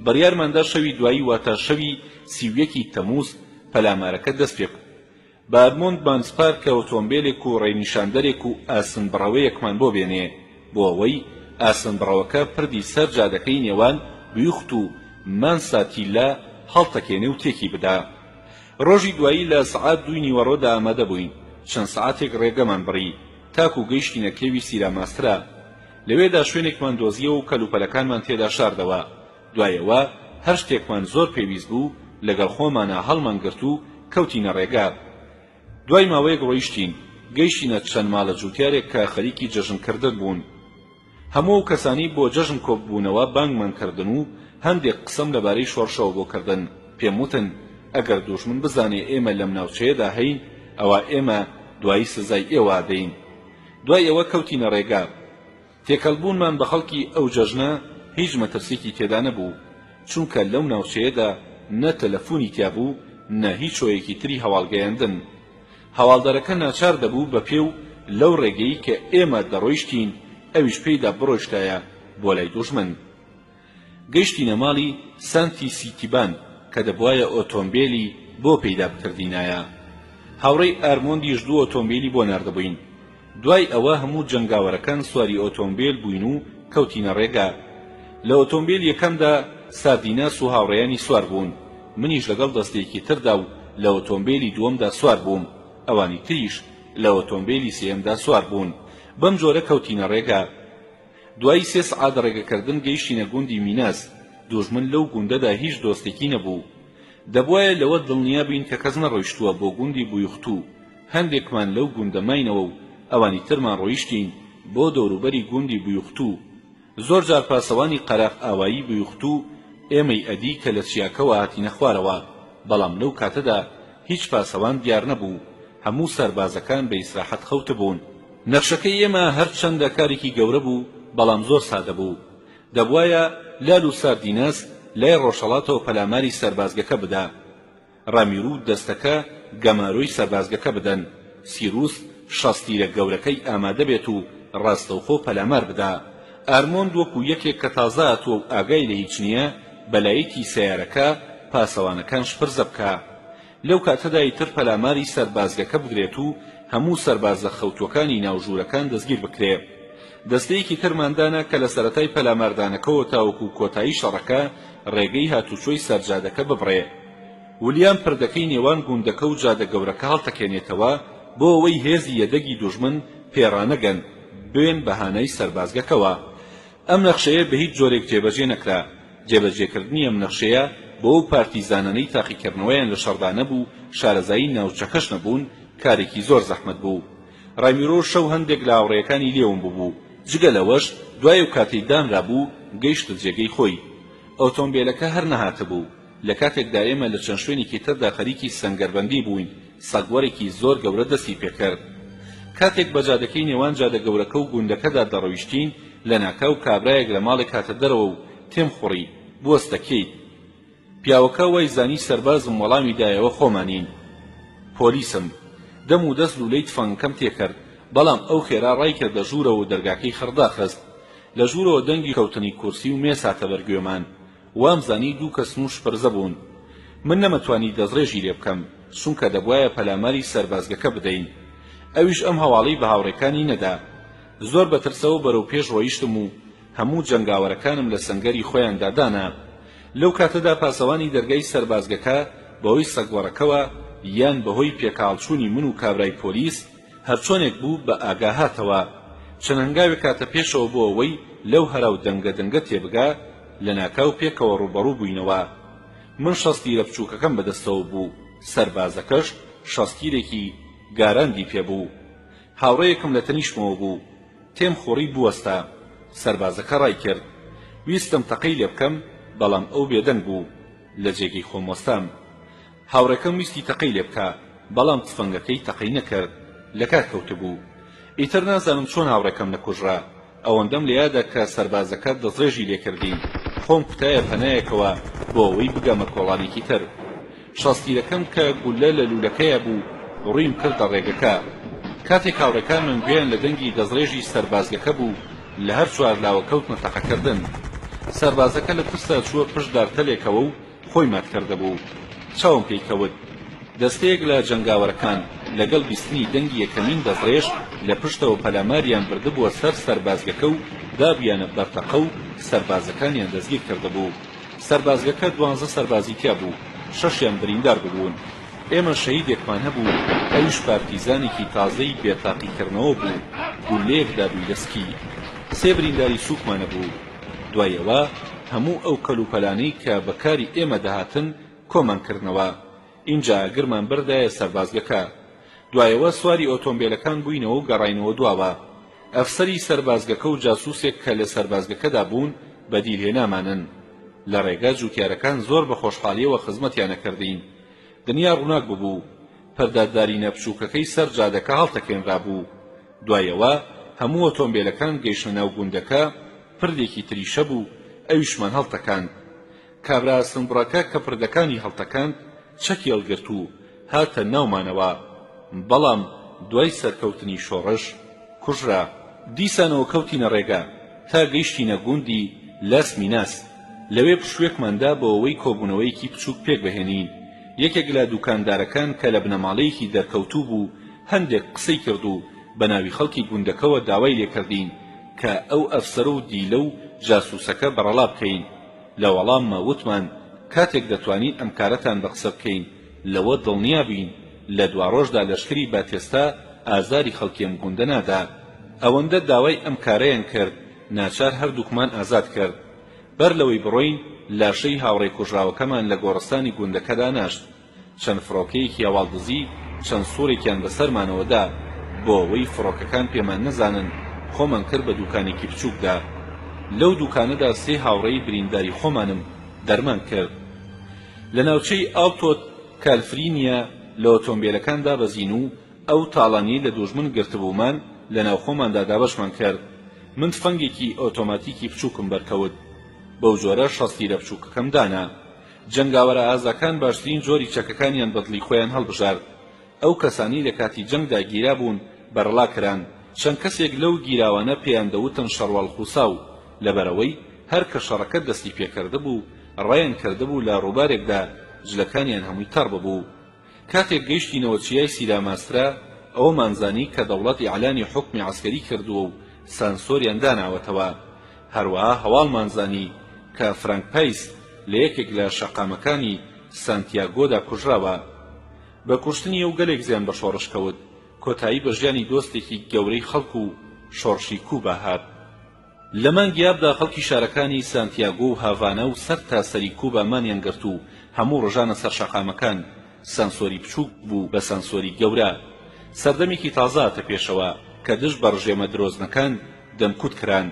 بڕیارماندا شەوی دوایی واتە شەوی 31 تەمووز پەلامارەکە دەست پێ بکە. بە ئارمۆند بانسپار کە ئۆتۆمبیلێک و ڕێنیشاندەرێک و ئاسنبڕەوەیەکمان بۆ بێنێ بۆ ئەوەی ئاسنبڕەوەکە پردی سەر جادەکەی نێوان بیوخت و مانساتیلا هەڵتەکێنێ و تێکی بدا. ڕۆژی دوایی لە سەعات 2 نیوەڕۆدا ئامادە بووین. چەند سەعاتێک ڕێگەمان بڕی تاکو گەیشتینە کێوی سیراماسترا. لەوێدا شوێنێکمان دۆزیەوە و کەلوپەلەکانمان تێدا شاردەوە. دوایەوە هەر شتێکمان زۆر پێویست بوو لەگەڵ خۆمانە هەڵمان گرت و کەوتینە ڕێگا. دوای ماوەیەک ڕۆیشتین گەیشتینە چەند ماڵە جوتیارێک کە خەریکی جەژنکردن بوون. هەموو کەسانی بۆ جەژن کۆببوونەوە بانگمان کردن و هەندێک قسەم لەبارەی شۆڕشەوە بۆ کردن. پێم وتن ئەگەر دوژمن بزانێ ئێمە لەم ناوچەیەدا هەین ئەوە ئێمە دوایی سزای ئێوە دەین. دوای ئەوە کەوتینە ڕێگا. تێکەڵبوونمان بە خەڵکی ئەو جەژنە هیچ مەترسێکی تێدا نەبوو، چونکە لەو ناوچەیەدا نە تەلەفۆنی تیا بوو نە هیچ شۆیەکی تری هەواڵگەیاندن. هەواڵدەرەکە ناچار دەبوو بە پێو لەو ڕێگەی کە ئێمە دەڕۆیشتین ئەویش پێیدا بڕۆیشتایە بۆ لای دوژمن. گەیشتینە ماڵی سانتی سیتیبان کە دەبوایە ئۆتۆمبیلی بۆ پەیدا بکردینایە. هاوڕێی ئارمۆندیش 2 ئۆتۆمبیلی بۆ ناردەبووین. دوای ئەوە هەموو جەنگاوەرەکان سواری ئۆتۆمبیل بووین و کەوتینە ڕێگا. لە ئۆتۆمبیل یەکەمدا ساردیناس و هاوڕێیانی سوار بوون. منیش لەگەڵ دەستێکی تردا و لە ئۆتۆمبیلی دووەمدا سوار بووم. ئەوانی تریش لە ئۆتۆمبیلی سێمدا سوار بوون. بەم جۆرە کەوتینە ڕێگا. دوای 3 سەعات ڕێگەکردن گەیشتینە گوندی میناس. دوژمن لەو گوندەدا هیچ دۆستێکی نەبوو. دەبوایە لەوە دڵنیا بین کە کەس نەڕۆیشتووە بۆ گوندی بویختوو. هەندێکمان لەو گوندە ماینەوە و ئەوانی ترمان ڕۆیشتین بۆ دەوروبەری گوندی بویختوو. زۆر جار پاسەوانی قەراق ئاوایی بویختوو ئێمەی ئەدی کە لە چیاکەوە هاتینە خوارەوە، بەڵام لەو کاتەدا هیچ پاسەوان دیار نەبوو. هەموو سەربازەکان بە ئیسراحەت خەوتە بوون. نەخشەکەی ئێمە هەر چەندە کارێکی گەورە بوو بەڵام زۆر سادە بوو. دەبوایە لال و ساردیناس لای ڕۆژهەڵاتەوە پەلاماری سەربازگەکە بدا. ڕامیرو دەستەکە گەماروی سەربازگەکە بدەن. سیروس شەستیرە گەورەکەی ئامادە بێت و ڕاستەوخۆ پەلامار بدا. ئارمۆند وەکو یەکێک کە تازە هاتووە و ئاگای لە هیچ نییە بەلایەتی سەیارەکە پاسەوانەکان شپرزە بکە. لەو کاتەدا ئیتر پەلاماری سەربازگەکە بگرێت و هەموو سەربازە خەوتوەکانی ناوژوورەکان دەستگیر بکرێ. دەستەیەکی ترماندانە کە لە سەرەتای پەلاماردانەکەەوە تاوەکو کۆتایی شەڕەکە ڕێگەی هاتوچۆی سەرجادەکە ببڕێ. ولیام پردەکەی نێوان گوندەکە و جادە گەورەکە هەڵتەکێنێتەوە بۆ ئەوەی هێزی یەدەگی دوژمن پێڕانەگەن بێن بەهانەی سەربازگەکەوە. ئەم نەخشەیە بە هیچ جۆرێک جێبەجێ نەکرا. جێبەجێکردنی ئەم نەخشەیە بۆ ئەو پارتیزانانەی تاقیکردنەوەیان لە شەڕدا نەبوو شارەزایی ناوچەکەش نەبوون کارێکی زۆر زەحمەت بوو. ڕامیرۆ شەو هەندێک لە هاوڕێیەکانی لێوم بوو. جگە لەوەش دوای و کاتەی دانرا بوو گەیشتە جێگەی خۆی. ئۆتۆمبیلەکە هەر نەهاتە بوو. لە کاتێکدا ئێمە لە چەند شوێنێکی تردا خەریکی سەنگەربەندی بووین سەگوەرێکی زۆر گەورە دەستی پێکرد. کاتێک بە جادەکەی نێوان جادە گەورەکە و گوندەکەدا دەڕۆیشتین لە ناکاو کابرایەک لە ماڵێک هاتە دەرەوە و تێم خوڕی بوەستەکەیت. پیاوەکە وای زانی سەربازم وەڵامی دایەوە خۆمانین. پۆلیسم. دەم و دەست لولەی تفەنگەکەم تێکرد، بەڵام ئەو خێرا ڕای کرد لە ژوورەوە و دەرگاکەی خڕدا خست. لە ژوورەوە دەنگی کەوتنی کورسی و مێس هاتە بەرگوێمان. وامزانی دوو کەس و شپرزە بوون. من نەمەتوانی دەستڕێژی لێ بکەم چونکە دەبوایە پەلاماری سەربازگەکە بدەین. ئەویش ئەم هەواڵەی بە هاوڕێکانی نەدا. زۆر بەترسەوە بەرەو پێش ڕۆیشتم و هەموو جەنگاوەرەکانم لە سەنگەری خۆیان دادانا. لەو کاتەدا پاسەوانی دەرگای سەربازگەکە بەهۆی سەگوەڕەکەوە یان بەهۆی پێکاڵچوونی من و کابرای پۆلیس هەرچۆنێک بوو بە ئاگاهاتەوە. چەند هەنگاوێک کاتە پێشەوە بۆ ئەوەی لەو هەراو دەنگە تێبگا لە ناکاو پێکەوە ڕوبەڕوو بووینەوە. من شەستیرە بچووکەکەم بەدەستەوە بوو، سەربازەکەش شەستیرێکی گاراندی پێبوو. هاوڕێیەکم لە تەنیشمەوە بوو، تێم خۆڕی بوەستا. سەربازەکە ڕای کرد. ویستم تەقەی لێ بکەم بەڵام ئەو بێدەنگ بوو. لە جێگەی خۆم وەستام. هاوڕێکەم ویستی تەقەی لێ بکە بەڵام تفەنگەکەی تەقەی نەکرد، لە کار کەوتبوو. ئیتر نازانم چۆن هاوڕێکەم نەکوژرا. ئەوەندەم لە یادە کە سەربازەکە دەستڕێژی لێکردین. خۆم کوتایە پەنایەکەوە بۆ ئەوەی بگەمە کۆڵانێکی تر. شەستیرەکەم کە گولە لە لولەکەیە بوو ڕوویم کردە ڕێگەکە. کاتێک هاوڕێکان من گوێیان لە دەنگی دەستڕێژی سەربازگەکە بوو لە هەر چوار لاوە کەوتنە تەقەکردن. سەربازەکە لە ترسا چووە پشت دارتەلێکەوە و خۆی مات کردەبوو. چاوم پێی کەوت. دەستەیەک لە جەنگاوەرەکان لەگەڵ بیستنی دەنگی یەکەمین دەستڕێژ لە پشتەوە پەلاماریان بردبووە سەر سەربازگەکە و دابیانە بەرتەقە و سەربازەکانیان دەستگیر کردەبوو. سەربازگەکە 12 سەربازی تیا بوو، 6یان بریندار ببوون. ئێمە شەهیدێکمان هەبوو، ئەویش پارتیزانێکی تازەی بێتاقیکردنەوە بوو، گولەیەک دابووی دەسکی. 3 برینداری سووکمانە بوو. دوایەوە هەموو ئەو کەلوپەلانەی کە بەکاری ئێمە دەهاتن کۆمانکردنەوە. اینجا گرمان بردایە سەربازگەکە. دوایەوە سواری ئۆتۆمبیلەکان بووینەوە و گەڕاینەوە دواوە. ئەفسەری سەربازگەکە و جاسووسێک کە لە سەربازگەکەدا بوون بەدیرهێنامانن. لە ڕێگا جوتیارەکان زۆر بە خۆشحاڵیەوە خزمەتیانە کردین. دنیا ڕووناک ببوو. پەردادارینە بچووکەکەی سەر جادەکە هەڵتەکێنرا بوو. دوایەوە هەموو ئۆتۆمبیلەکان گەیشتە ناو گوندەکە. پردێکی تریشە بوو، ئەویشمان هەڵتەکاند. کابرا سنبڕەکە کە پردەکانی هەڵتەکاند چەکی هەڵگرت و هاتە ناومانەوە، بەڵام دوای سەرکەوتنی شۆڕش کوژرا. دیسانەوە کەوتینە ڕێگا تا گەیشتینە گوندی لاس میناس. لەوێ پشوێکماندا بۆ ئەوەی کۆبوونەوەیەکی بچووک پێک بهێنین. یەکێک لە دوکاندارەکان کە لە بنەماڵەیەکی دەرکەوتوو بوو هەندێک قسەی کرد و بە ناوی خەڵکی گوندەکەوە داوای لێکردین کە ئەو ئەفسەرە و دیلە و جاسووسەکە بەڕەڵا بکەین. لە وەڵاممە وتمان کاتێک دەتوانین ئەم کارەتان بە قسە بکەین لەوە دڵنیا بین لە دوا ڕۆژدا لەشکری باتێستا ئازاری خەڵکی ئەم گوندە نادا. ئەوەندە داوای ئەم کارەیان کرد ناچار هەردووکمان ئازاد کرد. بەر لەوەی بڕۆین لاشەی هاوڕێ کوژراوەکەمان لە گۆڕستانی گوندەکەدا ناشت. چەند فڕۆکەیەکی هەواڵدزی چەند سوورێکیان بەسەرمانەوەدا بۆ ئەوەی فڕۆکەکان پێمان نەزانن خۆمان کرد بە دوکانێکی بچووکدا. لەو دوکانەدا 3 هاوڕێی برینداری خۆمانم دەرمان کرد. لە ناوچەی ئاوتۆ کالفرینیا لە ئۆتۆمبیلەکاندا بەزین و ئەو تاڵانیی لە دوژمن گرتبوومان لە ناو خۆماندا دابەشمان کرد. من تفەنگێکی ئۆتۆماتیکی بچووکم بەرکەوت. بەو جۆرە شەستیرە بچووکەکەم دانا. جەنگاوەرە ئازاکان باشترین جۆری چەکەکانیان بەدڵی خۆیان هەڵبژارد. ئەو کەسانی لە کاتی جەنگدا گیرا بوون بەرەڵا کران. چەند کەسێک لەو گیراوانە پێیان دەوتن شەڕوەڵ خوساو لەبەرەوەی هەر کە شەڕەکە دەستی پێکرده بوو ڕایان کردبوو لە ڕووبارێکدا جلەکانیان هەمووی تەڕ ببوو. کاتێک گەیشتینەوە چیای سیراماسترا ئەوە مانزانی کە دەوڵەت ئیعلانی حکمی عسکەری کردووە و سانسۆریان داناوەتەوە. هەروەها هەواڵ مانزانی کە فرانک پایس لە یەکێک لە شەقامەکانی سانتیاگۆدا کوژراوە. بە کوشتنی ئەو گەلێک زیان بە شۆڕش کەوت. کۆتایی بە ژیانی دۆستێکی گەورەی خەڵک و شۆڕشی کوبا هات. لە مانگی ئابدا خەڵکی شارەکانی سانتیاگۆ و هاڤانە و سەر تا سەری کوبا مانیان گرت و هەموو ڕژانە سەر شەقامەکان. سانسۆری بچووک بوو بە سانسۆری گەورە. سەردەمێکی تازە هاتە پێشەوە کە دژ بە ڕژێمە درۆزنەکان دەمکوت کران.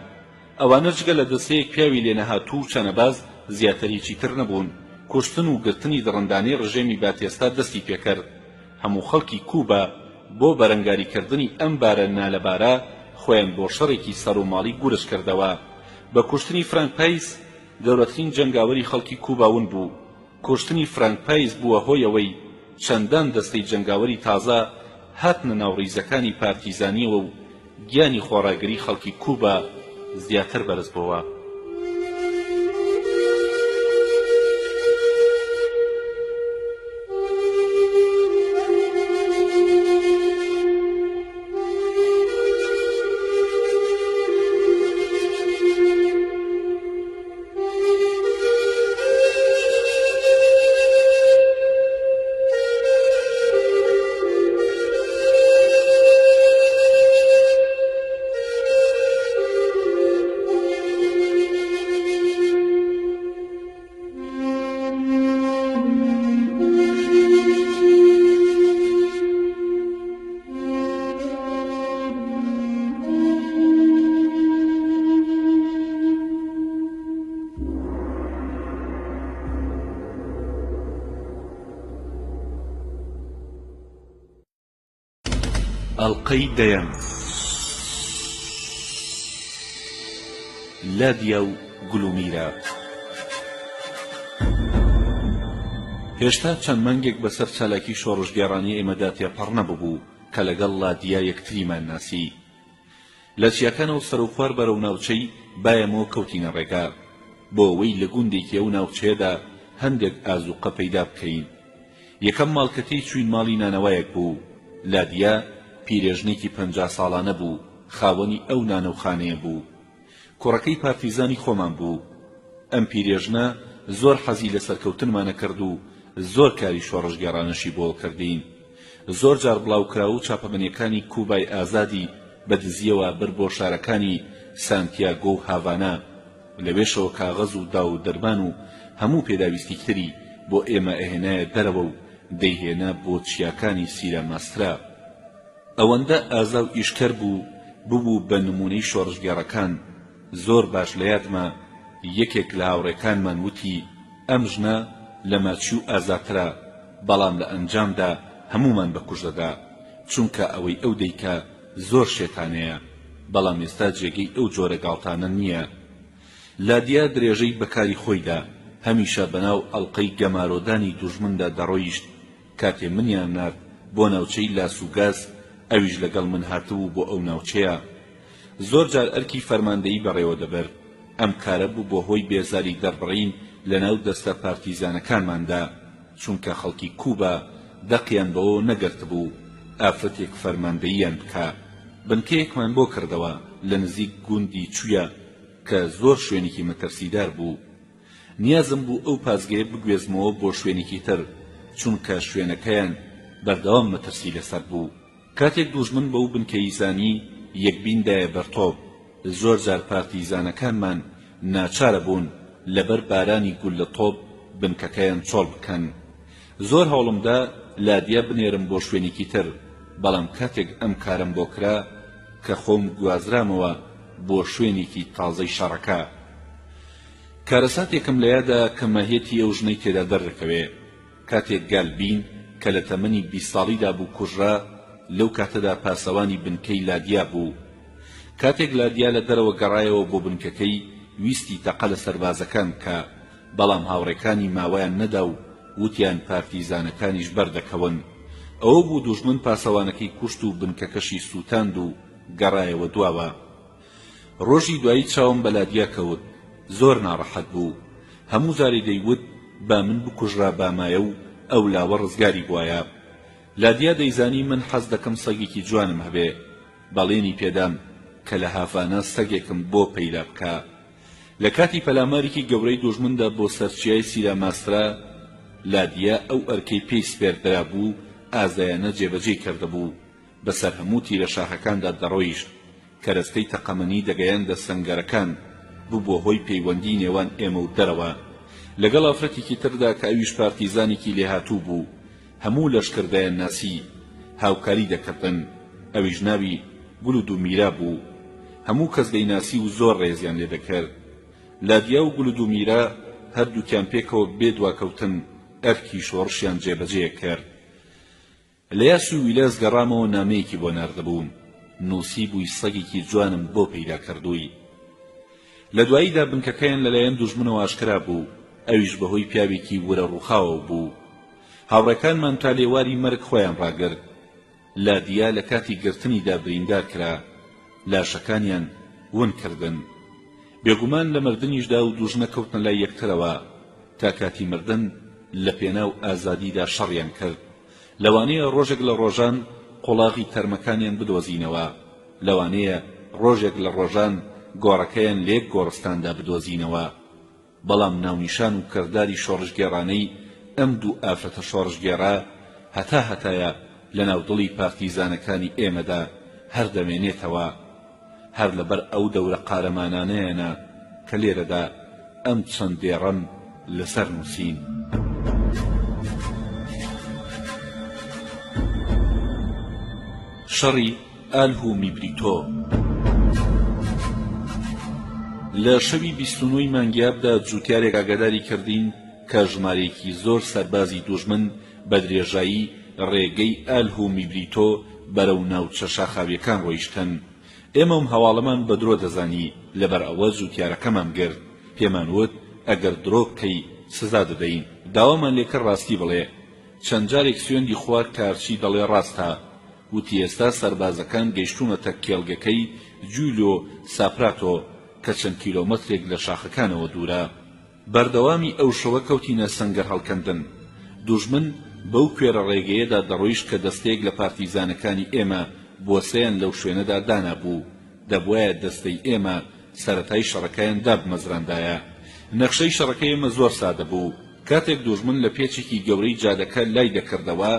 ئەوانە جگە لە دەستەیەک پیاوی لێ نەهاتوو چەنەباز زیاتر هیچی تر نەبوون. کوشتن و گرتنی دڕندانەی ڕژێمی باتێستا دەستی پێکرد. هەموو خەڵکی کوبا بۆ بەرەنگاریکردنی ئەم بارە نالەبارە خۆیان بۆ شەڕێکی سەر و ماڵی گورش کردەوە. بە کوشتنی فرانک پایس گەورەترین جەنگاوەری خەڵکی کوباون بوو. کوشتنی فرانک پایس بووە هۆیەوەی چەندان دەستەی جەنگاوەری تازە هاتنە ناو ڕیزەکانی پارتیزانیەوە و گیانی خۆڕاگری خەڵکی کوبا زیاتر بەرز بووە. ئەڵقەی دەیەم. لادیا و گلومیرە. هێشتا چەند مانگێک بەسەر چالاکی شۆڕژگێڕانی ئێمەدا تێپەڕ نەبوو کە لەگەڵ لادیا یەکتریمان ناسی. لە چیاکانەوە سەرۆخوار بەرەو ناوچەی بایەمەوە کەوتینە ڕێگا بۆ ئەوەی لە گوندێکی ئەو ناوچەیەدا هەندێک ئازوقە پەیدا بکەین. یەکەم ماڵکەتەی چوین ماڵی نانەوایەک بوو. لادیا پیرێژنێکی 50 ساڵانە بوو، خاوەنی ئەو نانەوخانەیە بوو. کوڕەکەی پارتیزانی خۆمان بوو. ئەم پیرێژنە زۆر حەزی لە سەرکەوتنمانە کرد و زۆر کاری شۆڕژگێڕانەشی بۆ کردین. زۆر جار بڵاوکراوە و چاپەمەنیەکانی کوبای ئازادی بەدزیەوە بر بۆ شارەکانی سانتیاگۆ و هاڤانە، لەوێشەوە کاغەز و داو دەرمان و هەموو پێداویستیکتری بۆ ئێمە ئەهێنایە دەرەوە و دەیهێنا بۆ چیاکانی سیرە ماسترا. ئەوەندە ئازا و ئیشکەر بوو بە نمونەی شۆڕژگێڕەکان. زۆر باش لە یادمە یەکێک لە هاوڕێکانمان وتی ئەم ژنە لە ماچی و ئازاترە، بەڵام لە ئەنجامدا هەمومان بەکوژ دەدا چونکە ئەوەی ئەو دەیکا زۆر شێتانەیە، بەڵام ئێستا جێگەی ئەو جۆرە گاڵتانە نییە. لادیا درێژەی بەکاری خۆیدا هەمیشە بەناو ئەڵقەی گەمارۆدانی دوژمندا دەڕۆیشت. کاتێ منیان نارد بۆ ناوچەی لاسوگاز، ئەویش لەگەڵ من هاتبوو بۆ ئەو ناوچەیە. زۆر جار ئەرکی فەرماندەیی بەڕێوە دەبەر. ئەم کارە بوو بۆ هۆی بێزاری دەربڕین لەناو دەستە پارتیزانەکانماندا، چونکە خەڵکی کوبا دەقیان بەوە نەگرت بوو ئافرەتێک فەرماندەییان بکە. بنکەیەکمان بۆ کردەوە لە نزیک گوندی چوویە کە زۆر شوێنێکی مەترسیدار بوو. نیازم بوو ئەو پازگەیە بگوێزمەوە بۆ شوێنێکی تر، چونکە شوێنەکەیان بەردەوام مەترسی لەسەر بوو. کاتێک دوژمن بەو بنکەی زانی یەکبیندایە بەرتۆب، زۆر جار پارتیزانەکانمان ناچارە بوون لەبەر بارانی گول لە تۆپ بنکەکەیان چۆڵ بکەن. زۆر هەوڵمدا لادیا بنێرم بۆ شوێنێکی تر، بەڵام کاتێک ئەم کارم بۆ کرا کە خۆم گوازرامەوە بۆ شوێنێکی تازەی شەڕەکە. کارەساتێکم لە یادا کە ماهێتی ئەو ژنەی تێدا دەردەکەوێ. کاتێک گالبین کە لە تەمەنی 20 ساڵیدا بوو کوژرا، لەو کاتەدا پاسەوانی بنکەی لادیا بوو. کاتێک لادیا لە دەرەوە گەڕایەوە بۆ بنکەکەی، ویستی تەقە لە سەربازەکان بکە، بەڵام هاوڕێکانی ماوەیان نەدا و وتیان پارتیزانەکانیش بەردەکەون. ئەوە بوو دوژمن پاسەوانەکەی کوشت و بنکەکەشی سووتاند و گەڕایەوە دواوە. ڕۆژی دوایی چاوم بە لادیا کەوت. زۆر ناڕەحەت بوو. هەموو جارێ دەیوت با من بکوژرا بامایە و ئەو لاوە ڕزگاری بوایە. لادیا دەیزانی من حەز دەکەم سەگێکی جوانم هەبێ. بەڵێنی پێدام کە لە هافانە سەگێکم بۆ پەیدا بکە. لە کاتی پەلامارێکی گەورەی دوژمندا بۆ سەرچیای سیرە ماسترا، لادیا ئەو ئەرکەی پێی سپێردرا بوو ئازایانە جێبەجێ کردهبوو. بەسەر هەموو تیرە شاخەکاندا دەڕۆیشت. کەرەستەی تەقەمەنی دەگەیاندە سەنگەرەکان بوو بۆ هۆی پەیوەندی نێوان ئێمە و دەرەوە. لەگەڵ ئافرەتێکی تردا کە ئەویش پارتیزانێکی لێهاتوو بوو. هەموو لەشکردایان ناسی، هاوکاری دەکردن. ئەویش ناوی گولودومیرا بوو. هەموو کەس دەیناسی و زۆر ڕێزیان لێ دەکرد. لادیا و گولودومیرا هەردووکیان پێکەوە بێ دواکەوتن ئەرکی شۆڕشیان جێبەجێ کرد. لە یاسی و ویلاس گەڕامەوە نامەیەکی بۆ ناردەبووم. نووسی بووی سەگێکی جوانم بۆ پەیدا کردووی. لە دواییدا بنکەکەیان لەلایەن دوژمنەوە ئاشکرا بوو. ئەویش بەهۆی پیاوێکی وەرە ڕووخاوە بوو. هاوڕێکانمان تا لێواری مەرگ خۆیان ڕاگرت. لادیا لە کاتی گرتنیدا بریندار کرا. لاشەکانیان ون کردن. بێگومان لە مردنیشدا و دوژنە کەوتنە لای یەکترەوە تا کاتی مردن لە پێناو ئازادیدا شەڕیان کرد. لەوانەیە ڕۆژێک لە ڕۆژان قۆڵاغی تەرمەکانیان بدۆزینەوە. لەوانەیە ڕۆژێک لە ڕۆژان گۆڕەکەیان لێک گۆڕستاندا بدۆزینەوە. بەڵام ناونیشان و کردداری شۆڕژگێڕانەی ئەم دوو ئافرەتە شۆڕژگێڕا هەتایە لە ناودڵی پارتیزانەکانی ئێمەدا هەردەمێنێتەوە. هەر لەبەر ئەو دەورە قارەمانانەیەنە کە لێرەدا ئەم چەند دێڕەم لەسەر نووسین. شەڕی ئالهومی بریتۆ. لە شەوی 29 مانگیابدا جوتیارێک ئاگاداری کردین کە ژمارەیەکی زۆر سەربازی دوژمن بە درێژایی ڕێگەی ئالهومی بریتۆ بەرەو ناوچە شاخاویەکان ڕۆیشتن. ئێمەم هەواڵەمان بە درۆ دەزانی لەبەر ئەوە جووتیارەکەمان گرت. پێمان وت ئەگەر درۆ بکەی سزا دەدەین. داوامان لێکرد ڕاستی بڵێ. چەند جارێک سوێندی خوارد کارچی دەڵێ ڕاستە. وتی ئێستا سەربازەکان گەیشتوونەتە کێڵگەکەی جوولۆ ساپراتۆ کە چەند کیلۆمەترێک لە شاخەکانەوە دوورە. بەردەوامی ئەو شەوە کەوتینە سەنگەر هەڵکەندن. دوژمن بەو کوێرە ڕێگەیەدا دەڕۆیشت کە دەستێک لە پارتیزانەکانی ئێمە بۆسەیان لەو شوێنەدا دانابوو. دەبوایە دەستەی ئێمە سەرەتای شەڕەکەیان دابمەزراندایە. نەخشەی شەڕەکەی ئێمە زۆر سادە بوو. کاتێک دوژمن لە پێچێکی گەورەی جادەکە لای دەکردەوە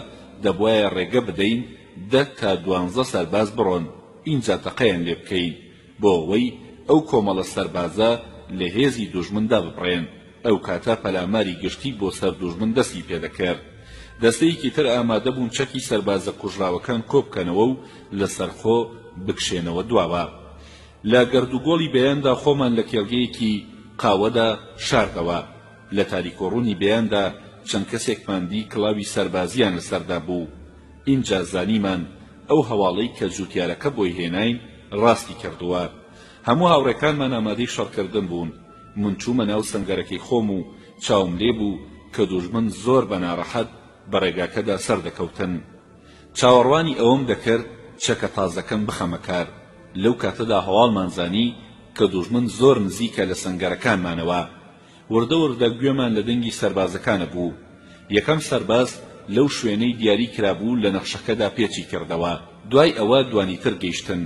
دەبوایە ڕێگە بدەین 10 تا 12 سەرباز بڕۆن ئینجا تەقەیان لێ بکەین بۆ ئەوەی ئەو کۆمەڵە سەربازە لە هێزی دوژمندا ببڕێن. ئەو کاتە پەلاماری گشتی بۆ سەر دوژمن دەستی پێدەکرد. دەستەیەکی تر ئامادە بوون چەکی سەربازە کوژراوەکان کۆبکەنەوە و لەسەرخۆ بکشێنەوە دواوە. لە گەردوگۆڵی بەیاندا خۆمان لە کێڵگەیەکی قاوەدا شاردەوە. لە تاریکۆڕوونی بەیاندا چەند کەسێکمان دی کڵاوی سەربازیان لەسەردا بوو. اینجا زانیمان ئەو هەواڵەی کە جووتیارەکە بۆی هێناین ڕاستی کردووە. هەموو هاوڕێکانمان ئامادەی شەڕکردن بوون. من چوومە ناو سەنگەرەکەی خۆم و چاوم لێ بوو کە دوژمن زۆر بەناڕەحەت بە ڕێگاکەدا سەردەکەوتن. چاوەڕوانی ئەوەم دەکرد چەکە تازەکەم بخەمە کار. لەو کاتەدا هەواڵمان زانی کە دوژمن زۆر نزیکە لە سەنگەرەکانمانەوە. وردە وردە گوێمان لە دەنگی سەربازەکانە بوو. یەکەم سەرباز لەو شوێنەی دیاری کرابوو لە نەخشەکەدا پێچی کردەوە. دوای ئەوە دوانیتر گەیشتن.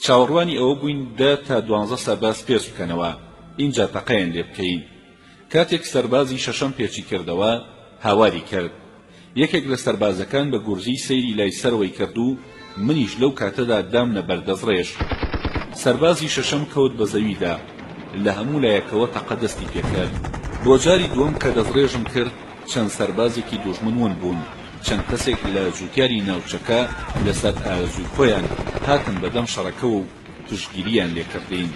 چاوەڕوانی ئەوە بووین 10 تا 12 سەرباز پێش بکەنەوە اینجا تەقەیان لێ بکەین. کاتێک سەربازی شەشەم پێچی کردەوە هاواری کرد. یەکێک لە سەربازەکان بە گورجی سەیری لای سەرەوەی کرد و منیش لەو کاتەدا دامنە بەردەزڕێژ. سەربازی شەشەم کەوت بە زەویدا. لە هەموو لایەکەوە تەقە دەستی پێکرد. بۆ جاری دووەم کە دەزڕێژم کرد چەند سەربازێکی دوژمن ون بوون. چەند کەسێک لە جووتیاری ناوچەکە لەسەر ئارەزووی خۆیان هاتن بەدەم شەڕەکە و توشگیریان لێکردین.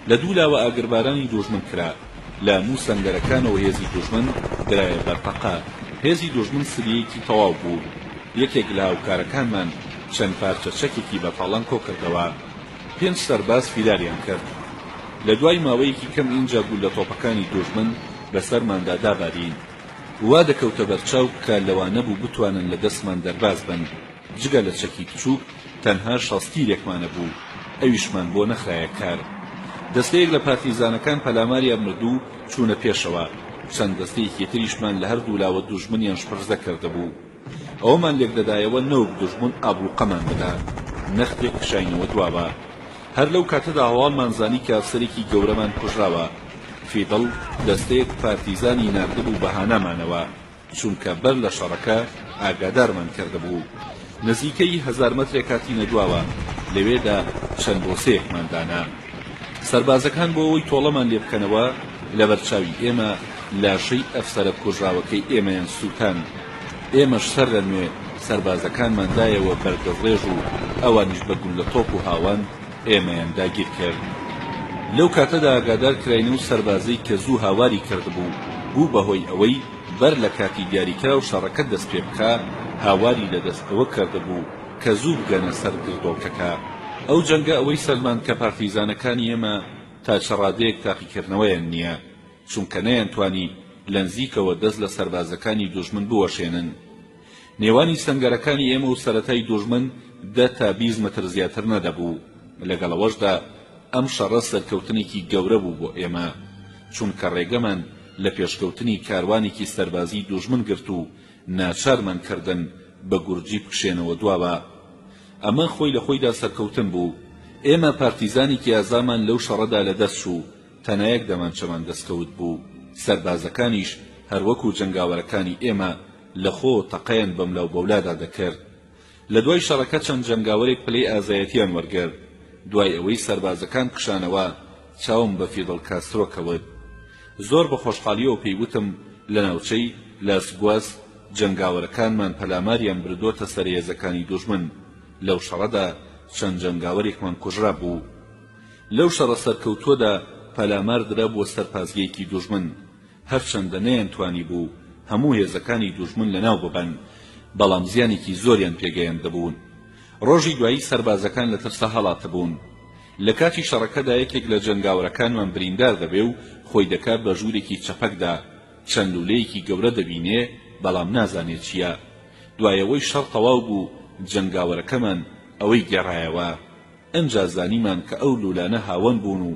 لە دوولاوە ئاگربارانی دوژمن کرا. لە هەموو سەنگەرەکانەوە هێزی دوژمن درایە بەرتەقا. هێزی دوژمن سریەکی تەواو بوو. یەکێک لە هاوکارەکانمان چەند پارچە چەکێکی بەتاڵان کۆ کردەوە. 5 سەرباز فیلاریان کرد. لە دوای ماوەیەکی کەم ئینجا بوو لە تۆپەکانی دوژمن بەسەرماندا دابارین. وا دەکەوتە بەرچاو کە لەوانە بوو بتوانن لە دەستمان دەرباز بن. جگە لە چەکی بچووک تەنها شەستیرێکمانە بوو. ئەویشمان بۆ نەخرایە کار. دەستەیەک لە پارتیزانەکان پەلاماریان مردوو چوونە پێشەوە. چەند دەستەیەکی تریشمان لە هەردوو لاوە دوژمنیان شپڕزدە کردەبوو. ئەوەمان لێک دەدایەوە نەوەک دوژمن ئابروقەمان بدا. نەختێک کشاینەوە دواوە. هەر لەو کاتەدا هەواڵمان زانی کە ئەفسەرێکی گەورەمان کوژراوە. فیدڵ دەستەیەک پارتیزانی ناردبوو بەهانەمانەوە چونکە بەر لە شەڕەکە ئاگادارمان کردەبوو. نزیکەی 1000 مەترێک هاتینە دواوە. لەوێدا چەند بۆسەیەکمان دانا. سەربازەکان بۆ ئەوەی تۆڵەمان لێ بکەنەوە لە بەرچاوی ئێمە لاشەی ئەفسەرە کوژراوەکەی ئێمەیان سووتان. ئێمەش سەر لە نوێ سەربازەکانماندایەوە بەردەڕێژ و ئەوانیش بەگوڵ لە تۆپ و هاوان ئێمەیان داگیر کرد. لەو کاتەدا ئاگادار کراینە و سەربازەی کە زوو هاواری کردبوو بوو بەهۆی ئەوەی بەر لە کاتی دیاریکرا و شەڕەکە دەست پێ بکە هاواری لە دەستەوە کردبوو کە زوو بگەنە سەر گردۆڵکەکە. ئەو جەنگە ئەوەی سەلمان کە پارتیزانەکانی ئێمە تا چەڕادەیەک تاقیکردنەوەیان نییە چونکە نەیانتوانی لە نزیکەوە دەست لە سەربازەکانی دوژمن بوەشێنن. نێوانی سەنگەرەکانی ئێمە و سەرەتای دوژمن 10 تا 20 مەتر زیاتر نەدەبوو. لەگەڵەوەشدا ئەم شەڕە سەرکەوتنێکی گەورە بوو بۆ ئێمە چونکە ڕێگەمان لە پێشکەوتنی کاروانێکی سەربازی دوژمن گرت و ناچارمان کردن بە گورجی بکشێنەوە دواوە. ئەمە خۆی لە خۆیدا سەرکەوتن بوو. ئێمە پارتیزانێکی ئازامان لەو شەڕەدا لە دەست و تەنایەک دەمانچەمان دەستکەوت بوو. سەربازەکانیش هەروەکو جەنگاوەرەکانی ئێمە لە خۆ تەقەیان بەملاو بەولادا دەکرد. لە دوای شەڕەکە چەند جەنگاوەرێک پلەی ئازایەتیان وەرگرت. دوای ئەوەی سەربازەکان کشانەوە چاوم بە فیدڵ کاسترۆ کەوت. زۆر بە خۆشحاڵیەوە پێیوتم لە ناوچەی لاسگواس جەنگاوەرەکانمان پەلاماریان بردووەتە سەر هێزەکانی دوژمن. لەو شەڕەدا چەند جەنگاوەرێکمان کوژرا بوو. لەو شەڕە سەرکەوتووەدا پەلامار درا بۆ سەرپازگەیەکی دوژمن. هەرچەندە نەیانتوانی بوو هەموو هێزەکانی دوژمن لەناو ببەن بەڵام زیانێکی زۆریان پێگەیاندەبوون. ڕۆژی دوایی سەربازەکان لە ترسە هەڵاتە بوون. لە کاتی شەڕەکەدا یەکێک لە جەنگاوەرەکانمان بریندار دەبێ و خۆی دەکات بە ژوورێکی چەپەکدا چەند لولەیەکی گەورە دەبینێ بەڵام نازانێت چییە. دوایەوەی شەڕ تەواو بوو جەنگاوەرەکەمان ئەوەی گێڕایەوە. ئەنجا زانیمان کە ئەو لولانە هاوەن بوون و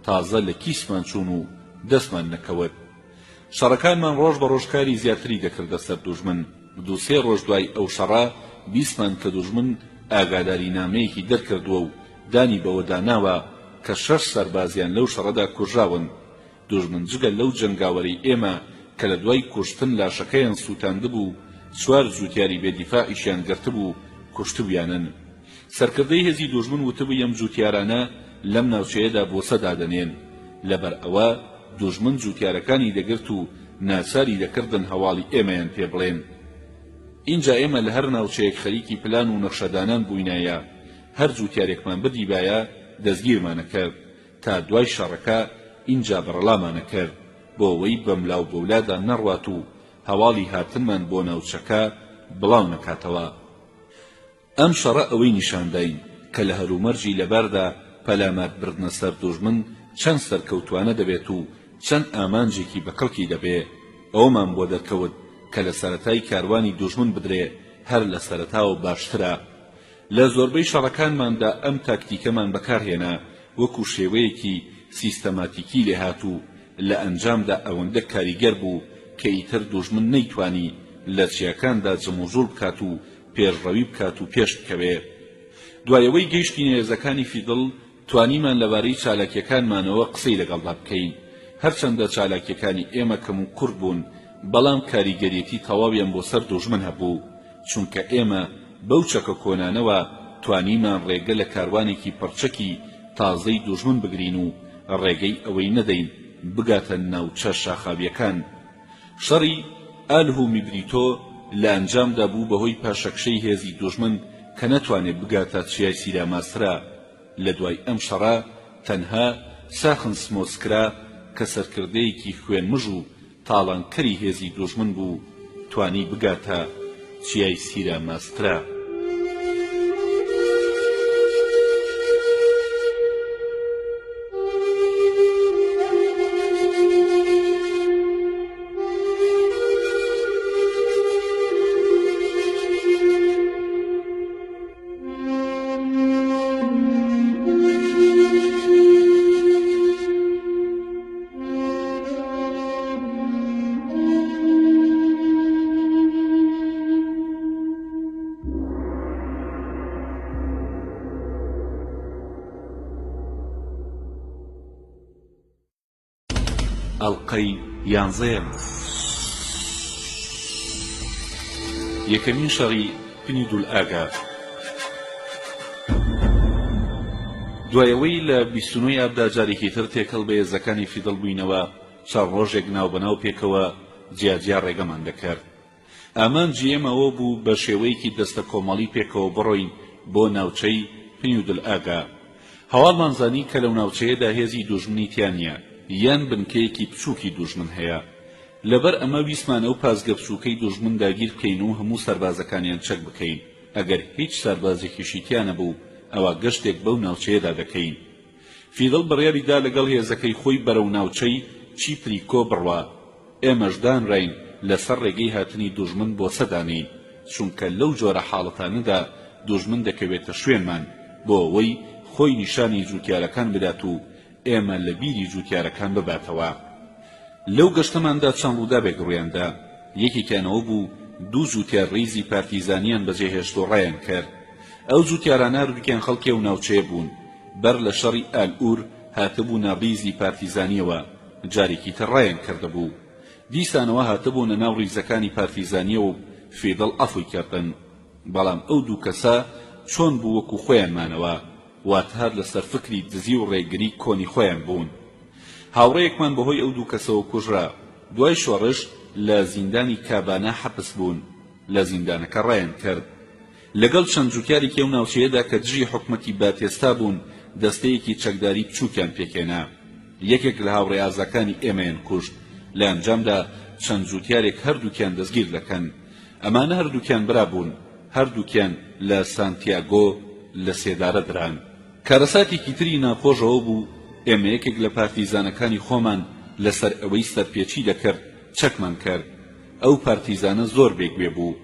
تازە لە کیسمان چوون و دەستمان نەکەوت. شەڕەکانمان ڕۆژ بە ڕۆژکاری زیاتری دەکردە سەر دوژمن. دوو-سێ ڕۆژ دوای ئەو شەڕە بیستمان کە دوژمن ئاگاداری نامەیەکی دەرکردووە و دانی بەوە داناوە کە 6 سەربازیان لەو شەڕەدا کوژراون. دوژمن جگە لەو جەنگاوەری ئێمە کە لە دوای کوشتن لاشەکەیان سووتاندبوو 4 جووتیاری بێدیفاعیشیان گرتبوو کوشتبوویانن. سەرکردەی هێزی دوژمن وتبوو ئەم جووتیارانە لەم ناوچەیەدا بۆسە دادەنێن. لەبەر ئەوە دوژمن جووتیارەکانی دەگرت و ناچاری دەکردن هەواڵی ئێمەیان پێ بڵێن. اینجا ئێمە لە هەر ناوچەیەک خەریکی پلان و نەخشەدانان بووینایە. هەر جووتیارێکمان بدیبایە دەستگیرمانە کرد تا دوای شەڕەکە اینجا بەڕەڵامانە کرد بۆ ئەوەی بەملاو بەولادا نەڕوات و هەواڵی هاتنمان بۆ ناوچەکە بڵاو نەکاتەوە. ئەم شەڕە ئەوەی نیشانداین کە لە هەرومەرجی لەباردا پەلامات بردنە سەر دوژمن چەند سەرکەوتوانە دەبێت و چەند ئامانجێکی بەکەڵکی دەبێ. ئەومان بۆ دەرکەوت کە لە سەرەتای کاروانی دوژمن بدرێ هەر لە سەرەتاوە باشترە. لە زۆربەی شەڕەکانماندا ئەم تاکتیکەمان بەکارهێنا وەکو شێوەیەکی سیستەماتیکی لێهاتوو. لە ئەنجامدا ئەوەندە کاریگەر بوو کە ئیتر دوژمن نەیتوانی لە چیاکاندا جەموژوڵ بکات و پێشڕەوی بکات و پێش بکەوێ. دوایەوەی گەیشتی نێزەکانی فیدڵ توانیمان لەبارەی چالاکیەکانمانەوە قسەی لەگەڵدا بکەین. هەرچەندە چالاکیەکانی ئێمە کەم و کوڕ بوون بەڵام کاریگەریەتی تەواویان بۆ سەر دوژمن هەبوو، چونکە ئێمە بەو چەکە کۆنانەوە توانیمان ڕێگە لە کاروانێکی پڕچەکی تازەی دوژمن بگرین و ڕێگەی ئەوەی نەدەین بگاتە ناوچە شاخاویەکان. شەڕی ئالهومی بریتۆ لە ئەنجامدا بوو بەهۆی پاشەکشەی هێزی دوژمن کە نەتوانێت بگاتە چیای سیراماسرا. لە دوای ئەم شەڕە تەنها ساخن سمۆسکرا کە سەرکردەیەکی خوێنمژ و تاڵانکەری هێزی دوژمن بوو توانی بگاتە چیای سیراماسرا. ئەڵقەی 11 یەکەمین شەڕی پنیدولئاگا. دوایەوەی لە 29 ئابدا جارێکی تر تێکەڵ بە هێزەکانی فیدڵ بووینەوە چەند ڕۆژێک ناوبەناو پێکەوە جیاجیا ڕێگەمان دەکرد. ئامانجی ئێمەوە بوو بە شێوەیەکی دەستە کۆمەڵی پێکەوە بڕۆین بۆ ناوچەی پنیدولئاگا. هەواڵمان زانی کە لەو ناوچەیەدا هێزی دوژمنی تیانە یان بنکەیەکی بچووکی دوژمن هەیە. لەبەر ئەمە ویسمان ئەو پازگە بچووکەی دوژمن داگیر بکەین و هەموو سەربازەکانیان چەک بکەین. ئەگەر هیچ سەربازێکیشی تیانە بوو ئەوە گەشتێک بەو ناوچەیەدا دەکەین. فیدڵ بڕیاریدا لەگەڵ هێزەکەی خۆی بەرەو ناوچەی چیپریکۆ بڕوا. ئێمەش دانڕین لەسەر ڕێگەی هاتنی دوژمن بۆ سەدانین، چونکە لەو جۆرە حاڵەتانەدا دوژمن دەکەوێتە شوێنمان بۆ ئەوەی خۆی نیشانی جووتیارەکان بدات و ئێمە لە بیری جووتیارەکان بباتەوە. لەو گەشتەماندا چەند ڕوودا بێگڕوویاندا. یەکێکیانەوە بوو 2 جووتیار ڕیزی پارتیزانیان بەجێهێشت و ڕایان کرد. ئەو جووتیارانە هەردووکیان خەڵکی و ناوچەیە بوون. بەر لە شەڕی ئالئور هاتبوونە ڕیزی پارتیزانیەوە جارێکی تر ڕایان کردهبوو. دیسانەوە هاتبوونە ناو ڕیزەکانی پارتیزانیە و فیدڵ ئەفوی کردن. بەڵام ئەو دوو کەسە چۆن بوو وەکو خۆیانمانەوە واتە هەر لەسەر فکری دزی و ڕێگری کۆنی خۆیان بوون. هاوڕێیەکمان بەهۆی ئەو دوو کەسەوە کوژرا. دوای شۆڕش لە زیندانی کابانە حەبس بوون. لە زیندانەکە ڕایان کرد. لەگەڵ چەند جووتیارێکی ئەو ناوچەیەدا کە دژی حکومەتی باتێستا بوون دەستەیەکی چەکداری بچووکیان پێکێنا. یەکێک لە هاوڕێ ئازاکانی ئێمەیان کوشت. لە ئەنجامدا چەند جووتیارێک هەردووکیان دەستگیر دەکەن. ئەمانە هەردووکیان برابوون. هەردووکیان لە سانتیاگۆ لە سێدارە دران. کارەساتێکی تری ناخۆشەوە بوو ئێمە یەکێک لە پارتیزانەکانی خۆمان لەسەر ئەوەی سەرپێچی دەکرد چەکمان کرد. ئەو پارتیزانە زۆر بێگوێ بوو.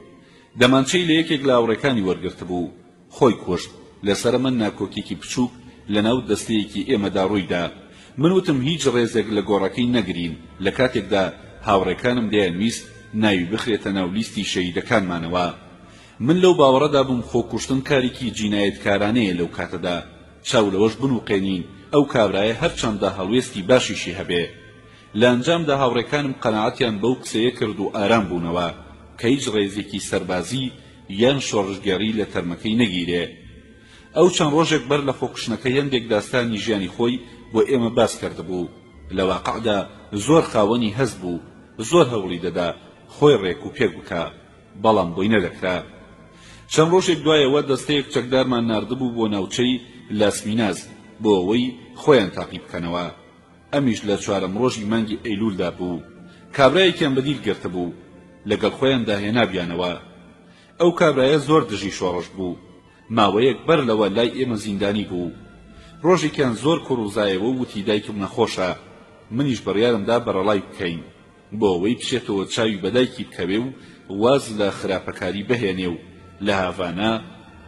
دەمانچەی لە یەکێک لە هاوڕێکانی وەرگرت بوو، خۆی کوشت. لەسەر من ناکۆکێکی بچووک لەناو دەستەیەکی ئێمەدا ڕوویدا. من وتم هیچ ڕێزێک لە گۆڕەکەی نەگرین. لە کاتێکدا هاوڕێکانم دەیانویست ناوی بخرێتە ناو لیستی شەهیدەکانمانەوە. من لەو باوەڕەدا بووم خۆکوشتن کارێکی جینایەتکارانەیە لەو کاتەدا. چاو لەوەش بنووقێنین ئەو کابرایە هەرچەندە هەڵوێستی باشیشی هەبێ. لە ئەنجامدا هاوڕێکانم قەناعەتیان بەو قسەیە کرد و ئارام بوونەوە کە هیچ ڕێزێکی سەربازی یان شۆڕژگەڕی لە تەرمەکەی نەگیرێ. ئەو چەند ڕۆژێک بەر لە خۆکوشتنەکە هەندێک داستانی ژیانی خۆی بۆ ئێمە باس کردبوو. لە واقعدا زۆر خاوەنی هەست بوو، زۆر هەوڵی دەدا خۆی ڕێک و پێک بکە، بەڵام بۆی نەدەکرا. چەند ڕۆژێک دوایەوە دەستەیەک چەکدارمان ناردبوو بۆ ناوچەی لاسمیناز بۆ ئەوەی خۆیان تاقی بکەنەوە. ئەمیش لە چوارەم ڕۆژی مانگی ئەیلولدا بوو. کابرایەکیان بەدیل گرتە بوو، لەگەڵ خۆیاندا هێنابیانەوە. ئەو کابرایە زۆر دژی شۆڕش بوو. ماوەیەک بەر لەوە لای ئێمە زیندانی بوو. ڕۆژێکیان زۆر کوڕوزایەوە وتی دایکم نەخۆشە، منیش بڕیارمدا بەرەڵای بکەین بۆ ئەوەی بچێتەوە چاوی بەدایکی بکەوێ و واز لە خراپەکاری بهێنێ و لە هاڤانە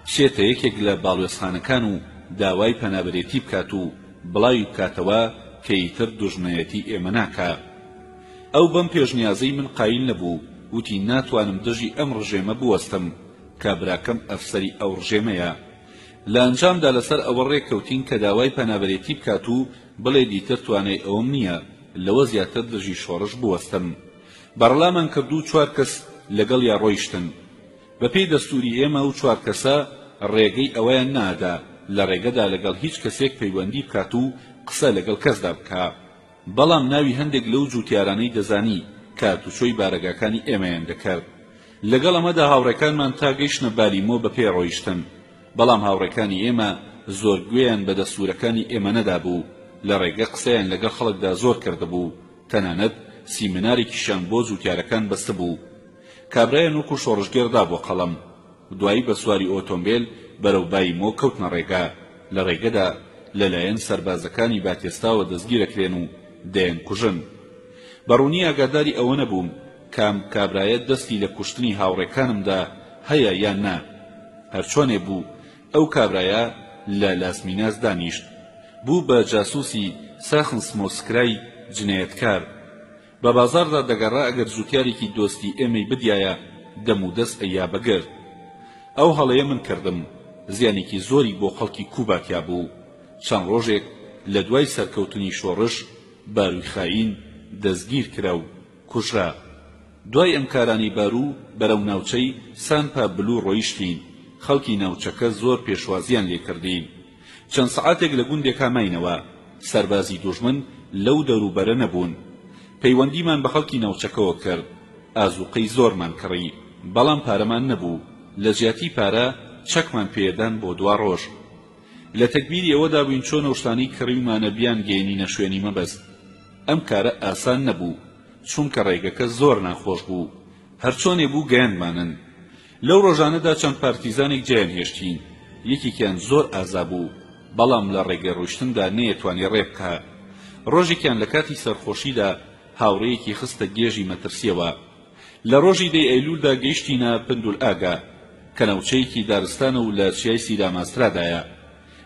بچێتە یەکێک لە باڵوێزخانەکان و داوای پەنابەرێتی بکات و بڵاوی بکاتەوە کە ئیتر دوژمنایەتی ئێمە ناکا. ئەو بەم پێشنیازەی من قایل نەبوو، وتی ناتوانم دژی ئەم ڕژێمە بوەستم کە براکەم ئەفسەری ئەو ڕژێمەیە. لە ئەنجامدا لەسەر ئەوە ڕێککەوتین کە داوای پەنابەرێتی بکات و بڵێ دیتر توانای ئەوم نییە لەوە زیاتر دژی شۆڕش بوەستم. بەڕڵامان کردو 4 کەس لەگەڵ یا ڕۆیشتن. بەپێی دەستوری ئێمە و 4 کەسە ڕێگەی ئەوەیان نادا لە ڕێگەدا لەگەڵ هیچ کەسێک پەیوەندی بکات و قسە لەگەڵ کەسدا بکە. بەڵام ناوی هەندێک لەو جوتیارانەی دەزانی کە تووشۆی بارەگاکانی ئێمەیان دەکرد. لەگەڵ ئەمەدا هاوڕێکانمان تا گەیشتنە بالیمۆ بەپێ ڕۆیشتن. بەڵام هاوڕێکانی ئێمە زۆر گوێیان بە دەستورەکانی ئێمە نەدا بوو. لە ڕێگە قسەیان لەگەڵ خەڵکدا زۆر کردبوو. تەنانەت سیمینارێکیشان بۆ جوتیارەکان بەستە بوو. کابرایان وەکو شۆڕژگێڕدا بۆ قەڵەم. دوایی بە سواری ئۆتۆمبیل بەرەو بایمۆ کەوتنە ڕێگا. لە ڕێگەدا لەلایەن سەربازەکانی باتێستاوە دەستگیرەکرێن و دەیان کوژن. بەڕوونی ئاگاداری ئەوە نەبووم کام کابرایە دەستی لە کوشتنی هاوڕێکانمدا هەیە یان نا. هەرچۆنێ بوو ئەو کابرایە لە لاسمیناز دانیشت. بوو بە جاسووسی ساخنسمۆسکرای جنایەتکار. بە بازاردا دەگەڕا ئەگەر جوتیارێکی دۆستی ئێمەی بدیایە دەم و دەست ئەیا بەگرد. ئەو هەڵەیە من کردم. زیانێکی زۆری بۆ خەڵکی کوباتیا بوو. چەند ڕۆژێک لە دوای سەرکەوتنی شۆڕش باروی خاین دەستگیر کرا و کوژرا. دوای ئەم کارانی بارو بەرەو ناوچەی سان پابلو ڕۆیشتین. خەڵکی ناوچەکە زۆر پێشوازیان لێکردین. چەند سەعاتێک لە گوندێک هاماینەوە. سەربازی دوژمن لەو دەوروبەرە نەبوون. پەیوەندیمان بە خەڵکی ناوچەکەوە کرد. ئازوقەی زۆرمان کڕی، بەڵام پارەمان نەبوو. لە جیاتی پارە چەکمان پێدان بۆ 2 ڕۆژ. لە تەکبیری ئەوەدا بووین چۆن شتانی کڕیمانە بیان گەێنینە شوێنی مەبەست. ئەم کارە ئاسان نەبوو چونکە ڕێگەکە زۆر ناخۆش بوو. هەرچۆنێ بوو گەیاندمانن. لەو ڕۆژانەدا چەند پارتیزانێک جیان هێشتین. یەکێکیان زۆر ئازا بوو، بەڵام لە ڕێگە ڕۆیشتندا نەیەتوانی ڕێ بکە. ڕۆژێکیان لە کاتی سەرخۆشیدا هاوڕێیەکی خستە گێژی مەترسیەوە. لە ڕۆژی دەی ئەیلولدا گەیشتینە پندولئاگا کە ناوچەیەکی دارستانە و لە چیای سیراماسترادایە.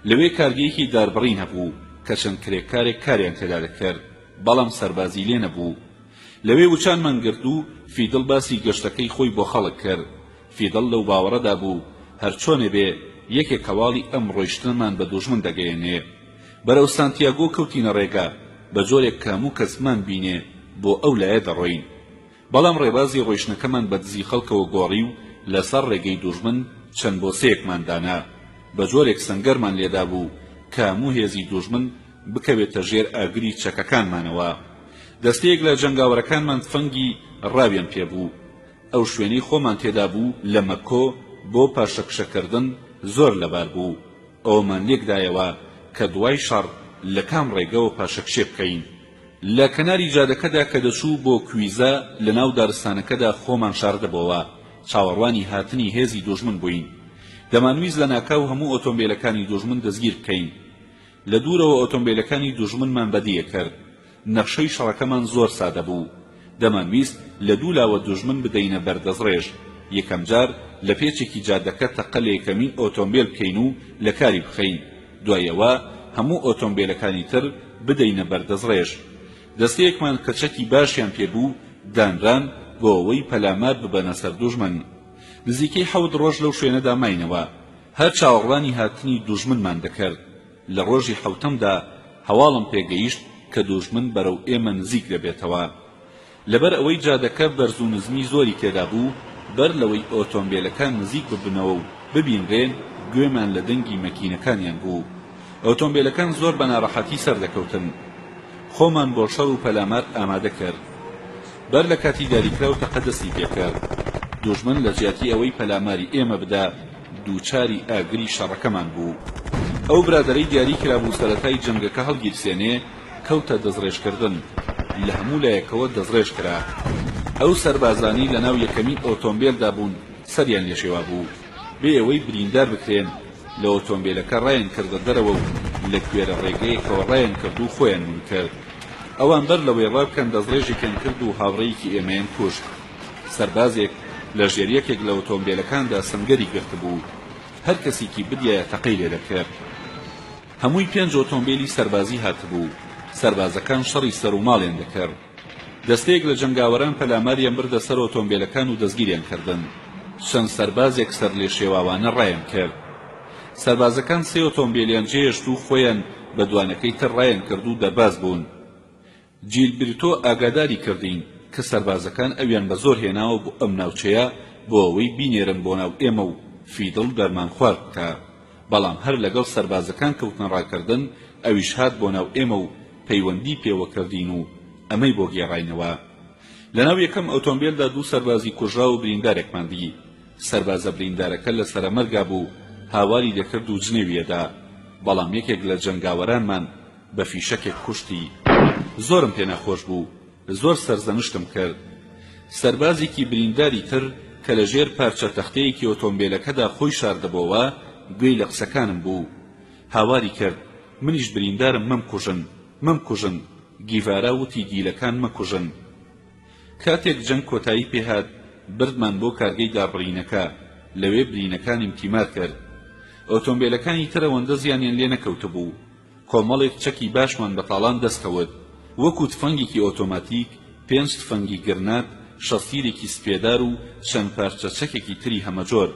لەوێ کارگەیەکی داربڕین هەبوو کە چەند کرێکارێک کاریان تێدا دەکرد، بەڵام سەربازی لێ نەبوو. لەوێ وچانمان گرت و فیدڵ باسی گەشتەکەی خۆی بۆ خەڵک کرد. فیدڵ لەو باوەڕەدا بوو هەرچۆنێ بێ یەکێک هەواڵی ئەم ڕۆیشتنمان بە دوژمن دەگەیەنێ. بەرەو سانتیاگۆ کەوتینە ڕێگا بە جۆرێک کاموو کەسمان بینێ بۆ ئەو لایە دەڕۆین. بەڵام ڕێبازی ڕۆیشتنەکەمان بە دزی خەڵکەوە گۆڕی و لەسەر ڕێگەی دوژمن چەند بۆسەیەکمان دانا. بە جۆرێک سەنگەرمان لێدا بوو کاموو هێزی دوژمن بکەوێتە ژێر ئاگری چەکەکانمانەوە. دەستەیەک لە جەنگاوەرەکانمان فەنگی ڕاویان پێبوو. ئەو شوێنەی خۆمان تێدا بوو لە مەکۆ بۆ پاشەکشەکردن زۆر لەبار بوو. ئەومان لێکدایەوە کە دوای شەڕ لە کام ڕێگەوە پاشەکشێ بکەین. لە کەناری جادەکەدا کە دەچوو بۆ کویزە لە ناو دارستانەکەدا خۆمان شاردەبەوە. چاوەڕوانی هاتنی هێزی دوژمن بووین. دەمانویست لە ناکاو هەموو ئۆتۆمبیلەکانی دوژمن دەستگیر بکەین. لە دوورەوە ئۆتۆمبیلەکانی دوژمنمان بەدیە کرد. نەخشەی شەڕەکەمان زۆر سادە بوو. دەمانویست لە دوولاوە دوژمن بدەینە بەردەستڕێژ. یەکەم جار لە پێچێکی جادەکە تەقە لە یەکەمین ئۆتۆمبیل بکەین و لە کاری بخەین. دوایەوە هەموو ئۆتۆمبیلەکانی تر بدەینە بەردەستڕێژ. دەستەیەکمان کە چەکی باشیان پێبوو دانران بۆ ئەوەی پەلامار ببەنە سەر دوژمن. نزیکەی 7 ڕۆژ لەو شوێنەدا ماینەوە. هەر چاوەڕوانی هاتنی دوژمنمان دەکرد. لە ڕۆژی 7ەمدا هەواڵم پێگەیشت کە دوژمن بەرەو ئێمە نزیک دەبێتەوە. لەبەر ئەوەی جادەکە بەرز و نزمی زۆری تێدا بوو، بەر لەوەی ئۆتۆمبیلەکان نزیک ببنەوە و ببینرێن، گوێمان لە دەنگی مەکینەکانیان بوو. ئۆتۆمبیلەکان زۆر بە ناڕەحەتی سەردەکەوتن. خۆمان بۆ شەڕ و پەلامار ئامادە کرد. بەر لە کاتی دیاریکراو تەقە دەستی پێکرد. دوژمن لە جیاتی ئەوەی پەلاماری ئێمە بدا دووچاری ئاگری شەڕەکەمان بوو. ئەو برادەرەی دیاری کرابوو سەرەتای جەنگەکە هەڵگیرسێنێ کەوتە دەستڕێژکردن. لە هەموو لایەکەوە دەستڕێژ کرا. ئەو سەربازانی لە ناو یەکەمین ئۆتۆمبیلدا بوون، سەریان لێشێوا بوو. بێ ئەوەی بریندار بکرێن، لە ئۆتۆمبیلەکە ڕایان کردە دەرەوە و لە کوێرە ڕێگەیەکەوە ڕایان کرد و خۆیان ون کرد. ئەوان بەر لەوەی ڕابکەن دەستڕێژێکیان کرد و هاوڕێیەکی ئێمەیان کوشت. سەربازێک لە ژێریەکێک لە ئۆتۆمبیلەکاندا سەنگەری گرت بوو. هەر کەسێکی بدیایە تەقەی لێ دەکرد. هەمووی 5 ئۆتۆمبیلی سەربازی هاتبوو. سەربازەکان شەڕی سەر و ماڵیان دەکرد. دەستەیەک لە جەنگاوەران پەلاماریان بردە سەر ئۆتۆمبیلەکان و دەستگیریان کردن. چەند سەربازێک سەر لێ شێواوانە ڕایان کرد. سەربازەکان 3 ئۆتۆمبیلیان جێهێشت و خۆیان بە دوانەکەی تر ڕایان کرد و دەرباز بوون. جیلبرتۆ ئاگاداری کردین کە سەربازەکان ئەویان بە زۆر هێناوە بۆ ئەم ناوچەیە بۆ ئەوەی بینێرن بۆ ناو ئێمە و فیدڵ دەرمان خوارد بکە. بەڵام هەر لەگەڵ سەربازەکان کەوتنە ڕاکردن ئەویش هات بۆ ناو ئێمە و پەیوەندی پێوە کردین و ئەمەی بۆ گێڕاینەوە. لەناو یەکەم ئۆتۆمبیلدا 2 سەربازی کوژرا و بریندارێکمان دی. سەربازە بریندارەکە لە سەرەمەرگا بوو، هاواری دەکرد و جنێویەدا. بەڵام یەکێک لە جەنگاوەرانمان بە فیشەکێک کوشتی. زۆرم پێ نەخۆش بوو، زۆر سەرزەنشتم کرد. سەربازێکی برینداری تر کە لە ژێر پارچە تەختەیەکی ئۆتۆمبیلەکەدا خۆی شاردەبەوە گوێی لە قسەکانم بوو. هاواری کرد منیش بریندارم مەمکوژن. گیڤارا وتی دیلەکان مەکوژن. کاتێک جەنگ کۆتایی پێهات بردمان بۆ کارگەی دابڕینەکە. لەوێ برینەکانیم تیمار کرد. ئۆتۆمبیلەکانی تر ئەوەندە زیانیان لێ نەکەوتبوو. کۆمەڵێک چەکی باشمان بە تاڵان دەستکەوت، وەکو تفەنگێکی ئۆتۆماتیک، 5 تفەنگی گرنات، شەستیرێکی سپێدار و چەند پارچە چەکێکی تری هەمەجۆر.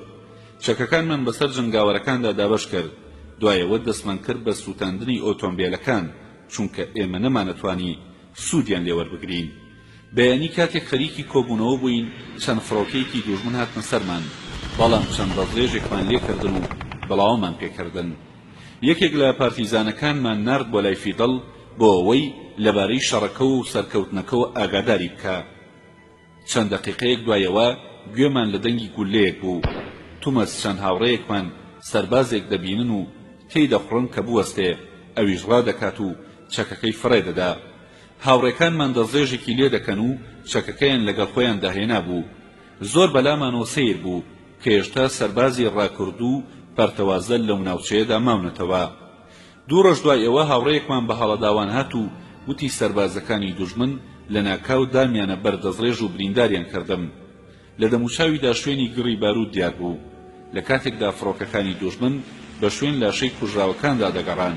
چەکەکانمان بەسەر جنگاوەرەکاندا دابەش کرد. دوایەوە دەستمان کرد بە سووتاندنی ئۆتۆمبیلەکان، چونکە ئێمە نەمانەتوانی سوودیان لێوەربگرین. بەیانی کاتێک خەریکی کۆبوونەوە بووین، چەند فڕۆکەیەکی دوژمن هاتنە سەرمان، بەڵام چەند ڕێژێکمان لێکردن و بەڵاومان پێکردن. یەکێک لە پارتیزانەکانمان نارد بۆ لای فیدڵ بۆ ئەوەی لەبارەی شەڕەکە و سەرکەوتنەکەەوە ئاگاداری بکە. چەند دەقیقەیەک دوایەوە گوێمان لە دەنگی گولەیەک بوو. تومەس چەند هاوڕێیەکمان سەربازێک دەبینن و تێی دەخڕن کە بوەستێ، ئەویش ڕادەکات و چەکەکەی فڕێ دەدا. هاوڕێکانمان دەستڕێژێکی لێ دەکەن و چەکەکەیان لەگەڵ خۆیان داهێنا بوو. زۆر بەلامانەوە سیر بوو کە هێشتا سەربازی ڕاکردوو پەرتەوازە لەو ناوچەیەدا ماونەتەوە. 2 ڕۆژ دوای ئەوە هاوڕێیەکمان بە هەڵەداوان هات و وتی سەربازەکانی دوژمن لە ناکاو دامیانە بەردەستڕێژ و برینداریان کردم. لە دەموچاویدا شوێنی گڕی بارود دیار بوو. لە کاتێکدا فڕۆکەکانی دوژمن بە شوێن لاشەی کوژراوەکاندا دەگەڕان،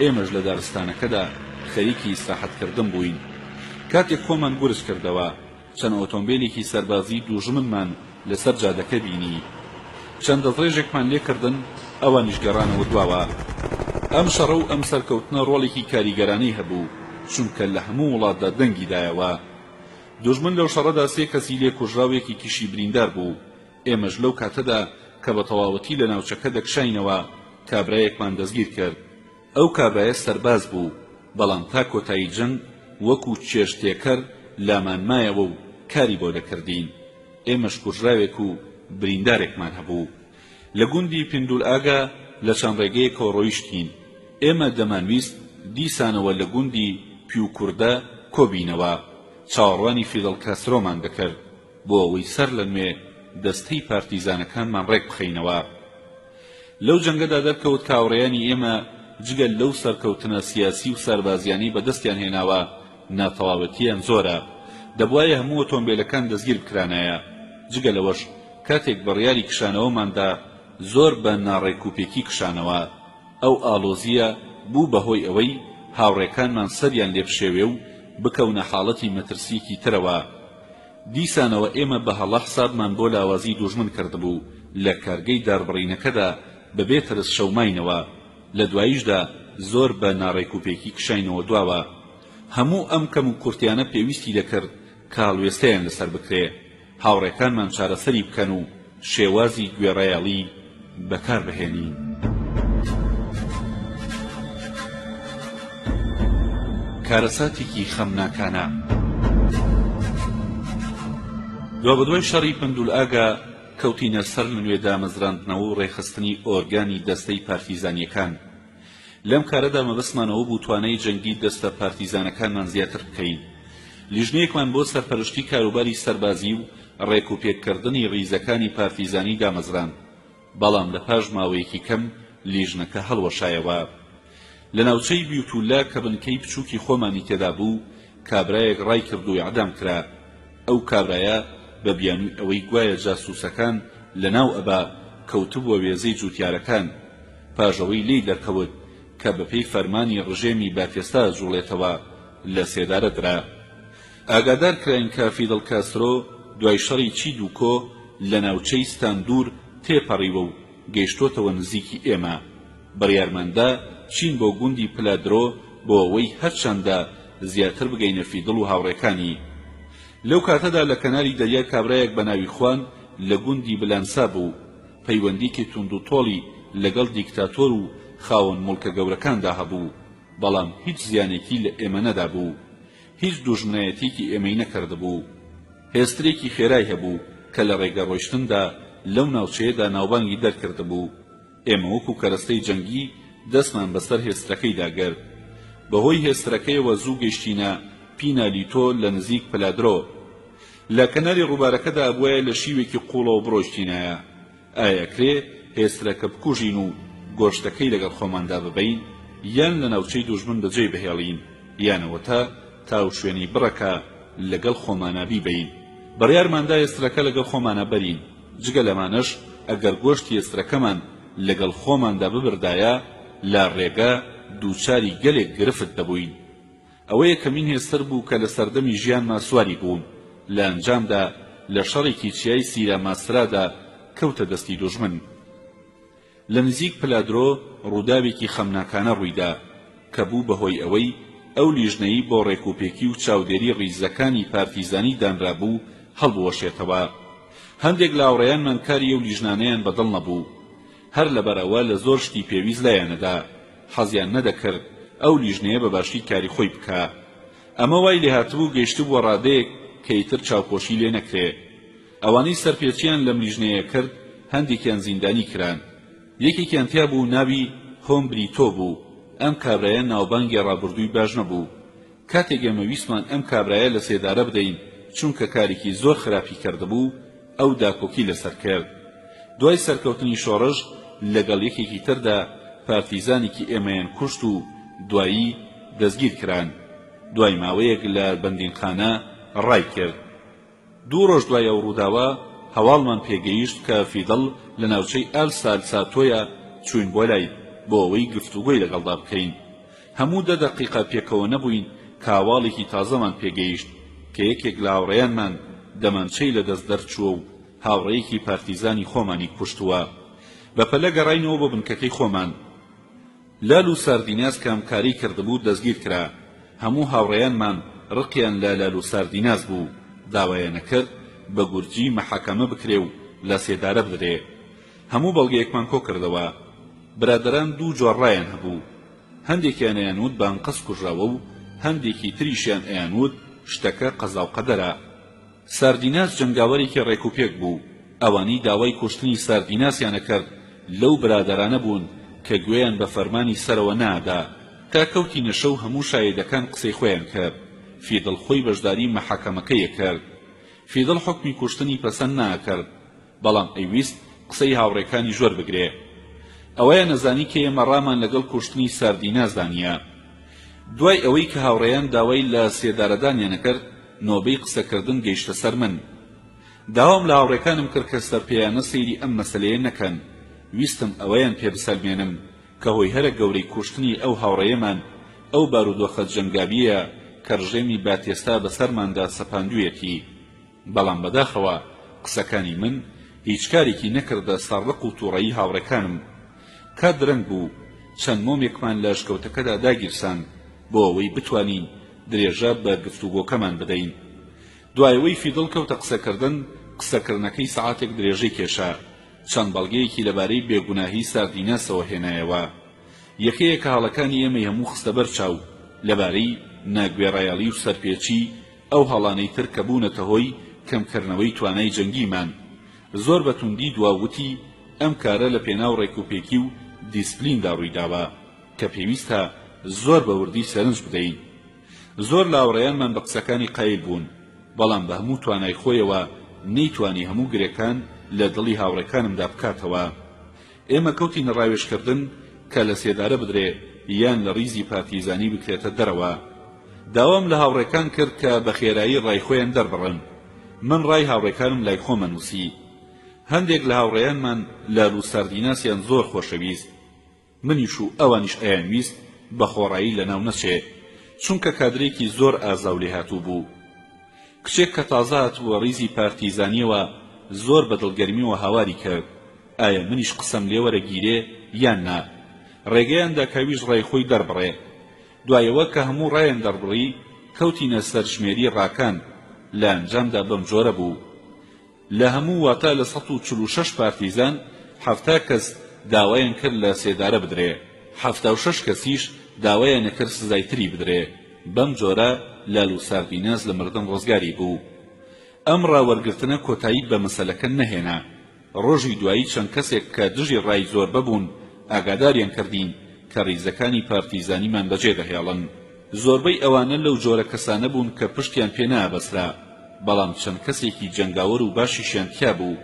ئێمەش لە دارستانەکەدا خەریکی ئیستراحەتکردن بووین. کاتێک خۆمان گورج کردەوە، چەند ئۆتۆمبیلێکی سەربازی دوژمنمان لەسەر جادەکە بینی. چەند دەستڕێژێکمان لێکردن، ئەوانیش گەڕانەوە دواوە. ئەم شەڕە و ئەم سەرکەوتنە ڕۆڵێکی کاریگەرانەی هەبوو، چونکە لە هەموو وڵاتدا دەنگی دایەوە. دوژمن لەو شەڕەدا 3 کەسی لێ کوژراوێکی کیشی بریندار بوو. ئێمەش لەو کاتەدا کە بە تەواوەتی لە ناوچەکە دەکشاینەوە کابرایەکمان دەستگیر کرد. ئەو کابرایە سەرباز بوو، بەڵام تا کۆتایی جەنگ وەکو چێشتێکەر لامان مایەوە و کاری بۆ دەکردین. ئێمەش کوژراوێک و بریندارێکمان هەبوو. لە گوندی پیندولئاگا لە چەند ڕێگەیەکەوە ڕۆیشتین. ئێمە دەمانویست دیسانەوە لە گوندی پیوکوردە کۆبینەوە. چاوەڕوانی فیدڵ کاسترۆمان دەکرد بۆ ئەوەی سەر لە نوێ دەستەی پارتیزانەکانمان ڕێک بخەینەوە. لەو جەنگەدا دەرکەوت کاوڕێیانی ئێمە جگەل لەو سەرکەوتنە سیاسی و سەربازیانی بەدەستیان هێناوە ناتەواوەتیان زۆرە، دەبوایە هەموو ئۆتۆمبیلەکان دەستگیر بکرانایە. جگە لەوەش کاتێک بڕیاری کشانەوەماندا زۆر بە ناڕێکوپێکی کشانەوە. ئەو ئالۆزیە بوو بەهۆی ئەوەی هاوڕێکانمان سەریان لێبشێوێ و بکەونە حاڵەتی مەترسیەکی ترەوە. دیسانەوە ئێمە بە هەڵە حسابمان بۆ لاوازی دوژمن کردبوو لە کارگەی داربڕینەکەدا بەبێ ترس شەوماینەوە. لە دواییشدا زۆر بە ناڕێکوپێکی کشاینەوە دواوە. هەموو ئەم کەم و کورتیانە پێویستی دەکرد کاڵوێستەیان لەسەر بکرێ، هاوڕێکانمان چارەسەری بکەن و شێوازی گوێڕایەڵی بەکار بهێنین. کارەساتێکی خەمناکانە. دوابەدوای شەڕی پندولئاگا کەوتینە سەر نوێ دامەزراندنەوە و ڕێخستنی ئۆرگانی دەستەی پارتیزانیەکان. لەم کارەدا مەبەستمانەوە بوو توانای جەنگی دەستە پارتیزانەکانمان زیاتر بکەین. لیژنەیەکمان بۆ سەرپەرشتی کاروباری سەربازی و ڕێکوپێککردنی ڕیزەکانی پارتیزانی دامەزراند، بەڵام لە پاش ماوەیەکی کەم لیژنەکە هەڵوەشایەوە. لە ناوچەی بیوتولا کە بنکەی بچووکی خۆمانی تێدا بوو، کابرایەک ڕای کرد و ئیعدام کرا. ئەو کابرایە بە بیانووی ئەوەی گوایە جاسووسەکان لەناو ئەبا کەوتبووە وێزەی جووتیارەکان، پاژەوەی لێی دەرکەوت کە بەپێی فەرمانی ڕژێمی باتێستا جوڵێتەوە لە سێدارە درا. ئاگادار کراین کە فیدڵ کاسترۆ دوای شەڕی چیدوکۆ لە ناوچەی ستاندور تێپەڕیوە و گەیشتۆتەوە نزیکی ئێمە. بڕیارماندا چین بۆ گوندی پلادرۆ بۆ ئەوەی هەرچەندە زیاتر بگەینە فیدڵ و هاوڕێکانی. لەو کاتەدا لە کەناری دەریا کابرایەک بە ناوی خوان لە گوندی بلانسا بوو، پەیوەندیکی توند و تۆڵی لەگەڵ دیکتاتۆر و خاوەن موڵکە گەورەکاندا هەبوو، بەڵام هیچ زیانێکی لە ئێمە نەدا بوو، هیچ دوژمنایەتێکی ئێمەی نەکردبوو. هێسترێکی خێرای هەبوو کە لە ڕێگە ڕۆیشتندا لەو ناوچەیەدا ناوبانگی دەرکردبوو. ئێمە وەکو کەرەستەی جەنگی دەستمان بەسەر هێسترەکەی داگرت. بەهۆی هێسترەکەیەوە زوو گەیشتینە پینالیتۆ لە نزیک پلادرۆ. لە کەناری ڕووبارەکەدا بووایە لە شیوێکی قوڵەوە بڕۆشتینایە. ئایا کرێ هێسترەکە بکوژین و گۆشتەکەی لەگەڵ خۆماندا ببەین، یان لە ناوچەی دوژمن بەجێ بهێڵین، یانەوە تا شوێنی بڕەکە لەگەڵ خۆمانە بیبەین. بڕیارماندا هێسترەکە لەگەڵ خۆمانە بەرین. جگە لەمانەش ئەگەر گۆشتی هێسترەکەمان لەگەڵ خۆماندا ببردایە، لا ڕێگە دووچاری گەلێک گرفت دەبووین. ئەوەیە کەمین هێستر بوو کە لە سەردەمی ژیانمان سواری بوون. لە ئەنجامدا لە شەڕێکی چیای سیرا ماسرادا کەوتە دەستی دوژمن. لە نزیک پلادرۆ ڕووداوێکی خەمناکانە ڕوویدا کە بوو بەهۆی ئەوەی ئەو لیژنەی بۆ ڕێکوپێکی و چاودێری ڕیزەکانی پارتیزانی دانرابوو هەڵبوەشێتەوە. هەندێک لە هاوڕێیانمان کاری ئەو لیژنانەیان بەدڵ نەبوو، هەر لەبەرەوە لە زۆر شتی پێویست لایەنەدا حەزیان نەدەکرد ئەو لیژنەیە بەباشی کاری خۆی بکە. ئەمە وای لێ هاتبوو گەیشتبووە ڕادەیەک کە ئیتر چاوپۆشی لێ نەکرێ. ئەوانەی سەرپێچیان لەم لیژنەیە کرد هەندێکیان زیندانی کران. یەکێکیان تیا بوو ناوی هۆمبریتۆ بوو. ئەم کابرایە ناوبانگی ڕابردووی باش نەبوو. کاتێک ئێمە ویسمان ئەم کابرایە لە سێدارە بدەین چونکە کارێکی زۆر خراپی کردبوو، ئەو داکۆکی لەسەر کرد. دوای سەرکەوتنی شۆڕش لەگەڵ یەکێکی تردا پارتیزانێکی ئێمەیان کوشت و دوایی دەستگیر کران. دوای ماوەیەک لە بەندینخانە ڕای کرد. 2 ڕۆژ دوای ئەو ڕووداوە هەواڵمان پێگەیشت کە فیدڵ لە ناوچەی ئەل سالساتۆیە چوین بۆ لای بۆ ئەوەی گفتوگۆی لەگەڵدا بکەین. هەموو 10 دەقیقە پێکەوە نەبووین کە هەواڵێکی تازەمان پێگەیشت کە یەکێک لە هاوڕێیانمان دەمانچەی لە دەست دەرچووە و هاوڕێیەکی پارتیزانی خۆمانی کوشتووە. بەپەلە گەڕاینەوە بۆ بنکەکەی خۆمان. لالو ساردیناس کە ئەمکاری کردبوو دەستگیر کرا. هەموو هاوڕێیانمان ڕقیان لە لالو ساردیناس بوو. داوایە نەکرد بە گورجی مەحەکەمە بکرێ و لە سێدارە بدرێ. هەموو بەڵگەیەکمان کۆ کردەوە. برادەران 2 جۆڕایان هەبوو. هەندێکیان ئەیانوت بانقەس کوژراوە و هەندێکی تریشیان ئەیانوت شتەکە قەزا و قەدەرە. ساردیناس جەنگاوەرێکی ڕێکوپێک بوو. ئەوانەی داوای کوشتنی ساردیناسیانە کرد لەو برادەرانە بوون کە گوێیان بە فەرمانی سەرەوە نادا. تا کەوتی نەشە و هەموو شایەدەکان قسەی خۆیان کرد. فیدڵ خۆی بەشداری مەحەکەمەکەیە کرد. فیدڵ حکمی کوشتنی پەسەند ناکرد. بەڵام ئەیویست قسەی هاوڕێکانی ژۆر بگرێ. ئەوەیە نەزانی کە ئێمە ڕامان لەگەڵ کوشتنی ساردیناس دانیە. دوای ئەوەی کە هاوڕێیان داوای لە سێدارەدانیان نەکرد، نۆبەی قسەکردن گەیشتە سەر من. داوام لە هاوڕێکانم کرد کە سەرپێیانە سەیری ئەم مەسەلەیە نەکەن. ویستم ئەوەیان پێ بسەلمێنم کە هۆی هەرە گەورەی کوشتنی ئەو هاوڕێیەمان ئەو بارودۆخە جەنگاویە کە ڕژێمی باتێستا بەسەرماندا سەپاندوویەتی. بەڵام بەداخەوە قسەکانی من هیچ کارێکی نەکردە ساڕق و تووڕەیی هاوڕێکانم. کات درەنگ بوو چەند مۆمێکمان لە شکەوتەکەدا داگیرسان بۆ ئەوەی بتوانین درێژە بە گفتوگۆکەمان بدەین. دوایەوەی فیدڵ کەوتە قسەکردن، قسەکردنەکەی سەعاتێک درێژەی کێشا. چەند بەڵگەیەکی لەبارەی بێگوناهی ساردیناسەوە هێنایەوە. یەکەیە کە هەڵەکانی ئێمەی هەموو خستە بەر چاو لەبارەی ناگوێڕایەڵی و سەرپێچی ئەو هەڵانەی تر کە بوونەتە هۆی کەمکردنەوەی توانای جەنگیمان. زۆر بە توندی دواوتی ئەم کارە لە پێناو ڕێکوپێکی و دیسپلیندا ڕوویداوە کە پێویستە زۆر بە وردی سەرنج بدەین. زۆر لە هاوڕێیانمان بە قسەکانی قایل بوون، بەڵام بە هەموو توانای خۆیەوە نەیتوانی هەموو گرێکان لە دڵی هاوڕێکانمدا بکاتەوە. ئێمە کەوتینە ڕاوێژکردن کە لە سێدارە بدرێ یان لە ڕیزی پارتیزانی بکرێتە دەرەوە. داوام لە هاوڕێکان کرد کە بە خێرایی ڕای خۆیان دەربڕن. من ڕای هاوڕێکانم لای خۆمە نووسی. هەندێک لە هاوڕێیانمان لال و ساردیناسیان زۆر خۆشەویست. منیش و ئەوانیش ئەیانویست بە خۆڕایی لەناو نەچێ، چونکە کادرێکی زۆر ئازاو لێ هاتوو بوو. کچێک کە تازە هاتووە ڕیزی پارتیزانیەوە زۆر بە دڵگەرمیەوە هاواری کرد ئایا منیش قسەم لێ وەرەگیرێ یان نا. ڕێگەیاندا کەویش ڕای خۆی دەربڕێ. دوایەوە کە هەموو ڕایان دەربڕی کەوتینە سەرژمێری ڕاکان، لە ئەنجامدا بەم جۆرە بوو. لە هەموو واتە لە 146 پارتیزان 70 کەس داوایان کرد لە سێدارە بدرێ، 76 کەسیش داوایان نەکرد سزای تری بدرێ. بەم جۆرە لال و ساردیناس لە مردن ڕزگاری بوو. ئەم ڕاوەرگرتنە کۆتایی بە مەسەلەکە نەهێنا. ڕۆژی دوایی چەند کەسێک کە دژی ڕای زۆر ببوون ئاگاداریان کردین کە ڕیزەکانی پارتیزانیمان بەجێ دەهێڵن. زۆربەی ئەوانە لەو جۆرە کەسانە بوون کە پشتیان پێ نابەسرا، بەڵام چەند کەسێکی جەنگاوەر و باشیشیان تیا بوو.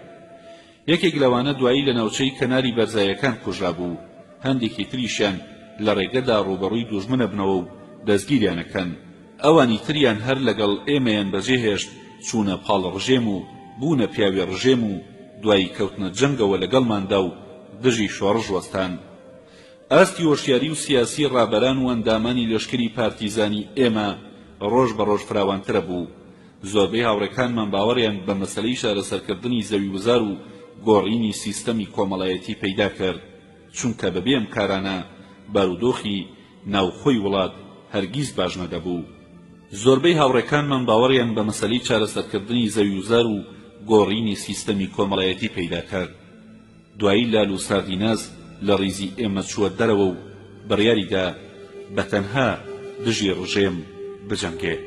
یەکێک لەوانە دوایی لە ناوچەی کەناری بەرزایەکان کوژرا بوو. هەندێکی تریشیان لە ڕێگەدا ڕوبەڕووی دوژمنە بنەوە و دەستگیریانەکەن. ئەوانی تریان هەر لەگەڵ ئێمەیان بەجێهێشت چوونە پاڵ ڕژێم و بوونە پیاوی ڕژێم و دوایی کەوتنە جەنگەوە لەگەڵماندا و دژی شۆڕژ وەستان. ئاستی وەشیاری و سیاسی ڕابەران و ئەندامانی لەشکری پارتیزانی ئێمە ڕۆژ بە ڕۆژ فراوانترە بوو. زۆربەی هاوڕێکانمان باوەڕیان بە مەسەلەی شارەسەرکردنی زەوی وزار و گۆڕینی سیستەمی کۆمەڵایەتی پەیدا کرد، چونکە بەبێ ئەم کارانە بارودۆخی ناوخۆی وڵات هەرگیز باش نەدەبوو. زۆربەی هاوڕێکانمان باوەڕیان بە مەسەلەی چارەسەرکردنی زەوی وزار و گۆڕینی سیستەمی کۆمەڵایەتی پەیدا کرد. دوایی لال و ساردیناس لە ڕیزی ئێمە چووە دەرەوە و بڕیاریدا بەتەنها دژی ڕژێم بجەنگێ.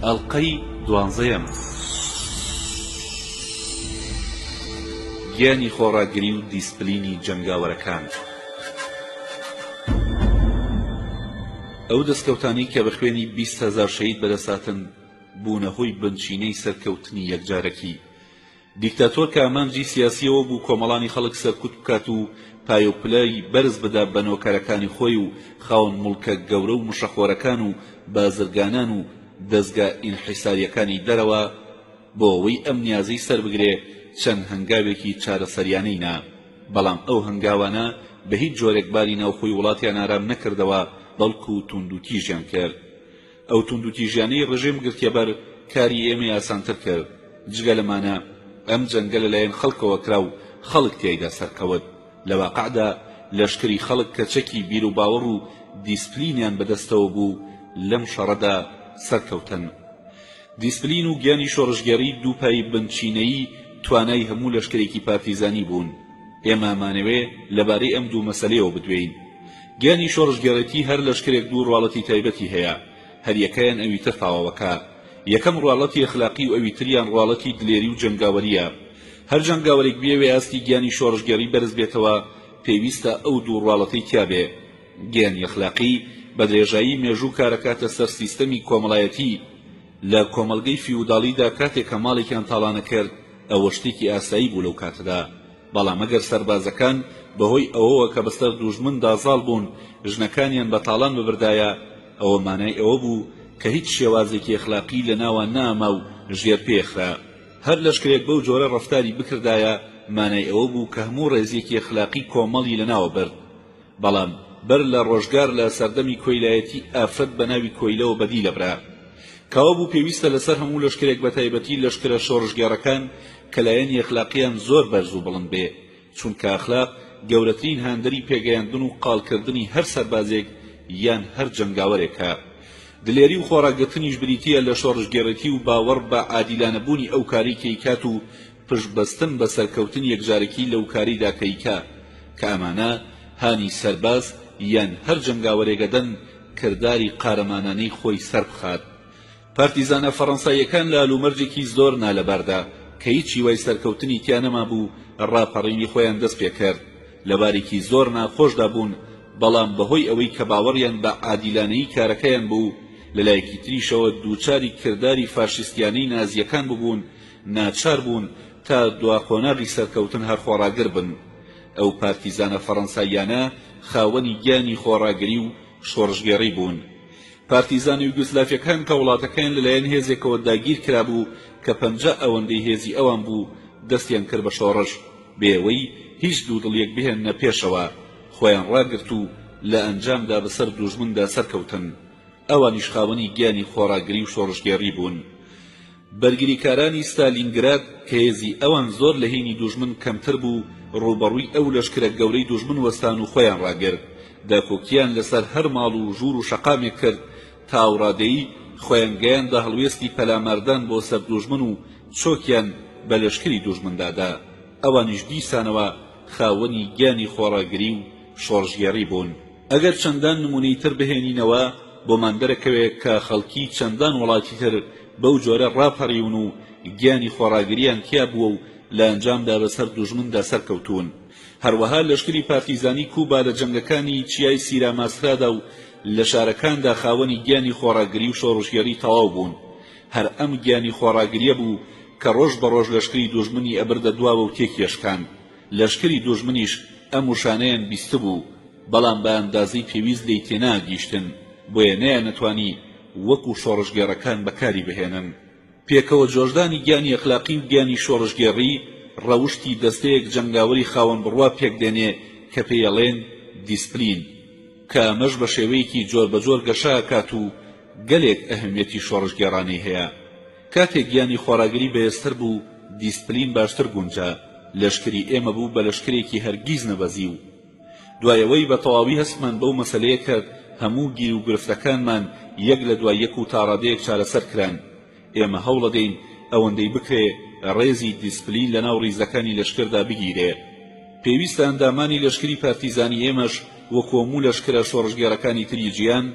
ئەڵقەی 12 گیانی خۆڕاگری و دیسپلینی جەنگاوەرەکان. ئەو دەستکەوتانی کە بە خوێنی 20,000 شەهید بەدەساتن بوونە هۆی بنچینەی سەرکەوتنی یەکجارەکی. دیکتاتۆر کە ئامانجی سیاسیەوە بوو کۆمەڵانی خەڵک سەرکوت بکات و پایۆپلای بەرز بدا بە نۆکارەکانی خۆی و خاوەن موڵکە گەورە و مشەخۆرەکان و بازرگانان و دەستگا ئینحیساریەکانی دەرەوە بۆ ئەوەی ئەم نیازەی سەر بگرێ چەند هەنگاوێکی چارەسەریانەی نا. بەڵام ئەو هەنگاوانە بە هیچ جۆرێک باری ناوخۆی وڵاتیان ئارام نەکردەوە، بەڵکو توندوتیژیان کرد. ئەو توندوتیژیانەی ڕژێم گرتێبەر کاری ئێمە ئاسانتر کرد. جگە لەمانە ئەم جەنگە لەلایەن خەڵکەوە کرا و خەڵک تیایدا سەرکەوت. لە واقعدا لەشکری خەڵک کە چەکی بیر و باوەڕ و دیسپلینیان بەدەستەوە بوو لەم شەڕەدا سەرکەوتن. دیسپلین و گیانی شۆڕژگەڕی دووپای بنچینەیی توانای هەموو لەشکرێکی پارتیزانی بوون. ئێمە مانەوێ لەبارەی ئەم دوو مەسەلەیەوە بدوێین. گیانی شۆڕژگەڕێتی هەر لەشکرێک دوو ڕواڵەتی تایبەتی هەیە، هەر یەکەیان ئەوی تر تەواوەکە. یەکەم ڕواڵەتی ئەخلاقی و ئەوی تریان ڕواڵەتی دلێری و جەنگاوەریە. هەر جەنگاوەرێک بێوێ ئاستی گیانی شۆڕژگەڕی بەرز بێتەوە پێویستە ئەو دوو ڕواڵەتەی تیابێ. گیانی ئەخلاقی بە درێژایی مێژوو کارەکاتە سەر سیستەمی کۆمەڵایەتی. لە کۆمەلگەی فیوداڵیدا کاتێک کە ماڵێکیان تاڵانە کرد ئەوە شتێکی ئاسایی بوو لەو کاتەدا، بەڵام ئەگەر سەربازەکان بەهۆی ئەوەوە کە بەسەر دوژمن دازاڵ بوون ژنەکانیان بە تاڵان ببردایە، ئەوە مانای ئەوە بوو کە هیچ شێوازێکی ئەخلاقی لە ناوان ناما و ژێر پێخرا. هەر لەشکرێک بەو جۆرە ڕەفتاری بکردایە مانای ئەوە بوو کە هەموو ڕێزیەکی ئەخلاقی کۆمەڵی لەناوە برد. بەڵام بەر لە ڕۆژگار لە سەردەمی کۆیلایەتی ئافرەت بە ناوی کۆیلەوە بەدی لەبرا. کاوە بوو پێویستە لەسەر هەموو لەشکرێک بە تایبەتی لەشکرە شۆڕژگەڕەکان کە لایەنی ئەخلاقیان زۆر بەرز و بڵند بێ، چونکە ئەخلاق گەورەترین هاندەری پێگەیاندن و قاڵکردنی هەر سەربازێک یان هەر جەنگاوەرێکە. دلێری و خۆراگرتنیش بریتیە لە شۆڕژگەڕێتی و باوەڕ بە عادیلانەبوونی ئەو کاری کەیکات و پشتبەستن بە سەرکەوتن یەکجارێکی لەو کاریدا کەیکا کە ئەمانە هانی سەرباز یان هەر جەنگاوەرێگەدەن کردداری قارەمانانەی خۆی سەر بخات. پارتیزانە فەڕەنساییەکان لە ئالومەرجێکی زۆر نالەباردا کە هیچی وای سەرکەوتنی تیا نەما بوو ڕاپەڕینی خۆیان دەست پێ کرد. لە بارێکی زۆر ناخۆشدا بوون، بەڵام بەهۆی ئەوەی کە باوەڕیان بە عادیلانەیی کارەکەیان بوو لەلایەکی تریشەوە دووچاری کردداری فاشیستیانەی نازیەکان ببوون، ناچار بوون تا دواخۆناغی سەرکەوتن هەر خۆڕاگر بن. ئەو پارتیزانە فەڕەنساییانە خاوەنی گیانی خۆڕاگری و شۆڕژگەڕی بوون. پارتیزانی یوگۆسلاڤیەکان کە وڵاتەکان لەلایەن هێزێکەوە داگیر کرابوو کە 50 ئەوەندەی هێزی ئەوان بوو دەستیان کرد بە شۆڕش بێوەی هیچ دوودڵیەک بهێننە پێشەوە، خۆیان ڕاگرت و لە ئەنجامدا بەسەر دوژمندا سەرکەوتن. ئەوانیش خاوەنی گیانی خۆڕاگری و شۆڕژگێڕی بوون. بەرگریکارانی ستالینگراد کە هێزی ئەوان زۆر لە هینی دوژمن کەمتر بوو ڕوبەڕووی ئەو لەشکرە گەورەی دوژمن وەستان و خۆیان ڕاگرت. داکۆکیان لەسەر هەر ماڵ و ژوور و شەقامێک کرد تا ئاوڕادەیی خۆیان گەیاندا هەڵوێستی پەلاماردان بۆ سەر دوژمن و چۆکیان بە لەشکری دوژمندادا. ئەوانیش دیسانەوە خاوەنی گیانی خۆڕاگری و شۆڕژگێڕی بوون. ئەگەر چەندان نمونەی تر بهێنینەوە بۆمان دەرەکەوێت کە خەڵکی چەندان وڵاتی تر بەو جۆرە ڕاپەڕیون و گیانی خۆڕاگریان تیا بووە و لە ئەنجامدا بەسەر دوژمندا سەرکەوتون. هەروەها لەشکری پارتیزانی کوبا لە جەنگەکانی چیای سیراماسرادا و لە شارەکاندا خاوەنی گیانی خۆڕاگری و شۆڕژگێڕی تەواو بوون. هەر ئەم گیانی خۆڕاگریە بوو کە ڕۆژ بە ڕۆژ لەشکری دوژمنی ئەبردە دواوە و تێکێشکان. لەشکری دوژمنیش ئەم وشانەیان بیستە بوو، بەڵام بە ئەندازەی پێویست لێی تێناگیشتن، بۆیە نەیانەتوانی وەکو شۆڕژگێڕەکان بەکاری بهێنن. پێکەوە جۆشدانی گیانی ئەخلاقی و گیانی شۆڕژگێڕی ڕەوشتی دەستەیەک جەنگاوەری خاوەن بڕوا پێکدێنێ کە پێیەڵێن دیسپلین، کە ئەمەش بە شێوەیەکی جۆر بە جۆر گەشاکات و گەلێک ئەهەمیەتی شۆڕژگێڕانەی هەیە. کاتێک گیانی خۆڕاگری بەهێزتر بوو دیسپلین باشتر گونجا. لەشکری ئێمە بوو بە لەشکرێکی هەرگیز نەبەزی و دوایەوەی بە تەواوی هەستمان بەو مەسەلەیە کرد هەموو گیر و گرفتەکانمان یەک لە دوای یەک و تاڕادەیەک چارەسەر کران. ئێمە هەوڵەدەین ئەوەندەی بکرێ ڕێزی دیسپلین لە ناو ڕیزەکانی لەشکردا بگیرێ. پێویستە ئەندامانی لەشکری پارتیزانی ئێمەش وەکو هەموو لەشکرە شۆڕژگێڕەکانی تری جیان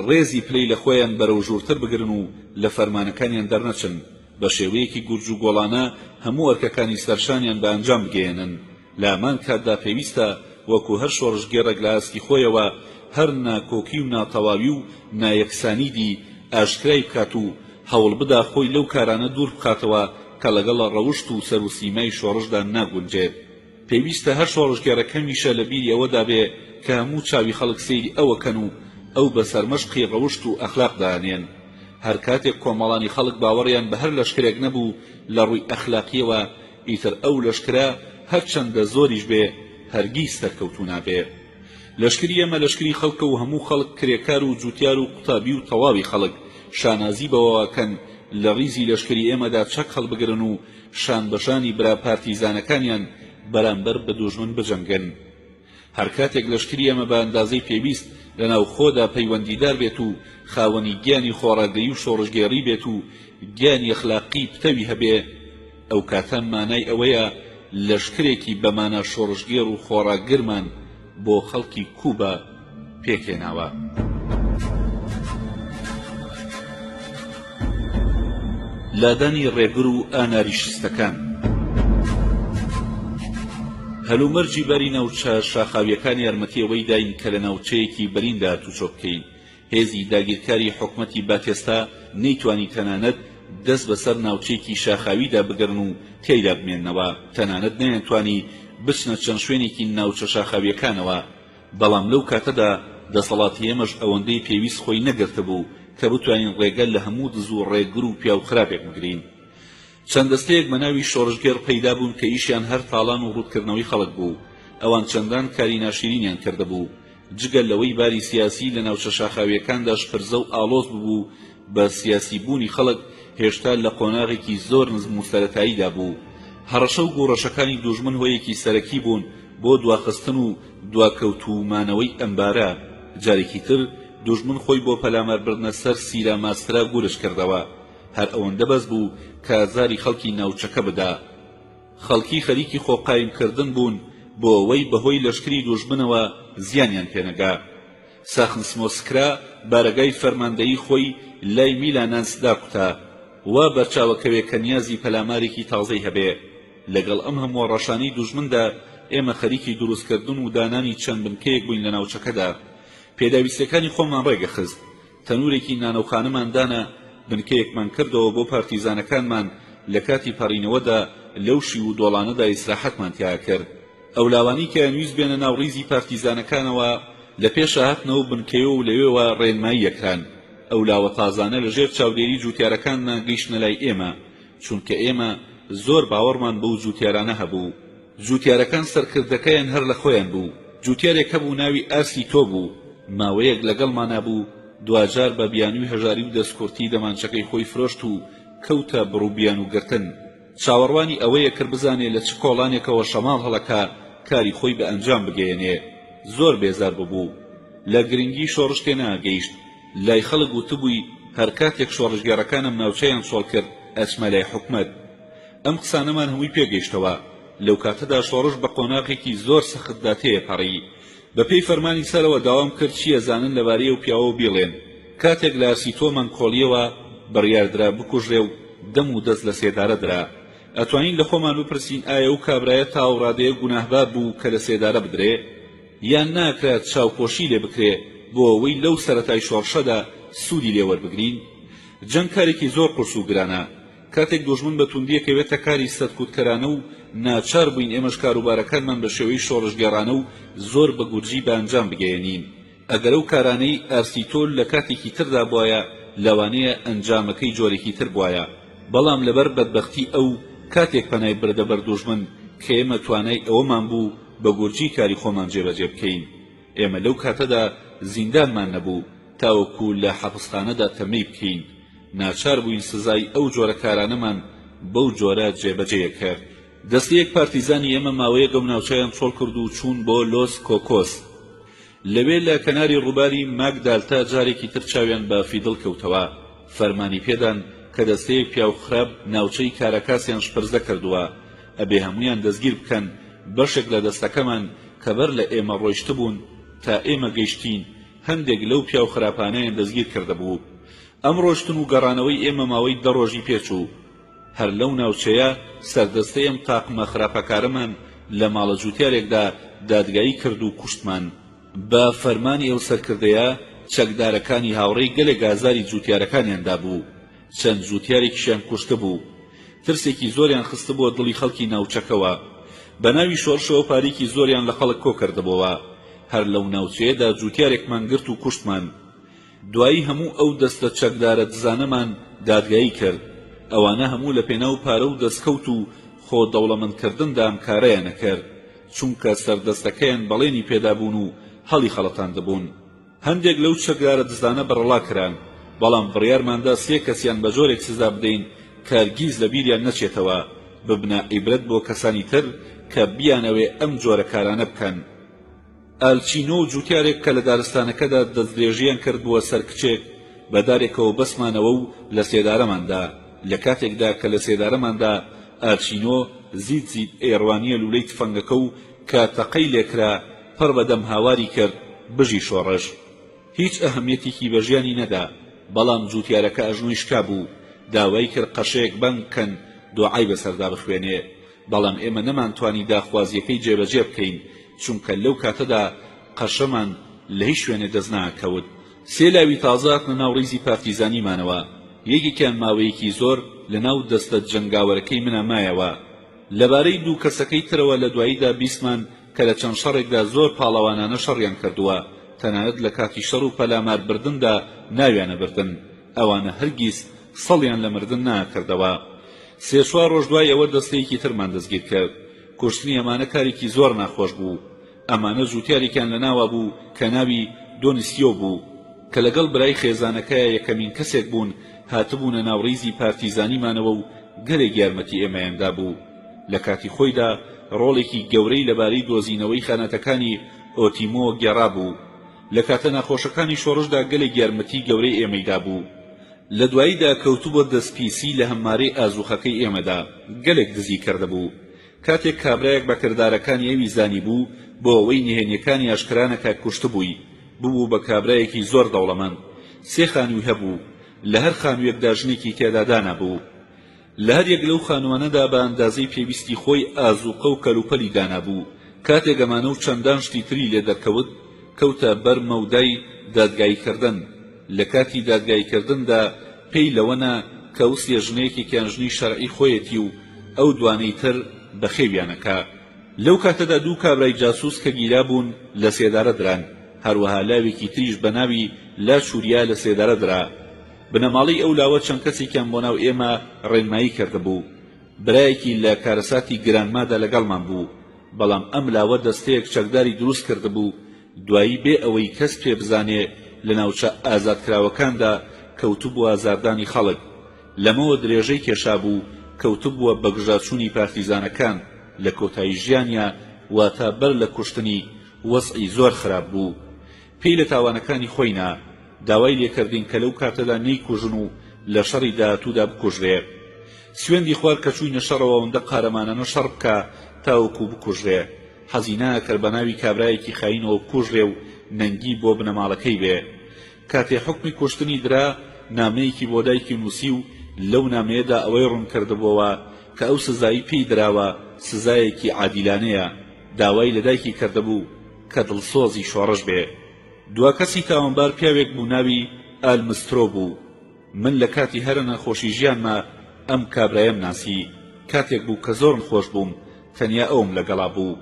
ڕێزی پلەی لە خۆیان بەرەو ژوورتر بگرن و لە فەرمانەکانیان دەرنەچن، بە شێوەیەکی گورج و گۆڵانە هەموو ئەرکەکانی سەرشانیان بە ئەنجام بگەێنن. لە هەمان کاتدا پێویستە وەکو هەر شۆڕژگێڕێک لە ئاستی خۆیەوە هەر ناکۆکی و ناتەواوی و نایەکسانیدی ئاشکرای بکات و هەوڵ بدا خۆی لەو کارانە دوور بخاتەوە کە لەگەڵ ڕەوشت و سەر و سیمای شۆڕشدا ناگونجێت. پێویستە هەر شۆڕژگێڕەکەمیشە لە بیری ئەوەدا بێ کە هەموو چاوی خەڵک سەیری ئەوەکەن و ئەو بەسەر مەشقی ڕەوشت و ئەخلاق دانێن. هەر کاتێک کۆمەڵانی خەڵک باوەڕیان بە هەر لەشکرێک نەبوو لە ڕووی ئەخلاقیەوە، ئیتر ئەو لەشکرە هەرچەندە زۆریش بێ هەرگیز سەرکەوتوو نابێ. لەشکری ئێمە لەشکری خەڵکە و هەموو خەڵک کرێکار و جوتیار و قوتابی و تەواوی خەڵک شانازی بەوەکەن لە ڕیزی لەشکری ئێمەدا چەک هەڵبگرن و شان بەشانی برا پارتیزانەکانیان بەرامبەر بە دوژمن بجەنگن. هەر کاتێک لەشکری ئەمە بە ئەندازەی پێویست لەناو خۆدا پەیوەندیدار بێت و خاوەنی گیانی خۆڕاگەیی و شۆڕژگێڕی بێت و گیانی ئەخلاقی پتەوی هەبێ ئەو کاتە مانای ئەوەیە لەشکرێکی بەمانە شۆڕژگێڕ و خۆڕاگرمان بۆ خەڵکی کوبا پێکهێناوە. لادانی ڕێگر و ئاناریشستەکان هەلومەرجی بەری ناوچە شاخاویەکانی یارمەتیەوەی داین کە لە ناوچەیەکی بەریندا تووشۆ بکەین. هێزی داگیرکاری حکومەتی باتێستا نەیتوانی تەنانەت دەست بەسەر ناوچەیەکی شاخاویدا بگرن و تێیدا بمێننەوە، تەنانەت نەیانتوانی بچنە چەند شوێنێکی ناوچە شاخاویەکانەوە. بەڵام لەو کاتەدا دەسەڵاتی ئێمەش ئەوەندەی پێویست خۆی نەگرتە بوو کە بتوانین ڕێگەل لە هەموو دز و ڕێگر و پیا و خراپێک بگرین. چەند دەستەیەک بە ناوی شۆڕژگێڕ پەیدا بوون کە ئیشیان هەر تاڵان و ڕوودکردنەوەی خەڵک بوو. ئەوان چەندان کاری ناشرینیان کردهبوو، جگەل لەوەی باری سیاسی لە ناوچە شاخاویەکاندا شپرزە و ئاڵۆز بوو بە سیاسی بوونی خەڵک هێشتا لە قۆناغێکی زۆر نزم و سەرەتاییدا بوو. هەڕەشە و گۆڕەشەکانی دوژمن هۆیەکی سەرەکی بوون بۆ دواخستن و دواکەوتومانەوەی ئەمبارە. جارێکی تر دوژمن خۆی بۆ پەلاماربردنە سەر سیرا ماسترا گورش کردەوە، هەر ئەوەندە بەس بوو کە ئازاری خەڵکی ناوچەکە بدا. خەڵکی خەریکی خۆقایمکردن بوون بۆ ئەوەی بەهۆی لەشکری دوژمنەوە زیانیان پێنەگا. ساخنسمۆسکرا بارەگای فەرماندەیی خۆی لای میلانانسدا قوتا وا بەرچاوەکەوێ کە نیازی پەلامارێکی تازەی هەبێ. لەگەڵ ئەم هەموو ڕەشانەی دوژمندا ئێمە خەریکی دروستکردن و دانانی چەند بنکەیەک بووین لە ناوچەکەدا. پێداویستەکانی خۆمان ڕێگەخست، تەنورێکی نانەوخانەمان دانا، بنکەیەکمان کردەوە بۆ پارتیزانەکانمان لە کاتی پەڕینەوەدا لەو شی و دۆڵانەدا ئیسراحەتمان تیا کرد. ئەو لاوانی کە ئەنویست بێنە ناو ڕیزی پارتیزانەکانەوە لە پێشە هاتنەوە بنکەیە و لەوێوە ڕێنمایی یەکران. ئەو لاوە تازانە لەژێر چاودێری جوتیارەکانمان گەیشتنە لای ئێمە، چونکە ئێمە زۆر باوەڕمان بەو جوتیارانە هەبوو. جوتیارەکان سەرکردەکەیان هەر لە خۆیان بوو. جوتیارێک هەبوو ناوی ئارسی تۆ بوو، ماوەیەک لەگەڵمانە بوو، دوجار بە بیانووی هەژاری و دەستکورتی دەمانچەکەی خۆی فرۆشت و کەوتە بڕووبیان و گرتن. چاوەڕوانی ئەوەیە کرد بزانێ لە چ کۆڵانێکەوە شەماڵ هەڵەکا کاری خۆی بە ئەنجام بگەێنێ. زۆر بێزار ببوو، لە گرنگی شۆڕش تێناگەیشت. لای خەڵک وتبووی هەر کاتێک شۆڕژگێڕەکانم ناوچەیان چۆڵ کرد ئەچمە لای حکومەت. ئەم قسانەمان هەمووی پێگەیشتەوە. لەو کاتەدا شۆڕش بە قۆناغێکی زۆر سەختدا تێپەڕی. بەپێی فەرمانی سەرەوە داوام کرد چیە زانن لەبارەی ئەو پیاوە بیڵێن. کاتێک لە ئارسیتۆمان کۆڵیەوە بڕیاردرا بکوژرێ و دەم و دەست لە سێدارە درا. ئەتوانین لە خۆمان بپرسین ئایا ئەو کابرایە تاوڕادەیە گوناهبار بوو کە لە سێدارە بدرێ، یان ناکرێت چاوپۆشی لێ بکرێ بۆ ئەوەی لەو سەرەتای شۆڕشەدا سوودی لێوەربگرین. جەنگ کارێکی زۆر قورس و گرانە. کاتێک دوژمن بە توندیەکەوێتە کاری سەرکوتکەرانە و ناچار بووین ئێمەش کاروبارەکانمان بە شێوەی شۆڕژگێڕانە و زۆر بە گورجی بە ئەنجام بگەێنین. ئەگەر ئەو کارانەی ئارسیتۆل لە کاتێکی تردا بوایە لەوانەیە ئەنجامەکەی جۆرێکی تر بوایە. بەڵام لەبەر بەدبەختی ئەو کاتێک پەنای بردە بەر دوژمن کە ئێمە توانای ئەوەمان بوو بە گورجی کاری خۆمان جێبەجێ بکەین. ئێمە لەو کاتەدا زیندانمان نەبوو تاوەکو لە حەبسخانەدا تەمەی بکەین. ناچار بووین سزای ئەو جۆرە کارانەمان بەو جۆرە جێبەجێ کرد. دەستەیەک پارتیزانی ئێمە ماوەیە گەم ناوچەیان چۆڵ کرد و چوون بۆ لۆس کۆکۆس. لەوێ لە کەناری ڕووباری ماگدالتا جارێکی تر چاویان بە فیدڵ کەوتەوە. فەرمانی پێدان کە دەستەیەک پیاو خراپ ناوچەی کارەکاسیان شپرزە کردووە، ئەبێ هەمویان دەستگیر بکەن. بەشێک لە دەستەکەمان کە بەر لە ئێمە ڕۆیشت بوون تا ئێمە گەیشتین هەندێک لەو پیاو خراپانەیان دەستگیر کردەبوو. ئەم ڕۆشتن و گەڕانەوەی ئێمە ماوەی 10 ڕۆژی پێچوو. هەر لەو ناوچەیە سەردەستەی ئەم تاقمە خراپەکارەمان لە ماڵە جوتیارێکدا دادگایی کرد و کوشتمان. بە فەرمانی ئەو سەرکردەیە چەکدارەکانی هاوڕێی گەلێک ئازاری جوتیارەکانیاندا بوو. چەند جوتیارێکیشیان کوشتە بوو. ترسێکی زۆریان خستە بۆ دڵی خەڵکی ناوچەکەوە. بە ناوی شۆڕشەوە پارێکی زۆریان لە خەڵک کۆ کردبەوە. هەر لەو ناوچەیەدا جوتیارێکمان گرت و کوشتمان. دوایی هەموو ئەو دەستە چەکدارە دزانەمان دادگایی کرد. ئەوانە هەموو لە پێناو پارە و دەستکەوت و خۆ دەوڵەمەندکردندا ئەم کارەیان نەکرد، چونکە سەردەستەکەیان بەڵێنی پێدابوون و هەڵی خەڵەتان دەبوون. هەندێک لەو چەکدارە دزانە بەڕەڵا کران، بەڵام بڕیارماندا 3 کەسیان بە جۆرێک سزا بدەین کە هەرگیز لە بیریان نەچێتەوە، ببنە عیبرەت بۆ کەسانی تر کە بیانەوێ ئەم جۆرە کارانە بکەن. ئالچینۆ جوتیارێک کە لە دارستانەکەدا دەستدرێژیان کردبووە سەر کچێک بەدارێکەوە بەسمانەوە و لە سێدارەماندا لە کاتێکدا کە لە سێدارەماندا ئالچینۆ زیت ئێڕوانیە لولەی تفەنگەکە و کاتەقەی لێکرا پڕ بەدەم هاواری کرد بژی شۆڕش هیچ ئەهەمیەتێکی بە ژیانی نەدا بەڵام جوتیارەکە ئەژنۆی شکا بوو داوای کرد قەشەیەک بەنگ بکەن دوعای بەسەردا بخوێنێ بەڵام ئێمە نەمانتوانی داخوازیەکەی جێبەجێ بکەین چونکە لەو کاتەدا قەشەمان لە هیچ شوێنێ دەست ناکەوت سێ لاوی تازات لە ناو ڕیزی پارتیزانیمانەوە یەکێکیان ماوەیەکی زۆر لە ناو دەستە جەنگاوەرەکەی منە مایەوە لەبارەی دوو کەسەکەی ترەوە لە دواییدا بیستمان کە لە چەند شەڕێکدا زۆر پاڵەوانانە شەڕیان کردووە تەنانەت لە کاتی شەڕ و پەلاماربردندا ناویانە بردن ئەوانە هەرگیز سەڵیان لە مردن ناکردەوە سێ چوار ڕۆژ دوای ئەوە دەستەیەکی ترمان دەستگیر کرد کوشتنی ئەمانە کارێکی زۆر ناخۆش بوو ئەمانە جوتیارێکیان لە ناوە بوو کە ناوی دۆنیسیۆ بوو کە لەگەڵ برای خێزانەکەیە یەکەمین کەسێک بوون هاتبوونە ناوڕیزی پارتیزانیمانەوە و گەلێک یارمەتی ئێمەیاندا بوو لە کاتی خۆیدا ڕۆڵێکی گەورەی لەبارەی دۆزینەوەی خانەتەکانی ئۆتیمۆ گێڕا بوو لە کاتە ناخۆشەکانی شۆڕشدا گەلێک یارمەتی گەورەی ئێمەیدا بوو لە دواییدا کەوتوبە دەستپیسی لە هەممارەی ئازوخەکەی ئێمەدا گەلێک دزی کردهبوو کاتێک کابرایەک بە کردارەکانی ئەوی زانی بوو بۆ ئەوەی نهێنیەکانی ئاشکرانەکە کوشتبووی بوو بە کابرایەکی زۆر دەوڵەمەند سێ خانووی هەبوو لە هەر خانوویەکدا ژنێکی تێدا دانابوو لە هەر یەک لەو خانووانەدا بە ئەندازەی پێویستی خۆی ئازوقە و کەلوپەلی دانابوو کاتێک ئەمانە و چەندان شتی تری لێ دەرکەوت کەوتە بەر مەودای دادگاییکردن لە کاتی دادگاییکردندا پێی لەوەنا کە وسیە ژنەیەکێکیان ژنی شەرعی خۆیەتی و ئەو دوانەی تر بەخێویانەکە لەو کاتەدا دوو کابرای جاسووس کە گیرا بوون لە سێدارە دران هەروەها لاوێکی تریش بە ناوی لا شوریا لە سێدارە درا بنەماڵی ئەو لاوە چەند کەسێکیان بۆ ناو ئێمە ڕێنمایی کردبوو برایەکی لە کارەساتی گرانمادا لەگەڵمان بوو بەڵام ئەم لاوە دەستەیەک چەکداری دروست کردبوو دوایی بێ ئەوەی کەس پێ بزانێ لە ناوچە ئازادکراوەکاندا کەوتوبووە ئازاردانی خەڵک لەمەوە درێژەی کێشا بوو کەوتوبووە بەگژاچوونی پارتیزانەکان لە کۆتایی ژیانیا واتە بەر لە کوشتنی وەزعی زۆر خراپ بوو پێی لە تاوانەکانی خۆینا داوای لێکردین کە لەو کاتەدا نەیکوژن و لە شەڕی داهاتوودا بکوژرێ سوێندی خوار کە چووینە شەڕەوە ئەوەندە قارەمانانە شەڕ بکە تاوەکو بکوژرێ حەزی ناکرد بە ناوی کابرایەکی خاینەوە بکوژرێ و نەنگی بۆ بنەماڵەکەی بێ کاتێ حکمی کوشتنی درا نامەیەکی بۆ دایکی نووسی و لەو نامەیەدا ئەوەی ڕوون کردبووەوە کە ئەو سزایی پێی دراوە سزایەکی عادیلانەیە داوای لە دایکی کردبوو کە دڵسۆزی شۆڕش بێ دوا کەسی تاوانبار پیاوێک بوو ناوی ئالمسترۆ بوو من لە کاتی هەرە نەخۆشی ژیانما ئەم کابرایم ناسی کاتێک بوو کە زۆرم خۆش بووم تەنیا ئەوم لەگەڵا بوو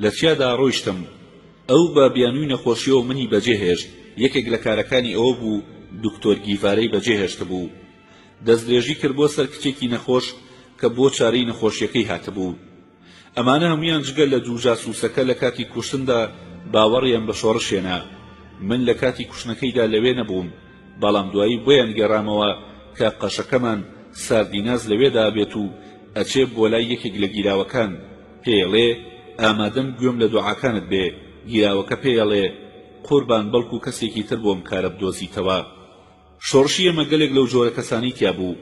لە چیادا ڕۆیشتم ئەو بە بیانووی نەخۆشیەوە منی بەجێهێشت یەکێک لە کارەکانی ئەوە بوو دکتۆر گیڤارەی بەجێهێشت بوو دەستدرێژی کرد بۆ سەر کچێکی نەخۆش کە بۆ چارەی نەخۆشیەکەی هاتبوو ئەمانە هەمویان جگەل لە دوو جاسووسەکە لە کاتی کوشتندا باوەڕیان بە شۆڕشێنا من لە کاتی کوشتنەکەیدا لەوێ نەبووم بەڵام دوایی بۆیان گێڕامەوە کە قەشەکەمان ساردیناز لەوێدا بێت و ئەچێ بۆ لای یەکێک لە گیراوەکان پێڵێ ئامادەم گوێم لە دوعاکانت بێ گیراوەکە پێڵێ قوربان بەڵکو کەسێکی تر بۆم کارە بدۆزیتەوە شۆڕشی ئەمە گەلێک لەو جۆرە کەسانی تیا بوو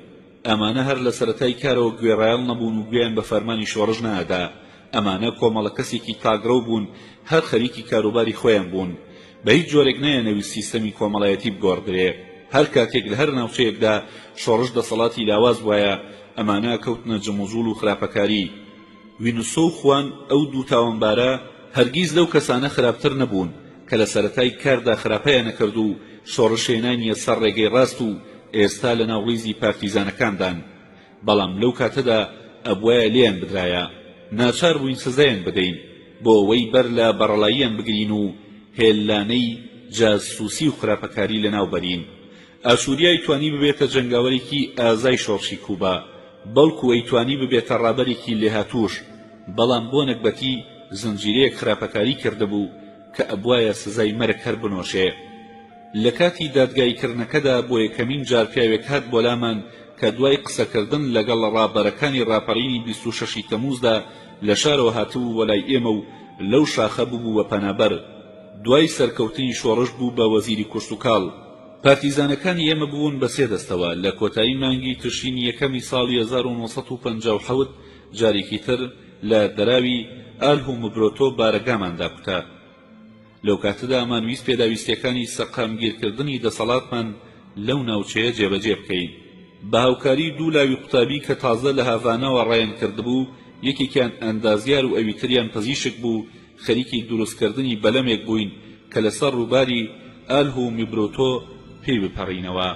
ئەمانە هەر لە سەرەتای کارەوە گوێڕایەڵ نەبوون و گوێیان بە فەرمانی شۆڕش نەدا ئەمانە کۆمەڵە کەسێکی تاگرە بوون هەر خەریکی کاروباری خۆیان بوون بە هیچ جۆرێک نەیەنەویست سیستەمی کۆمەڵایەتی بگۆڕدرێ هەر کاتێک لە هەر ناوچەیەکدا شۆڕش دەسەڵاتی لاواز وایە ئەمانە کەوتنە جەموزوڵ و خراپەکاری وینوسۆ و خوان ئەو دوو تاوانبارە هەرگیز لەو کەسانە خراپتر نەبوون کە لە سەرەتای کاردا خراپەیان نەکرد و شۆڕشێنانیە سەر ڕێگەی ڕاست و ئێستا لە ناوڕیزی پارتیزانەکاندان بەڵام لەو کاتەدا ئەبوایە لێیان بدرایە ناچار بووین سزایان بدەین بۆ ئەوەی بەر لە بەڕەڵاییان بگرین و هێلانەی جاسووسی و خراپەکاری لەناوبەرین ئاشوریا ئەیتوانی ببێتە جەنگاوەرێکی ئازای شۆڕشی کوبا بەڵکو ئەیتوانی ببێتە ڕابەرێکی لێهاتووش بەڵام بۆ نەکبەتی زنجیرەیەک خراپەکاری کردبوو کە ئەبوایە سزای مەرگ هەر بنۆشێ لە کاتی دادگایکردنەکەدا بۆ یەکەمین جار پیاوێک هات بۆ لامان کە دوای قسەکردن لەگەڵ ڕابەرەکانی ڕاپەڕینی 26 تەمووزدا لە شارەوە هاتبوو وەلای ئێمە و لەو شاخە بوو بە پەنابەر دوای سەرکەوتنی شۆڕش بوو بە وەزیری کوشتوکاڵ. پارتیزانەکانی ئێمە بوون بە سێ دەستەوە. لە کۆتایی مانگی تشرینی یەکەمی ساڵی 1957 جارێکی تر لە دەراوی ئالهومبرۆتۆ بارەگامان داکوتا. لەو کاتەدا ئەمانویست پێداویستیەکانی سەقامگیرکردنی دەسەڵاتمان لەو ناوچەیە جێبەجێ بکەین. بە هاوکاری دوو لاوی قوتابی کە تازە لە هاڤاناوە ڕایان کردبوو، یەکێکیان ئەندازیار و ئەویتریان پزیشک بوو، خەریکی دروستکردنی بەلەمێک بووین کە لەسەر ڕووباری ئالهومبرۆتۆ پێی بپەڕینەوە.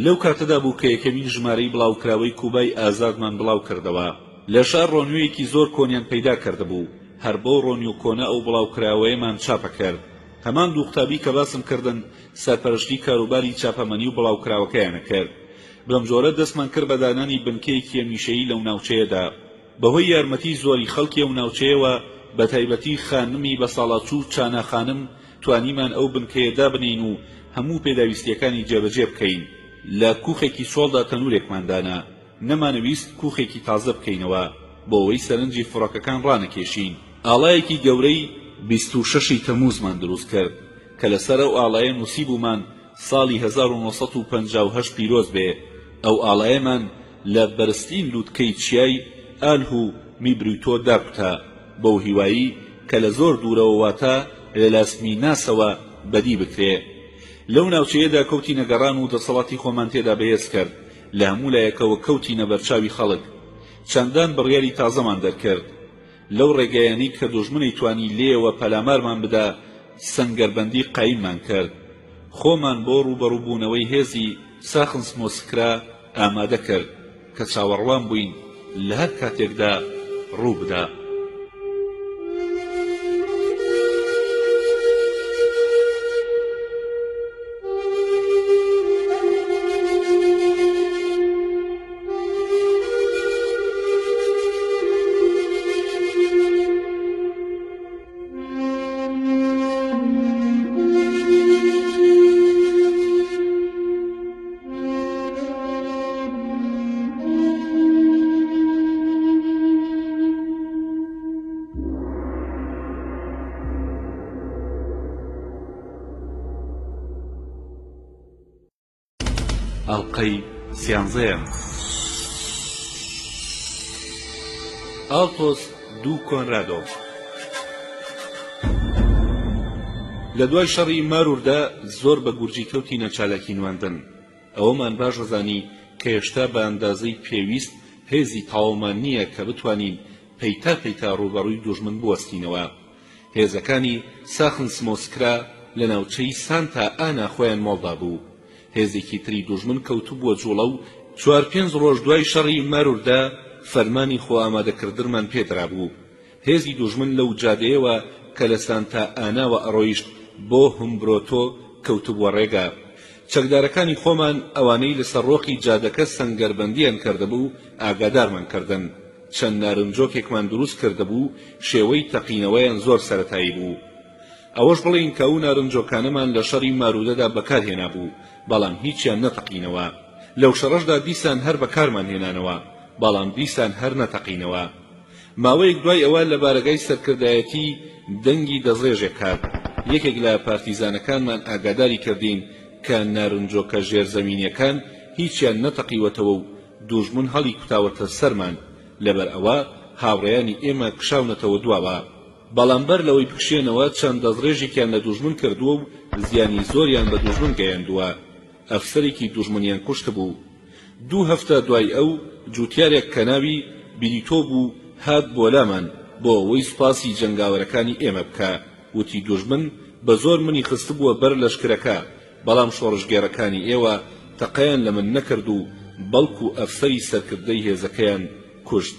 لەو کاتەدا بوو کە یەکەمین ژمارەی بڵاوکراوەی کوبای ئازادمان بڵاو کردەوە. لە شار ڕۆنوویەکی زۆر کۆنیان پەیدا کردبوو. هەر بۆ ڕۆنی و کۆنە ئەو بڵاوکراوەیەمان چاپە کرد. هەمان دوو قوتابی کە باسم کردن سەرپەرشتی کاروباری چاپەمەنی و بڵاوکراوەکەیانە کرد. بەم جۆرە دەستمان کرد بە دانانی بنکەیەکی هەمیشەیی لەو ناوچەیەدا. بەهۆی یارمەتی زۆری خەڵکی ئەو ناوچەیەوە، بە تایبەتی خانمی بە ساڵاچوو چانە خانم، توانیمان ئەو بنکەیە دابنین و هەموو پێداویستیەکانی جێبەجێ بکەین. لە کوخێکی چۆڵدا تەنورێکماندانە. نەمانەویست کوخێکی تازە بکەینەوە بۆ ئەوەی سەرنجی فڕۆکەکان ڕانەکێشین. ئاڵایەکی گەورەی 26 تەمووزمان دروست کرد کە لەسەر ئەو ئاڵایە نووسیبوومان ساڵی 1958 پیرۆز بێ. ئەو ئاڵایەمان لە بەرزترین لووتکەی چیای ئالهومبرۆتۆ داکوتا، بەو هیوایی کە لە زۆر دوورەوە واتە لە لاسمیناسەوە بەدی بکرێ. لەو ناوچەیەدا کەوتی نەگەڕان و دەسەڵاتی خۆمان تێدا بەهێز کرد. لە هەموو لایەکەوە کەوتی نەبەرچاوی خەڵک. چەندان بڕیاری تازەمان دەرکرد. لەو ڕێگەیانی کە دوژمنی توانی لێەوە پەلامارمان بدا، سەنگەربەندی قایممان کرد. خۆمان بۆ ڕوبەڕووبوونەوەی هێزی ساخنس مۆسکرا ئامادە کرد کە چاوەڕوان بووین لە هەر کاتێکدا ڕوو بدا. ئەڵقەی سیانزەیەم. ئالتۆس دو کۆنرادۆ. لە دوای شەڕی ماروردا زۆر بە گورجی کەوتی نەچالاکی نواندن. ئەوەمان باش ڕزانی کە هێشتا بە ئەندازەی پێویست هێزی تاوەمان نییە کە بتوانین پەیتا پەیتا ڕوبەڕووی دوژمن بوەستینەوە. هێزەکانی ساخنس مۆسکرا لە ناوچەی سانتا ئانا خۆیان مۆڵدا بوو. هێزێکی تری دوژمن کەوتو بووە جوڵە و 4-5 ڕۆژ دوای شەڕی ماروردا فەرمانی خۆ ئامادەکردنمان پێدرا بوو. هێزی دوژمن لەو جادەیەوە کە لە سانتا ئاناوە ئەڕۆیشت بۆ هومبرۆتۆ کەوتو بووە ڕێگا. چەکدارەکانی خۆمان ئەوانەی لەسەر ڕۆقی جادەکە سەنگەربەندیان کردهبوو ئاگادارمان کردن. چەند نارنجۆکێکمان دروست کردهبوو، شێوەی تەقینەوەیان زۆر سەرەتایی بوو. ئەوەش بڵین کە ئەو نارنجۆکانەمان لە شەڕی مارودەدا بەکارهێنا بوو، بەڵام هیچیان نەتەقینەوە. لەو شەڕەشدا دیسان هەر بەکارمان هێنانەوە، بەڵام دیسان هەر نەتەقینەوە. ماوەیەک دوای ئەوە لە بارگای سەرکردایەتی دەنگی دەزڕێژێک هات. یەکێک لە پارتیزانەکانمان ئاگاداری کردین کە نارنجۆکە ژێرزەمینیەکان هیچیان نەتەقیوەتەوە و دوژمن هەڵی کوتاوەتە سەرمان. لەبەر ئەوە هاوڕێیانی ئێمە کشاونەتەوە دواوە. بەڵام بەر لەوەی بکشێنەوە چەند دەزڕێژێکیان لە دوژمن کردووە و زیانی زۆریان بە دوژمن گەیاندووە. ئەفسەرێکی دوژمنیان کوشت بوو. 2 هەفتە دوای ئەو جوتیارێک کە ناوی بریتۆ بوو هات بۆ لامان بۆ ئەوەی سوپاسی جەنگاوەرەکانی ئێمە بکە. وتی دوژمن بە زۆر منی خستبووە بەر لەشکرەکە، بەڵام شۆڕژگێڕەکانی ئێوە تەقەیان لە من نەکرد و بەڵکو ئەفسەری سەرکردەی هێزەکەیان کوشت.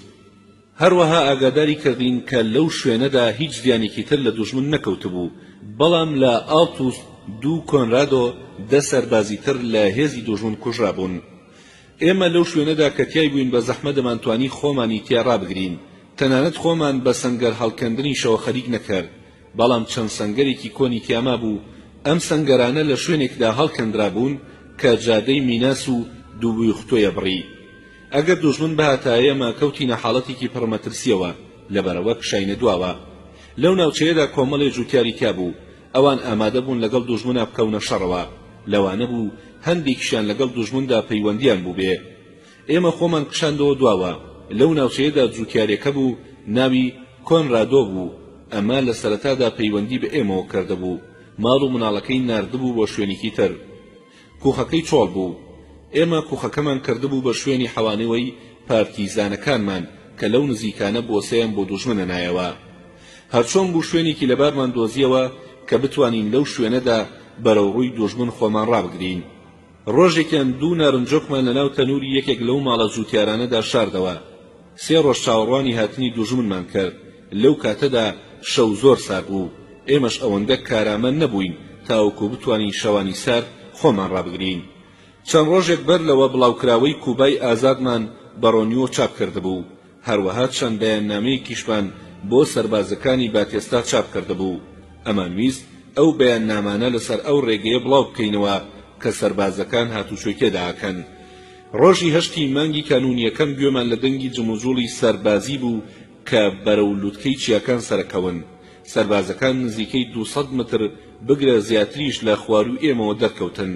هەروەها ئاگاداری کردین کە لەو شوێنەدا هیچ زیانێکی تر لە دوژمن نەکەوتبوو، بەڵام لە ئالتۆس دو کۆنرادۆ 10 سەربازی تر لە هێزی دوژمن کوژرابوون. ئێمە لەو شوێنەدا کە تیای بووین بە زەحمە دەمانتوانی خۆمانی تیا ڕابگرین. تەنانەت خۆمان بە سەنگەر هەڵکەندنیشەوە خەریک نەکرد، بەڵام چەند سەنگەرێکی کۆنی تیاما بوو. ئەم سەنگەرانە لە شوێنێکدا هەڵکەندرابوون کە جادەی میناس و دووبوویختۆیە بڕی. ئەگەر دوژمن بەهاتایە ئێمە کەوتینە حاڵەتێکی پڕمەترسیەوە، لەبەرەوە کشاینە دواوە. لەو ناوچەیەدا کۆمەڵێ جوتیاری تیا بوو ئەوان ئامادە بوون لەگەڵ دوژمنە بکەونە شەڕەوە لەوانە بوو هەندێکیشیان لەگەڵ دوژمندا پەیوەندیان بوو بێ ئێمە خۆمان کشاندەوە دواوە لەو ناوچەیەدا جوتیارێکە بوو ناوی کۆنرادۆ بوو ئەمە لە سەرەتادا پەیوەندی بە ئێمەوە کردهبوو ماڵ و مناڵەکەی ناردبوو بۆ شوێنێکی تر کوخەکەی چۆڵ بوو ئێمە کوخەکەمان کردبوو بە شوێنی حەوانەوەی پارتیزانەکانمان کە لەو نزیکانە بۆسەیان بۆ دوژمنە نایەوە هەرچۆن بوو شوێنێکی لەبارمان دۆزیەوە کە بتوانین لەو شوێنەدا بەرەو ڕووی دوژمن خۆمان ڕابگرین ڕۆژێکیان دوو نارنجۆکمان لەناو تەنووری یەکێک لەو ماڵە جوتیارانەدا شاردەوە 3 ڕۆژ چاوەڕوانی هاتنی دوژمنمان کرد لەو کاتەدا شەو زۆر سارد بوو ئێمەش ئەوەندە کارامەند نەبووین تاوەکو بتوانین شەوانی سارد خۆمان ڕابگرین چەند ڕۆژێک بەر لەوە بڵاوکراوەی کوبای ئازادمان بەڕۆنیۆ چاپ کردبوو هەروەها چەند بەیاننامەیەکیشمان بۆ سەربازەکانی باتێستا چاپ کردبوو ئەمان ویست ئەو بەیاننامانە لەسەر ئەو ڕێگەیە بڵاو بکەینەوە کە سەربازەکان هاتوچۆی تێداکەن ڕۆژی 8 مانگی کانونیەکەم گوێمان لە دەنگی جموجوڵی سەربازی بوو کە بەرەو لووتکەی چیاکان سەرەکەون سەربازەکان نزیکەی 200 متر بگرە زیاتریش لە خوارو ئێمەوە دەرکەوتن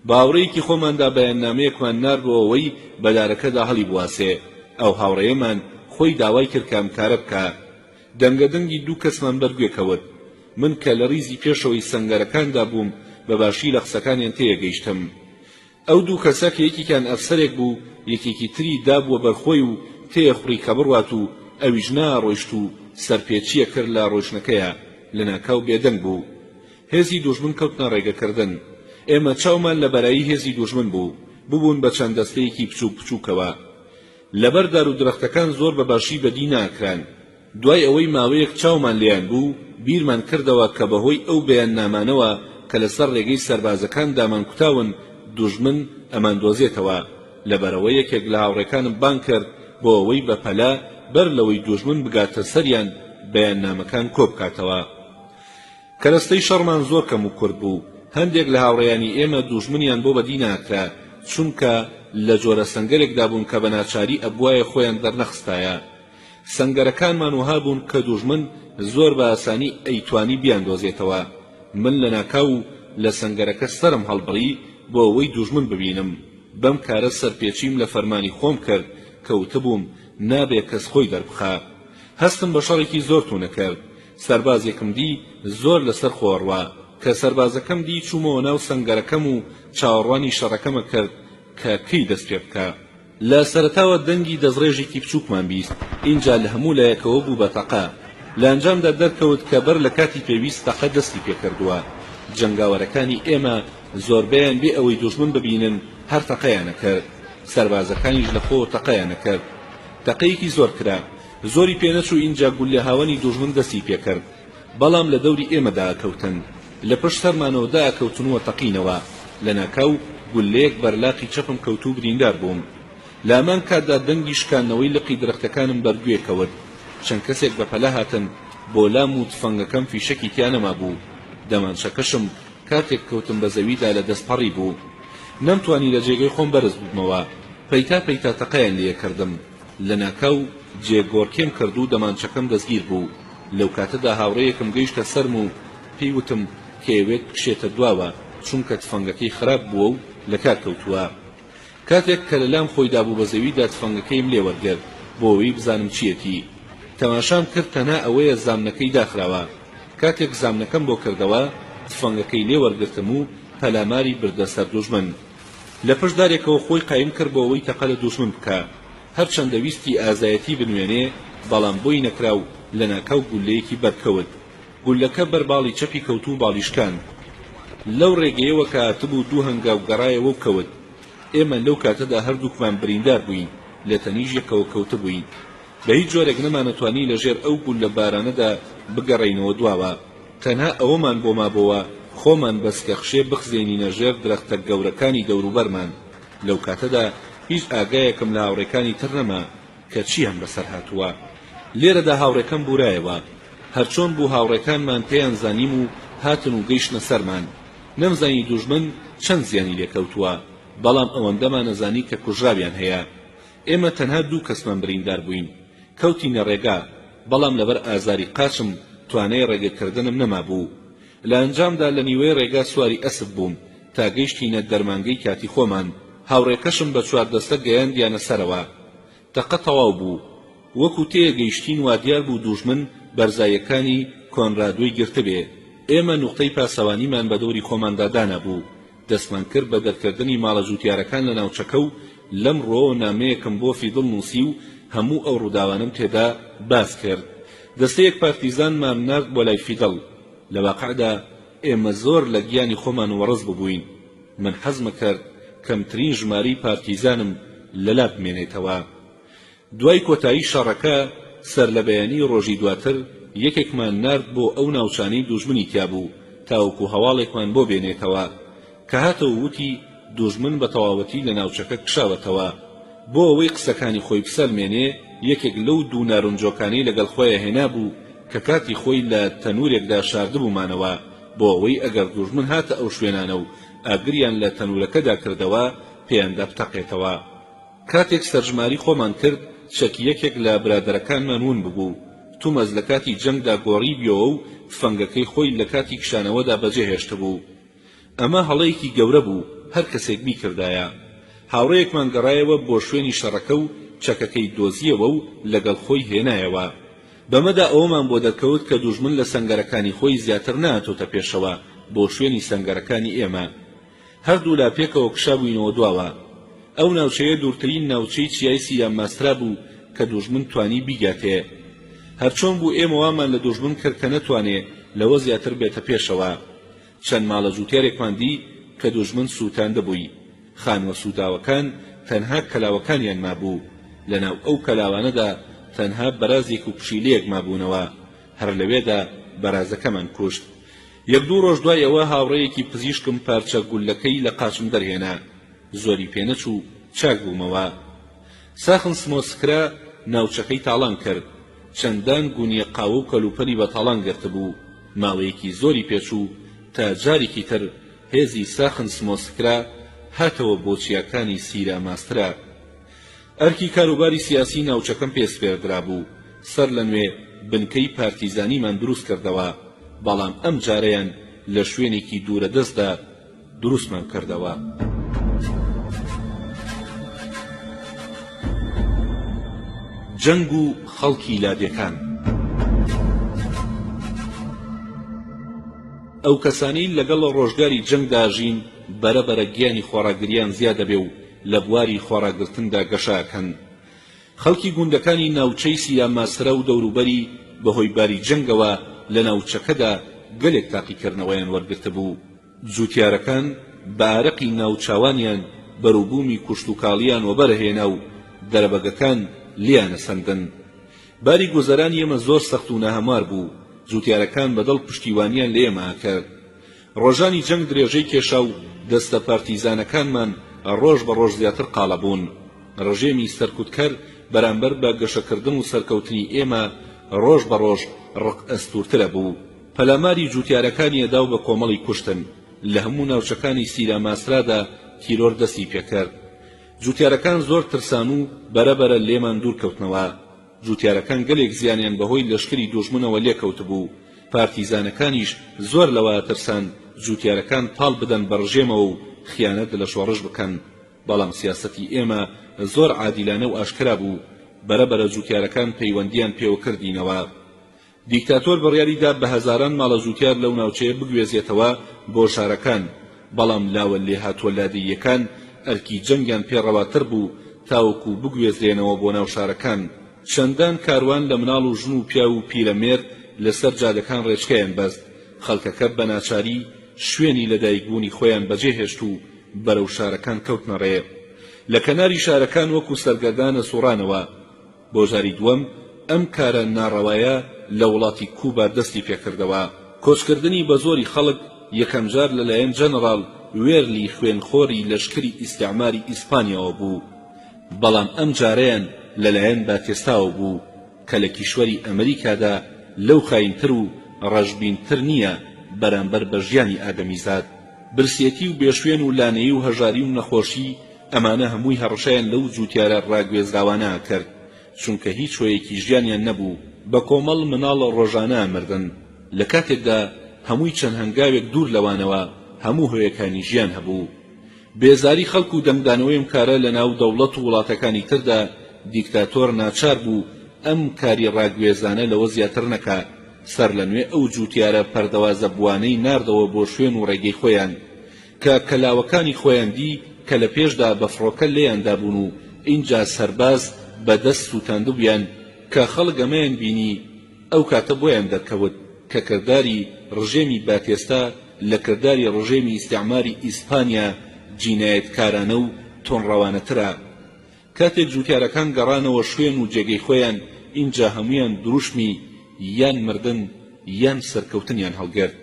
باوڕەیەکی خۆماندا بەیاننامەیەکمان ناردبەوەی بەدارەکەدا هەڵی بواسێ ئەو هاوڕێیەمان خۆی داوای کرد کامکارە بکە دەنگەدەنگی دوو کەسمان بەرگوێکەوت من کە لە ڕیزی پێشەوەی سەنگەرەکاندا بووم بەباشی لە قسەکانیان تێگەیشتم ئەو دوو کەسە کە یەکێکیان ئەفسەرێک بوو یەکێکی تری دابووە بەرخۆی و تێخوڕی کە بڕوات و ئەویش ناڕۆیشت و سەرپێچیە کرد لە ڕۆژنەکەیە لەناکاو بێدەنگ بوو هێزی دوژمن کەوتنە ڕێگەکردن ئێمە چاومان لە بەرایی هێزی دوژمن بوو ببوون بە چەند دەستەیەکی بچووک بچووکەوە لەبەر دار و درەختەکان زۆر بەباشی بەدی ناکران دوای ئەوەی ماوەیەک چاومان لێیان بوو بیرمان کردەوە کە بەهۆی ئەو بەیاننامانەوە کە لەسەر ڕێگەی سەربازەکان دامان کوتاون دوژمن ئەمان دۆزێتەوە لەبەرەوە یەکێک لە هاوڕێکانم بان کرد بۆ ئەوەی بەپەلا بەر لەوەی دوژمن بگاتە سەریان بەیاننامەکان کۆبکاتەوە کەرەستەی شەڕمان زۆر کەم و کورد بوو هەندێک لە هاوڕێیانی ئێمە دوژمنیان بۆ بەدی ناکرا چونکە لە جۆرە سەنگەرێکدا بوون کە بە ناچاری ئەبوایە خۆیان دەرنەخستایە سەنگەرەکانمان وها بوون کە دوژمن زۆر بە ئاسانی ئەیتوانی بیاندۆزێتەوە من لە ناکاو لە سەنگەرەکە سەرم هەڵبڕی بۆ ئەوەی دوژمن ببینم بەم کارە سەرپێچیم لە فەرمانی خۆم کرد کەوتبووم نابێ کەس خۆی دەربخا هەستم بە شەڕێکی زۆر توونە کرد سەربازێکم دی زۆر لەسەر خۆڕوا کە سەربازەکەم دی چوومەوە ناو سەنگەرەکەم و چاوەڕوانی شەڕەکەمە کرد کە کەی دەست پێ بکە لە سەرەتاوە دەنگی دەزڕێژێکی بچووکمان بیست اینجا لە هەموو لایەکەوە بوو بە تەقە لە ئەنجامدا دەرکەوت کە بەر لە کاتی پێویست تەقە دەستی پێکردووە جەنگاوەرەکانی ئێمە زۆربەیان بێ ئەوەی دوژمن ببینن هەر تەقەیانە کرد سەربازەکانیش لە خۆ تەقەیانە کرد تەقەیەکی زۆر کرا زۆری پێنەچوو اینجا گولە هاوەنی دوژمن دەستی پێکرد بەڵام لە دەوری ئێمەدا ئەکەوتن لە پشت سەرمانەوەدا ئەکەوتنەوە تەقینەوە لە ناکاو گولەیەک بەرلاقی چەپم کەوتوو بریندار بووم لامان کاتدا دەنگی شکاندنەوەی لقی درەختەکانم بەرگوێکەوت چەند کەسێک بەپەلە هاتن بۆ لام و تفەنگەکەم فیشەکی تیانەما بوو دەمانچەکەشم کاتێک کەوتم بە زەویدا لە دەستپەڕی بوو نەمتوانی لە جێگەی خۆم بەرز بوومەوە پەیتا پەیتا تەقەیان لێ کردم لە ناکاو جێگۆڕکێم کرد و دەمانچەکەم دەستگیر بوو لەو کاتەدا هاوڕێیەکم گەیشتە سەرم و پێی وتم کەوێت بکشێتە دواوە چونکە تفەنگەکەی خراپ بووە و لە کار کەوتووە کاتێک کە لەلام خۆی دابوو بە زەویدا تفەنگەکەیم لێ وەرگرت بۆ ئەوەی بزانم چیەتی تەماشام کرد تەنها ئەوەیە زامنەکەی داخراوە کاتێک زامنەکەم بۆ کردەوە تفەنگەکەی لێ وەرگرتم و پەلاماری بردە سەر دوژمن لە پشتدارێکەوە خۆی قایم کرد بۆ ئەوەی تەقە لە دوژمن بکە هەرچەند دەویستی ئازایەتی بنوێنێ بەڵام بۆی نەکراو لە ناکاو گولەیەکی بەرکەوت گولەکە بەرباڵی چەپی کەوت و باڵیشکان لەو ڕێگەیەوە کە هاتبوو دوو هەنگاو گەڕایەوە و کەوت ئێمە لەو کاتەدا هەردووکمان بریندار بووین لە تەنیژێکەوە کەوتە بووین بە هیچ جۆرێک نەمانەتوانی لەژێر ئەو گولە بارانەدا بگەڕێینەوە دواوە تەنها ئەوەمان بۆ مابەوە خۆمان بەسکەخشێ بخزێنینە ژێر درەختە گەورەکانی دەوروبەرمان لەو کاتەدا هیچ ئاگایەکم لە هاوڕێکانی تر نەما کە چیان بەسەر هاتووە لێرەدا هاوڕێکەم بورایەوە هەرچۆن بوو هاوڕێکانمان پێیان زانیم و هاتن و گەیشتنە سەرمان نەمزانی دوژمن چەند زیانی لێکەوتووە بەڵام ئەوەندەمان نەزانی کە کوژراویان هەیە ئێمە تەنها دوو کەسمان بریندار بووین کەوتینە ڕێگا بەڵام لەبەر ئازاری قاچم توانای ڕێگەکردنم نەما بوو. لە ئەنجامدا لە نیوەی ڕێگا سواری ئەسپ بووم تا گەیشتینە دەرمانگەی کاتی خۆمان. هاوڕێکەشم بە 4 دەستە گەیاندیانە سەرەوە. تەقە تەواو بوو. وەکو تێگەیشتین وا دیار بوو دوژمن بەرزایەکانی کۆنرادۆی گرتبێ. ئێمە نوقتەی پاسەوانیمان بە دەوری خۆماندا دانا بوو. دەستمان کرد بە دەرکردنی ماڵە جووتیارەکان لە ناوچەکە و لەم ڕۆ نامەیەکم بۆ فیدڵ نووسی و هەموو ئەو ڕووداوانم تێدا باس کرد. دەستەیەک پارتیزانمان نارد بۆ لای فیدڵ. لە واقعدا ئێمە زۆر لە گیانی خۆمان وەڕز ببووین. من حەزمە کرد کەمترین ژماری پارتیزانم لەلا بمێنێتەوە. دوای کۆتایی شەڕەکە سەر لە بەیانی ڕۆژی دواتر یەکێکمان نارد بۆ ئەو ناوچانەی دوژمنی تیابوو تاوەکو هەواڵێکمان بۆ بێنێتەوە کە هاتەوە وتی دوژمن بە تەواوەتی لە ناوچەکە کشاوەتەوە. بۆ ئەوەی قسەکانی خۆی بسەلمێنێ یەکێک لەو دوو نارنجۆکانەی لەگەڵ خۆیە هێنا بوو کە کاتی خۆی لە تەنورێکدا شاردبوومانەوە بۆ ئەوەی ئەگەر دوژمن هاتە ئەو شوێنانە و ئاگریان لە تەنورەکەدا کردەوە پێیاندا بتەقێتەوە. کاتێک سەرژماری خۆمان کرد چەکیەکێک لە برادەرەکانمان ون ببوو. تومەز لە کاتی جەنگدا گۆڕی بیەوە و فەنگەکەی خۆی لە کاتی کشانەوەدا بەجێهێشت بوو. ئەمە هەڵەیەکی گەورە بوو، هەر کەسێک بیکردایە. هاوڕەیەکمان گەڕایەوە بۆ شوێنی شەڕەکە و چەکەکەی دۆزیەوە و لەگەڵ خۆی هێنایەوە. بەمەدا ئەوەمان بۆ دەرکەوت کە دوژمن لە سەنگەرەکانی خۆی زیاتر ناتۆتە پێشەوە بۆ شوێنی سەنگەرەکانی ئێمە. هەردوو لا پێکەوە کشابووینەوە دواوە. ئەو ناوچەیە دوورترین ناوچەی چیایسی یان ماسترا بوو کە دوژمن توانی بیگاتێ. هەرچۆن بوو ئێمە وامان لە دوژمن کرد کە نەتوانێ لەوە زیاتر بێتە پێشەوە. چەند ماڵە جووتیارێکمان دی کە دوژمن سووتان دەبووی. خانوە سووداوەکان تەنها کەلاوەکانیان مابوو. لەناو ئەو کەلاوانەدا تەنها بەرازێک و پشیلەیەک مابوونەوە. هەر لەوێدا بەرازەکەمان کوشت. یەک دوو ڕۆژ دوای ئەوە هاوڕەیەکی پزیشکم پارچە گولەکەی لە قاچم دەرهێنا. زۆری پێنەچوو چاک بوومەوە. ساخن سمۆسکرا ناوچەکەی تاڵان کرد. چەندان گونیە قاوە و کەلوپەری بە تاڵان گرتبوو. ماوەیەکی زۆری پێچوو تا جارێکی تر هێزی ساخن سمۆسکرا هاتەوە بۆ چیاکانی سیرا ماسترا. ئەرکی کاروباری سیاسی ناوچەکەم پێسپێردرا بوو. سەر لە نوێ بنکەی پارتیزانیمان دروست کردەوە، بەڵام ئەم جارەیان لە شوێنێکی دوورە دەستدا دروستمان کردەوە. جەنگ و خەڵکی لادێکان. ئەو کەسانی لەگەڵ ڕۆژگاری جەنگدا ژین بەرەبەرە گیانی خۆڕاگریان زیاد دەبێ و لە بواری خۆڕاگرتندا گەشاکەن. خەڵکی گوندەکانی ناوچەی سیرا ماسرە و دەوروبەری بەهۆی باری جەنگەوە لە ناوچەکەدا گەلێک تاقیکردنەوەیان وەرگرتە بوو. جووتیارەکان بە ئارەقی ناوچاوانیان بەرووبوومی کوشت و کاڵیان وەبەرهێنا و دەرەبەگەکان لیانە سەندن. باری گوزەرانی ئێمە زۆر سەخت و ناهەموار بوو. جووتیارەکان بەدڵ پشتیوانیان لە ئێمە کرد. ڕۆژانی جەنگ درێژەی کێشا و دەستە پارتیزانەکانمان ڕۆژ بە ڕۆژ زیاتر قاڵە بوون. ڕژێمی سەرکوتکەر بەرامبەر بە گەشەکردن و سەرکەوتنی ئێمە ڕۆژ بە ڕۆژ ڕق ئەستورترە بوو. پەلاماری جووتیارەکانی ئەدا و بە کۆمەڵی کوشتن. لە هەموو ناوچەکانی سیرا ماسرادا تیرۆر دەستی پێکرد. جووتیارەکان زۆر ترسان و بەرەبەرە لێمان دوورکەوتنەوە. جووتیارەکان گەلێک زیانیان بەهۆی لەشکری دوژمنەوە لێکەوت بوو. پارتیزانەکانیش زۆر لەوە ترسان جووتیارەکان پاڵ بدەن بە ڕژێمەوە و خیانەت لە شۆڕش بکەن. بەڵام سیاسەتی ئێمە زۆر عادیلانە و ئاشکرا بوو. بەرەبەرە جووتیارەکان پەیوەندیان پێوە کردینەوە. دیکتاتۆر بڕیاریدا بە هەزاران ماڵە جووتیار لەو ناوچەیە بگوێزێتەوە بۆ شارەکان، بەڵام لاوە لێ هاتووە لادیەکان ئەرکی جەنگیان پێڕەواتر بوو تاوەکو بگوێزرێنەوە بۆ ناو شارەکان. چەندان کاروان لە مناڵ و ژن و پیا و پیرەمێرد لەسەر جادەکان ڕێچکەیان بەست. خەڵکەکە بە ناچاری شوێنی لەدایکبوونی خۆیان بەجێهێشت و بەرەو شارەکان کەوتنە ڕێ. لە کەناری شارەکان وەکو سەرگەردانە سوڕانەوە. بۆ جاری دووەم ئەم کارە ناڕەوایە لە وڵاتی کوبا دەستی پێکردەوە. کۆچکردنی بە زۆری خەڵک یەکەم جار لەلایەن جەنەڕاڵ وێرلی خوێنخۆری لەشکری ئیستیعماری ئیسپانیاوە بوو. بەڵام ئەم جارەیان لەلایەن باتێستاوە بوو کە لە کیشوەری ئەمریکادا لەو خاینتر و ڕەشبینتر نییە بەرامبەر بە ژیانی ئادەمیزاد. برسێتی و بێشوێن و لانەیی و هەژاری و نەخۆشی ئەمانە هەمووی هەڕەشەیان لەو جووتیارە ڕاگوێزراوانە کرد، چونکە هیچ شوەیەکی ژیانیان نەبوو بە کۆمەڵ مناڵ ڕۆژانە مردن لە کاتێکدا هەمووی چەند هەنگاوێک دوور لەوانەوە هەموو هۆیەکانی ژیان هەبوو. بێزاری خەڵک و دەنگدانەوەی ئەم کارە لە ناو دەوڵەت و وڵاتەکانی تردا دیکتاتۆر ناچار بوو ئەم کاری ڕاگوێزانە لەوە زیاتر نەکا، سەر لە نوێ ئەو جوتیارە پەردەوازە بوانەی ناردەوە بۆ شوێن و ڕێگەی خۆیان کە کەلاوەکانی خۆیان دی کە لە پێشدا بە فڕۆکە لێیاندا بوون و ئینجا سەرباز بەدەست سووتاندبوویان کە خەڵک ئەمەیان بینی ئەو کاتە بۆیان دەرکەوت کە کردداری ڕژێمی باتێستا لە کردداری ڕژێمی ئیستیعماری ئیسپانیا جینایەتکارانە و تۆنڕەوانەترە. کاتێک جوتیارەکان گەڕانەوە شوێن و جێگەی خۆیان ئینجا هەمویان دروشمی یان مردن یان سەرکەوتنیان هەڵگرت.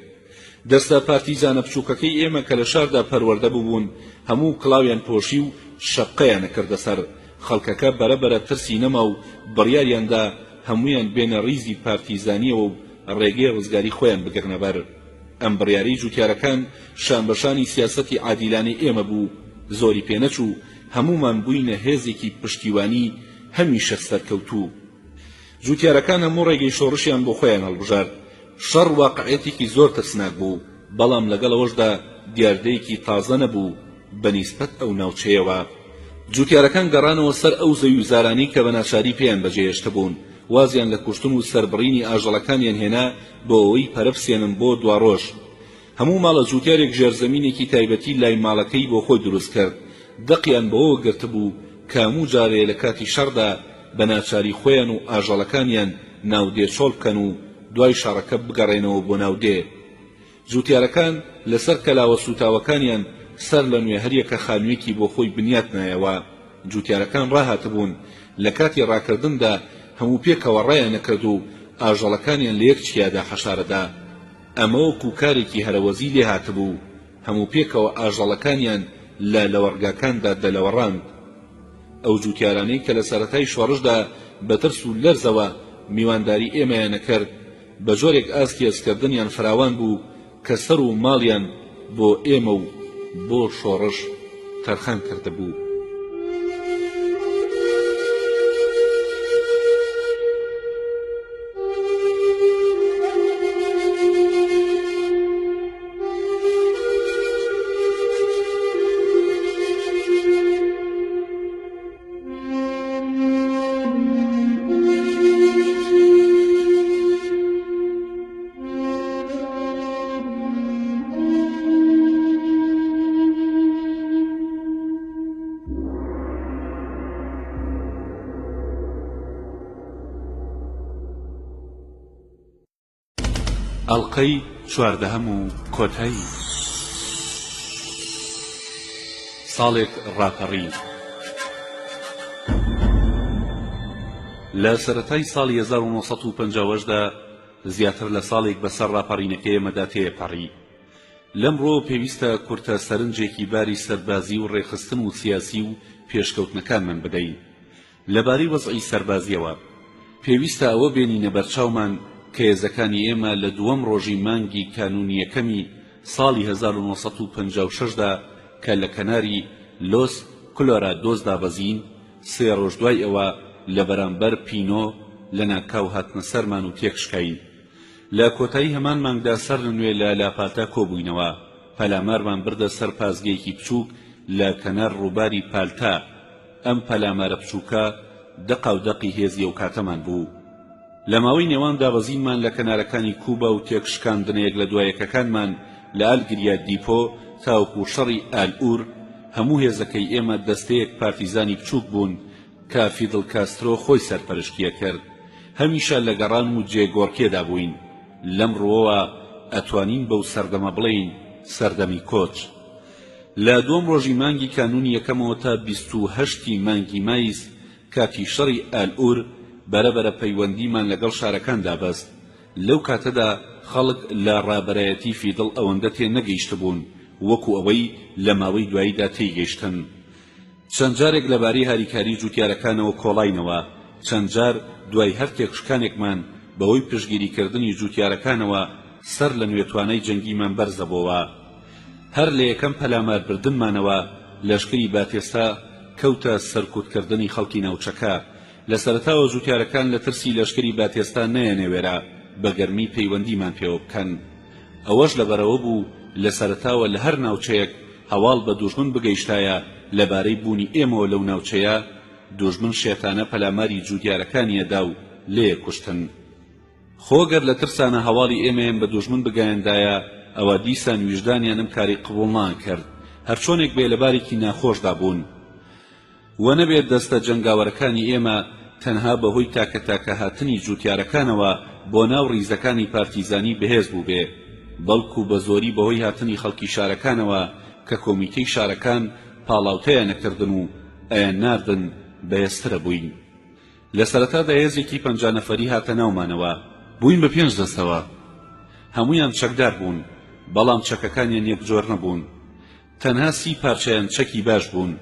دەستە پارتیزانە بچووکەکەی ئێمە کە لە شاردا پەروەردە بوون هەموو کڵاویان پۆشی و شەقەیانە کردە سەر. خەڵکەکە بەرەبەرە ترسی نەما و بڕیاریاندا هەمویان بێنە ڕیزی پارتیزانیەوە و ڕێگەی ڕزگاری خۆیان بگرنە بەر. ئەم بڕیارەی جوتیارەکان شانبەشانی سیاسەتی عادیلانەی ئێمە بوو، زۆری پێنەچوو، هەمومان بووینە هێزێکی پشتیوانی هەمیشە سەرکەوتوو. جوتیارەکان هەموو ڕێگەی شۆڕشیان بۆ خۆیان هەڵبژارد. شەڕ واقعەتێکی زۆر ترسناک بوو، بەڵام لەگەڵەوەشدا دیاردەیەکی تازە نەبوو بەنیسبەت ئەو ناوچەیەوە. جوتیارەکان گەڕانەوە سەر ئەو زەوی و زارانی کە بەناچاری پێیان بەجێهێشتە بوون، وازیان لە کوشتن و سەربڕینی ئاژەڵەکانیان هێنا بۆ ئەوەی پەرەپسێنن بۆ دواڕۆژ. هەموو ماڵە جوتیارێک ژێرزەمینێکی تایبەتی لای ماڵەکەی بۆ خۆی دروست کرد. دەقیان بەوە گرتبوو کە هەموو جارێ لە کاتی شەڕدا بەناچاری خۆیان و ئاژەڵەکانیان ناودێ چۆڵ بکەن و دوای شەڕەکە بگەڕێنەوە بۆ ناودێ. جوتیارەکان لەسەر کەلاوە سوتاوەکانیان سەر لە نوێ هەریەکە خانوویەکی بۆ خۆی بنیاتنایەوە. جوتیارەکان ڕاهاتبوون لە کاتی ڕاکردندا هەموو پێکەوە ڕایان نەکرد و ئاژەڵەکانیان لە یەک چیادا حەشارەدا. ئەمە وەکو کارێکی هەرەوەزی لێ هاتبوو، هەموو پێکەوە ئاژەڵەکانیان لە لەوەرگاکاندا دەلەوەڕاند. ئەو جوتیارانەی کە لە سەرەتای شۆڕشدا بە ترس و لەرزەوە میوانداری ئێمەیان نەکرد، بە جۆرێک ئاستی ئەسکردنیان فراوان بوو کە سەر و ماڵیان بۆ ئێمە و بۆ شۆڕش تەرخان کردبوو. ئەڵقەی چواردەهەم و کۆتایی ساڵێک ڕاپەڕی. لە سەرەتای ساڵی 1950دا زیاتر لە ساڵێک بەسەر ڕاپەڕینەکەی ئێمەدا تێپەڕی. لەمڕۆ پێویستە کورتە سەرنجێکی باری سەربازی و ڕێخستن و سیاسی و پێشکەوتنەکانمان بدەین. لەبارەی وەزعی سەربازیەوە پێویستە ئەوە بێنینە بەرچاومان کە هێزەکانی ئێمە لە دووەم ڕۆژی مانگی کانونیەکەمی ساڵی 1956دا کە لە کەناری لۆس کلۆرادۆسدا بەزین، 3 ڕۆژ دوای ئەوە لە بەرامبەر پینۆ لە ناکاو هاتنە سەرمان و تێکشکین. لە کۆتایی هەمان مانگدا سەر لە نوێ لە لاپاتە کۆبووینەوە. پەلامارمان بردە سەر پازگەیەکی بچووک لە کەنار ڕووباری پالتا. ئەم پەلامارە بچووکە دەقاودەقی هێزی ئەو کاتەمان بوو. لە ماوەی نێوان دابەزینمان لە کەنارەکانی کوبا و تێکشکاندنەیەک لە دوایەکەکانمان لە ئالگریا دیپۆ تاوەکو شەڕی ئالئور هەموو هێزەکەی ئێمە دەستەیەک پارتیزانی بچووک بوون کە فیدڵ کاسترۆ خۆی سەرپەرشتیە کرد. هەمیشە لە گەڕان و جێگۆڕکێدا بووین. لەم ڕۆوە ئەتوانین بەو سەردەمە بڵێین سەردەمی کۆچ. لە دووەم ڕۆژی مانگی کانونی یەکەمەوە تا 28 مانگی مایس کاتی شەڕی ئالئور بەرەبەرە پەیوەندیمان لەگەڵ شارەکاندا بەست. لەو کاتەدا خەڵک لە ڕابەرایەتی فیدڵ ئەوەندە تێ نەگەیشت بوون وەکو ئەوەی لە ماوەی دواییدا تێیگەیشتن. چەند جارێک لەبارەی هاریکاری جوتیارەکانەوە کۆڵاینەوە، چەند جار دوای هەر تێکشکانێکمان بەوەی پشگیریکردنی جوتیارەکانەوە سەر لە نوێتوانەی جەنگیمان بەرزەبەوە. هەر لە یەکەم پەلاماربردنمانەوە لەشکری باتێستا کەوتە سەرکوتکردنی خەڵکی ناوچەکە. لە سەرەتاوە جوتیارەکان لە ترسی لەشکری باتێستان نەیەنێوێرا بە گەرمی پەیوەندیمان پێوە بکەن. ئەوەش لەبەرەوە بوو لە سەرەتاوە لە هەر ناوچەیەک هەواڵ بە دوژمن بگەیشتایە لەبارەی بوونی ئێمەوە لەو ناوچەیە دوژمن شێتانە پەلاماری جوتیارەکانیەدا و لێ کوشتن. خۆگەر لە ترسانە هەواڵی ئێمەیان بە دوژمن بگەیەندایە ئەوە دیسان ویژدانیانم کاری قبوڵمان کرد هەرچۆنێک بێ لەبارێکی ناخۆشدا بوون و نەبێت دەستە جەنگاوەرەکانی ئێمە تەنها بەهۆی تاکە هاتنی جوتیارەکانەوە بۆ ناو ڕیزەکانی پارتیزانی بەهێز بوو بێ، بەڵکو بە زۆری بەهۆی هاتنی خەڵکی شارەکانەوە کە کۆمیتەی شارەکان پاڵاوتەیان نەکردن و ئەیان ناردن بەهێزترە بووین. لە سەرەتادا هێزێکی 50 نەفەری هاتە ناومانەوە، بووین بە 5 دەستەوە. هەمویان چەکدار بوون، بەڵام چەکەکانیان یەکجۆر نەبوون. تەنها 30 پارچەیان چەکی باش بوون.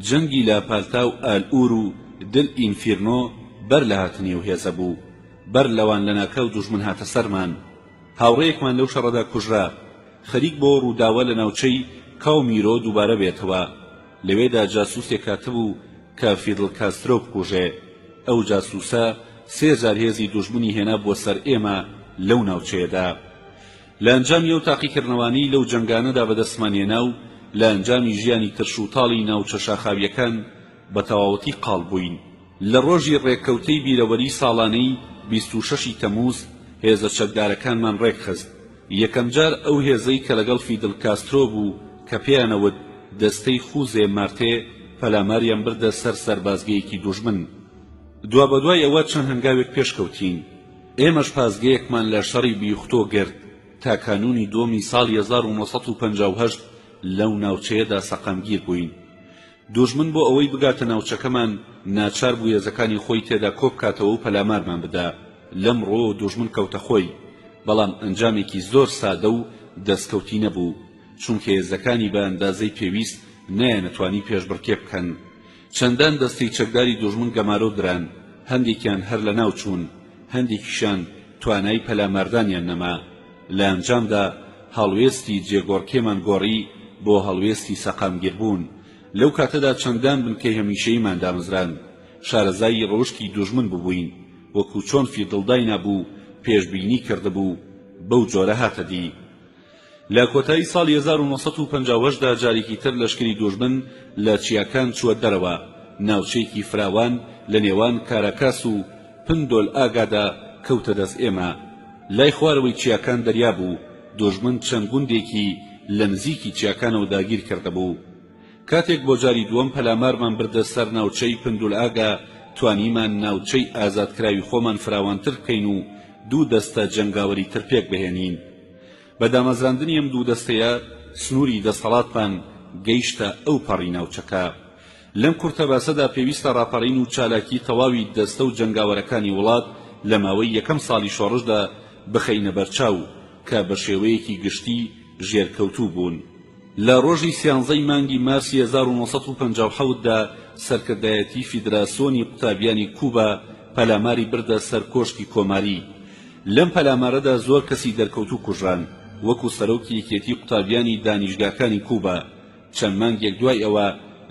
جەنگی لاپالتا و ئالئور و دل ئینفیرنۆ بەر لە هاتنی و هێزە بوو، بەر لەوان لە ناکەو دوژمن هاتە سەرمان. هاوڕێیەکمان لەو شەڕەدا کوژرا، خەریک بۆ ڕووداوە لە ناوچەی کاومیرۆ دووبارە بێتەوە. لەوێدا جاسووسێک هاتبوو کە فیدڵ کاسترۆ بکوژێ. ئەو جاسووسە 3 جار هێزی دوژمنی هێنا بۆ سەر ئێمە لەو ناوچەیەدا. لە ئەنجامی ئەو تاقیکردنەوانی لەو جەنگانەدا بەدەستمانهێنا و لە ئەنجامی ژیانی ترش و تاڵی ناوچە شاخاویەکان بە تەواوەتی قاڵ بووین. لە ڕۆژی ڕێککەوتەی بیرەوەری ساڵانەی 26 تەمووز هێزە چەکدارەکانمان ڕێکخست. یەکەم جار ئەو هێزەی کە لەگەڵ فیدڵ کاسترۆ بوو کە پێیانەوت دەستەی خوزێ مارتێ پەلاماریان بردە سەر سەربازگەیەکی دوژمن. دوا بەدوای ئەوە چەند هەنگاوێک پێشکەوتین. ئێمەش پازگەیەکمان لە شەڕی بیوختۆ گرت تا کانونی دۆمی ساڵی 1958 لەو ناوچەیەدا سەقامگیر بووین. دوژمن بۆ ئەوەی بگاتە ناوچەکەمان ناچار بوو هێزەکانی خۆی تێدا کۆبکاتەوە و پەلامارمان بدا. لەم ڕۆ دوژمن کەوتە خۆی، بەڵام ئەنجامێکی زۆر سادە و دەستکەوتی نەبوو، چونکە هێزەکانی بە ئەندازەی پێویست نەیانەتوانی پێشبڕکێ بکەن. چەندان دەستەی چەکداری دوژمن گەمارۆ دران، هەندێکیان هەر لە ناو چوون، هەندێکیشان توانای پەلاماردانیان نەما. لە ئەنجامدا هەڵوێستی جێگۆڕکێمان گۆڕی بۆ هەڵوێستی سەقامگیربوون. لەو کاتەدا چەندان بنکەی هەمیشەییمان دامزران، شارەزایی ڕەوشتی دوژمن ببووین، وەکو چۆن فیدڵدای نابوو پێشبینی کردبوو بەو جۆرە هاتە دی. لە کۆتایی ساڵی 1950دا جارێکی تر لەشکری دوژمن لە چیاکان چووە دەرەوە، ناوچەیەکی فراوان لە نێوان کاراکاس و پندۆل ئاگادا کەوتە دەست ئێمە. لای خوارەوەی چیاکان دەریا بوو، دوژمن چەند گوندێکی لە نزیکی چیاکانەوە داگیر کردەبوو. کاتێک بۆ جاری دووەم پەلامارمان بردە سەر ناوچەی پندۆل ئاگا، توانیمان ناوچەی ئازادکراوی خۆمان فراوانتر بکەین و 2 دەستە جەنگاوەری تر پێک بهێنین. بە دامەزراندنی ئەم 2 دەستەیە سنووری دەسەڵاتمان گەیشتە ئەو پەڕی ناوچەکە. لەم کورتە باسەدا پێویستە ڕاپەڕین و چالاکی تەواوی دەستە و جەنگاوەرەکانی وڵات لە ماوەی یەکەم ساڵی شۆڕشدا بخەینە بەرچاو کە بە شێوەیەکی گشتی ژێرکەوتوو بوون. لە ڕۆژی 13 مانگی مارسی 1950دا سەرکردایەتی فیدراسیۆنی قوتابیانی کوبا پەلاماری بردە سەر کۆشکی کۆماری. لەم پەلامارەدا زۆر کەسی دەرکەوتوو کوژران، وەکو سەرۆکی یەکێتی قوتابیانی دانیشگاکانی کوبا. چەند مانگێک دوای ئەوە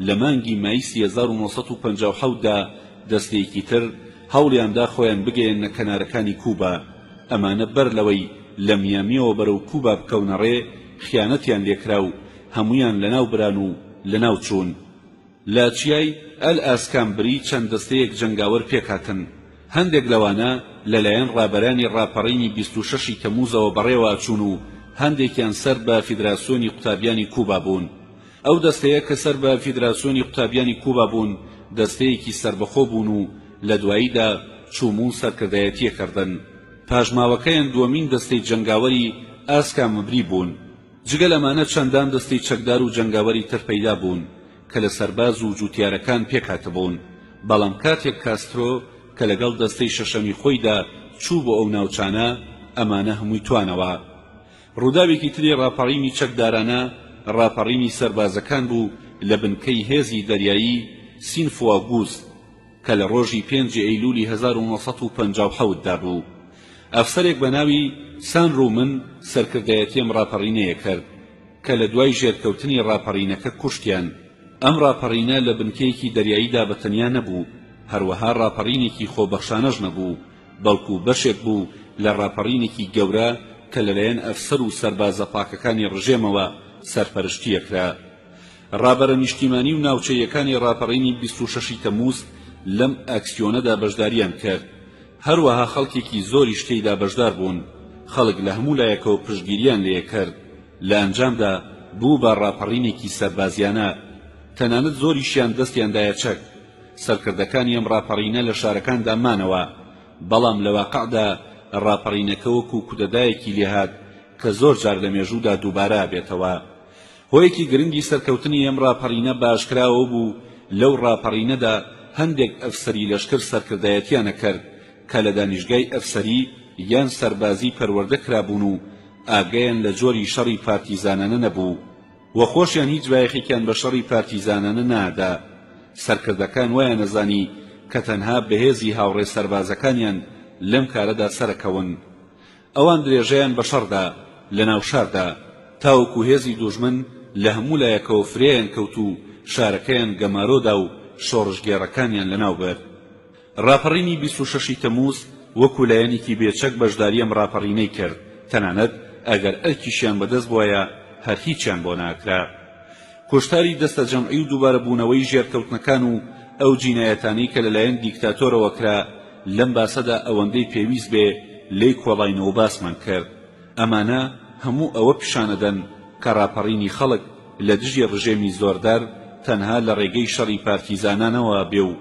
لە مانگی مایسی 1957دا دەستەیەکی تر هەوڵیاندا خۆیان بگەیەنە کەنارەکانی کوبا. ئەمانە بەر لەوەی لە میامیەوە بەرەو کوبا بکەونە ڕێ خیانەتیان لێکرا و هەمویان لەناو بران و لەناو چوون. لە چیای ئەل ئاسکامبری چەند دەستەیەک جەنگاوەر پێکهاتن. هەندێک لەوانە لەلایەن ڕابەرانی ڕاپەڕینی 26 تەمووزەوە بەڕێوە چوون و هەندێکیان سەر بە فیدراسیۆنی قوتابیانی کوبا بوون. ئەو دەستەیە کە سەر بە فیدراسیۆنی قوتابیانی کوبا بوون دەستەیەکی سربەخۆ بوون و لە دواییدا چوومون سەرکردایەتیەکردن. پاژماوەکەیان دووەمین دەستەی جەنگاوەری ئاسکامبری بوون. جگە لەمانە چەندان دەستەی چەکدار و جەنگاوەری تر پەیدا بوون کە لە سەرباز و جوتیارەکان پێکهاتەبوون. بەڵام کاتێک کاسترۆ کە لەگەڵ دەستەی شەشەمی خۆیدا چوو بۆ ئەو ناوچانە، ئەمانە هەمووی توانەوە. ڕووداوێکی تری ڕاپەڕینی چەکدارانە ڕاپەڕینی سەربازەکان بوو لە بنکەی هێزی دەریایی سینفواگوس کە لە ڕۆژی 5 ئەیلولی 1957دا بوو. ئەفسەرێک بە ناوی سان ڕومن سەرکردایەتی ئەم ڕاپەڕینەیە کرد کە لە دوای ژێرکەوتنی ڕاپەڕینەکە کوشتیان. ئەم ڕاپەڕینە لە بنکەیەکی دەریاییدا بەتەنیا نەبوو، هەروەها ڕاپەڕینێکی خۆبەخشانەش نەبوو، بەڵکو بەشێک بوو لە ڕاپەڕینێکی گەورە کە لەلایەن ئەفسەر و سەربازە پاکەکانی ڕژێمەوە سەرپەرشتیەکرا. ڕابەرە نیشتیمانی و ناوچەیەکانی ڕاپەڕینی 26 تەمووز لەم ئەکسیۆنەدا بەشداریان کرد. هەروەها خەڵکێکی زۆری شتێیدا بەشدار بوون. خەڵک لە هەموو لایەکەوە پشتگیریان لێ کرد. لە ئەنجامدا بوو بە ڕاپەڕینێکی سەربازیانە، تەنانەت زۆریشیان دەستیاندایە چەک. سەرکردەکانی ئەم ڕاپەڕینە لە شارەکاندا مانەوە، بەڵام لە واقعدا ڕاپەڕینەکە وەکو کودەدایەکی لێهات کە زۆر جار لە مێژوودا دووبارە بێتەوە. هۆیەکی گرنگی سەرکەوتنی ئەم ڕاپەڕینە باشکراوە بوو لەو ڕاپەڕینەدا هەندێک ئەفسەری لەشکر سەرکردایەتیانە کرد کە لە دانیشگای ئەفسەری یان سەربازی پەروەردە کرابوون و ئاگایان لە جۆری شەڕی پارتیزانانە نەبوو، وەخۆشیان هیچ بایەخێکیان بە شەڕی پارتیزانانە نادا. سەرکردەکان وایە نەزانی کە تەنها بەهێزی هاوڕێ سەربازەکانیان لەم کارەدا سەرەکەون. ئەوان درێژەیان بە شەڕدا لە ناو شاردا، تاوەکو هێزی دوژمن لە هەموو لایەکەوە فرێیان کەوت و شارەکەیان گەمارۆدا و شۆڕژگێڕەکانیان لەناو بەر. ڕاپەڕینی 26 تەمووز وەکو لایەنێکی بێچەک بەشداری ئەم ڕاپەڕینەی کرد، تەنانەت ئەگەر ئەرکیشیان بەدەست بووایە هەر هیچیان بۆ ناکرا. کۆشتاری دەستە جەمعی و دووبارە بوونەوەی ژێرکەوتنەکان و ئەو جینایەتانەی کە لەلایەن دیکتاتۆرەوە کرا لەم باسەدا ئەوەندەی پێویست بێ لێی کۆڵاینەوە باسمان کرد. ئەمانە هەموو ئەوە پیشانەدەن کە ڕاپەڕینی خەڵک لە دژی ڕژێمی زۆردار تەنها لە ڕێگەی شەڕی پارتیزانانەوە بێ و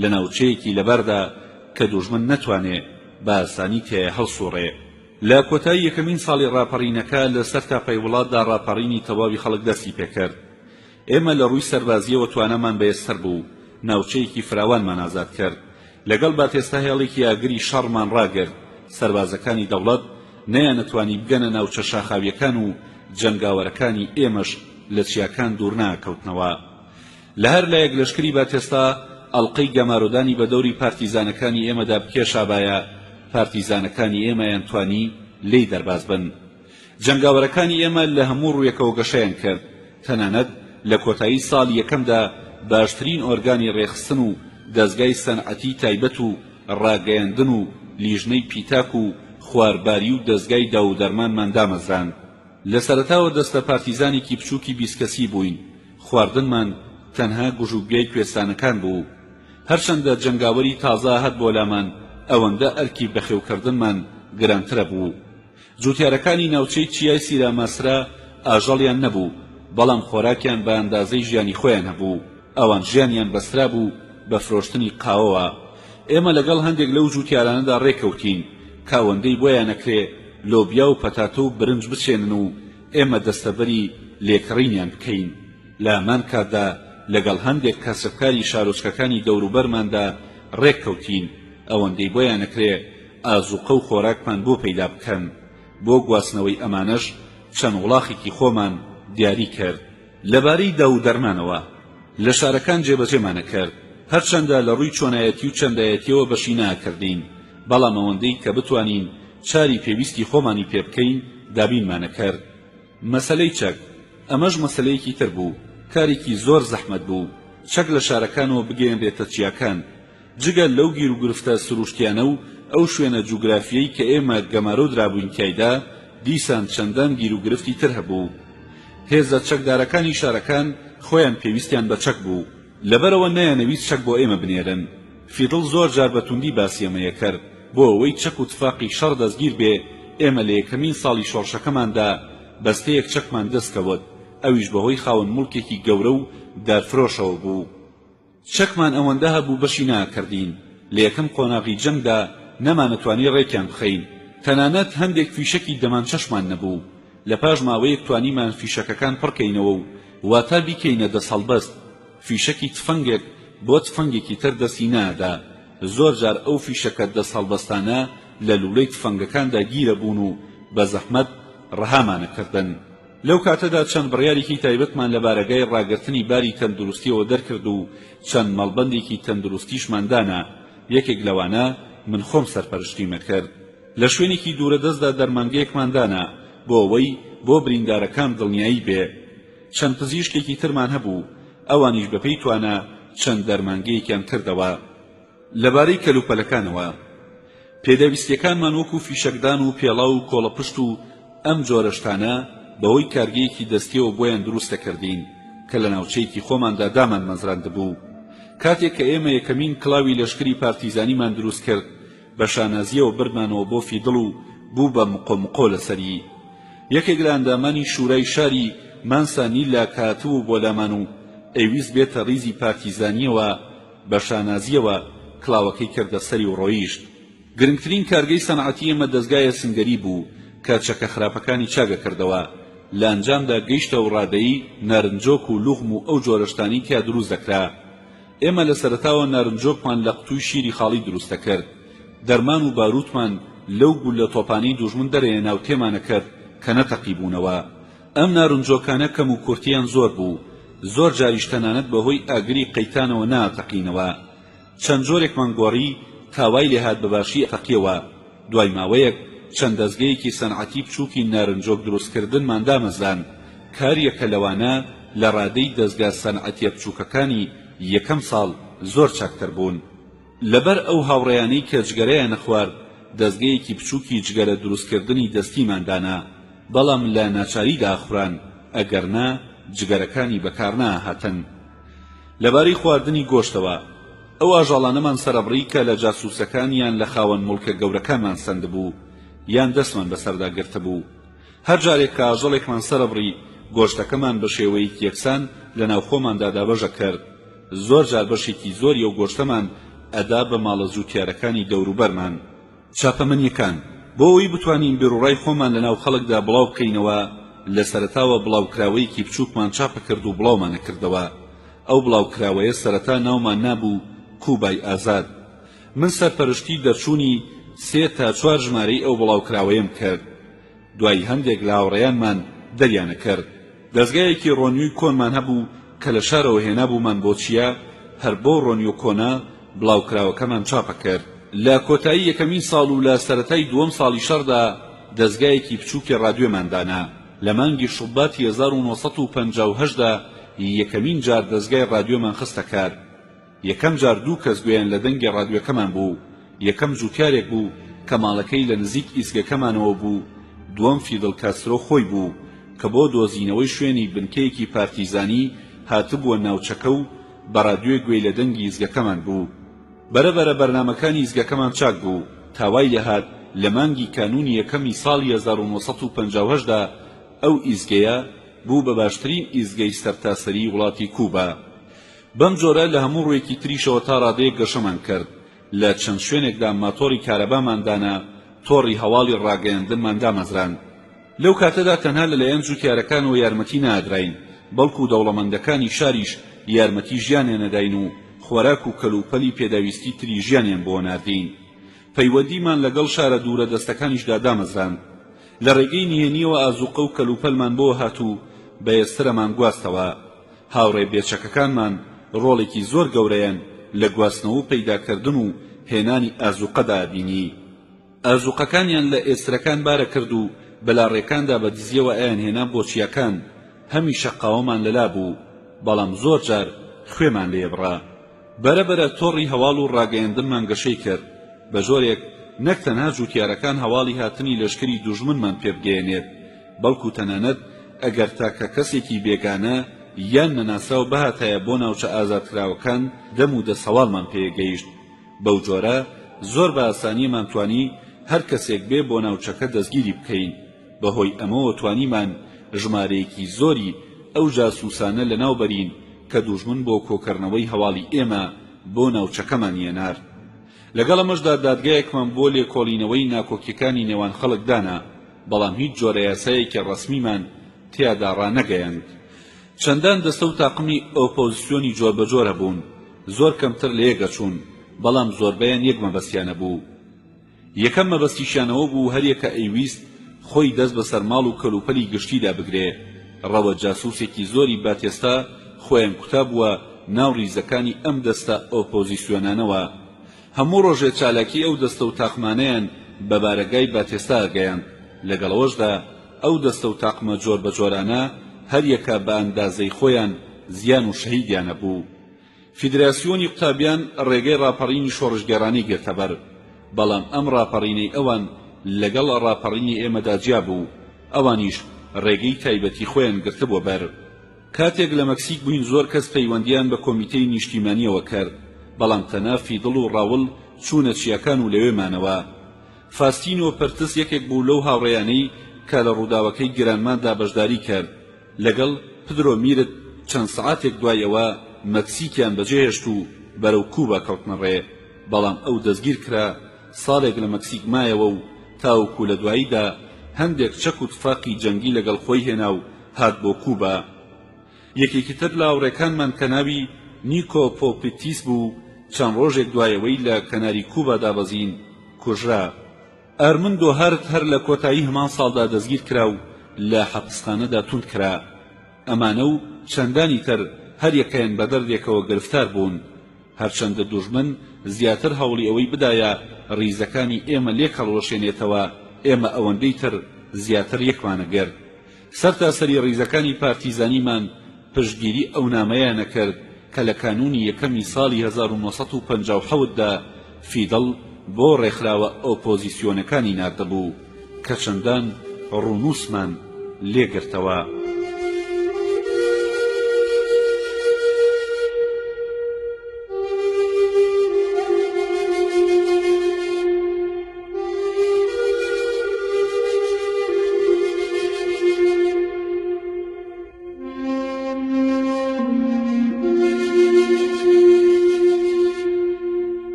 لە ناوچەیەکی لەبەردا کە دوژمن نەتوانێ بە ئاسانی تێ هەڵسوڕێ. لە کۆتایی یەکەمین ساڵی ڕاپەڕینەکە لە سەر تاپەی وڵاتدا ڕاپەڕینی تەواوی خەڵک دەستی پێکرد. ئێمە لە ڕووی سەربازیەوە توانەمان بەیەسەر بوو، ناوچەیەکی فراوانمان ئازاد کرد. لەگەڵ باتێستا هێڵێکی ئاگری شەڕمان ڕاگرت. سەربازەکانی دەوڵەت نەیانەتوانی بگەنە ناوچە شاخاویەکان و جەنگاوەرەکانی ئێمەش لە چیاکان دوور ناکەوتنەوە. لە هەر لایەک لەشکری باتێستا ئەڵقەی گەمارۆدانی بە دەوری پارتیزانەکانی ئێمەدا بکێشابایە، پارتیزانەکانی ئێمەیان توانی لێی دەرباز بن. جەنگاوەرەکانی ئێمە لە هەموو ڕوویەکەوە گەشەیان کرد. تەنانەت لە کۆتایی ساڵی یەکەمدا باشترین ئۆرگانی ڕێخستن و دەستگای سەنعەتی تایبەت و ڕاگەیاندن و لیژنەی پیتاک و خوارباری و دەستگای داودەرمانمان دامەزراند. لە سەرەتاوە دەستە پارتیزانێکی بچووکی 20 کەسی بووین. خواردنمان تەنها گوژوگیای کوێستانەکان بوو. هەرچەندە جەنگاوەری تازە هەت بۆ لامان، ئەوەندە ئەرکی بەخێوکردنمان گرانترە بوو. جوتیارەکانی ناوچەی چیای سیراماسرا ئاژەڵیان نەبوو، بەڵام خۆراکیان بە ئەندازەی ژیانی خۆیان هەبوو. ئەوان ژیانیان بەسترا بوو بە فرۆشتنی قاوەوە. ئێمە لەگەڵ هەندێک لەو جوتیارانەدا ڕێکەوتین کاوەندەی بۆیان نەکرێ لۆبیا و پەتاتە و برنج بچێنن و ئێمە دەستەبەری لێکڕینیان بکەین. لە هەمان کاتدا لەگەڵ هەندێک کەسبکاری شارۆچکەکانی دەوروبەرماندا ڕێککەوتین ئەوەندەی بۆیان نەکرێ ئازوقە و خۆراکمان بۆ پەیدا بکەن. بۆ گواستنەوەی ئەمانەش چەند وڵاخێکی خۆمان دیاری کرد. لەبارەی داودەرمانەوە لە شارەکان جێبەجێمانە کرد. هەرچەندە لە ڕووی چۆنایەتی و چەندایەتیەوە بەشی ناکردین، بەڵام ئەوەندەی کە بتوانین چاری پێویستی خۆمانی پێ بکەین دابینمانە کرد. مەسەلەی چەک ئەمەش مەسەلەیەکی تر بوو. کارێکی زۆر زەحمەت بوو چەک لە شارەکانەوە بگەێنرێتە چیاکان. جگە لەو گیر و گرفتە سروشتیانە و ئەو شوێنە جوگرافیەی کە ئێمە گەمارۆ درابووین تایدا، دیسان چەندان گیر و گرفتی تر هەبوو. هێزە چەکدارەکانی شارەکان خۆیان پێویستیان بە چەک بوو، لەبەرەوە نەیانەویست چەک بۆ ئێمە بنێرن. فیدڵ زۆر جار بە توندی باسی ئەمەیە کرد بۆ ئەوەی چەک و تفاقی شەڕ دەستگیر بێ. ئێمە لە یەکەمین ساڵی شۆڕشەکەماندا بەستەیەک چەکمان دەستکەوت، ئەویش بەهۆی خاوەن موڵکێکی گەورە و دارفرۆشەوە بوو. چەکمان ئەوەندە هەبوو بەشی ناکردین. لە یەکەم قۆناغی جەنگدا نەمانەتوانی ڕێکیان بخەین. تەنانەت هەندێک فیشەکی دەمانچەشمان نەبوو. لە پاش ماوەیەک توانیمان فیشەکەکان پڕکەینەوە و واتە بیکەینە دەسەڵبەست. فیشەکی تفەنگێک بۆ تفەنگێکی تر دەستی نادا. زۆر جار ئەو فیشەکە دەسەڵبەستانە لە لولەی تفەنگەکاندا گیرە بوون و بە زەحمەت ڕەهامانەکردن. لەو کاتەدا چەند بڕیارێکی تایبەتمان لە بارەگای ڕاگررتنی باری تەندروستیەوە دەرکرد و چەند مەڵبەندێکی تەندروستیشماندانا. یەکێک لەوانە من خۆم سەرپەرشتیمە کرد. لە شوێنێکی دوورە دەستدا دەرمانگەیەکماندانا بۆ ئەوەی بۆ بریندارەکان دڵنیایی بێ. چەند پزیشکێکی ترمان هەبوو، ئەوانیش بەپێی توانە چەند دەرمانگەیەکیان کردەوە. لەبارەی کەلوپەلەکانەوە پێدەویستیەکانمان وەکو فیشەکدان و پێڵاو و کۆڵەپشت و ئەم جۆرە شتانە بەوەی کارگەیەکی دەستیەوە بۆیان دروست دەکردین کە لە ناوچەیەکی خۆماندا دامان مەزراندبوو. کاتێک کە ئێمە یەکەمین کڵاوی لەشکری پارتیزانیمان دروست کرد بە شانازیەوە بردمانەوە بۆ فیدڵ و بوو بە مقۆ لەسەری. یەکێک لە ئەندامانی شورای شاری مانسانیلا کاتوو بۆ لامان و ئەیویست بێتە ڕیزی پارتیزانیەوە بە شانازیەوە کڵاوەکەی کردە سەری و ڕۆیشت. گرنگترین کارگەی سەنعەتی ئێمە دەستگایە سنگەری بوو کە چەکە خراپەکانی چاگە کردەوە. لە ئەنجامدا گەیشتە و ڕادەیی نارنجۆک و لوغم و ئەو جۆرەشتانی کە دروست دەکرا. ئێمە لە سەرەتاوە نارنجۆکمان لە قوتووی شیری خاڵی دروست دەکرد. دەرمان و باروتمان لەو گولە تۆپانەی دوژمن دەرێنا و تێمانە کرد کە نەتەقیبوونەوە. ئەم نارنجۆکانە کەم و کورتیان زۆر بوو، زۆر جاریش تەنانەت بەهۆی ئاگری قەیتانەوە ناتەقینەوە. چەند جۆرێکمان گۆڕی تاوای لێهات بەباشی تەقیەوە. دوای ماوەیەک چەند دەستگەیەکی سەنعەتی بچووکی نارنجۆک دروستکردنمان دامەزان. کاریەکە لەوانە لە ڕادەی دەستگا سەنعەتیە بچووکەکانی یەکەم ساڵ زۆر چاکتر بوون. لەبەر ئەو هاوڕێیانەی کە جگەرەیان نەخوارد دەستگەیەکی بچووکی جگەرە دروستکردنی دەستیماندانا، بەڵام لە ناچاریدا خوڕان ئەگەرنا جگەرەکانی بەکار ناهاتن. لەبارەی خواردنی گۆشتەوە ئەو ئاژەڵانەمان سەرەبڕی کە لە جاسووسەکانیان لە خاوەن مڵکە گەورەکانمان سەندبوو یان دەستمان بەسەردا گرتبوو. هەر جارێک کە ئاژەڵێکمان سەرەبڕی گۆشتەکەمان بە شێوەیەکی یەکسان لە ناوخۆماندا دابەژە کرد. زۆر جار بەشێکی زۆری ئەو گۆشتەمان ئەدا بە ماڵە زووتیارەکانی دەوروبەرمان. چاپەمەنیەکان بۆ ئەوەی بتوانین بێڕوڕای خۆمان لە ناو خەڵکدا بڵاو بکەینەوە لە سەرەتاوە بڵاوکراوەیەکی بچووکمان چاپە کرد و بڵاومانە کردەوە. ئەو بڵاوکراوەیە سەرەتا ناومان نابوو کوبای ئازاد. من سەرپەرشتی دەرچوونی 3 تا 4 ژمارەی ئەو بڵاوکراوەیەم کرد. دوای هەندێک لە هاوڕێیانمان دەریانە کرد. دەستگایەکی ڕۆنیۆی کۆنمان هەبوو کە لە شارەوە هێنابوومان بۆ چیە هەر بۆ ڕۆنیۆ کۆنا بڵاوکراوەکەمان چاپە کرد. لە کۆتایی یەکەمین ساڵ و لە سەرەتای دووەم ساڵی شەڕدا دەستگایەکی بچووکی ڕادیۆماندانا. لە مانگی شوباتی 1958دا یەکەمین جار دەستگای ڕادیۆمان خستە کار. یەکەم جار 2 کەس گوێیان لە دەنگی ڕادیۆکەمان بوو. یەکەم جووتیارێک بوو کە ماڵەکەی لە نزیک ئیزگەکەمانەوە بوو. دووەم فیدڵ کاسترۆ خۆی بوو کە بۆ دۆزینەوەی شوێنی بنکەیەکی پارتیزانی هاتبووە ناوچەکە و بە ڕادیۆی گوێی لە دەنگی ئیزگەکەمان بوو. بەرەبەرە بەرنامەکانی ئیزگەکەمان چاک بوو. تاوای لێهات لە مانگی کانونی یەکەمی ساڵی 1958دا ئەو ئیزگەیە بوو بە باشترین ئیزگەی سەرتاسەری وڵاتی کوبا. بەم جۆرە لە هەموو ڕوویەکی تریشەوە تا ڕادەیەک گەشەمان کرد. لە چەند شوێنێکدا ماتۆری کارەباماندانا، تۆڕی هەواڵی ڕاگەیاندنمان دامەزراند. لەو کاتەدا تەنها لەلایەن جووتیارەکانەوە یارمەتی نادراین، بەڵکو دەوڵەمەندەکانی شاریش یارمەتی ژیانیان نەداین و خۆراک و کەلوپەلی پێداویستی تری ژیانیان بۆ ناردین. پەیوەندیمان لەگەڵ شارە دوورە دەستەکانیشدا دامەزراند. لە ڕێگەی نهێنیەوە ئازوقە و کەلوپەلمان بۆ هاتوو بە ئێسترەمان گواستەوە. هاوڕێ بێچەکەکانمان ڕۆڵێکی زۆر گەورەیان لە گواستنەوە و پەیداکردن و هێنانی ئازوقەدا بینی. ئازوقەکانیان لە ئێسترەکان بارە کرد و بەلاڕێکاندا بە دزیەوە ئەیان هێنا بۆ چیاکان. هەمیشە قاوەمان لەلا بوو، بەڵام زۆر جار خوێمان لێبڕا. بەرەبەرە تۆڕی هەواڵ و ڕاگەیاندنمان گەشەی کرد. بە جۆرێک نەک تەنها جووتیارەکان هەواڵی هاتنی لەشکری دوژمنمان پێبگەێنێت، بەڵکو تەنانەت ئەگەر تاکە کەسێکی بێگانە یان نەناسراو بەهاتایە بۆ ناوچە ئازادکراوەکان دەم و دەسەواڵمان پێگەیشت. بەو جۆرە زۆر بە ئاسانیمان توانی هەر کەسێک بێ بۆ ناوچەکە دەستگیری بکەین. بەهۆی ئەمەوە توانیمان ژمارەیەکی زۆری ئەو جاسووسانە لەناوبەرین کە دوژمن بۆ کۆکردنەوەی هەواڵی ئێمە بۆ ناوچەکەمان هێنار. لەگەڵ ئەمەشدا دادگایەکمان بۆ لێکۆڵینەوەی ناکۆکیەکانی نێوان خەڵک دانا، بەڵام هیچ جۆرە یاسایەکی ڕەسمیمان تیادا ڕانەگەیاند. چەندان دەستە و تاقمی ئۆپۆزیسیۆنی جۆر بەجۆرە بوون، زۆر کەمتر لە یەکە چوون، بەڵام زۆربەیان یەک مەبەستیانە بوو. یەکەم مەبەستیشیانەوە بوو هەریەکە ئەیویست خۆی دەست بەسەر ماڵ و کەلوپەلی گشتیدا بگرێ. ڕەوە جاسووسێکی زۆری باتێستا خۆیان کوتا بووە ناو ڕیزەکانی ئەم دەستە ئۆپۆزیسیۆنانەوە. هەموو ڕۆژێ چالاکی ئەو دەستە و تاقمانەیان بە بارەگای باتێستا ئەگەیاند. لەگەڵەوەشدا ئەو دەستە و تاقمە جۆر بە جۆرانە هەریەکە بە ئەندازەی خۆیان زیان و شەهیدیانە بوو. فیدراسیۆنی قوتابیان ڕێگەی ڕاپەڕینی شۆڕژگەرانی گرتەبەر، بەڵام ئەم ڕاپەڕینەی ئەوان لەگەڵ ڕاپەڕینی ئێمەدا جیا بوو، ئەوانیش ڕێگەی تایبەتی خۆیان گرتبووە بەر. کاتێک لە مەکسیک بووین زۆر کەس پەیوەندیان بە کۆمیتەی نیشتیمانیەوە کرد، بەڵام تەنها فیدڵ و ڕاوڵ چوونە چیاکان و لەوێمانەوە. فاستینۆ پەرتس یەکێک بوو لەو هاوڕێیانەی کە لە ڕووداوەکەی گرانماندا بەشداری کرد، لەگەڵ پدرۆ میرت چەند سەعاتێک دوای ئەوە مەکسیکیان بەجێهێشت و بەرەو کوبا کەوتنە ڕێ، بەڵام ئەو دەستگیر کرا، ساڵێک لە مەکسیک مایەوە و تاوەکو لە دواییدا هەندێک چەک و تفاقی جەنگی لەگەڵ خۆی هێنا و هات بۆ کوبا. یەکێکی تر لە هاوڕێکانمان کە ناوی نیکۆ پۆپتیس بوو، چەند ڕۆژێک دوایەوەی لە کەناری کوبا دابەزین کوژرا. ئەرمندۆ هەرت هەر لە کۆتایی هەمان ساڵدا دەستگیر کرا و لە حەبسخانەدا توند کرا. ئەمانە و چەندانی تر هەر یەکەیان بە دەردێکەوە گرفتار بوون، هەرچەندە دوژمن زیاتر هەوڵی ئەوەی بدایە ڕیزەکانی ئێمە لێ هەڵوەشێنێتەوە، ئێمە ئەوەندەی تر زیاتر یەکمانە گرت. سەرتاسەری ڕیزەکانی پارتیزانیمان پشتگیری ئەو نامەیە نەکرد کە لە کانونی یەکەمی ساڵی 1957دا فیدڵ بۆ ڕێکخراوە ئۆپۆزیسیۆنەکانی ناردەبوو کە چەندان ڕوونوسمان لێگرتەوە.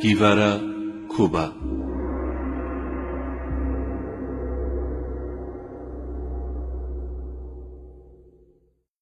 هیڤارا کوبا